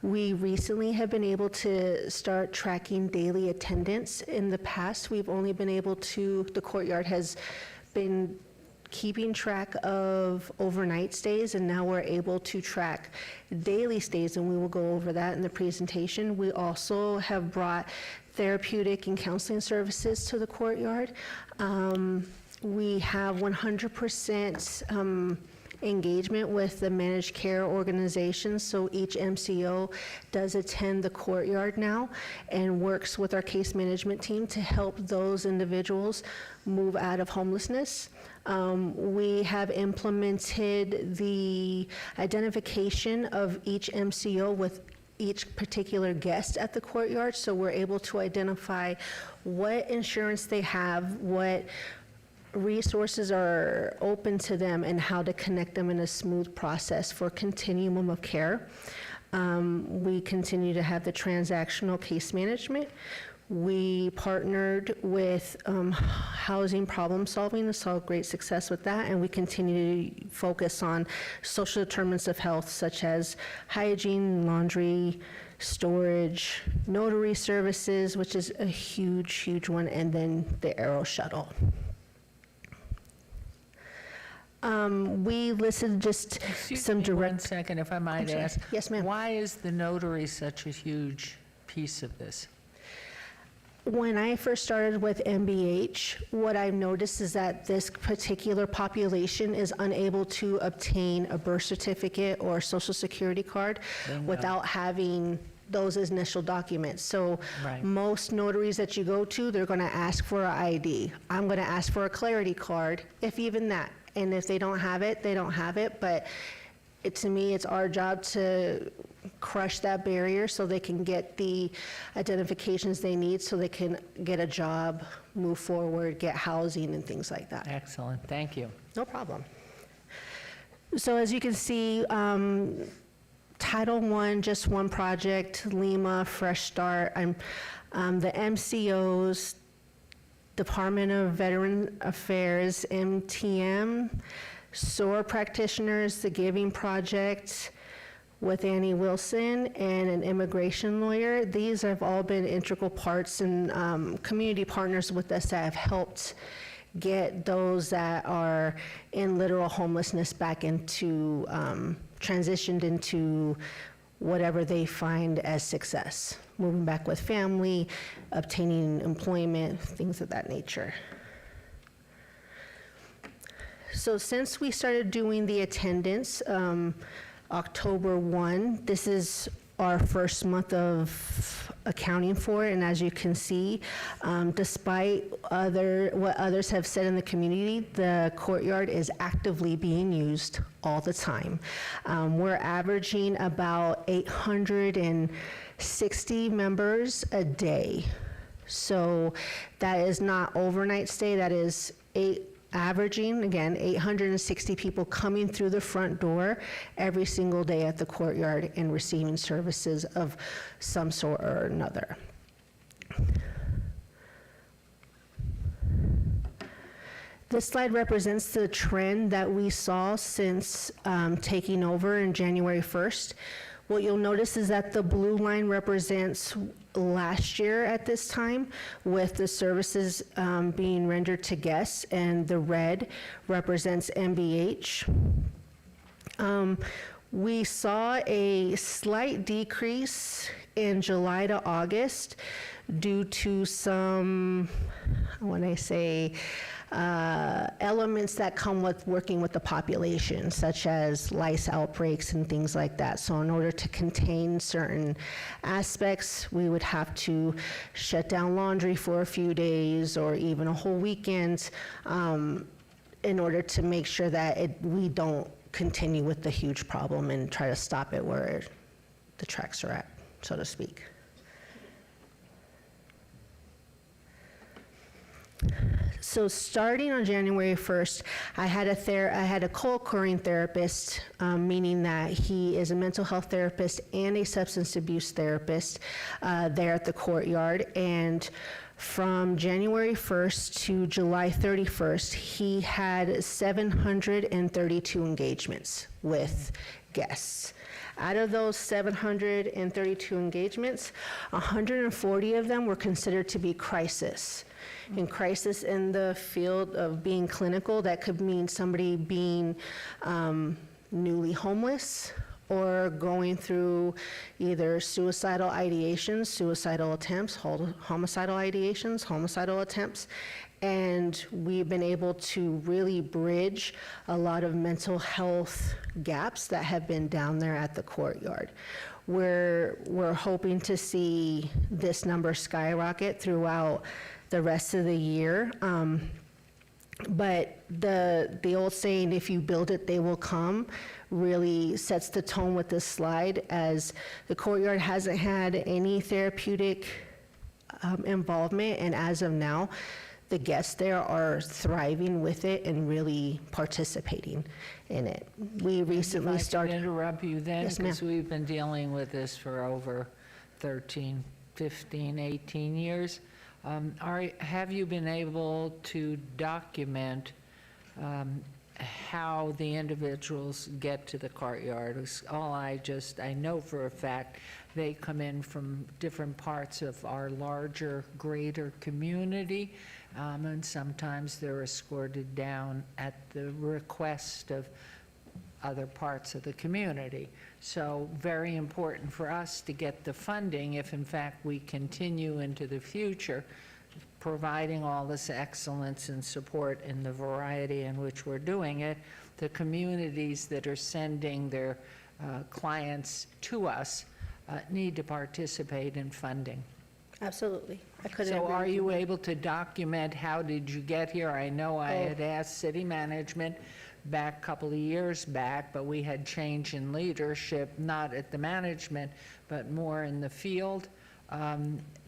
We recently have been able to start tracking daily attendance. In the past, we've only been able to, the courtyard has been keeping track of overnight stays, and now we're able to track daily stays, and we will go over that in the presentation. We also have brought therapeutic and counseling services to the courtyard. We have 100% engagement with the managed care organizations, so each MCO does attend the courtyard now and works with our case management team to help those individuals move out of homelessness. We have implemented the identification of each MCO with each particular guest at the courtyard, so we're able to identify what insurance they have, what resources are open to them, and how to connect them in a smooth process for continuum of care. We continue to have the transactional case management. We partnered with housing problem solving and saw great success with that, and we continue to focus on social determinants of health such as hygiene, laundry, storage, notary services, which is a huge, huge one, and then the Aero Shuttle. We listed just some direct. 1 second, if I might I'm sorry. ask. Yes, ma'am. Why is the notary such a huge piece of this? When I first started with MBH, what I've noticed is that this particular population is unable to obtain a birth certificate or social security card without having those initial documents. So most notaries that you go to, they're gonna ask for an ID. I'm gonna ask for a clarity card, if even that. And if they don't have it, they don't have it. But to me, it's our job to crush that barrier so they can get the identifications they need so they can get a job, move forward, get housing and things like that. Excellent, thank you. No problem. So as you can see, Title I, just one project, Lima, Fresh Start. I'm the MCOs, Department of Veteran Affairs, MTM, SOAR practitioners, the Giving Project with Annie Wilson, and an immigration lawyer. These have all been integral parts and community partners with us that have helped get those that are in literal homelessness back into, transitioned into whatever they find as success, moving back with family, obtaining employment, things of that nature. So since we started doing the attendance, October 1, this is our first month of accounting for it, and as you can see, despite what others have said in the community, the courtyard is actively being used all the time. We're averaging about 860 members a day. So that is not overnight stay, that is averaging, again, 860 people coming through the front door every single day at the courtyard and receiving services of some sort or another. This slide represents the trend that we saw since taking over in January 1st. What you'll notice is that the blue line represents last year at this time with the services being rendered to guests, and the red represents MBH. We saw a slight decrease in July to August due to some, when I say, elements that come with working with the population, such as lice outbreaks and things like that. So in order to contain certain aspects, we would have to shut down laundry for a few days or even a whole weekend in order to make sure that we don't continue with the huge problem and try to stop it where the tracks are at, so to speak. So starting on January 1st, I had a co-occurring therapist, meaning that he is a mental health therapist and a substance abuse therapist there at the courtyard. And from January 1st to July 31st, he had 732 engagements with guests. Out of those 732 engagements, 140 of them were considered to be crisis. In crisis in the field of being clinical, that could mean somebody being newly homeless or going through either suicidal ideations, suicidal attempts, homicidal ideations, homicidal attempts. And we've been able to really bridge a lot of mental health gaps that have been down there at the courtyard. We're hoping to see this number skyrocket throughout the rest of the year. But the old saying, if you build it, they will come, really sets the tone with this slide, as the courtyard hasn't had any therapeutic involvement, and as of now, the guests there are thriving with it and really participating in it. We recently started. If I could interrupt you then, Yes, ma'am. because we've been dealing with this for over 13, 15, 18 years. Have you been able to document how the individuals get to the courtyard? I know for a fact they come in from different parts of our larger, greater community, and sometimes they're escorted down at the request of other parts of the community. So very important for us to get the funding if in fact we continue into the future providing all this excellence and support in the variety in which we're doing it. The communities that are sending their clients to us need to participate in funding. Absolutely. I couldn't So agree are with you more. able to document how did you get here? I know I had asked city management back a couple of years back, but we had change in leadership, not at the management, but more in the field,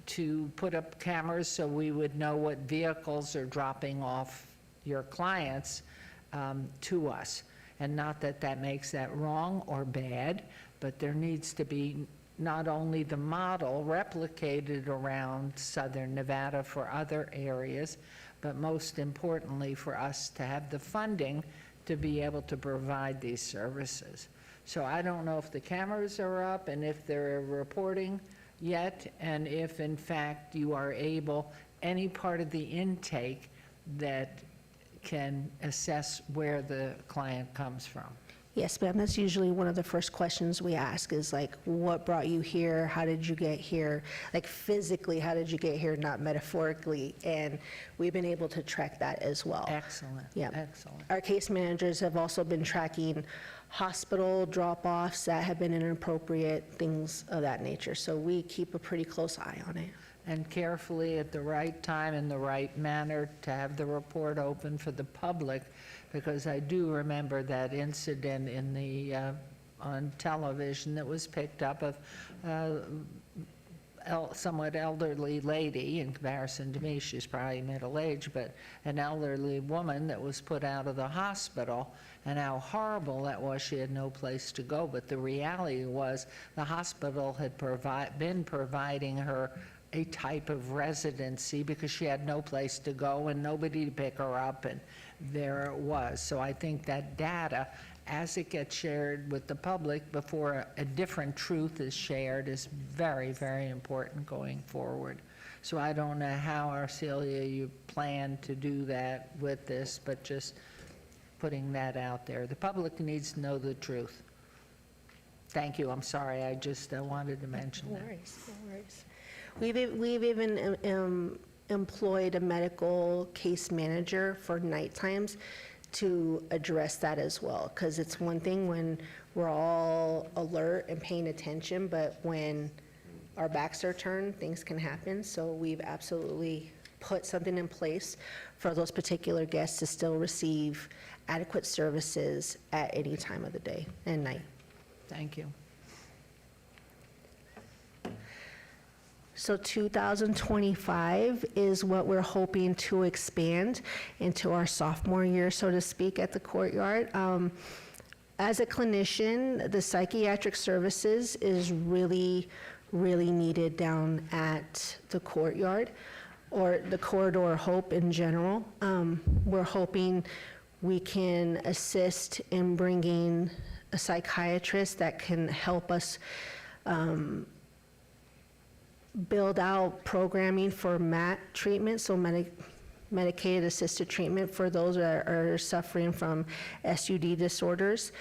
to put up cameras so we would know what vehicles are dropping off your clients to us. And not that that makes that wrong or bad, but there needs to be not only the model replicated around southern Nevada for other areas, but most importantly for us to have the funding to be able to provide these services. So I don't know if the cameras are up and if they're reporting yet, and if in fact you are able, any part of the intake that can assess where the client comes from. Yes, ma'am, that's usually one of the first questions we ask is like, what brought you here? How did you get here? Like physically, how did you get here, not metaphorically? And we've been able to track that as well. Excellent, Yeah. excellent. Our case managers have also been tracking hospital drop-offs that have been inappropriate, things of that nature. So we keep a pretty close eye on it. And carefully at the right time in the right manner to have the report open for the public, because I do remember that incident in the, on television that was picked up of somewhat elderly lady, in comparison to me, she's probably middle-aged, but an elderly woman that was put out of the hospital, and how horrible that was. She had no place to go, but the reality was the hospital had been providing her a type of residency because she had no place to go and nobody to pick her up, and there it was. So I think that data, as it gets shared with the public before a different truth is shared, is very, very important going forward. So I don't know how, Arcelia, you plan to do that with this, but just putting that out there. The public needs to know the truth. Thank you. I'm sorry. I just wanted to mention that. No worries, no worries. We've even employed a medical case manager for night times to address that as well, because it's one thing when we're all alert and paying attention, but when our backs are turned, things can happen. So we've absolutely put something in place for those particular guests to still receive adequate services at any time of the day and night. Thank you. So 2025 is what we're hoping to expand into our sophomore year, so to speak, at the courtyard. As a clinician, the psychiatric services is really, really needed down at the courtyard, or the corridor Hope in general. We're hoping we can assist in bringing a psychiatrist that can help us build out programming for MAT treatment, so medicated assisted treatment for those that are suffering from SUD disorders,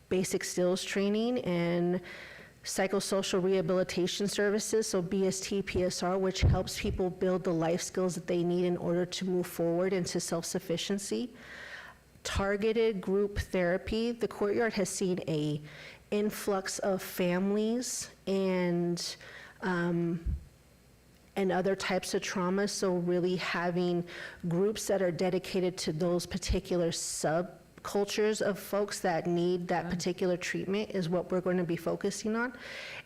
basic skills training, and psychosocial rehabilitation services, so BST, PSR, which helps people build the life skills that they need in order to move forward into self-sufficiency. Targeted group therapy. The courtyard has seen a influx of families and other types of trauma, so really having groups that are dedicated to those particular subcultures of folks that need that particular treatment is what we're going to be focusing on.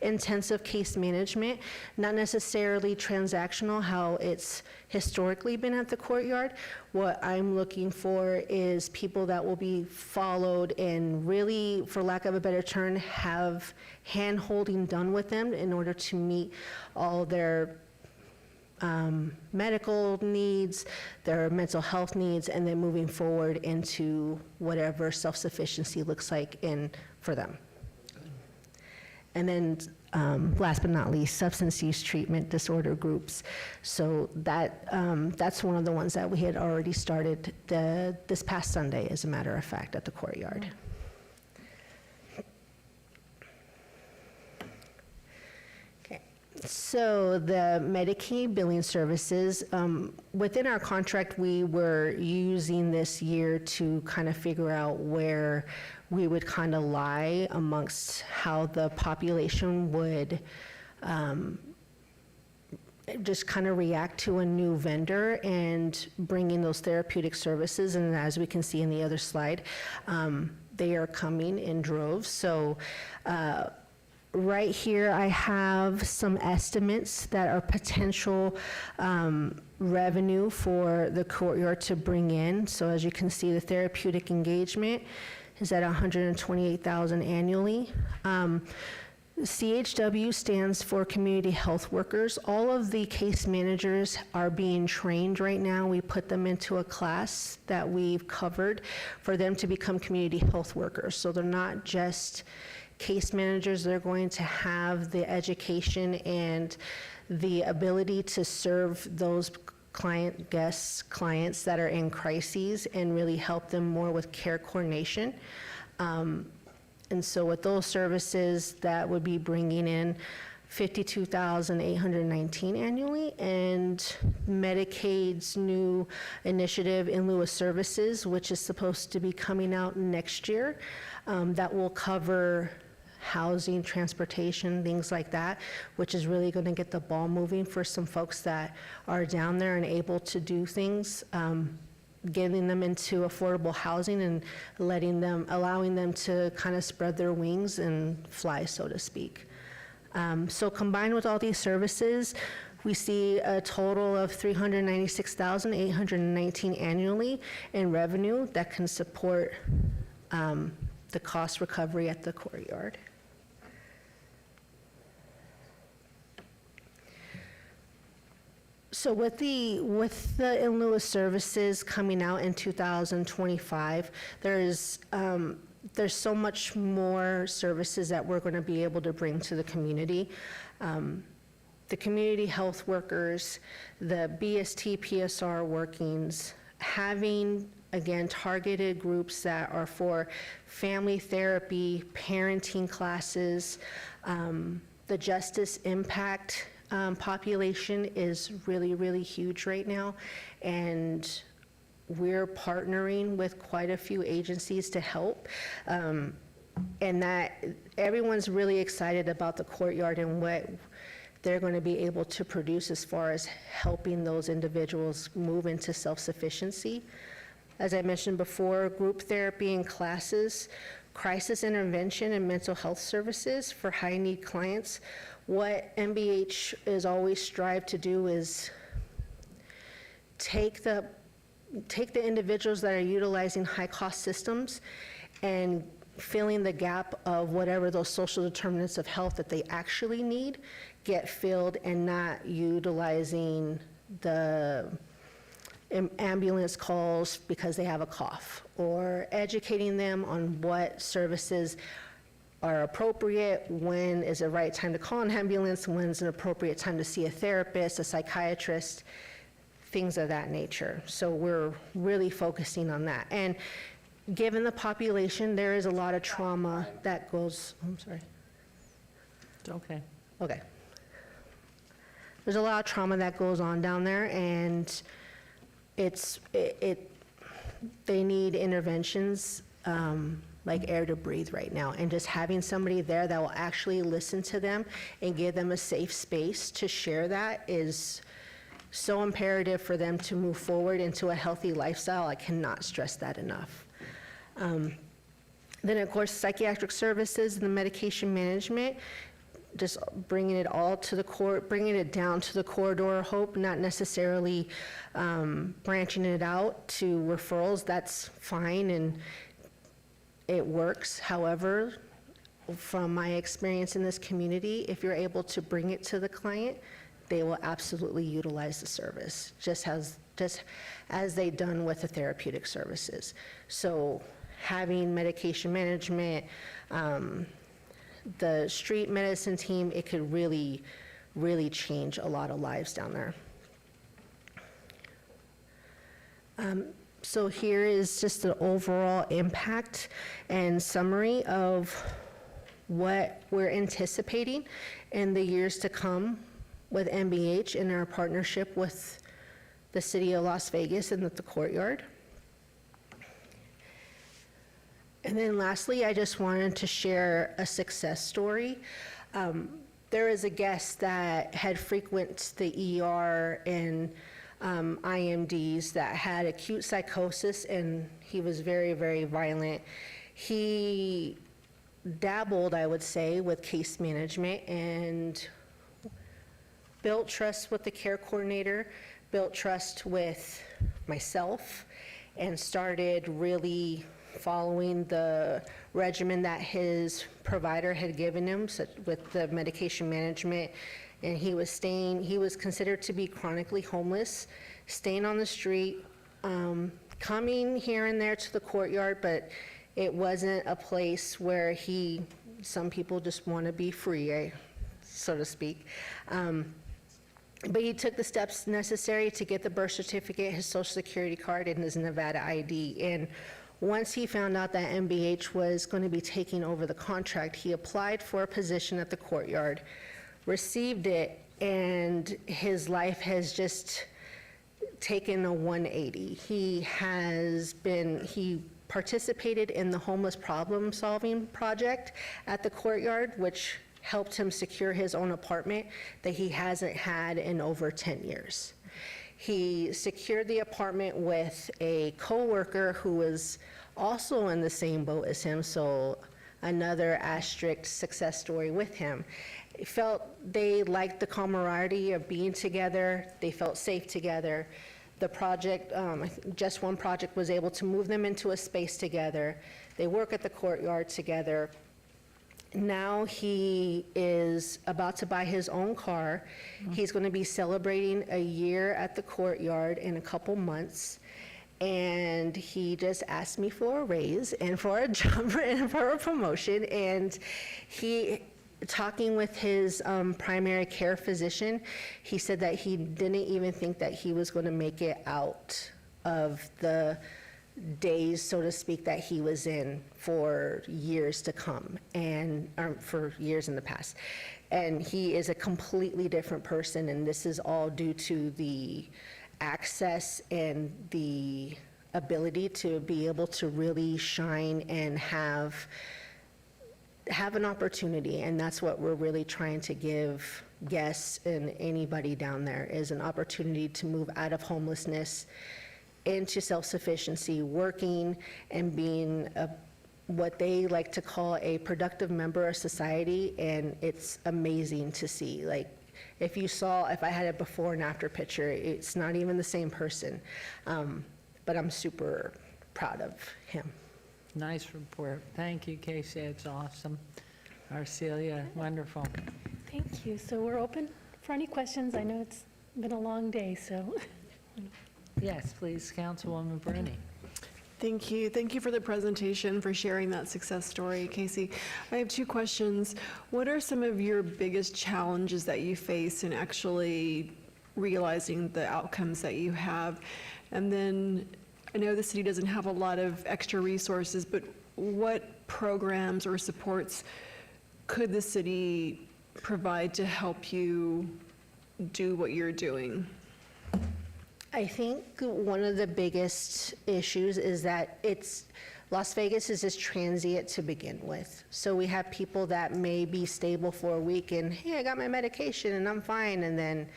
Intensive case management, not necessarily transactional, how it's historically been at the courtyard. What I'm looking for is people that will be followed and really, for lack of a better term, have hand-holding done with them in order to meet all their medical needs, their mental health needs, and then moving forward into whatever self-sufficiency looks like for them. And then last but not least, substance use treatment disorder groups. So that's one of the ones that we had already started this past Sunday, as a matter of fact, at the courtyard. So the Medicaid billing services, within our contract, we were using this year to kind of figure out where we would kind of lie amongst how the population would just kind of react to a new vendor and bring in those therapeutic services. And as we can see in the other slide, they are coming in droves. So right here I have some estimates that are potential revenue for the courtyard to bring in. So as you can see, the therapeutic engagement is at $128,000 annually. CHW stands for Community Health Workers. All of the case managers are being trained right now. We put them into a class that we've covered for them to become community health workers. So they're not just case managers, they're going to have the education and the ability to serve those clients that are in crises and really help them more with care coordination. And so with those services, that would be bringing in $52,819 annually, and Medicaid's new initiative in lieu of services, which is supposed to be coming out next year, that will cover housing, transportation, things like that, which is really going to get the ball moving for some folks that are down there and able to do things. Getting them into affordable housing and allowing them to kind of spread their wings and fly, so to speak. So combined with all these services, we see a total of $396,819 annually in revenue that can support the cost recovery at the courtyard. So with the in lieu of services coming out in 2025, there's so much more services that we're going to be able to bring to the community. The community health workers, the BST PSR workings, having, again, targeted groups that are for family therapy, parenting classes, the justice impact population is really, really huge right now, and we're partnering with quite a few agencies to help, and that everyone's really excited about the courtyard and what they're going to be able to produce as far as helping those individuals move into self-sufficiency. As I mentioned before, group therapy and classes, crisis intervention and mental health services for high-need clients. What MBH has always strived to do is take the individuals that are utilizing high-cost systems and filling the gap of whatever those social determinants of health that they actually need get filled, and not utilizing the ambulance calls because they have a cough, or educating them on what services are appropriate, when is the right time to call an ambulance, when's an appropriate time to see a therapist, a psychiatrist, things of that nature. So we're really focusing on that. And given the population, there is a lot of trauma that goes, I'm sorry. It's okay. Okay. There's a lot of trauma that goes on down there, and they need interventions like air to breathe right now, and just having somebody there that will actually listen to them and give them a safe space to share that is so imperative for them to move forward into a healthy lifestyle. I cannot stress that enough. Then of course, psychiatric services and the medication management, just bringing it all to the bringing it down to the corridor of hope, not necessarily branching it out to referrals. That's fine and it works. However, from my experience in this community, if you're able to bring it to the client, they will absolutely utilize the service, just as they've done with the therapeutic services. So having medication management, the street medicine team, it could really, really change a lot of lives down there. So here is just the overall impact and summary of what we're anticipating in the years to come with MBH in our partnership with the City of Las Vegas and with the courtyard. And then lastly, I just wanted to share a success story. There is a guest that had frequented the ER and IMDs that had acute psychosis, and he was very, very violent. He dabbled, I would say, with case management and built trust with the care coordinator, built trust with myself, and started really following the regimen that his provider had given him with the medication management. And he was considered to be chronically homeless, staying on the street, coming here and there to the courtyard, but it wasn't a place where some people just want to be free, so to speak. But he took the steps necessary to get the birth certificate, his social security card, and his Nevada ID. And once he found out that MBH was going to be taking over the contract, he applied for a position at the courtyard, received it, and his life has just taken a 180. He participated in the homeless problem-solving project at the courtyard, which helped him secure his own apartment that he hasn't had in over 10 years. He secured the apartment with a coworker who was also in the same boat as him, so another asterisk success story with him. They liked the camaraderie of being together. They felt safe together. The project, just one project, was able to move them into a space together. They work at the courtyard together. Now he is about to buy his own car. He's going to be celebrating a year at the courtyard in a couple months. And he just asked me for a raise and for a job and for a promotion. And talking with his primary care physician, he said that he didn't even think that he was going to make it out of the days, so to speak, that he was in for years to come, and for years in the past. And he is a completely different person, and this is all due to the access and the ability to be able to really shine and have an opportunity. And that's what we're really trying to give guests and anybody down there, is an opportunity to move out of homelessness into self-sufficiency, working and being what they like to call a productive member of society. And it's amazing to see. Like, if I had a before and after picture, it's not even the same person. But I'm super proud of him. Nice report. Thank you, Casey. It's awesome. Arcelia, wonderful. Thank you. So we're open for any questions. I know it's been a long day, so. Yes, please, Councilwoman Bruni. Thank you. Thank you for the presentation, for sharing that success story, Casey. I have two questions. What are some of your biggest challenges that you face in actually realizing the outcomes that you have? And then I know the city doesn't have a lot of extra resources, but what programs or supports could the city provide to help you do what you're doing? I think one of the biggest issues is that Las Vegas is just transient to begin with. So we have people that may be stable for a week and, hey, I got my medication and I'm fine, and then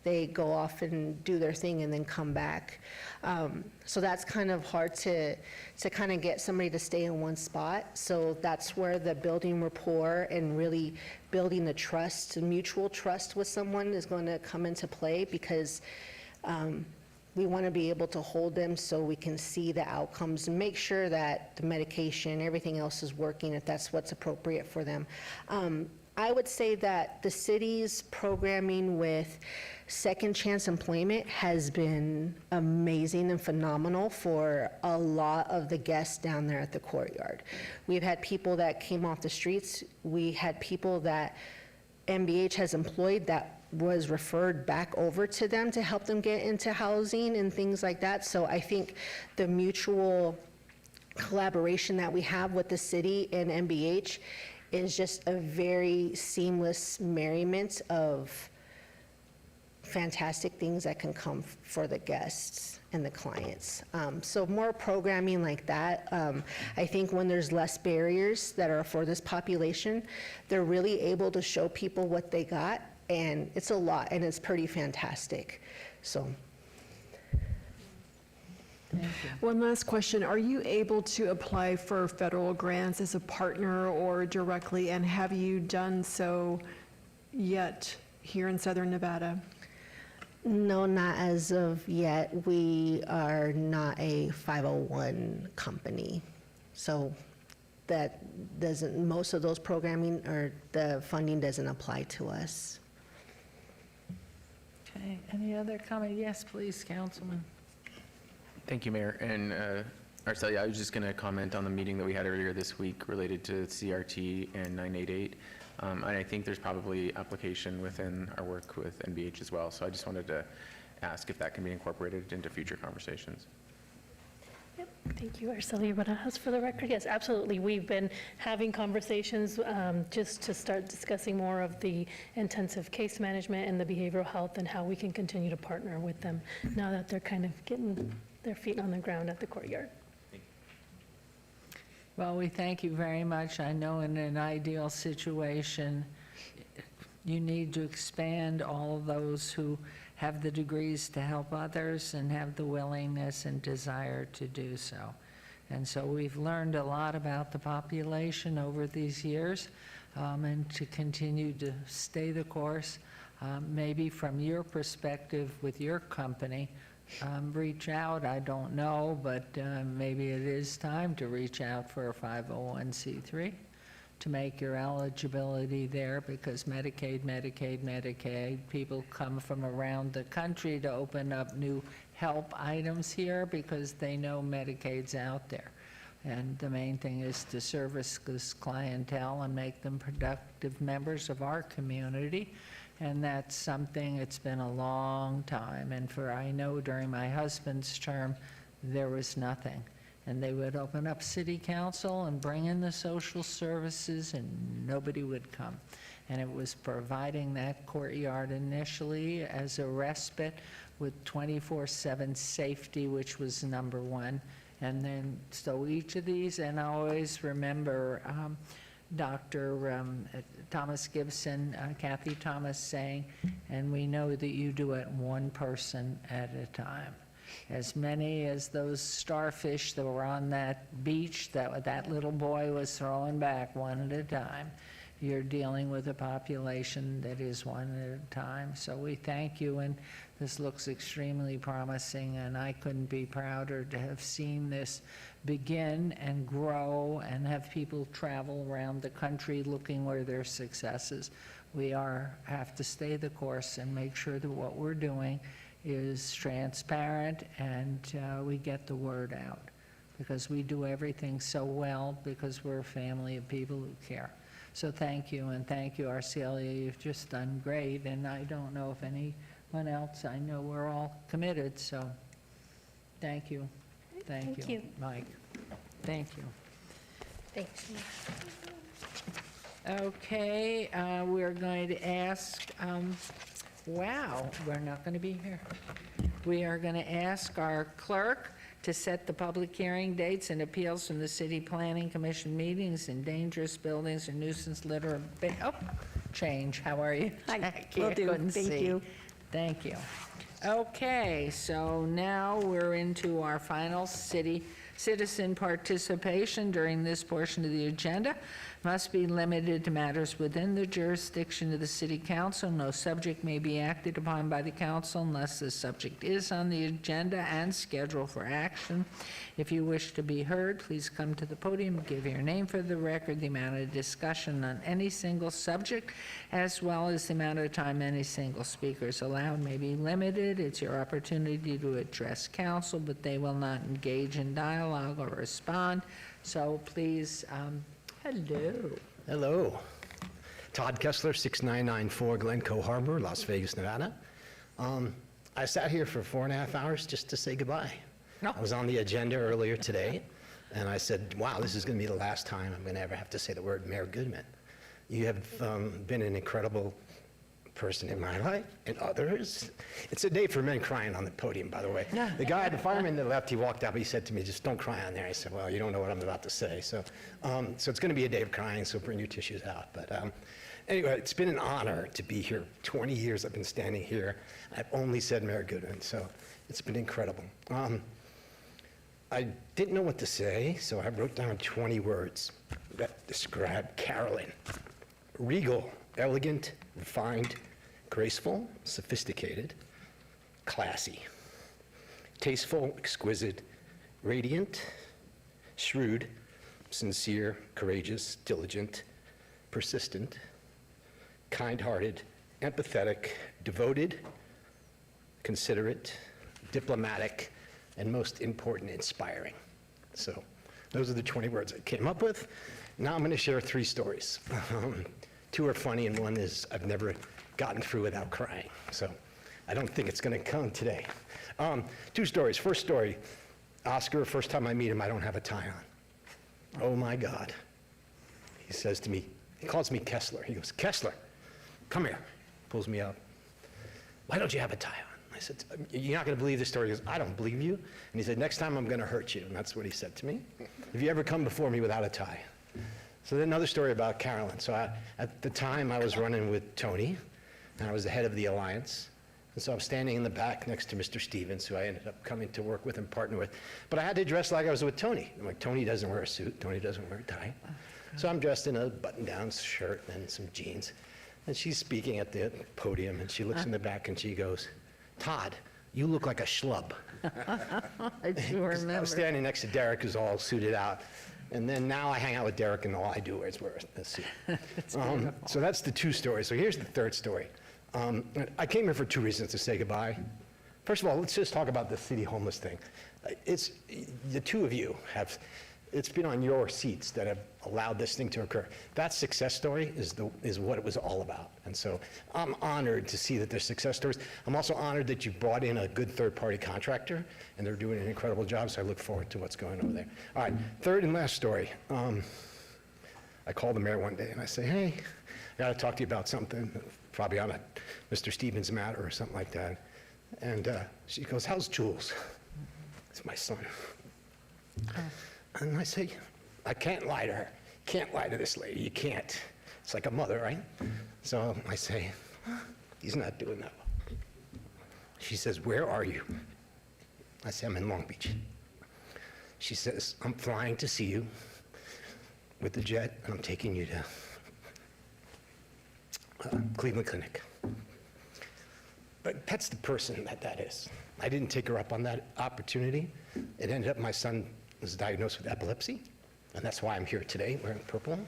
they go off and do their thing and then come back. So that's kind of hard to kind of get somebody to stay in one spot. So that's where the building rapport and really building the trust, mutual trust with someone is going to come into play, because we want to be able to hold them so we can see the outcomes and make sure that the medication, everything else is working if that's what's appropriate for them. I would say that the city's programming with second chance employment has been amazing and phenomenal for a lot of the guests down there at the courtyard. We've had people that came off the streets. We had people that MBH has employed that was referred back over to them to help them get into housing and things like that. So I think the mutual collaboration that we have with the city and MBH is just a very seamless merriment of fantastic things that can come for the guests and the clients. So more programming like that. I think when there's less barriers that are for this population, they're really able to show people what they got, and it's a lot, and it's pretty fantastic. So. One last question. Are you able to apply for federal grants as a partner or directly, and have you done so yet here in Southern Nevada? No, not as of yet. We are not a 501 company. So that doesn't, most of those programming or the funding doesn't apply to us. Okay, any other comment? Yes, please, Councilman. Thank you, Mayor. And Arcelia, I was just going to comment on the meeting that we had earlier this week related to CRT and 988. And I think there's probably application within our work with NBH as well. So I just wanted to ask if that can be incorporated into future conversations. Yep, thank you, Arcelia Barajas. For the record, yes, absolutely. We've been having conversations just to start discussing more of the intensive case management and the behavioral health and how we can continue to partner with them now that they're kind of getting their feet on the ground at the courtyard. Well, we thank you very much. I know in an ideal situation, you need to expand all of those who have the degrees to help others and have the willingness and desire to do so. And so we've learned a lot about the population over these years, and to continue to stay the course. Maybe from your perspective with your company, reach out, I don't know, but maybe it is time to reach out for a 501c3 to make your eligibility there, because Medicaid, people come from around the country to open up new help items here because they know Medicaid's out there. And the main thing is to service this clientele and make them productive members of our community. And that's something, it's been a long time. And I know during my husband's term, there was nothing. And they would open up city council and bring in the social services and nobody would come. And it was providing that courtyard initially as a respite with 24/7 safety, which was number one. And then, so each of these, and I always remember Dr. Thomas Gibson, Kathy Thomas saying, and we know that you do it one person at a time. As many as those starfish that were on that beach that little boy was throwing back one at a time. You're dealing with a population that is one at a time. So we thank you, and this looks extremely promising, and I couldn't be prouder to have seen this begin and grow and have people travel around the country looking where there's successes. We have to stay the course and make sure that what we're doing is transparent and we get the word out, because we do everything so well because we're a family of people who care. So thank you, and thank you, Arcelia. You've just done great, and I don't know if anyone else, I know we're all committed, so thank you. Thank you, Mike. Thank you. Thanks. Okay, we're going to ask, wow, we're not going to be here. We are going to ask our clerk to set the public hearing dates and appeals from the City Planning Commission meetings in dangerous buildings or nuisance litter. Change. How are you? Jackie? Will do. Couldn't Thank see. you. Thank you. Okay, so now we're into our final citizen participation during this portion of the agenda. Must be limited to matters within the jurisdiction of the City Council. No subject may be acted upon by the council unless the subject is on the agenda and scheduled for action. If you wish to be heard, please come to the podium, give your name for the record, the amount of discussion on any single subject, as well as the amount of time any single speaker is allowed may be limited. It's your opportunity to address council, but they will not engage in dialogue or respond. So please, hello. Hello. Todd Kessler, 6994 Glencoe Harbor, Las Vegas, Nevada. I sat here for 4.5 hours just to say goodbye. I was on the agenda earlier today, and I said, wow, this is going to be the last time I'm going to ever have to say the word Mayor Goodman. You have been an incredible person in my life and others. It's a day for men crying on the podium, by the way. The guy, the fireman that left, he walked up, he said to me, just don't cry on there. I said, well, you don't know what I'm about to say. So it's going to be a day of crying, so bring your tissues out. But anyway, it's been an honor to be here. 20 years I've been standing here. I've only said Mayor Goodman, so it's been incredible. I didn't know what to say, so I wrote down 20 words that describe Carolyn. Regal, elegant, refined, graceful, sophisticated, classy. Tasteful, exquisite, radiant, shrewd, sincere, courageous, diligent, persistent, kind-hearted, empathetic, devoted, considerate, diplomatic, and most important, inspiring. So those are the 20 words I came up with. Now I'm going to share 3 stories. 2 are funny and 1 is I've never gotten through without crying. So I don't think it's going to come today. 2 stories. First story, Oscar, first time I meet him, I don't have a tie on. Oh my God. He says to me, he calls me Kessler. He goes, Kessler, come here. Pulls me up. Why don't you have a tie on? I said, you're not going to believe this story. He goes, I don't believe you. And he said, next time I'm going to hurt you. And that's what he said to me. Have you ever come before me without a tie? So then another story about Carolyn. So at the time I was running with Tony, and I was the head of the alliance. And so I'm standing in the back next to Mr. Stevens, who I ended up coming to work with and partner with. But I had to dress like I was with Tony. I'm like, Tony doesn't wear a suit. Tony doesn't wear a tie. So I'm dressed in a button-down shirt and some jeans. And she's speaking at the podium, and she looks in the back and she goes, Todd, you look like a schlub. I do remember. I was standing next to Derek, who's all suited out. And then now I hang out with Derek, and all I do is wear a suit. So that's the 2 stories. So here's the 3rd story. I came here for 2 reasons to say goodbye. First of all, let's just talk about the city homeless thing. It's the 2 of you have, it's been on your seats that have allowed this thing to occur. That success story is what it was all about. And so I'm honored to see that there's success stories. I'm also honored that you brought in a good third-party contractor, and they're doing an incredible job, so I look forward to what's going over there. All right, 3rd and last story. I called the mayor one day, and I say, hey, I got to talk to you about something, probably on a Mr. Stevens matter or something like that. And she goes, how's Jules? It's my son. And I say, I can't lie to her. Can't lie to this lady. You can't. It's like a mother, right? So I say, he's not doing that well. She says, where are you? I say, I'm in Long Beach. She says, I'm flying to see you with the jet, and I'm taking you to Cleveland Clinic. But that's the person that is. I didn't take her up on that opportunity. It ended up my son was diagnosed with epilepsy, and that's why I'm here today wearing purple.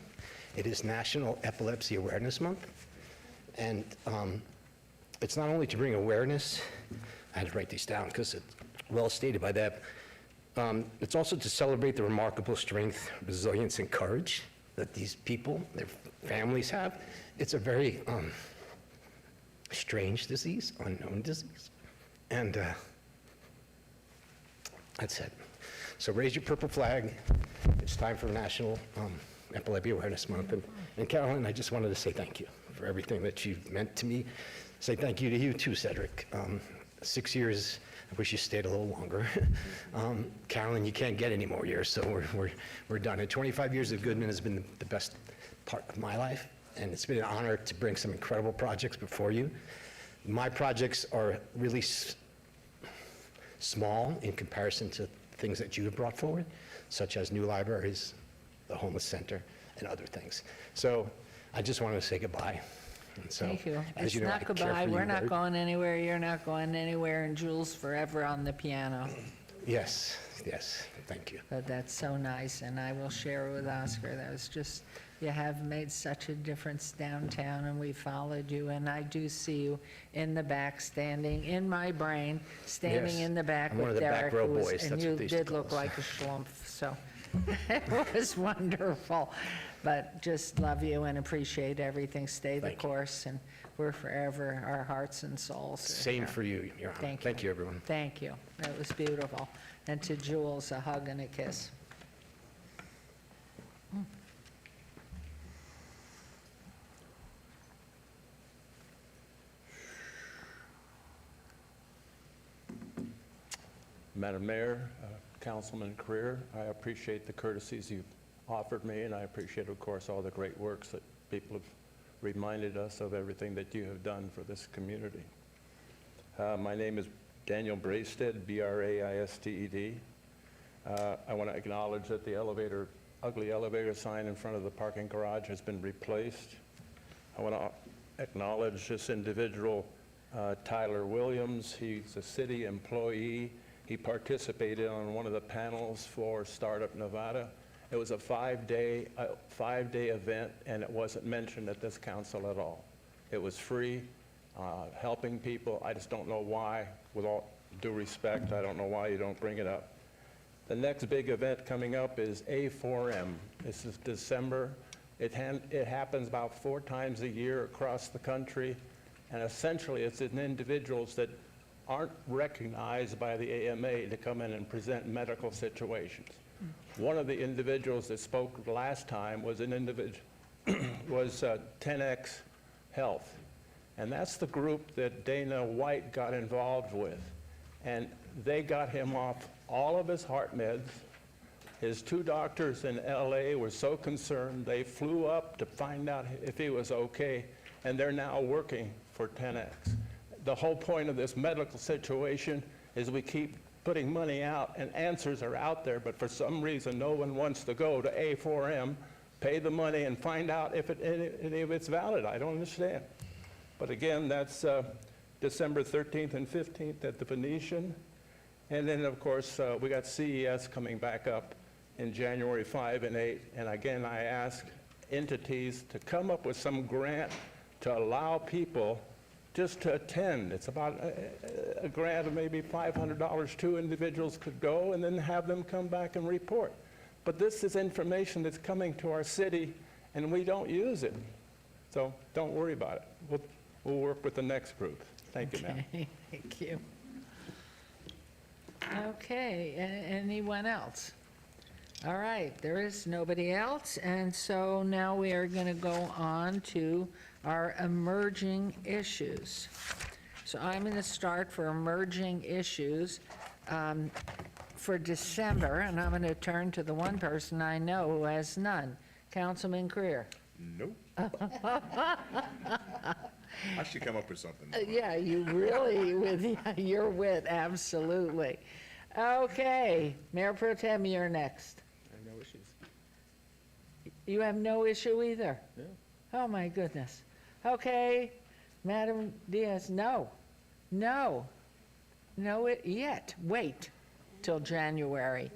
It is National Epilepsy Awareness Month, and it's not only to bring awareness, I had to write these down because it's well stated by that, it's also to celebrate the remarkable strength, resilience, and courage that these people, their families have. It's a very strange disease, unknown disease, and that's it. So raise your purple flag. It's time for National Epilepsy Awareness Month. And Carolyn, I just wanted to say thank you for everything that you've meant to me. Say thank you to you too, Cedric. 6 years, I wish you stayed a little longer. Carolyn, you can't get any more years, so we're done. And 25 years of Goodman has been the best part of my life, and it's been an honor to bring some incredible projects before you. My projects are really small in comparison to things that you have brought forward, such as new libraries, the homeless center, and other things. So I just wanted to say goodbye. And so, Thank you. as It's you know, I not care goodbye. for you We're not very- going anywhere. You're not going anywhere. And Jules forever on the piano. Yes, yes, thank you. But that's so nice, and I will share it with Oscar. That was just, you have made such a difference downtown, and we followed you, and I do see you in the back, standing in my brain, standing Yes. in the back I'm one with of the back Derek, row who was, boys. and That's you what they used to did call look us. like a schlumpf, so it was wonderful. But just love you and appreciate everything. Stay the Thank you. course, and we're forever, our hearts and souls are Same here. for you, Your Honor. Thank you. Thank you, everyone. Thank you. That was beautiful. And to Jules, a hug and a kiss. Madam Mayor, Councilman Creer, I appreciate the courtesies you've offered me, and I appreciate, of course, all the great works that people have reminded us of everything that you have done for this community. My name is Daniel Braisted, B-R-A-I-S-T-E-D. I want to acknowledge that the ugly elevator sign in front of the parking garage has been replaced. I want to acknowledge this individual, Tyler Williams. He's a city employee. He participated on one of the panels for Startup Nevada. It was a five-day event, and it wasn't mentioned at this council at all. It was free, helping people. I just don't know why, with all due respect, I don't know why you don't bring it up. The next big event coming up is A4M. This is December. It happens about 4 times a year across the country, and essentially it's in individuals that aren't recognized by the AMA to come in and present medical situations. One of the individuals that spoke last time was an individual, was 10X Health, and that's the group that Dana White got involved with, and they got him off all of his heart meds. His 2 doctors in LA were so concerned, they flew up to find out if he was okay, and they're now working for 10X. The whole point of this medical situation is we keep putting money out, and answers are out there, but for some reason, no one wants to go to A4M, pay the money, and find out if any of it's valid. I don't understand. But again, that's December 13th and 15th at the Venetian. And then, of course, we got CES coming back up in January 5 and 8. And again, I ask entities to come up with some grant to allow people just to attend. It's about a grant of maybe $500. 2 individuals could go and then have them come back and report. But this is information that's coming to our city, and we don't use it. So don't worry about it. We'll work with the next group. Thank you, ma'am. Okay, thank you. Okay, anyone else? All right, there is nobody else, and so now we are going to go on to our emerging issues. So I'm going to start for emerging issues for December, and I'm going to turn to the one person I know who has none, Councilman Creer. Nope. I should come up with something. Yeah, you really, with your wit, absolutely. Okay, Mayor Pro Tem, you're next. I have no issues. You have no issue either? Yeah. Oh, my goodness. Okay, Madam Diaz, no, yet, wait till January.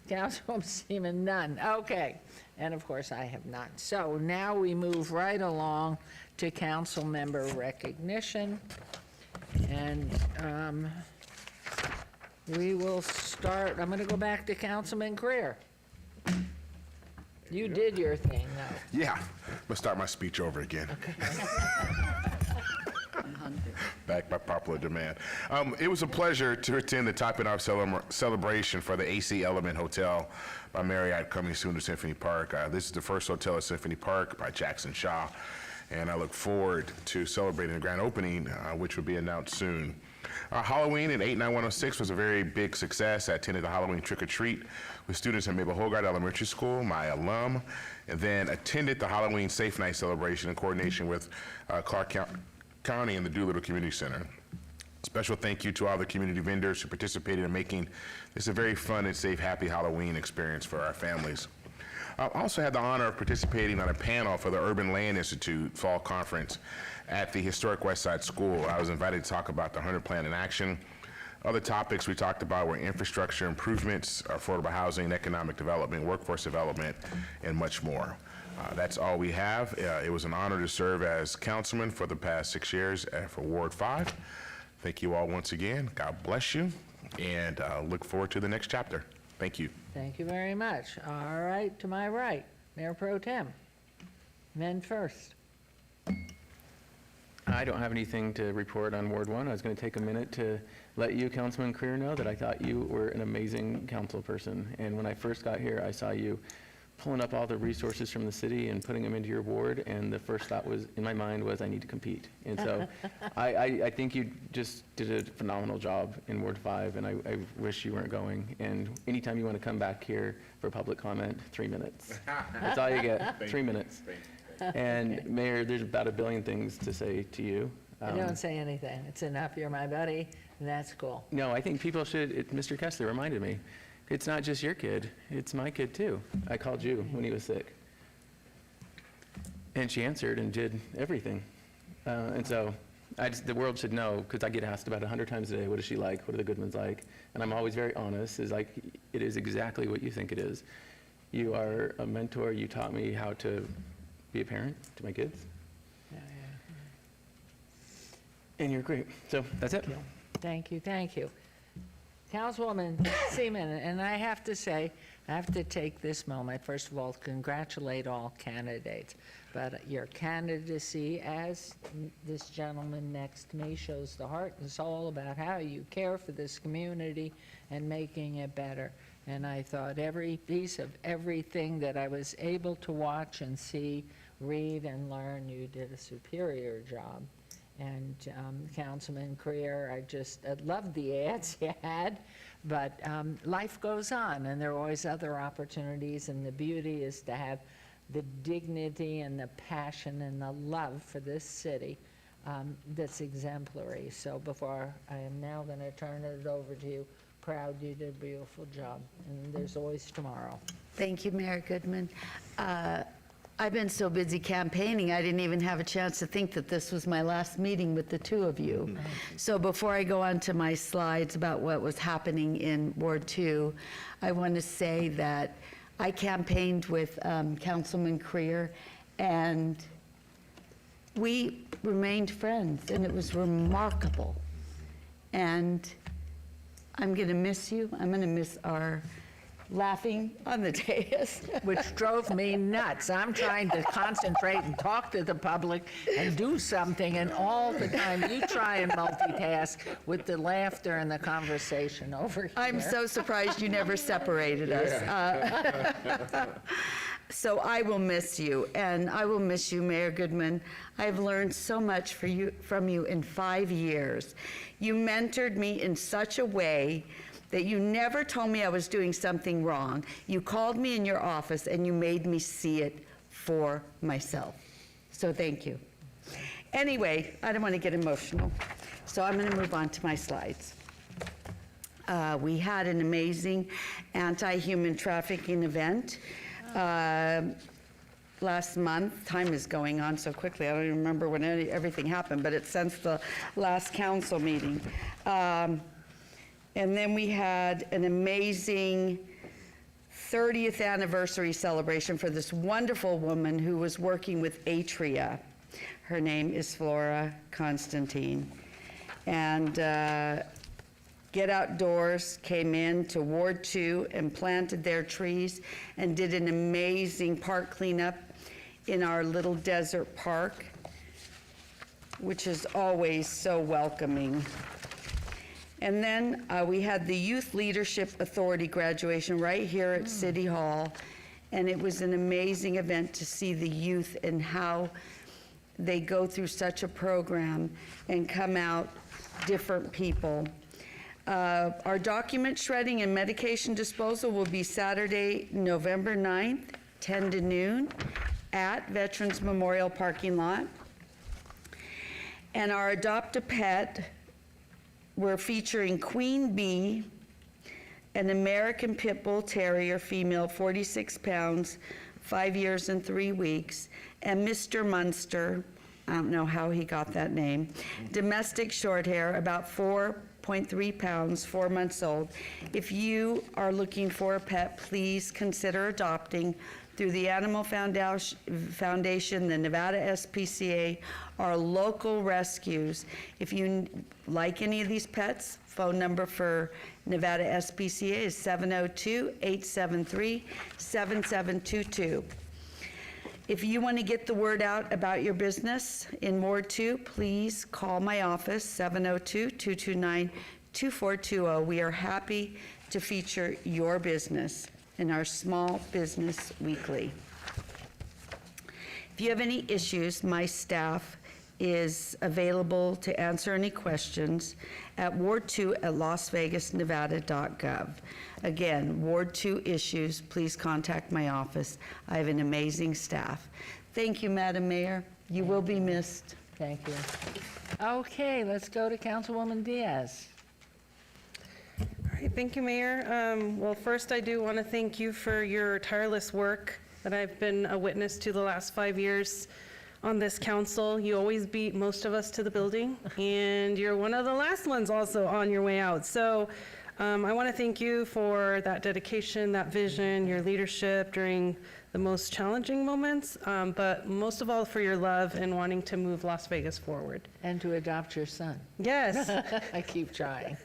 Councilwoman Seaman, none, okay. And of course, I have none. So now we move right along to council member recognition. And we will start, I'm gonna go back to Councilman Creer. You did your thing, though. Yeah, I'm gonna start my speech over again. Back by popular demand. It was a pleasure to attend the topping off celebration for the AC Element Hotel by Marriott coming soon to Symphony Park. This is the first hotel at Symphony Park by Jackson Shaw, and I look forward to celebrating the grand opening, which will be announced soon. Halloween in 89106 was a very big success. I attended the Halloween trick-or-treat with students at Mabel Hogart Elementary School, my alum, and then attended the Halloween Safe Night celebration in coordination with Clark County and the Doolittle Community Center. Special thank you to all the community vendors who participated in making this a very fun and safe, happy Halloween experience for our families. I also had the honor of participating on a panel for the Urban Land Institute Fall Conference at the historic West Side School. I was invited to talk about the 100 Plan in Action. Other topics we talked about were infrastructure improvements, affordable housing, economic development, workforce development, and much more. That's all we have. It was an honor to serve as councilman for the past 6 years for Ward 5. Thank you all once again. God bless you, and look forward to the next chapter. Thank you. Thank you very much. All right, to my right, Mayor Pro Tem. Men first. I don't have anything to report on Ward 1. I was going to take a minute to let you, Councilman Creer, know that I thought you were an amazing council person. And when I first got here, I saw you pulling up all the resources from the city and putting them into your ward, and the first thought was in my mind was I need to compete. And so I think you just did a phenomenal job in Ward 5, and I wish you weren't going. And anytime you want to come back here for public comment, 3 minutes. That's all you get, 3 minutes. And Mayor, there's about 1 billion things to say to you. I don't say anything. It's enough. You're my buddy, and that's cool. No, I think people should, Mr. Kessler reminded me, It's not just your kid, it's my kid too. I called you when he was sick. And she answered and did everything. And so the world should know, because I get asked about 100 times a day, what is she like? What are the Goodmans like? And I'm always very honest, is like, it is exactly what you think it is. You are a mentor. You taught me how to be a parent to my kids. And you're great. So that's it. Thank you, thank you. Councilwoman Seaman, and I have to say, I have to take this moment, first of all, to congratulate all candidates. But your candidacy, as this gentleman next to me, shows the heart and soul about how you care for this community and making it better. And I thought every piece of everything that I was able to watch and see, read and learn, you did a superior job. And Councilman Creer, I loved the ads you had, but life goes on and there are always other opportunities, and the beauty is to have the dignity and the passion and the love for this city that's exemplary. So before, I am now going to turn it over to you. Proud you did a beautiful job, and there's always tomorrow. Thank you, Mayor Goodman. I've been so busy campaigning, I didn't even have a chance to think that this was my last meeting with the two of you. So before I go on to my slides about what was happening in Ward 2, I want to say that I campaigned with Councilman Creer, and we remained friends, and it was remarkable. And I'm going to miss you. I'm going to miss our laughing on the dais. Which drove me nuts. I'm trying to concentrate and talk to the public and do something, and all the time you try and multitask with the laughter and the conversation over here. I'm so surprised you never separated us. So I will miss you, and I will miss you, Mayor Goodman. I've learned so much from you in 5 years. You mentored me in such a way that you never told me I was doing something wrong. You called me in your office and you made me see it for myself. So thank you. Anyway, I don't want to get emotional, so I'm going to move on to my slides. We had an amazing anti-human trafficking event last month. Time is going on so quickly, I don't even remember when everything happened, but it's since the last council meeting. And then we had an amazing 30th anniversary celebration for this wonderful woman who was working with Atria. Her name is Flora Constantine. And Get Outdoors came in to Ward 2 and planted their trees and did an amazing park cleanup in our little desert park, which is always so welcoming. And then we had the Youth Leadership Authority graduation right here at City Hall. And it was an amazing event to see the youth and how they go through such a program and come out different people. Our document shredding and medication disposal will be Saturday, November 9th, 10 to noon at Veterans Memorial Parking Lot. And our Adopt a Pet, we're featuring Queen Bee, an American Pit Bull Terrier, female, 46 pounds, 5 years and 3 weeks, and Mr. Munster, I don't know how he got that name, domestic short hair, about 4.3 pounds, 4 months old. If you are looking for a pet, please consider adopting through the Animal Foundation, the Nevada SPCA, our local rescues. If you like any of these pets, phone number for Nevada SPCA is 702-873-7722. If you want to get the word out about your business in Ward 2, please call my office, 702-229-2420. We are happy to feature your business in our Small Business Weekly. If you have any issues, my staff is available to answer any questions at Ward 2 at lasvegasnevada.gov. Again, Ward 2 issues, please contact my office. I have an amazing staff. Thank you, Madam Mayor. You will be missed. Thank you. Okay, let's go to Councilwoman Diaz. All right. Hi, thank you, Mayor. Well, first, I do want to thank you for your tireless work that I've been a witness to the last 5 years on this council. You always beat most of us to the building, and you're one of the last ones also on your way out. So I want to thank you for that dedication, that vision, your leadership during the most challenging moments, but most of all for your love and wanting to move Las Vegas forward. And to adopt your son. Yes. I keep trying.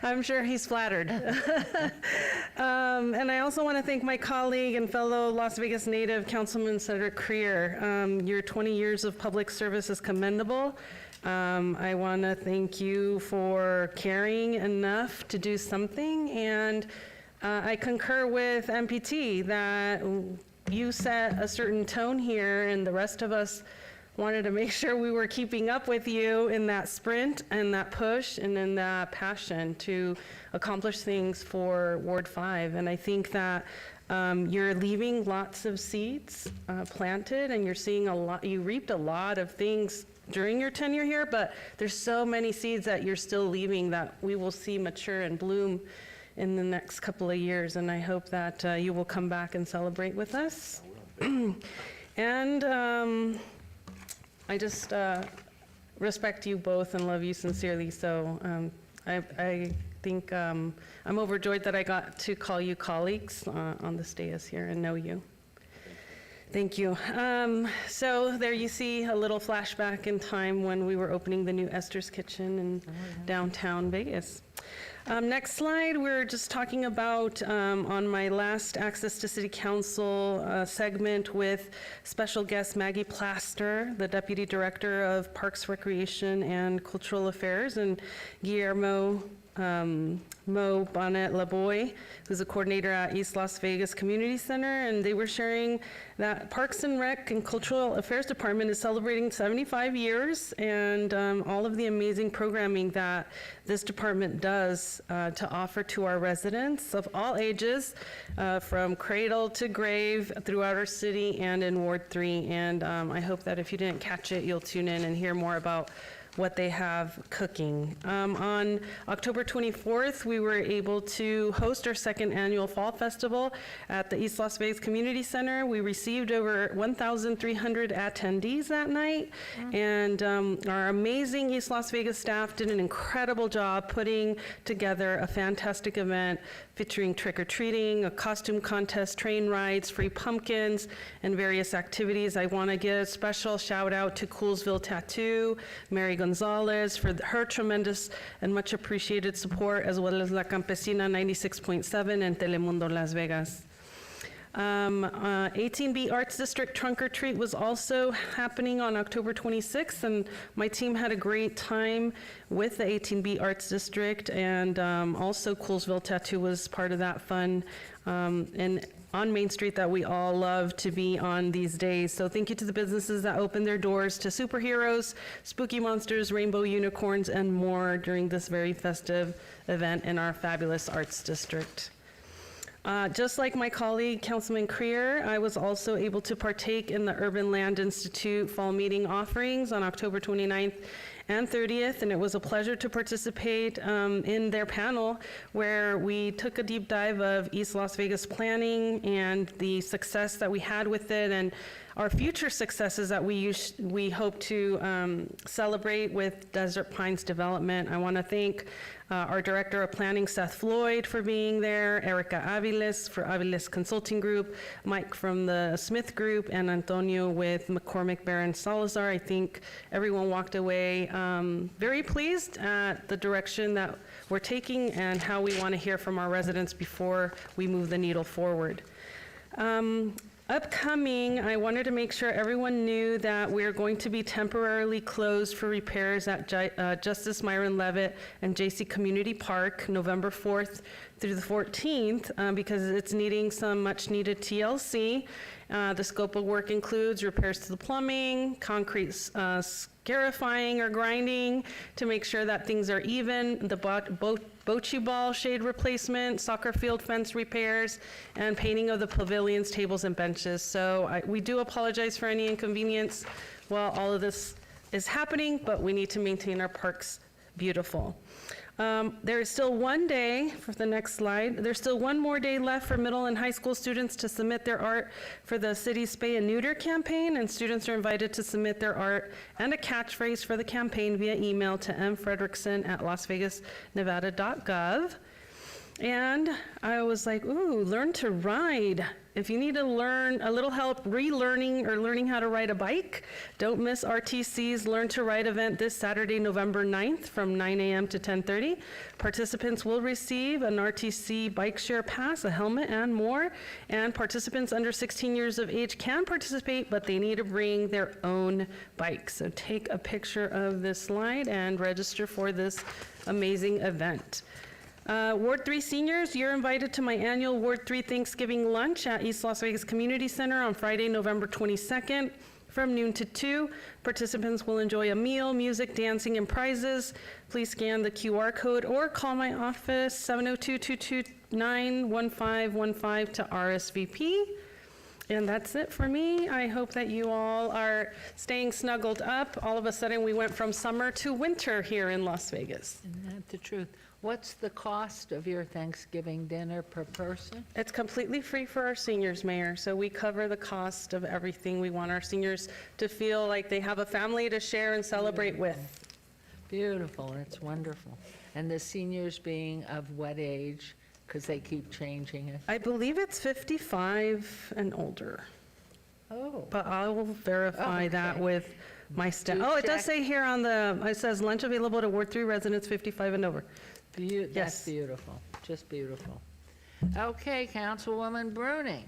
I'm sure he's flattered. And I also want to thank my colleague and fellow Las Vegas native, Councilman Cedric Creer. Your 20 years of public service is commendable. I want to thank you for caring enough to do something, and I concur with MPT that you set a certain tone here, and the rest of us wanted to make sure we were keeping up with you in that sprint and that push and in that passion to accomplish things for Ward 5. And I think that you're leaving lots of seeds planted, and you're seeing you reaped a lot of things during your tenure here, but there's so many seeds that you're still leaving that we will see mature and bloom in the next couple of years. And I hope that you will come back and celebrate with us. And I just respect you both and love you sincerely. So I think I'm overjoyed that I got to call you colleagues on this dais here and know you. Thank you. So there you see a little flashback in time when we were opening the new Esther's Kitchen in downtown Vegas. Next slide, we're just talking about on my last Access to City Council segment with special guest Maggie Plaster, the Deputy Director of Parks, Recreation, and Cultural Affairs, and Guillermo Mo Bonnet-Laboy, who's a coordinator at East Las Vegas Community Center, and they were sharing that Parks and Rec and Cultural Affairs Department is celebrating 75 years, and all of the amazing programming that this department does to offer to our residents of all ages, from cradle to grave throughout our city and in Ward 3. And I hope that if you didn't catch it, you'll tune in and hear more about what they have cooking. On October 24th, we were able to host our second annual Fall Festival at the East Las Vegas Community Center. We received over 1,300 attendees that night, and our amazing East Las Vegas staff did an incredible job putting together a fantastic event featuring trick-or-treating, a costume contest, train rides, free pumpkins, and various activities. I want to give a special shout out to Coolsville Tattoo, Mary Gonzalez for her tremendous and much appreciated support, as well as La Campesina 96.7 and Telemundo Las Vegas. 18B Arts District Trunk or Treat was also happening on October 26th, and my team had a great time with the 18B Arts District, and also Coolsville Tattoo was part of that fun, and on Main Street that we all love to be on these days. So thank you to the businesses that opened their doors to superheroes, spooky monsters, rainbow unicorns, and more during this very festive event in our fabulous Arts District. Just like my colleague, Councilman Creer, I was also able to partake in the Urban Land Institute Fall Meeting offerings on October 29th and 30th, and it was a pleasure to participate in their panel where we took a deep dive of East Las Vegas planning and the success that we had with it, and our future successes that we hope to celebrate with Desert Pines development. I want to thank our Director of Planning, Seth Floyd, for being there, Erica Aviles for Aviles Consulting Group, Mike from the Smith Group, and Antonio with McCormick Barron Salazar. I think everyone walked away very pleased at the direction that we're taking and how we want to hear from our residents before we move the needle forward. Upcoming, I wanted to make sure everyone knew that we're going to be temporarily closed for repairs at Justice Myron Leavitt and JC Community Park, November 4th through the 14th, because it's needing some much-needed TLC. The scope of work includes repairs to the plumbing, concrete scarifying or grinding to make sure that things are even, the bocce ball shade replacement, soccer field fence repairs, and painting of the pavilions, tables, and benches. So we do apologize for any inconvenience while all of this is happening, but we need to maintain our parks beautiful. There is still one day, for the next slide, there's still one more day left for middle and high school students to submit their art for the city's Spay and Neuter campaign, and students are invited to submit their art and a catchphrase for the campaign via email to mfrederickson@lasvegasnevada.gov. And I was like, ooh, learn to ride. If you need to learn a little help relearning or learning how to ride a bike, don't miss RTC's Learn to Ride event this Saturday, November 9th from 9 a.m. to 10:30. Participants will receive an RTC bike share pass, a helmet, and more. And participants under 16 years of age can participate, but they need to bring their own bike. So take a picture of this slide and register for this amazing event. Ward 3 seniors, you're invited to my annual Ward 3 Thanksgiving lunch at East Las Vegas Community Center on Friday, November 22nd from noon to 2. Participants will enjoy a meal, music, dancing, and prizes. Please scan the QR code or call my office 702-229-1515 to RSVP. And that's it for me. I hope that you all are staying snuggled up. All of a sudden, we went from summer to winter here in Las Vegas. Isn't that the truth? What's the cost of your Thanksgiving dinner per person? It's completely free for our seniors, Mayor, so we cover the cost of everything. We want our seniors to feel like they have a family to share and celebrate with. Beautiful, it's wonderful. And the seniors being of what age? Because they keep changing it. I believe it's 55 and older, Oh, but I will verify that Okay. with my staff. Do Oh, it does check. say here on the, it says lunch available to Ward 3 residents 55 and over. That's Yes. beautiful, just beautiful. Okay, Councilwoman Bruni.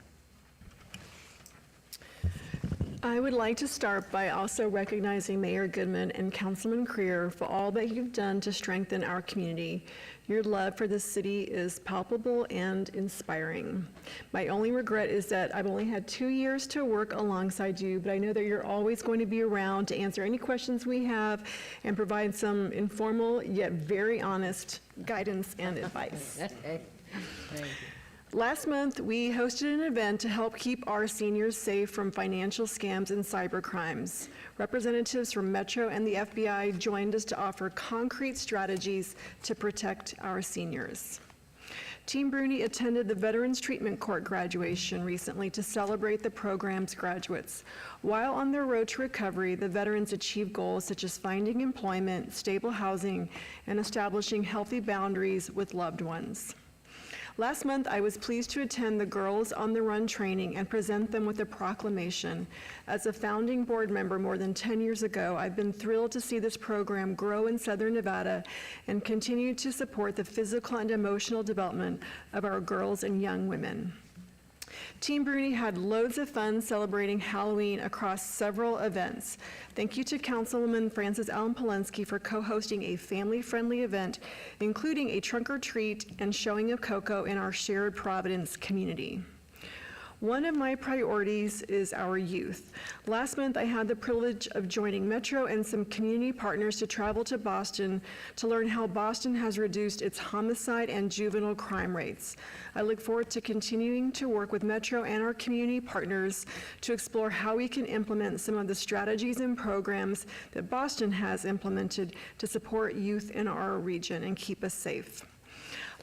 I would like to start by also recognizing Mayor Goodman and Councilman Creer for all that you've done to strengthen our community. Your love for the city is palpable and inspiring. My only regret is that I've only had 2 years to work alongside you, but I know that you're always going to be around to answer any questions we have and provide some informal yet very honest guidance and advice. Thank you. Last month, we hosted an event to help keep our seniors safe from financial scams and cyber crimes. Representatives from Metro and the FBI joined us to offer concrete strategies to protect our seniors. Team Bruni attended the Veterans Treatment Court graduation recently to celebrate the program's graduates. While on their road to recovery, the veterans achieved goals such as finding employment, stable housing, and establishing healthy boundaries with loved ones. Last month, I was pleased to attend the Girls on the Run training and present them with a proclamation. As a founding board member more than 10 years ago, I've been thrilled to see this program grow in Southern Nevada and continue to support the physical and emotional development of our girls and young women. Team Bruni had loads of fun celebrating Halloween across several events. Thank you to Councilwoman Frances Allen Polensky for co-hosting a family-friendly event, including a trunk or treat and showing of cocoa in our shared Providence community. One of my priorities is our youth. Last month, I had the privilege of joining Metro and some community partners to travel to Boston to learn how Boston has reduced its homicide and juvenile crime rates. I look forward to continuing to work with Metro and our community partners to explore how we can implement some of the strategies and programs that Boston has implemented to support youth in our region and keep us safe.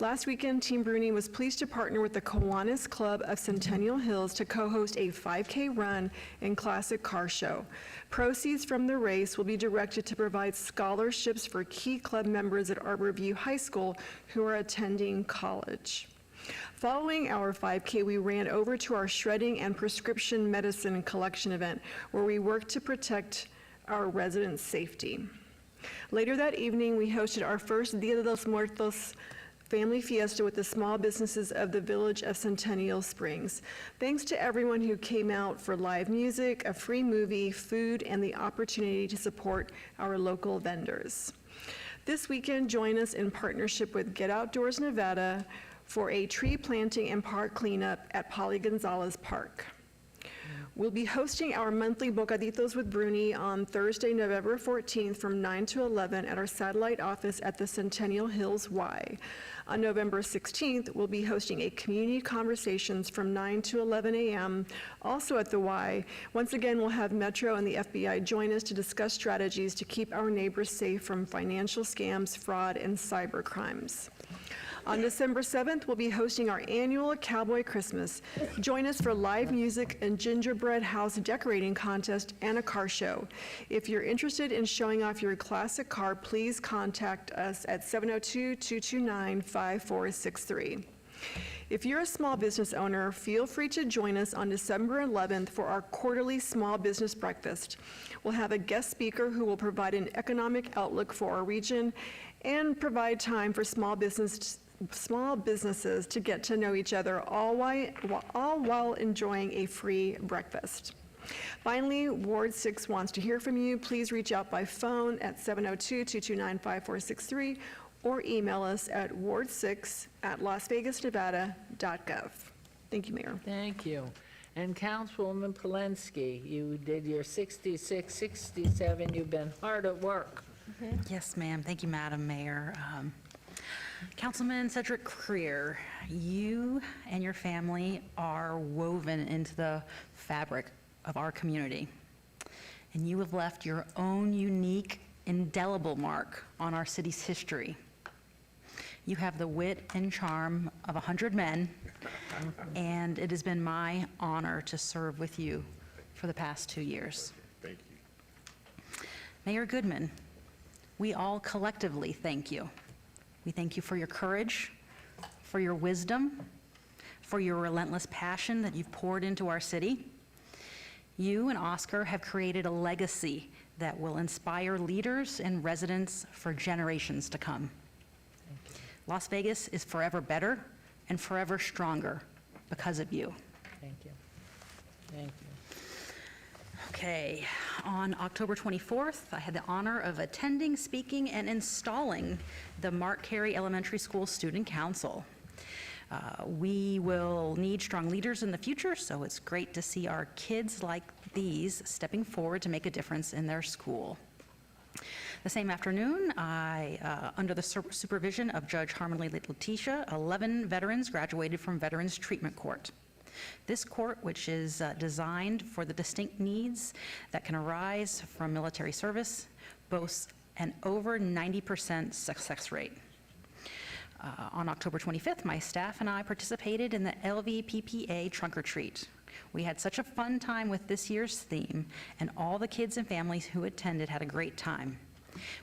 Last weekend, Team Bruni was pleased to partner with the Kiwanis Club of Centennial Hills to co-host a 5K run and classic car show. Proceeds from the race will be directed to provide scholarships for key club members at Arborview High School who are attending college. Following our 5K, we ran over to our shredding and prescription medicine collection event, where we worked to protect our residents' safety. Later that evening, we hosted our first Dia de los Muertos family fiesta with the small businesses of the village of Centennial Springs. Thanks to everyone who came out for live music, a free movie, food, and the opportunity to support our local vendors. This weekend, join us in partnership with Get Outdoors Nevada for a tree planting and park cleanup at Polly Gonzalez Park. We'll be hosting our monthly Bocaditos with Bruni on Thursday, November 14th from 9 to 11 at our satellite office at the Centennial Hills Y. On November 16th, we'll be hosting a community conversations from 9 to 11 a.m., also at the Y. Once again, we'll have Metro and the FBI join us to discuss strategies to keep our neighbors safe from financial scams, fraud, and cyber crimes. On December 7th, we'll be hosting our annual Cowboy Christmas. Join us for live music and gingerbread house decorating contest and a car show. If you're interested in showing off your classic car, please contact us at 702-229-5463. If you're a small business owner, feel free to join us on December 11th for our quarterly small business breakfast. We'll have a guest speaker who will provide an economic outlook for our region and provide time for small businesses to get to know each other, all while enjoying a free breakfast. Finally, Ward 6 wants to hear from you. Please reach out by phone at 702-229-5463 or email us at ward6@lasvegasnevada.gov. Thank you, Mayor. Thank you. And Councilwoman Polensky, you did your 66, 67, you've been hard at work. Yes, ma'am. Thank you, Madam Mayor. Councilman Cedric Creer, you and your family are woven into the fabric of our community, and you have left your own unique, indelible mark on our city's history. You have the wit and charm of 100 men, and it has been my honor to serve with you for the past 2 years. Thank you. Mayor Goodman, we all collectively thank you. We thank you for your courage, for your wisdom, for your relentless passion that you've poured into our city. You and Oscar have created a legacy that will inspire leaders and residents for generations to come. Las Vegas is forever better and forever stronger because of you. Thank you. Thank you. Okay, on October 24th, I had the honor of attending, speaking, and installing the Mark Carey Elementary School Student Council. We will need strong leaders in the future, so it's great to see our kids like these stepping forward to make a difference in their school. The same afternoon, under the supervision of Judge Harmony Letitia, 11 veterans graduated from Veterans Treatment Court. This court, which is designed for the distinct needs that can arise from military service, boasts an over 90% success rate. On October 25th, my staff and I participated in the LVPPA Trunk or Treat. We had such a fun time with this year's theme, and all the kids and families who attended had a great time.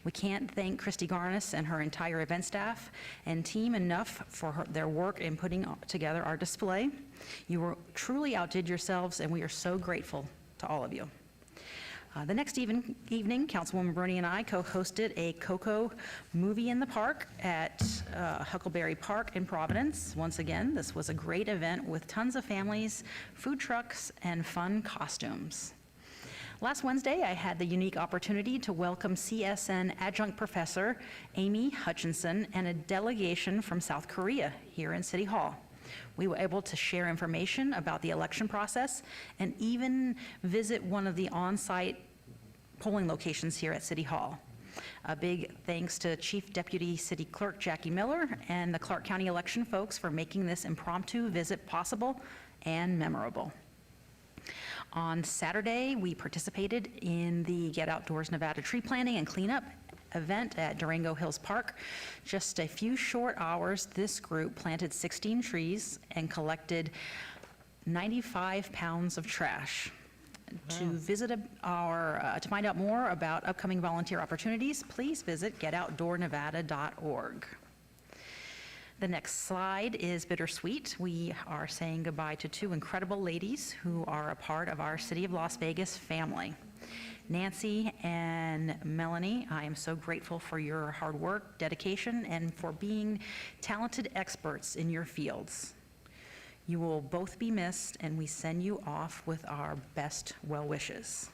We can't thank Christy Garnis and her entire event staff and team enough for their work in putting together our display. You truly outdid yourselves, and we are so grateful to all of you. The next evening, Councilwoman Bruni and I co-hosted a Coco movie in the park at Huckleberry Park in Providence. Once again, this was a great event with tons of families, food trucks, and fun costumes. Last Wednesday, I had the unique opportunity to welcome CSN adjunct professor Amy Hutchinson and a delegation from South Korea here in City Hall. We were able to share information about the election process and even visit one of the on-site polling locations here at City Hall. A big thanks to Chief Deputy City Clerk Jackie Miller and the Clark County election folks for making this impromptu visit possible and memorable. On Saturday, we participated in the Get Outdoors Nevada tree planting and cleanup event at Durango Hills Park. Just a few short hours, this group planted 16 trees and collected 95 pounds of trash. To find out more about upcoming volunteer opportunities, please visit getoutdoornevada.org. The next slide is bittersweet. We are saying goodbye to two incredible ladies who are a part of our City of Las Vegas family. Nancy and Melanie, I am so grateful for your hard work, dedication, and for being talented experts in your fields. You will both be missed, and we send you off with our best well wishes.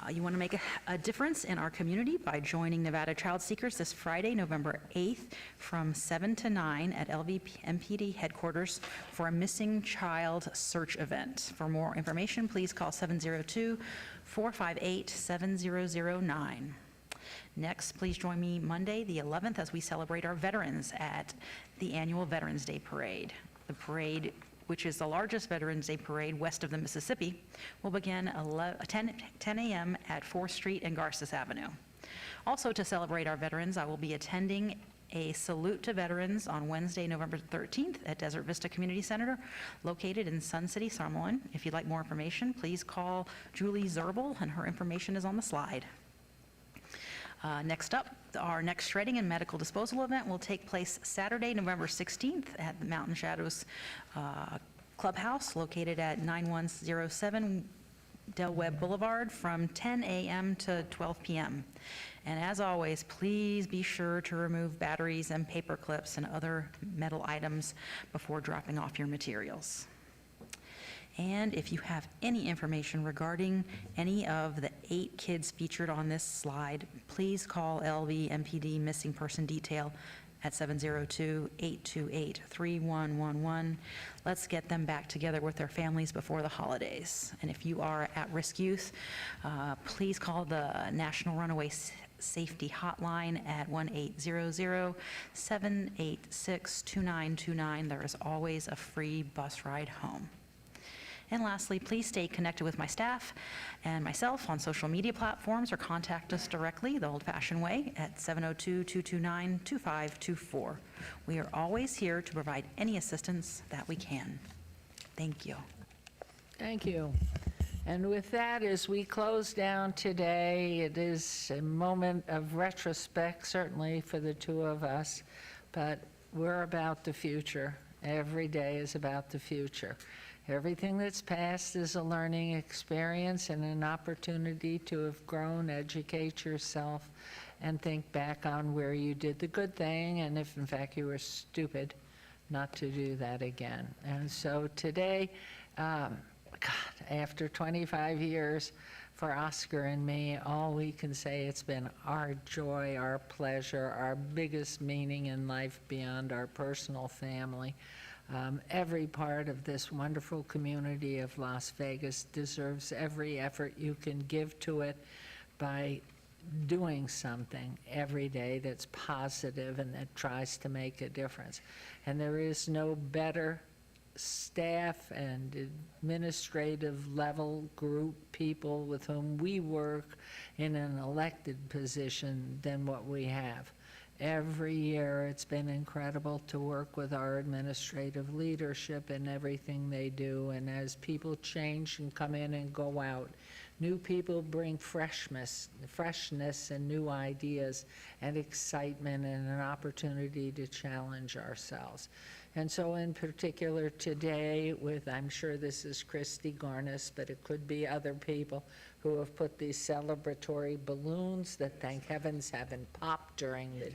You want to make a difference in our community by joining Nevada Child Seekers this Friday, November 8th, from 7 to 9 at LVMPD headquarters for a missing child search event. For more information, please call 702-458-7009. Next, please join me Monday, the 11th, as we celebrate our veterans at the annual Veterans Day Parade. The parade, which is the largest Veterans Day parade west of the Mississippi, will begin 10 a.m. at 4th Street and Garces Avenue. Also, to celebrate our veterans, I will be attending a salute to veterans on Wednesday, November 13th at Desert Vista Community Center, located in Sun City, Summerlin. If you'd like more information, please call Julie Zerbel, and her information is on the slide. Next up, our next shredding and medical disposal event will take place Saturday, November 16th at the Mountain Shadows Clubhouse, located at 9107 Del Webb Boulevard, from 10 a.m. to 12 p.m. And as always, please be sure to remove batteries and paper clips and other metal items before dropping off your materials. And if you have any information regarding any of the 8 kids featured on this slide, please call LV MPD Missing Person Detail at 702-828-3111. Let's get them back together with their families before the holidays. And if you are at-risk youth, please call the National Runaway Safety Hotline at 1-800-786-2929. There is always a free bus ride home. And lastly, please stay connected with my staff and myself on social media platforms, or contact us directly the old-fashioned way at 702-229-2524. We are always here to provide any assistance that we can. Thank you. Thank you. And with that, as we close down today, it is a moment of retrospect, certainly for the two of us, but we're about the future. Every day is about the future. Everything that's passed is a learning experience and an opportunity to have grown, educate yourself, and think back on where you did the good thing, and if in fact you were stupid, not to do that again. And so today, after 25 years, for Oscar and me, all we can say, it's been our joy, our pleasure, our biggest meaning in life beyond our personal family. Every part of this wonderful community of Las Vegas deserves every effort you can give to it by doing something every day that's positive and that tries to make a difference. And there is no better staff and administrative level group people with whom we work in an elected position than what we have. Every year, it's been incredible to work with our administrative leadership and everything they do. And as people change and come in and go out, new people bring freshness and new ideas and excitement and an opportunity to challenge ourselves. And so in particular today, I'm sure this is Christy Garnis, but it could be other people who have put these celebratory balloons that, thank heavens, haven't popped during the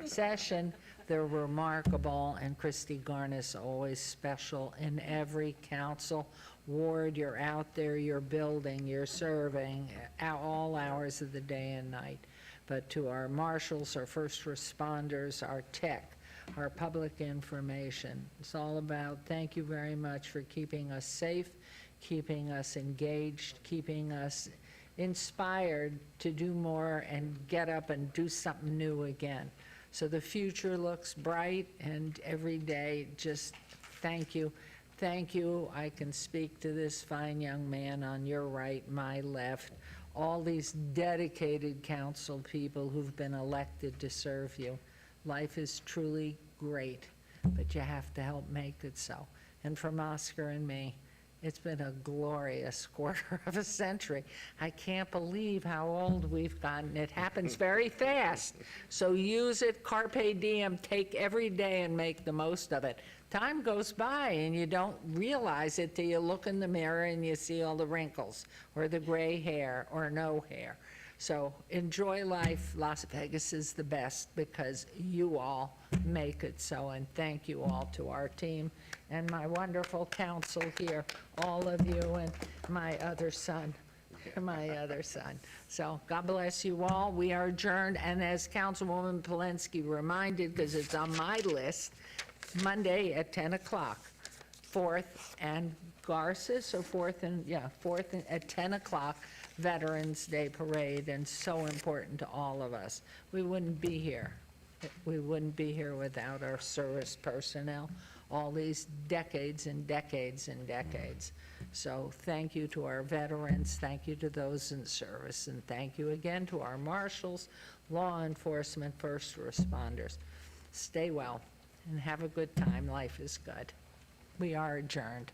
session. They're remarkable, and Christy Garnis always special in every council ward. You're out there, you're building, you're serving all hours of the day and night. But to our marshals, our first responders, our tech, our public information, it's all about thank you very much for keeping us safe, keeping us engaged, keeping us inspired to do more and get up and do something new again. So the future looks bright, and every day, just thank you. Thank you. I can speak to this fine young man on your right, my left, all these dedicated council people who've been elected to serve you. Life is truly great, but you have to help make it so. And from Oscar and me, it's been a glorious quarter of a century. I can't believe how old we've gotten. It happens very fast. So use it, carpe diem, take every day and make the most of it. Time goes by and you don't realize it till you look in the mirror and you see all the wrinkles or the gray hair or no hair. So enjoy life. Las Vegas is the best because you all make it so. And thank you all to our team and my wonderful council here, all of you, and my other son. my other son. So God bless you all. We are adjourned, and as Councilwoman Polinsky reminded, because it's on my list, Monday at 10 o'clock, 4th and Garces, or 4th and, yeah, 4th at 10 o'clock, Veterans Day Parade, and so important to all of us. We wouldn't be here. We wouldn't be here without our service personnel, all these decades and decades and decades. So thank you to our veterans, thank you to those in service, and thank you again to our marshals, law enforcement, first responders. Stay well and have a good time. Life is good. We are adjourned.